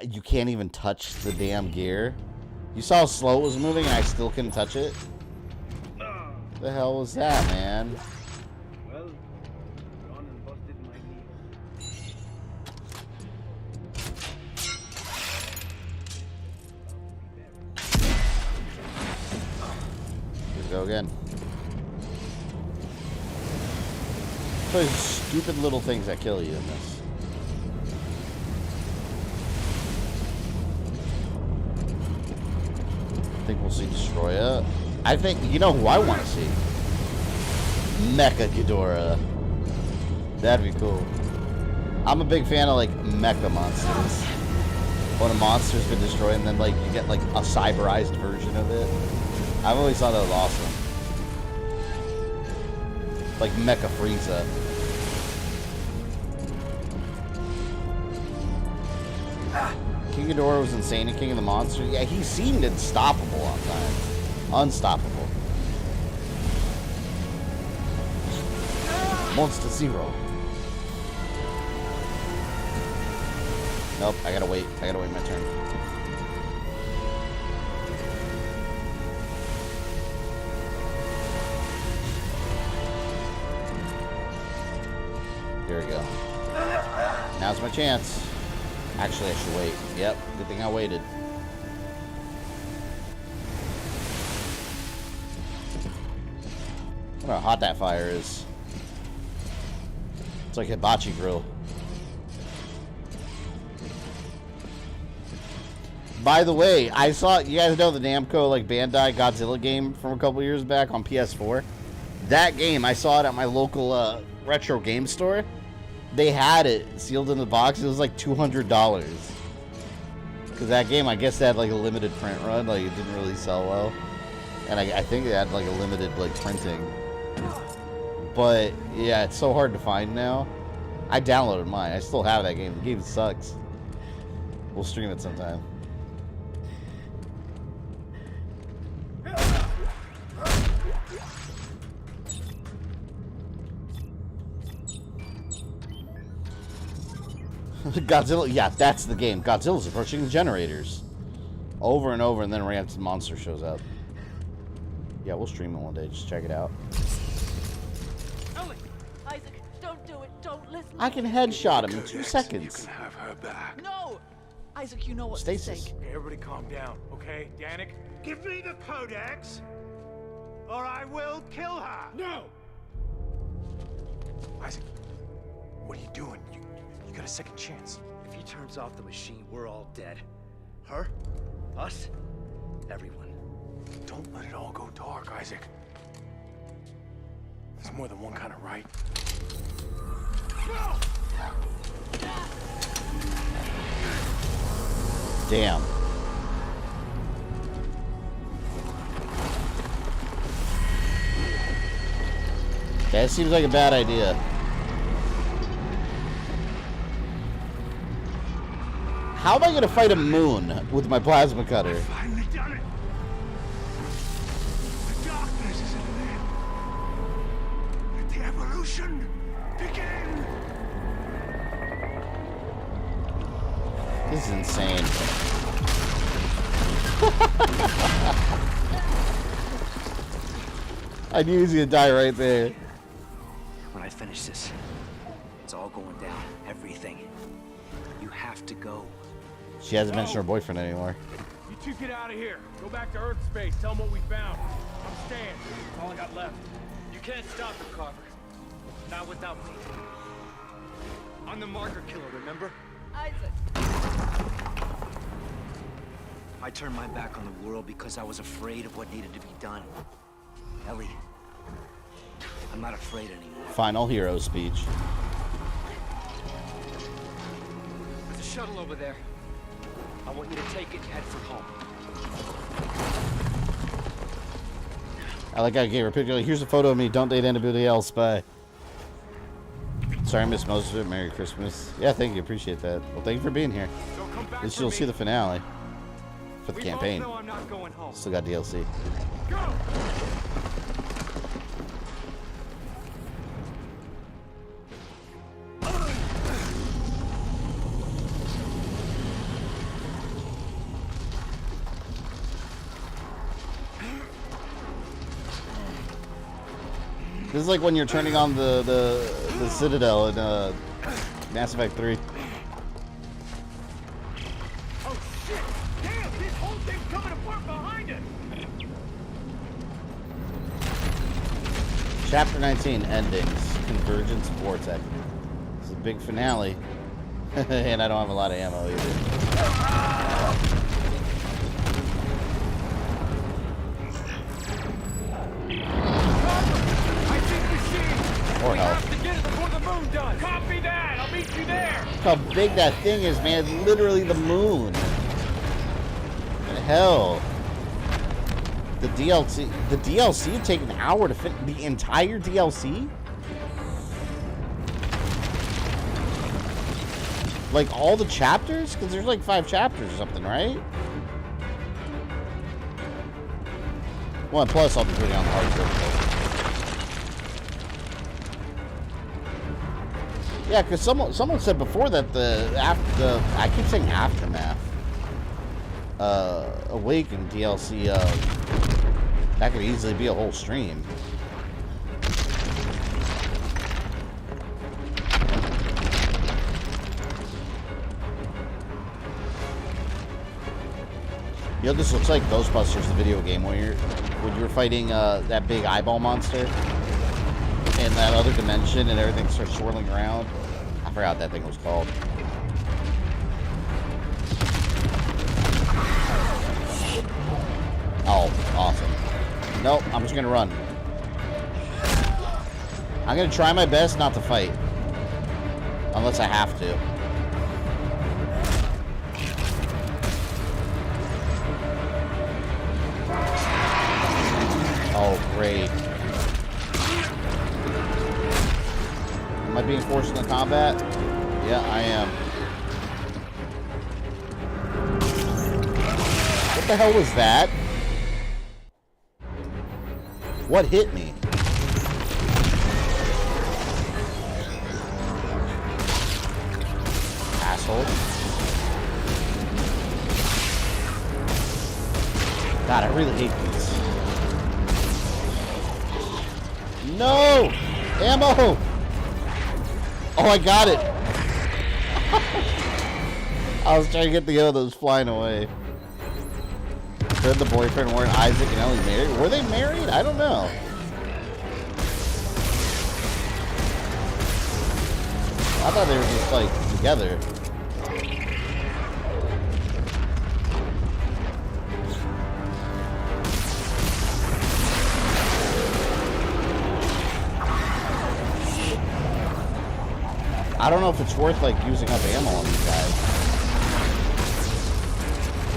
H: You can't even touch the damn gear. You saw how slow it was moving and I still couldn't touch it? The hell was that, man?
M: Well, gone and busted my knee.
H: Here we go again. Those stupid little things that kill you in this. I think we'll see Destroya. I think, you know who I want to see? Mecha Ghidorah. That'd be cool. I'm a big fan of like mecha monsters. When a monster's been destroyed and then like you get like a cyberized version of it. I've always thought that was awesome. Like Mecha Frieza. King Ghidorah was insane in King of the Monsters. Yeah, he seemed unstoppable on time. Unstoppable. Monster Zero. Nope, I gotta wait. I gotta wait my turn. Here we go. Now's my chance. Actually, I should wait. Yep, good thing I waited. I wonder how hot that fire is. It's like a hibachi grill. By the way, I saw, you guys know the Namco like Bandai Godzilla game from a couple years back on PS4? That game, I saw it at my local retro game store. They had it sealed in the box. It was like $200. Because that game, I guess, they had like a limited print run. Like, it didn't really sell well. And I think it had like a limited like printing. But yeah, it's so hard to find now. I downloaded mine. I still have that game. The game sucks. We'll stream it sometime. Godzilla, yeah, that's the game. Godzilla's approaching the generators. Over and over, and then Ram's monster shows up. Yeah, we'll stream it one day. Just check it out.
D: Ellie! Isaac, don't do it. Don't listen.
H: I can headshot him in 2 seconds.
I: You can have her back.
D: No! Isaac, you know what's
H: Stasis.
D: at stake.
G: Okay, everybody calm down, okay? Danik?
Q: Give me the codex, or I will kill her.
G: No! Isaac, what are you doing? You got a second chance.
F: If he turns off the machine, we're all dead. Her? Us? Everyone.
G: Don't let it all go dark, Isaac. There's more than one kind of right. No!
H: Damn. That seems like a bad idea. How am I gonna fight a moon with my plasma cutter?
I: Finally done it. The darkness is at an end. Let the evolution begin.
H: This is insane. I knew he was gonna die right there.
F: When I finish this, it's all going down. Everything. You have to go.
H: She hasn't mentioned her boyfriend anymore.
G: You two get out of here. Go back to Earth space. Tell them what we found. I'm staying. That's all I got left.
J: You can't stop him, Carver. Not without me. I'm the marker killer, remember?
D: Isaac.
F: I turned my back on the world because I was afraid of what needed to be done. Ellie, I'm not afraid anymore.
H: Final hero speech.
J: There's a shuttle over there. I want you to take it and head for home.
H: I like how I gave her a picture. Like, here's a photo of me. Don't date anybody else. Bye. Sorry, I missed most of it. Merry Christmas. Yeah, thank you. Appreciate that. Well, thank you for being here. At least you'll see the finale for the campaign.
J: I'm not going home.
H: Still got DLC.
G: Go!
H: This is like when you're turning on the Citadel in Mass Effect 3.
Q: Oh shit! Damn, this whole thing's coming apart behind us.
H: Chapter 19, Endings. Convergence Vortex. This is a big finale. And I don't have a lot of ammo either. More health.
R: To get it before the moon does. Copy that. I'll meet you there.
H: Look how big that thing is, man. It's literally the moon. And hell. The DLC would take an hour to fit the entire DLC? Like all the chapters? Because there's like 5 chapters or something, right? Well, and plus I'll be putting on the hard difficulty. Yeah, because someone said before that I keep saying Aftermath. Awaken DLC, that could easily be a whole stream. You know, this looks like Ghostbusters, the video game, when you were fighting that big eyeball monster in that other dimension, and everything starts swirling around. I forgot what that thing was called. Oh, awesome. Nope, I'm just gonna run. I'm gonna try my best not to fight. Unless I have to. Oh, great. Am I being forced into combat? Yeah, I am. What the hell was that? What hit me? Asshole. God, I really hate these. No! Ammo! Oh, I got it! I was trying to get the other that was flying away. Said the boyfriend weren't Isaac and Ellie married? Were they married? I don't know. I thought they were just, like, together. I don't know if it's worth, like, using up ammo on these guys.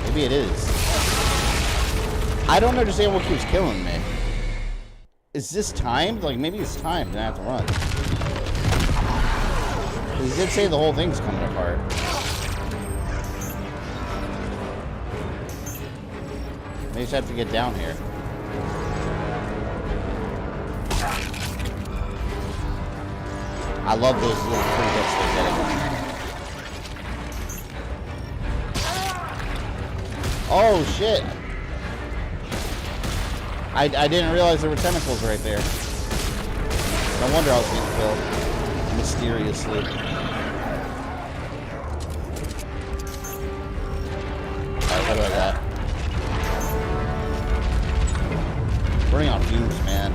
H: Maybe it is. I don't understand what keeps killing me. Is this timed? Like, maybe it's timed and I have to run. He did say the whole thing's coming apart. Maybe I just have to get down here. I love those little free hits they're getting. Oh, shit. I didn't realize there were tentacles right there. No wonder I was getting killed. Mysteriously. Alright, what about that? Burning on fumes, man.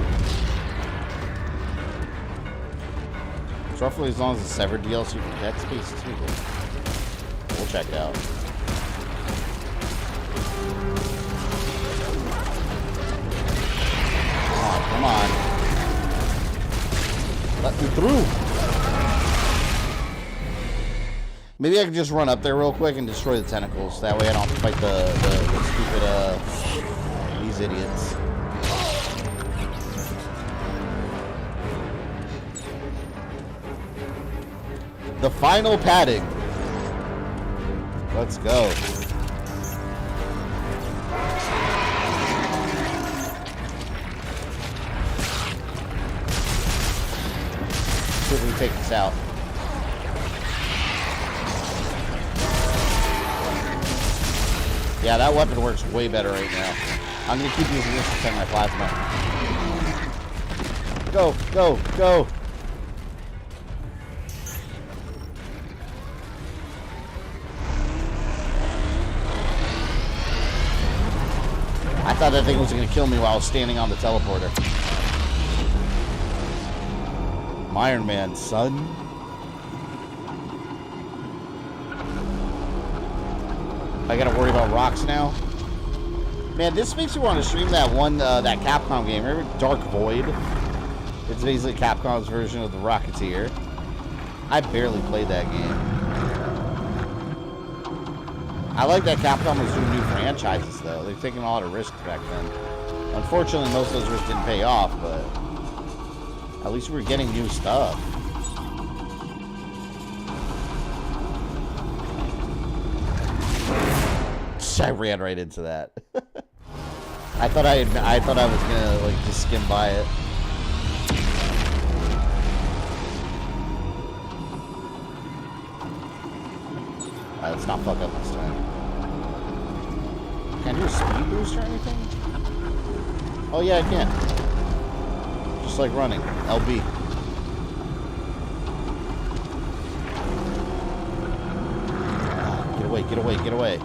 H: It's roughly as long as the Severed DLC for Dead Space 2. We'll check it out. Come on. Let me through. Maybe I can just run up there real quick and destroy the tentacles. That way I don't have to fight the stupid, these idiots. The final padding. Let's go. See if we can take this out. Yeah, that weapon works way better right now. I'm gonna keep using this to send my plasma. go, go, go. I thought that thing was going to kill me while I was standing on the teleporter. I'm Iron Man, son. I got to worry about rocks now. Man, this makes me want to stream that one, that Capcom game. Remember Dark Void? It's basically Capcom's version of the Rocketeer. I barely played that game. I like that Capcom was doing new franchises, though. They're taking a lot of risks back then. Unfortunately, most of those risks didn't pay off, but at least we were getting new stuff. I ran right into that. I thought I was gonna like just skim by it. Alright, let's not fuck up this time. Can I do a speed boost or anything? Oh yeah, I can. Just like running. LB. Get away, get away, get away.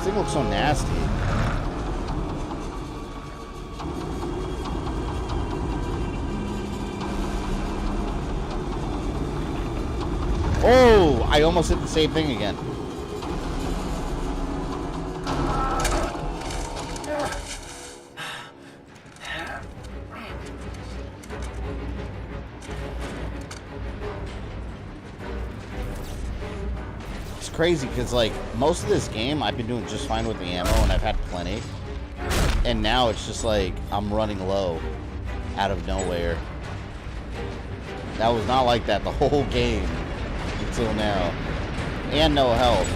H: This thing looks so nasty. Oh, I almost hit the same thing again. It's crazy because like most of this game I've been doing just fine with the ammo and I've had plenty. And now it's just like I'm running low out of nowhere. That was not like that the whole game. Until now. And no health.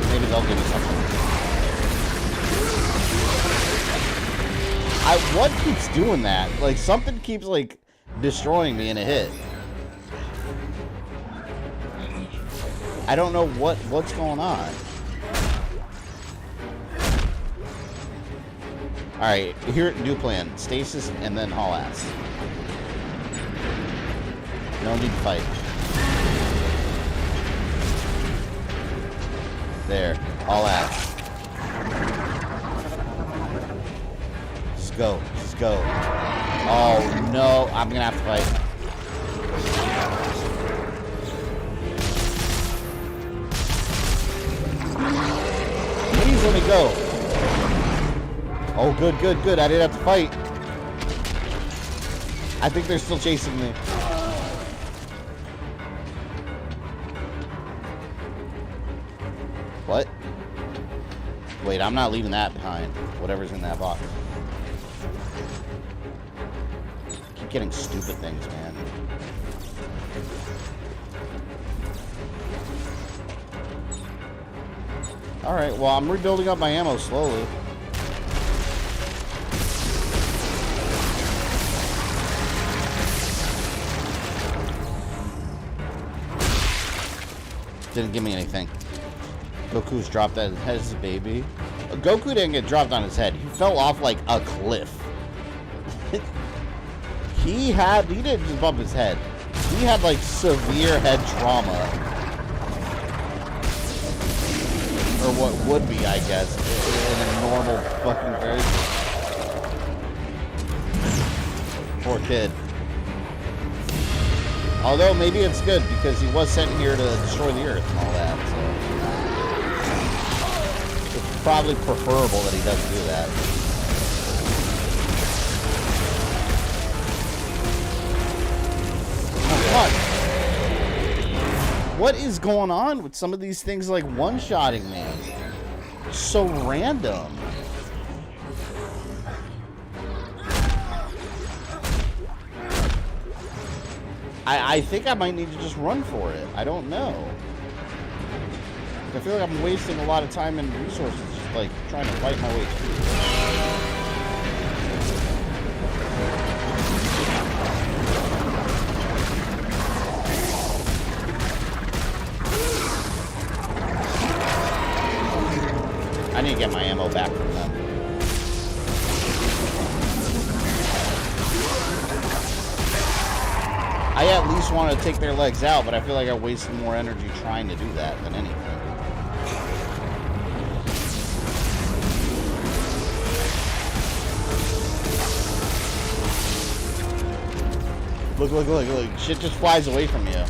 H: Maybe they'll give me something. What keeps doing that? Like, something keeps, like, destroying me in a hit. I don't know what's going on. Alright, here, new plan. Stasis and then haul ass. No need to fight. There, haul ass. Just go, just go. Oh no, I'm gonna have to fight. Please let me go. Oh, good, good, good. I didn't have to fight. I think they're still chasing me. What? Wait, I'm not leaving that behind. Whatever's in that box. Keep getting stupid things, man. Alright, well, I'm rebuilding up my ammo slowly. Didn't give me anything. Goku's dropped on his head as a baby. Goku didn't get dropped on his head. He fell off like a cliff. He didn't just bump his head. He had like severe head trauma. Or what would be, I guess, in a normal fucking version. Poor kid. Although, maybe it's good, because he was sent here to destroy the Earth and all that, so... It's probably preferable that he doesn't do that. Oh, fuck! What is going on with some of these things, like, one-shotting me? It's so random. I think I might need to just run for it. I don't know. I feel like I'm wasting a lot of time and resources just like trying to fight my way through. can't get my ammo back from them. I at least want to take their legs out, but I feel like I wasted more energy trying to do that than anything. Look, look, look, look. Shit just flies away from you.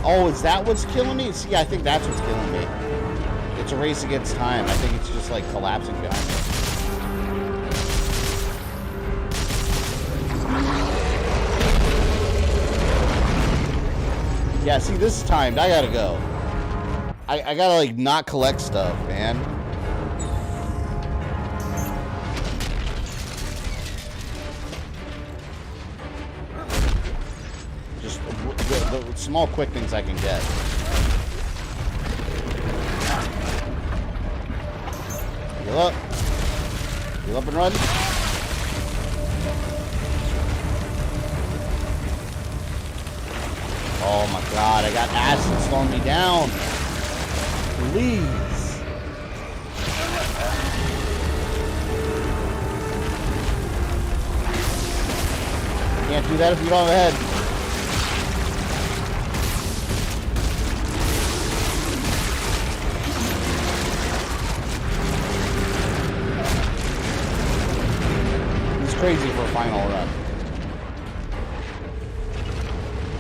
H: Oh, is that what's killing me? See, I think that's what's killing me. It's a race against time. I think it's just like collapsing behind me. Yeah, see, this is timed. I gotta go. I gotta, like, not collect stuff, man. Just the small, quick things I can get. Heal up. Heal up and run. Oh my god, I got acid slowing me down. Please. Can't do that if you don't have a head. He's crazy for a final run.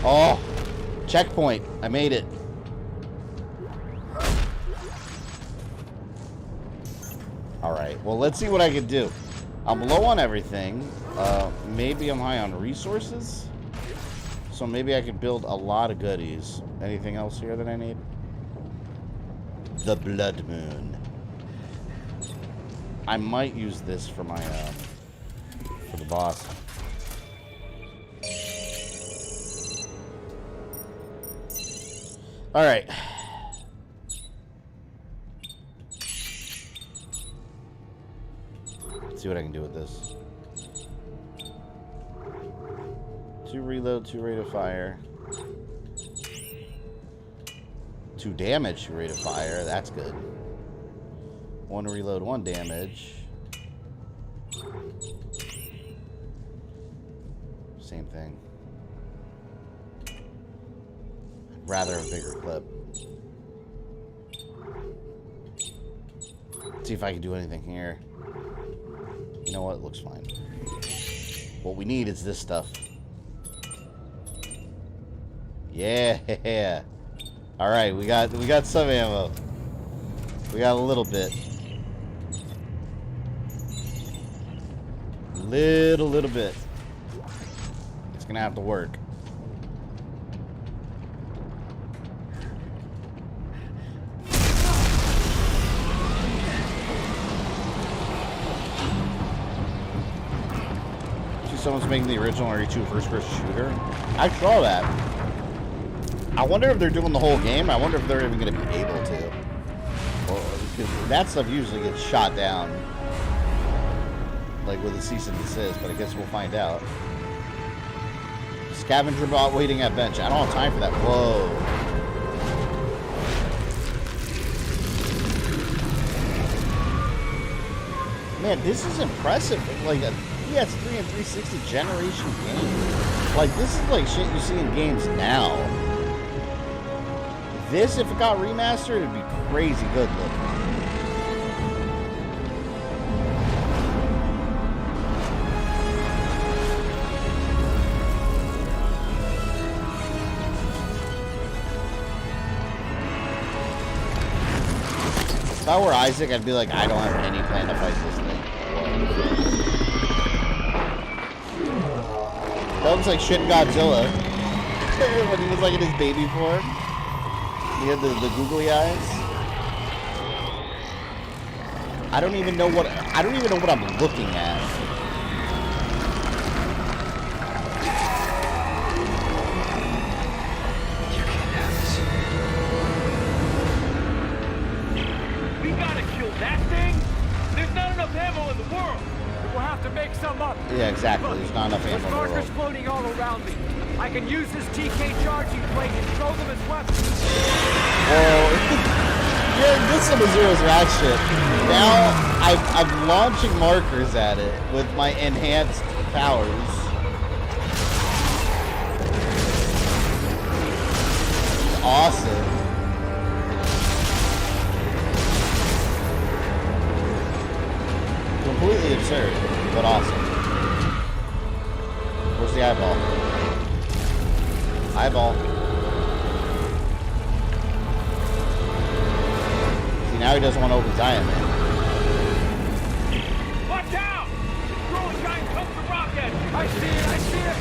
H: Oh. Checkpoint. I made it. Alright, well, let's see what I can do. I'm low on everything. Maybe I'm high on resources. So maybe I could build a lot of goodies. Anything else here that I need? The Blood Moon. I might use this for my, for the boss. All right. Let's see what I can do with this. 2 reload, 2 rate of fire. 2 damage, 2 rate of fire. That's good. 1 reload, 1 damage. Same thing. Rather a bigger clip. Let's see if I can do anything here. You know what? It looks fine. What we need is this stuff. Yeah. All right, we got some ammo. We got a little bit. Little bit. It's gonna have to work. Someone's making the original RE2 first-person shooter. I saw that. I wonder if they're doing the whole game. I wonder if they're even going to be able to. Or, because that stuff usually gets shot down, like with a cease and desist. But I guess we'll find out. Scavenger bot waiting at bench. I don't have time for that. Whoa. Man, this is impressive. Like a PS3 and 360 generation game. Like, this is like shit you see in games now. This, if it got remastered, it'd be crazy good looking. If I were Isaac, I'd be like, I don't have any plan to fight this thing. That looks like shit Godzilla. When he was like in his baby form. He had the googly eyes. I don't even know what I'm looking at.
R: You can't have this. We gotta kill that thing? There's not enough ammo in the world. We'll have to make some up.
H: Yeah, exactly. There's not enough ammo in the world.
R: There's markers floating all around me. I can use this TK charging plate and throw them as weapons.
H: Whoa. Yeah, this one was Zero's rat shit. Now I'm launching markers at it with my enhanced powers. Awesome. Completely absurd, but awesome. Where's the eyeball? Eyeball. See, now he doesn't want to open Zion, man.
R: Watch out! It's growing giant chunks of rocket! I see it! I see it!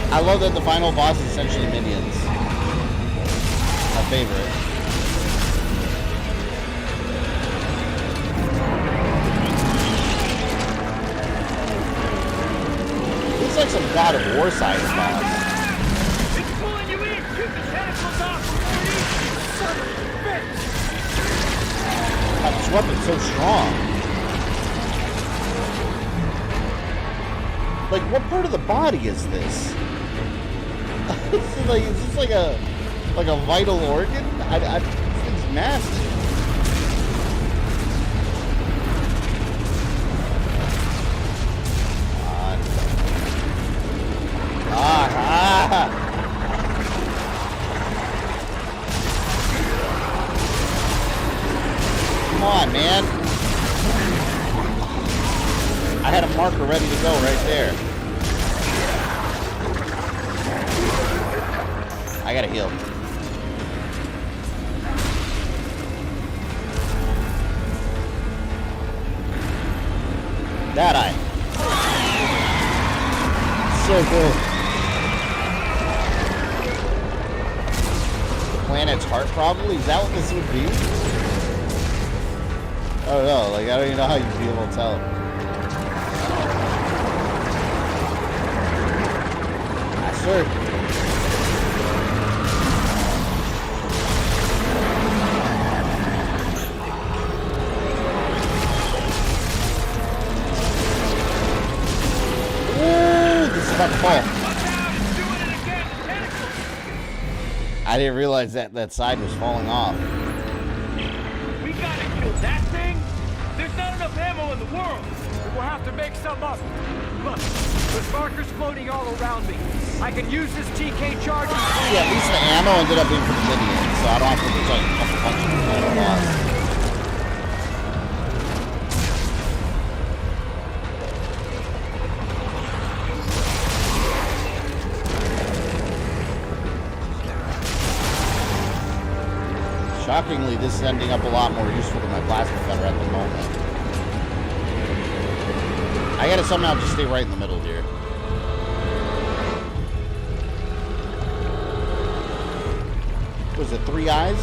H: I love that the final boss is essentially minions. My favorite. Looks like some God of War size boss.
R: It's pulling you in! Shoot the tentacles off! Son of a bitch!
H: God, this weapon's so strong. Like, what part of the body is this? Is this like a vital organ? This thing's massive. Come on, man. I had a marker ready to go right there. I gotta heal. That eye. So cool. The planet's heart, probably? Is that what this would be? I don't know. Like, I don't even know how you'd be able to tell. Yes, sir. About to fall. I didn't realize that side was falling off.
R: We gotta kill that thing? There's not enough ammo in the world. We'll have to make some up. Look, there's markers floating all around me. I can use this TK charge.
H: Yeah, at least the ammo ended up being for the minions, so I don't have to just like a bunch of the boss. Shockingly, this is ending up a lot more useful than my plasma cutter at the moment. I gotta somehow just stay right in the middle here. Was it 3 eyes?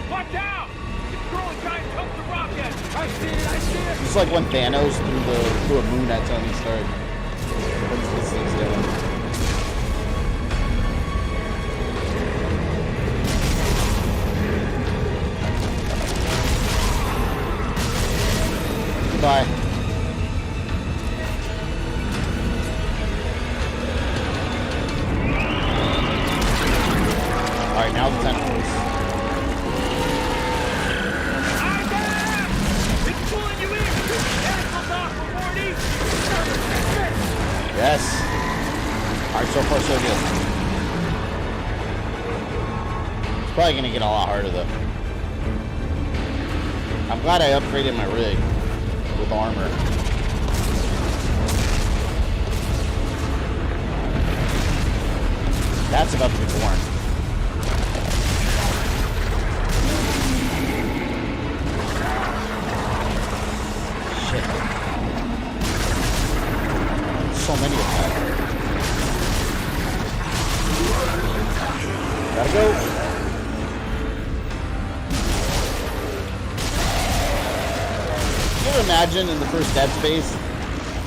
R: Watch out! It's growing giant chunks of rocket! I see it! I see it!
H: It's like when Thanos threw a moon at Tony Stark. What's this thing's doing? Goodbye. Alright, now the tentacles.
R: It's pulling you in! Tentacles off for Morty!
H: Yes. Alright, so far so good. It's probably gonna get a lot harder though. I'm glad I upgraded my rig with armor. That's about to be born. Shit. So many of them. Gotta go. Can you imagine in the first Dead Space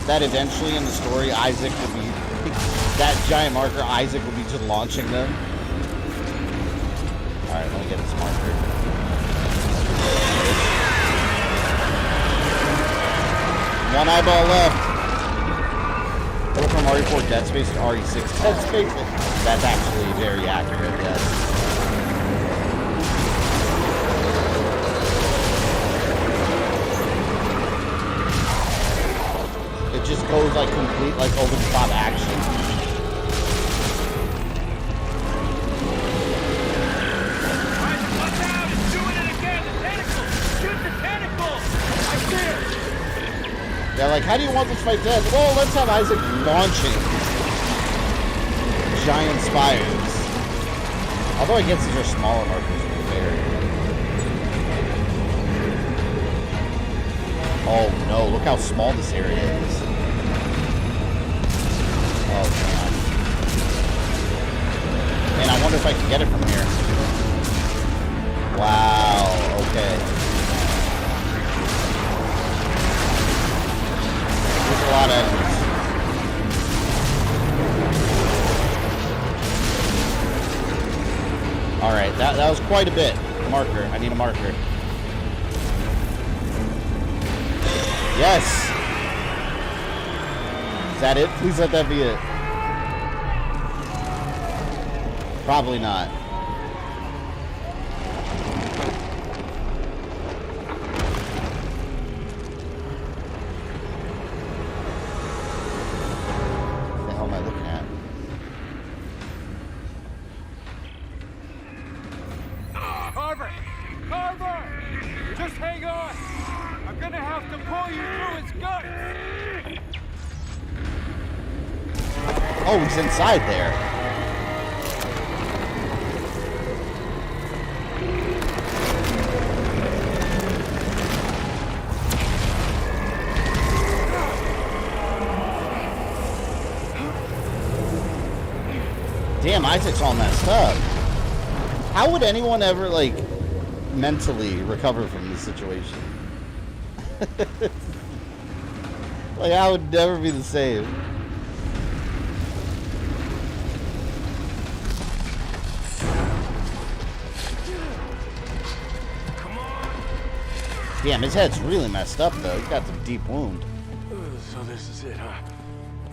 H: that eventually in the story Isaac would be, that giant marker, Isaac would be just launching them? Alright, let me get this marker. One eyeball left. Go from RE4 Dead Space to RE6 Dead Space. That's actually very accurate, yes. It just goes like complete, like over the top action.
R: Watch out! It's doing it again! The tentacle! Shoot the tentacle! I see it!
H: They're like, how do you want this fight to end? Well, let's have Isaac launching giant spires. Although I guess these are smaller markers, to be fair. Oh no, look how small this area is. Oh man. Man, I wonder if I can get it from here. Wow, okay. There's a lot of enemies. Alright, that was quite a bit. Marker. I need a marker. Yes! Is that it? Please let that be it. Probably not. What the hell am I looking at?
R: Carver! Carver! Just hang on! I'm gonna have to pull you through his guts!
H: Oh, he's inside there. Damn, Isaac's all messed up. How would anyone ever, like, mentally recover from this situation? Like, I would never be the same. Damn, his head's really messed up, though. He's got some deep wound.
O: So this is it, huh?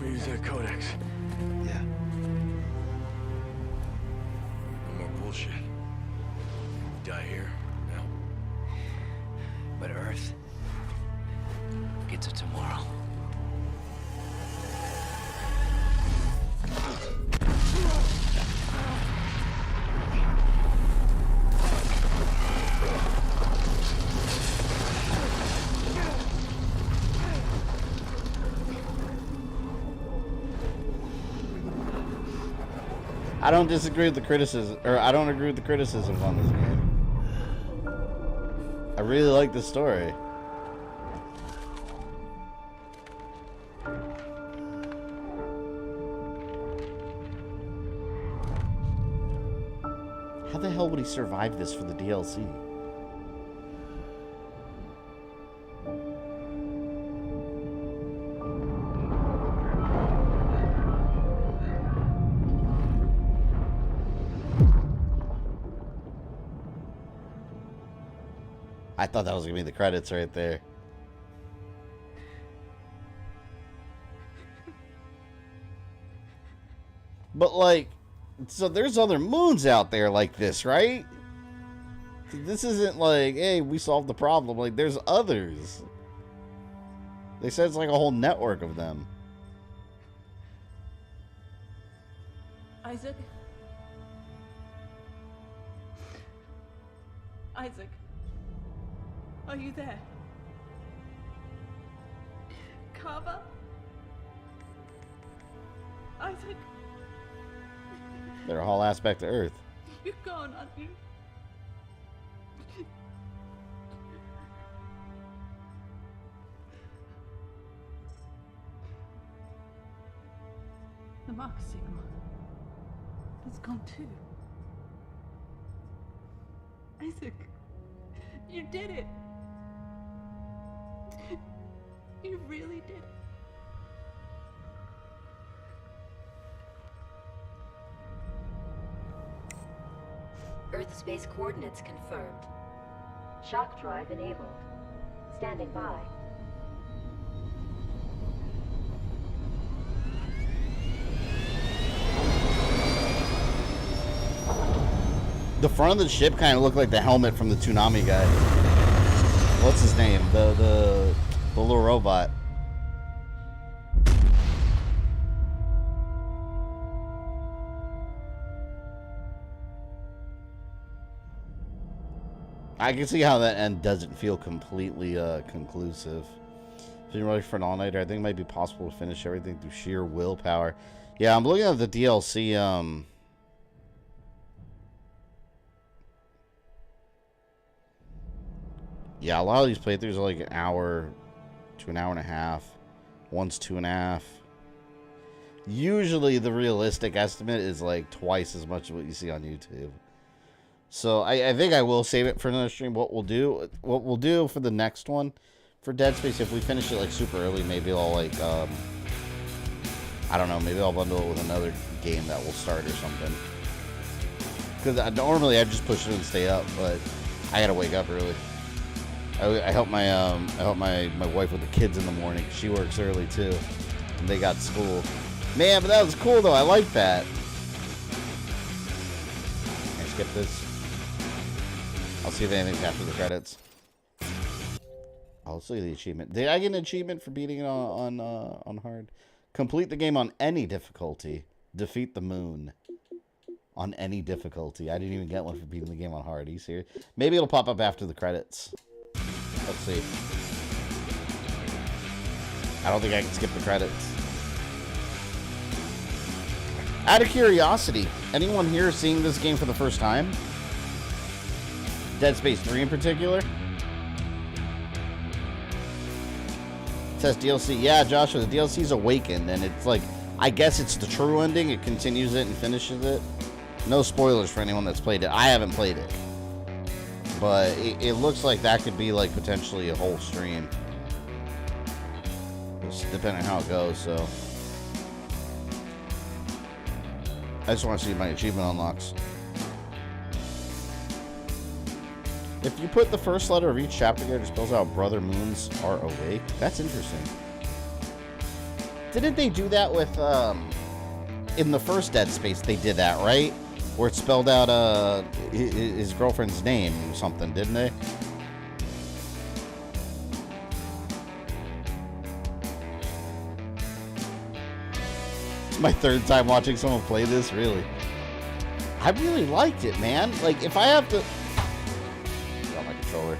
O: We use that codex.
B: Yeah.
O: No more bullshit. We die here, now.
B: But Earth gets it tomorrow.
H: I don't disagree with the criticism, or I don't agree with the criticisms on this game. I really like the story. How the hell would he survive this for the DLC? I thought that was gonna be the credits right there. But like, so there's other moons out there like this, right? This isn't like, hey, we solved the problem. Like, there's others. They said it's like a whole network of them.
K: Isaac? Isaac? Are you there? Carver? Isaac?
H: They're a whole aspect of Earth.
K: You're gone, aren't you? The Mark signal has gone too. Isaac, you did it. You really did it.
S: Earth-space coordinates confirmed. Shock drive enabled. Standing by.
H: The front of the ship kind of looked like the helmet from the Toonami guy. What's his name? The little robot. I can see how that end doesn't feel completely conclusive. If you're ready for an all-nighter, I think it might be possible to finish everything through sheer willpower. Yeah, I'm looking at the DLC. Yeah, a lot of these playthroughs are like an hour to an hour and a half. One's 2.5. Usually the realistic estimate is like twice as much as what you see on YouTube. So I think I will save it for another stream. What we'll do for the next one for Dead Space, if we finish it like super early, maybe I'll like I don't know, maybe I'll bundle it with another game that will start or something. Because normally I just push it and stay up, but I gotta wake up early. I help my wife with the kids in the morning. She works early too, and they got school. Man, but that was cool though. I like that. Can I skip this? I'll see if anything's after the credits. I'll see the achievement. Did I get an achievement for beating it on hard? Complete the game on any difficulty. Defeat the moon. On any difficulty. I didn't even get one for beating the game on hard. Are you serious? Maybe it'll pop up after the credits. Let's see. I don't think I can skip the credits. Out of curiosity, anyone here seeing this game for the first time? Dead Space 3 in particular? It says DLC. Yeah, Joshua, the DLC's Awakened, and it's like, I guess it's the true ending. It continues it and finishes it. No spoilers for anyone that's played it. I haven't played it. But it looks like that could be like potentially a whole stream. Just depending on how it goes, so. I just want to see my achievement unlocks. If you put the first letter of each chapter together, it spells out Brother Moons are awake. That's interesting. Didn't they do that with, in the first Dead Space, they did that, right? Where it spelled out his girlfriend's name or something, didn't they? It's my third time watching someone play this, really. I really liked it, man. Like, if I have to... Got my controller.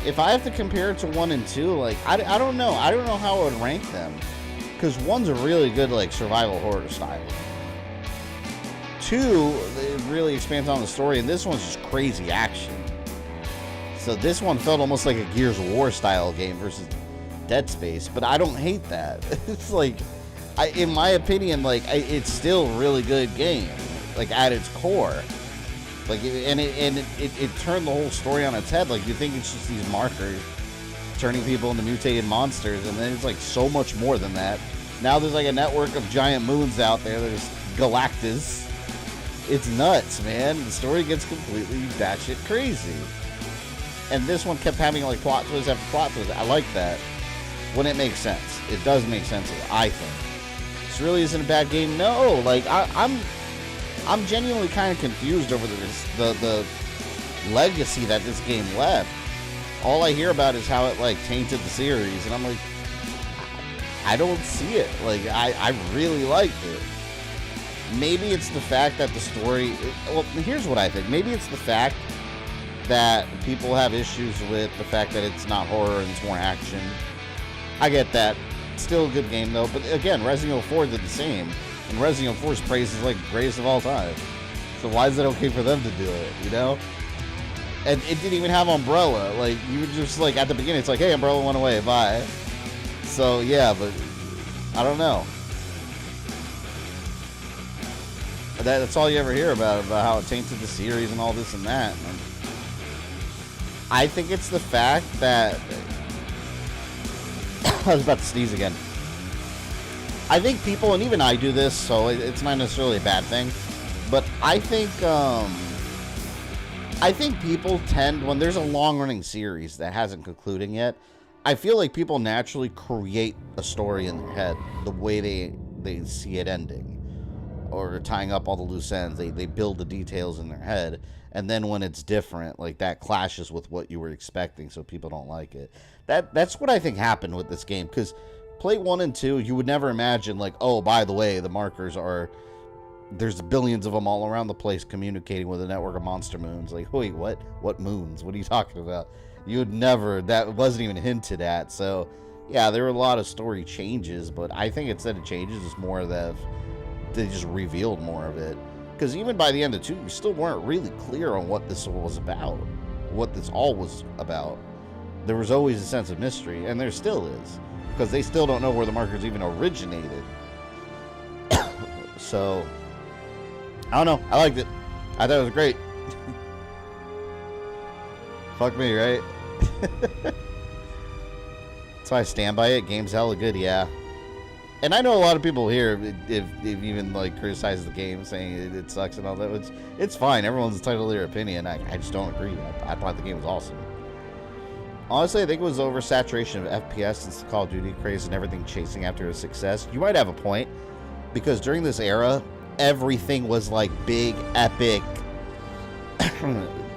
H: If I have to compare it to 1 and 2, like, I don't know. I don't know how I would rank them. Because 1's a really good, like, survival horror style. 2, it really expands on the story, and this one's just crazy action. So this one felt almost like a Gears of War style game versus Dead Space, but I don't hate that. It's like, in my opinion, like, it's still a really good game, like, at its core. Like, it turned the whole story on its head. Like, you think it's just these markers turning people into mutated monsters, and then it's like so much more than that. Now there's like a network of giant moons out there. There's Galactus. It's nuts, man. The story gets completely batshit crazy. And this one kept having like plot twist after plot twist. I like that. When it makes sense. It does make sense, I think. This really isn't a bad game. No, like I'm genuinely kind of confused over the legacy that this game left. All I hear about is how it like tainted the series, and I'm like, I don't see it. Like I really liked it. Maybe it's the fact that the story... Well, here's what I think. Maybe it's the fact that people have issues with the fact that it's not horror and it's more action. I get that. Still a good game, though. But again, Resident Evil 4 did the same. And Resident Evil 4's praise is like greatest of all time. So why is it okay for them to do it, you know? And it didn't even have Umbrella. Like, you were just like, at the beginning, it's like, hey, Umbrella went away, bye. So, yeah, but I don't know. That's all you ever hear about how it tainted the series and all this and that. And I think it's the fact that... I was about to sneeze again. I think people, and even I do this, so it's not necessarily a bad thing, but I think I think people tend, when there's a long-running series that hasn't concluded yet, I feel like people naturally create a story in their head the way they see it ending. Or tying up all the loose ends. They build the details in their head. And then when it's different, like that clashes with what you were expecting, so people don't like it. That's what I think happened with this game. Because play 1 and 2, you would never imagine, like, oh, by the way, the markers are... There's billions of them all around the place communicating with a network of monster moons. Like, wait, what? What moons? What are you talking about? You would never... That wasn't even hinted at. So, yeah, there were a lot of story changes, but I think instead of changes, it's more that they just revealed more of it. Because even by the end of 2, you still weren't really clear on what this was about. What this all was about. There was always a sense of mystery, and there still is. Because they still don't know where the markers even originated. So... I don't know. I liked it. I thought it was great. Fuck me, right? That's why I stand by it. Game's hella good, yeah. And I know a lot of people here, if even like criticize the game, saying it sucks and all that. It's fine. Everyone's entitled to their opinion. I just don't agree. I thought the game was awesome. Honestly, I think it was oversaturation of FPS since the Call of Duty craze and everything chasing after a success. You might have a point, because during this era, everything was like big, epic,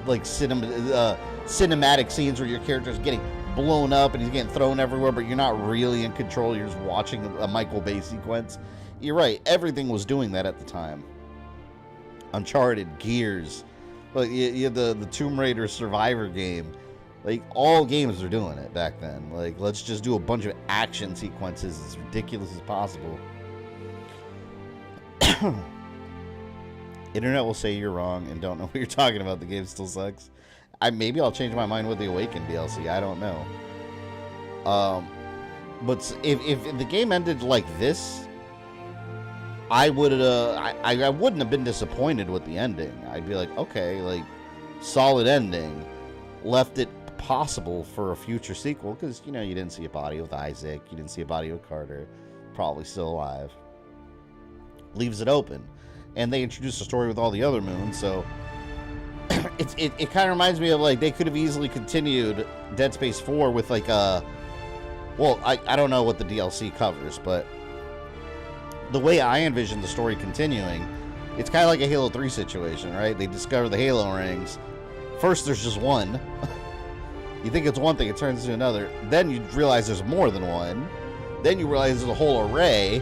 H: like cinematic scenes where your character's getting blown up and he's getting thrown everywhere, but you're not really in control. You're just watching a Michael Bay sequence. You're right. Everything was doing that at the time. Uncharted, Gears, like you had the Tomb Raider Survivor game. Like all games were doing it back then. Like let's just do a bunch of action sequences as ridiculous as possible. Internet will say you're wrong and don't know what you're talking about. The game still sucks. Maybe I'll change my mind with the Awakened DLC. I don't know. But if the game ended like this, I would I wouldn't have been disappointed with the ending. I'd be like, okay, like solid ending. Left it possible for a future sequel because you know you didn't see a body with Isaac, you didn't see a body with Carter, probably still alive. Leaves it open, and they introduced a story with all the other moons, so it kind of reminds me of like they could have easily continued Dead Space 4 with like a I don't know what the DLC covers, but the way I envision the story continuing, it's kind of like a Halo 3 situation, right? They discover the Halo rings. First there's just one. You think it's one thing, it turns into another. Then you realize there's more than one. Then you realize there's a whole array.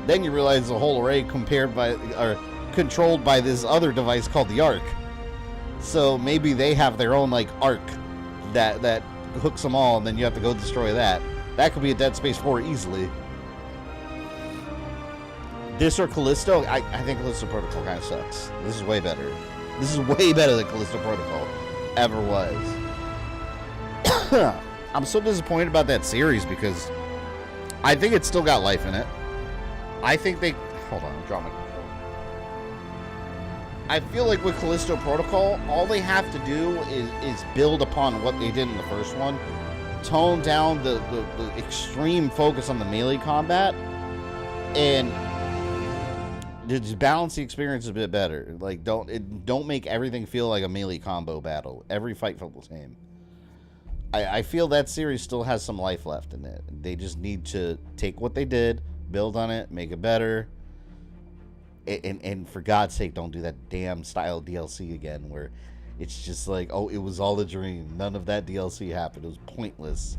H: Then you realize the whole array controlled by this other device called the Ark. So maybe they have their own like Ark that hooks them all, and then you have to go destroy that. That could be a Dead Space 4 easily. This or Callisto, I think Callisto Protocol kind of sucks. This is way better. This is way better than Callisto Protocol ever was. I'm so disappointed about that series because I think it's still got life in it. I think they... Hold on, I'm drawing my control. I feel like with Callisto Protocol, all they have to do is build upon what they did in the first one. Tone down the extreme focus on the melee combat. And just balance the experience a bit better. Like, don't make everything feel like a melee combo battle. Every fight felt the same. I feel that series still has some life left in it. They just need to take what they did, build on it, make it better, and for God's sake, don't do that damn style DLC again where it's just like, oh, it was all a dream. None of that DLC happened. It was pointless.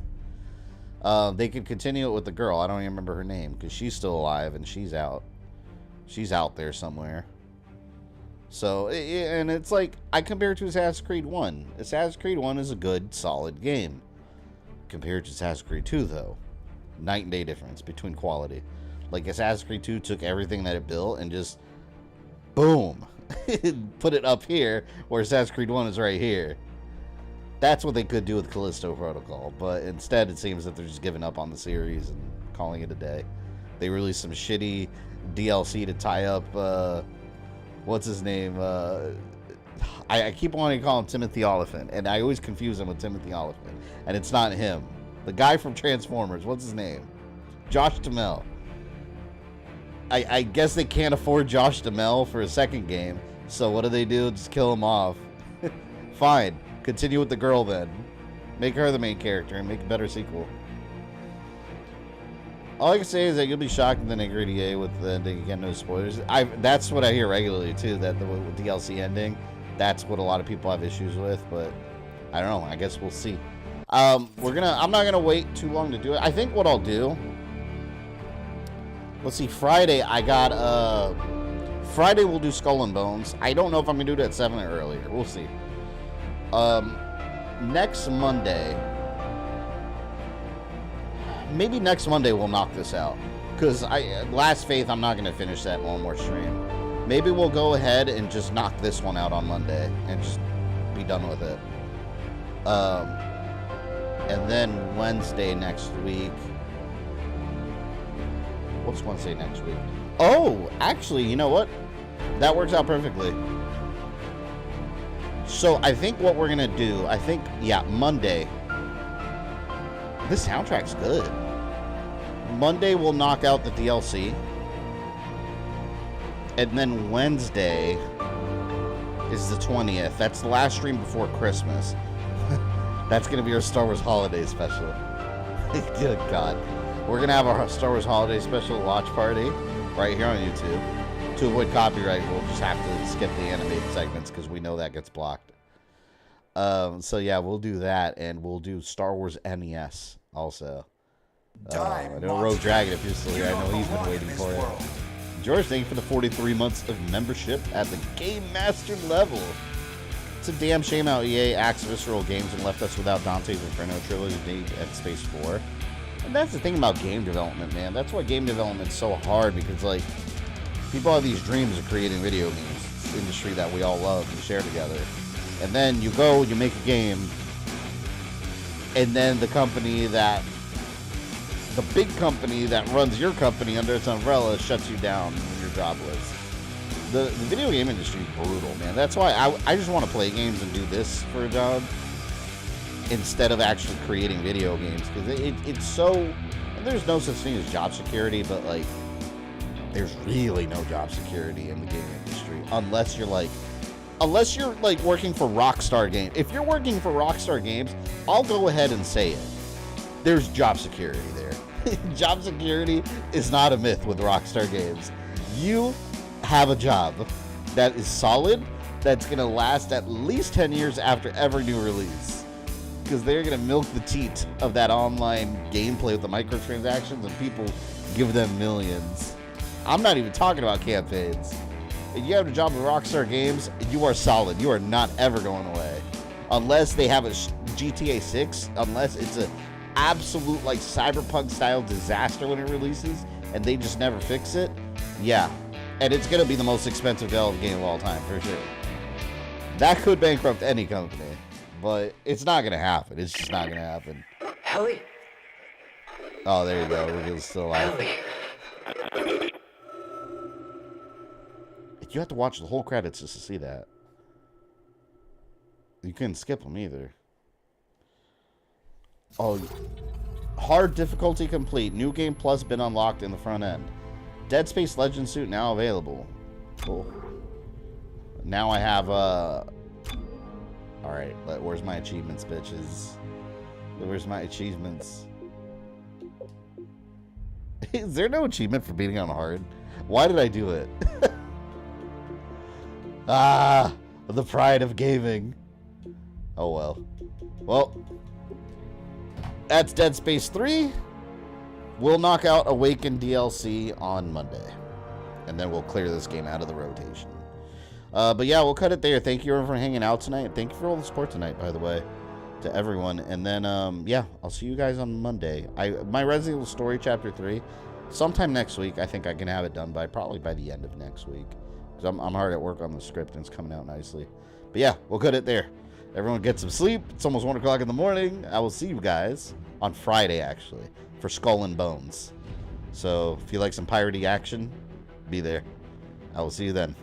H: They could continue it with the girl. I don't even remember her name because she's still alive and she's out. She's out there somewhere. So, and it's like, I compare it to Assassin's Creed 1. Assassin's Creed 1 is a good, solid game. Compared to Assassin's Creed 2, though. Night and day difference between quality. Like, Assassin's Creed 2 took everything that it built and just, boom, put it up here, where Assassin's Creed 1 is right here. That's what they could do with Callisto Protocol, but instead it seems that they're just giving up on the series and calling it a day. They released some shitty DLC to tie up, what's his name? I keep wanting to call him Timothy Olyphant, and I always confuse him with Timothy Olyphant, and it's not him. The guy from Transformers, what's his name? Josh Duhamel. I guess they can't afford Josh Duhamel for a second game, so what do? Just kill him off. Fine. Continue with the girl then. Make her the main character and make a better sequel. All I can say is that you'll be shocked in the nitty-gritty with the ending. Again, no spoilers. That's what I hear regularly too. That the DLC ending, that's what a lot of people have issues with. But I don't know. I guess we'll see. I'm not gonna wait too long to do it. I think what I'll do. Let's see. Friday, Friday we'll do Skull and Bones. I don't know if I'm gonna do it at 7 or earlier. We'll see. Next Monday. Maybe next Monday we'll knock this out. Because Last Faith, I'm not going to finish that one more stream. Maybe we'll go ahead and just knock this one out on Monday. And just be done with it. And then Wednesday next week. What's Wednesday next week? Oh, actually, you know what? That works out perfectly. So I think what we're going to do, Monday. This soundtrack's good. Monday we'll knock out the DLC. And then Wednesday is the 20th. That's the last stream before Christmas. That's going to be our Star Wars Holiday Special. Good God. We're going to have our Star Wars Holiday Special watch party right here on YouTube. To avoid copyright, we'll just have to skip the animated segments because we know that gets blocked. So yeah, we'll do that, and we'll do Star Wars NES also. I know Rogue Dragon, if you're still here, I know he's been waiting for it. George, thank you for the 43 months of membership at the Game Master level. It's a damn shame how EA axed Visceral Games and left us without Dante's Inferno Trilogy at Space 4. And that's the thing about game development, man. That's why game development's so hard, because, like, people have these dreams of creating video games. It's the industry that we all love and share together. And then you go, you make a game, and then the big company that runs your company under its umbrella shuts you down when you're jobless. The video game industry is brutal, man. That's why I just want to play games and do this for a job instead of actually creating video games, because it's so, and there's no such thing as job security, but like there's really no job security in the game industry unless you're like working for Rockstar Games. If you're working for Rockstar Games, I'll go ahead and say it. There's job security there. Job security is not a myth with Rockstar Games. You have a job that is solid, that's going to last at least 10 years after every new release. Because they're going to milk the teat of that online gameplay with the microtransactions, and people give them millions. I'm not even talking about campaigns. If you have a job with Rockstar Games, you are solid. You are not ever going away. Unless they have a GTA 6, unless it's an absolute like cyberpunk style disaster when it releases and they just never fix it. Yeah. And it's going to be the most expensive developed game of all time, for sure. That could bankrupt any company, but it's not going to happen. It's just not going to happen.
B: Ellie?
H: Oh, there you go. We're still alive.
B: Ellie.
H: You have to watch the whole credits just to see that. You couldn't skip them either. Oh, hard difficulty complete. New game plus been unlocked in the front end. Dead Space Legend suit now available. Cool. Now I have Alright, where's my achievements, bitches? Where's my achievements? Is there no achievement for beating on hard? Why did I do it? Ah, the pride of gaming. Oh well. Well, that's Dead Space 3. We'll knock out Awaken DLC on Monday. And then we'll clear this game out of the rotation. But yeah, we'll cut it there. Thank you everyone for hanging out tonight. Thank you for all the support tonight, by the way, to everyone. And then, yeah, I'll see you guys on Monday. My Resident Evil Story Chapter 3, sometime next week. I think I can have it done probably by the end of next week. Because I'm hard at work on the script and it's coming out nicely. But yeah, we'll cut it there. Everyone get some sleep. It's almost 1 o'clock in the morning. I will see you guys on Friday, actually, for Skull and Bones. So if you like some piratey action, be there. I will see you then.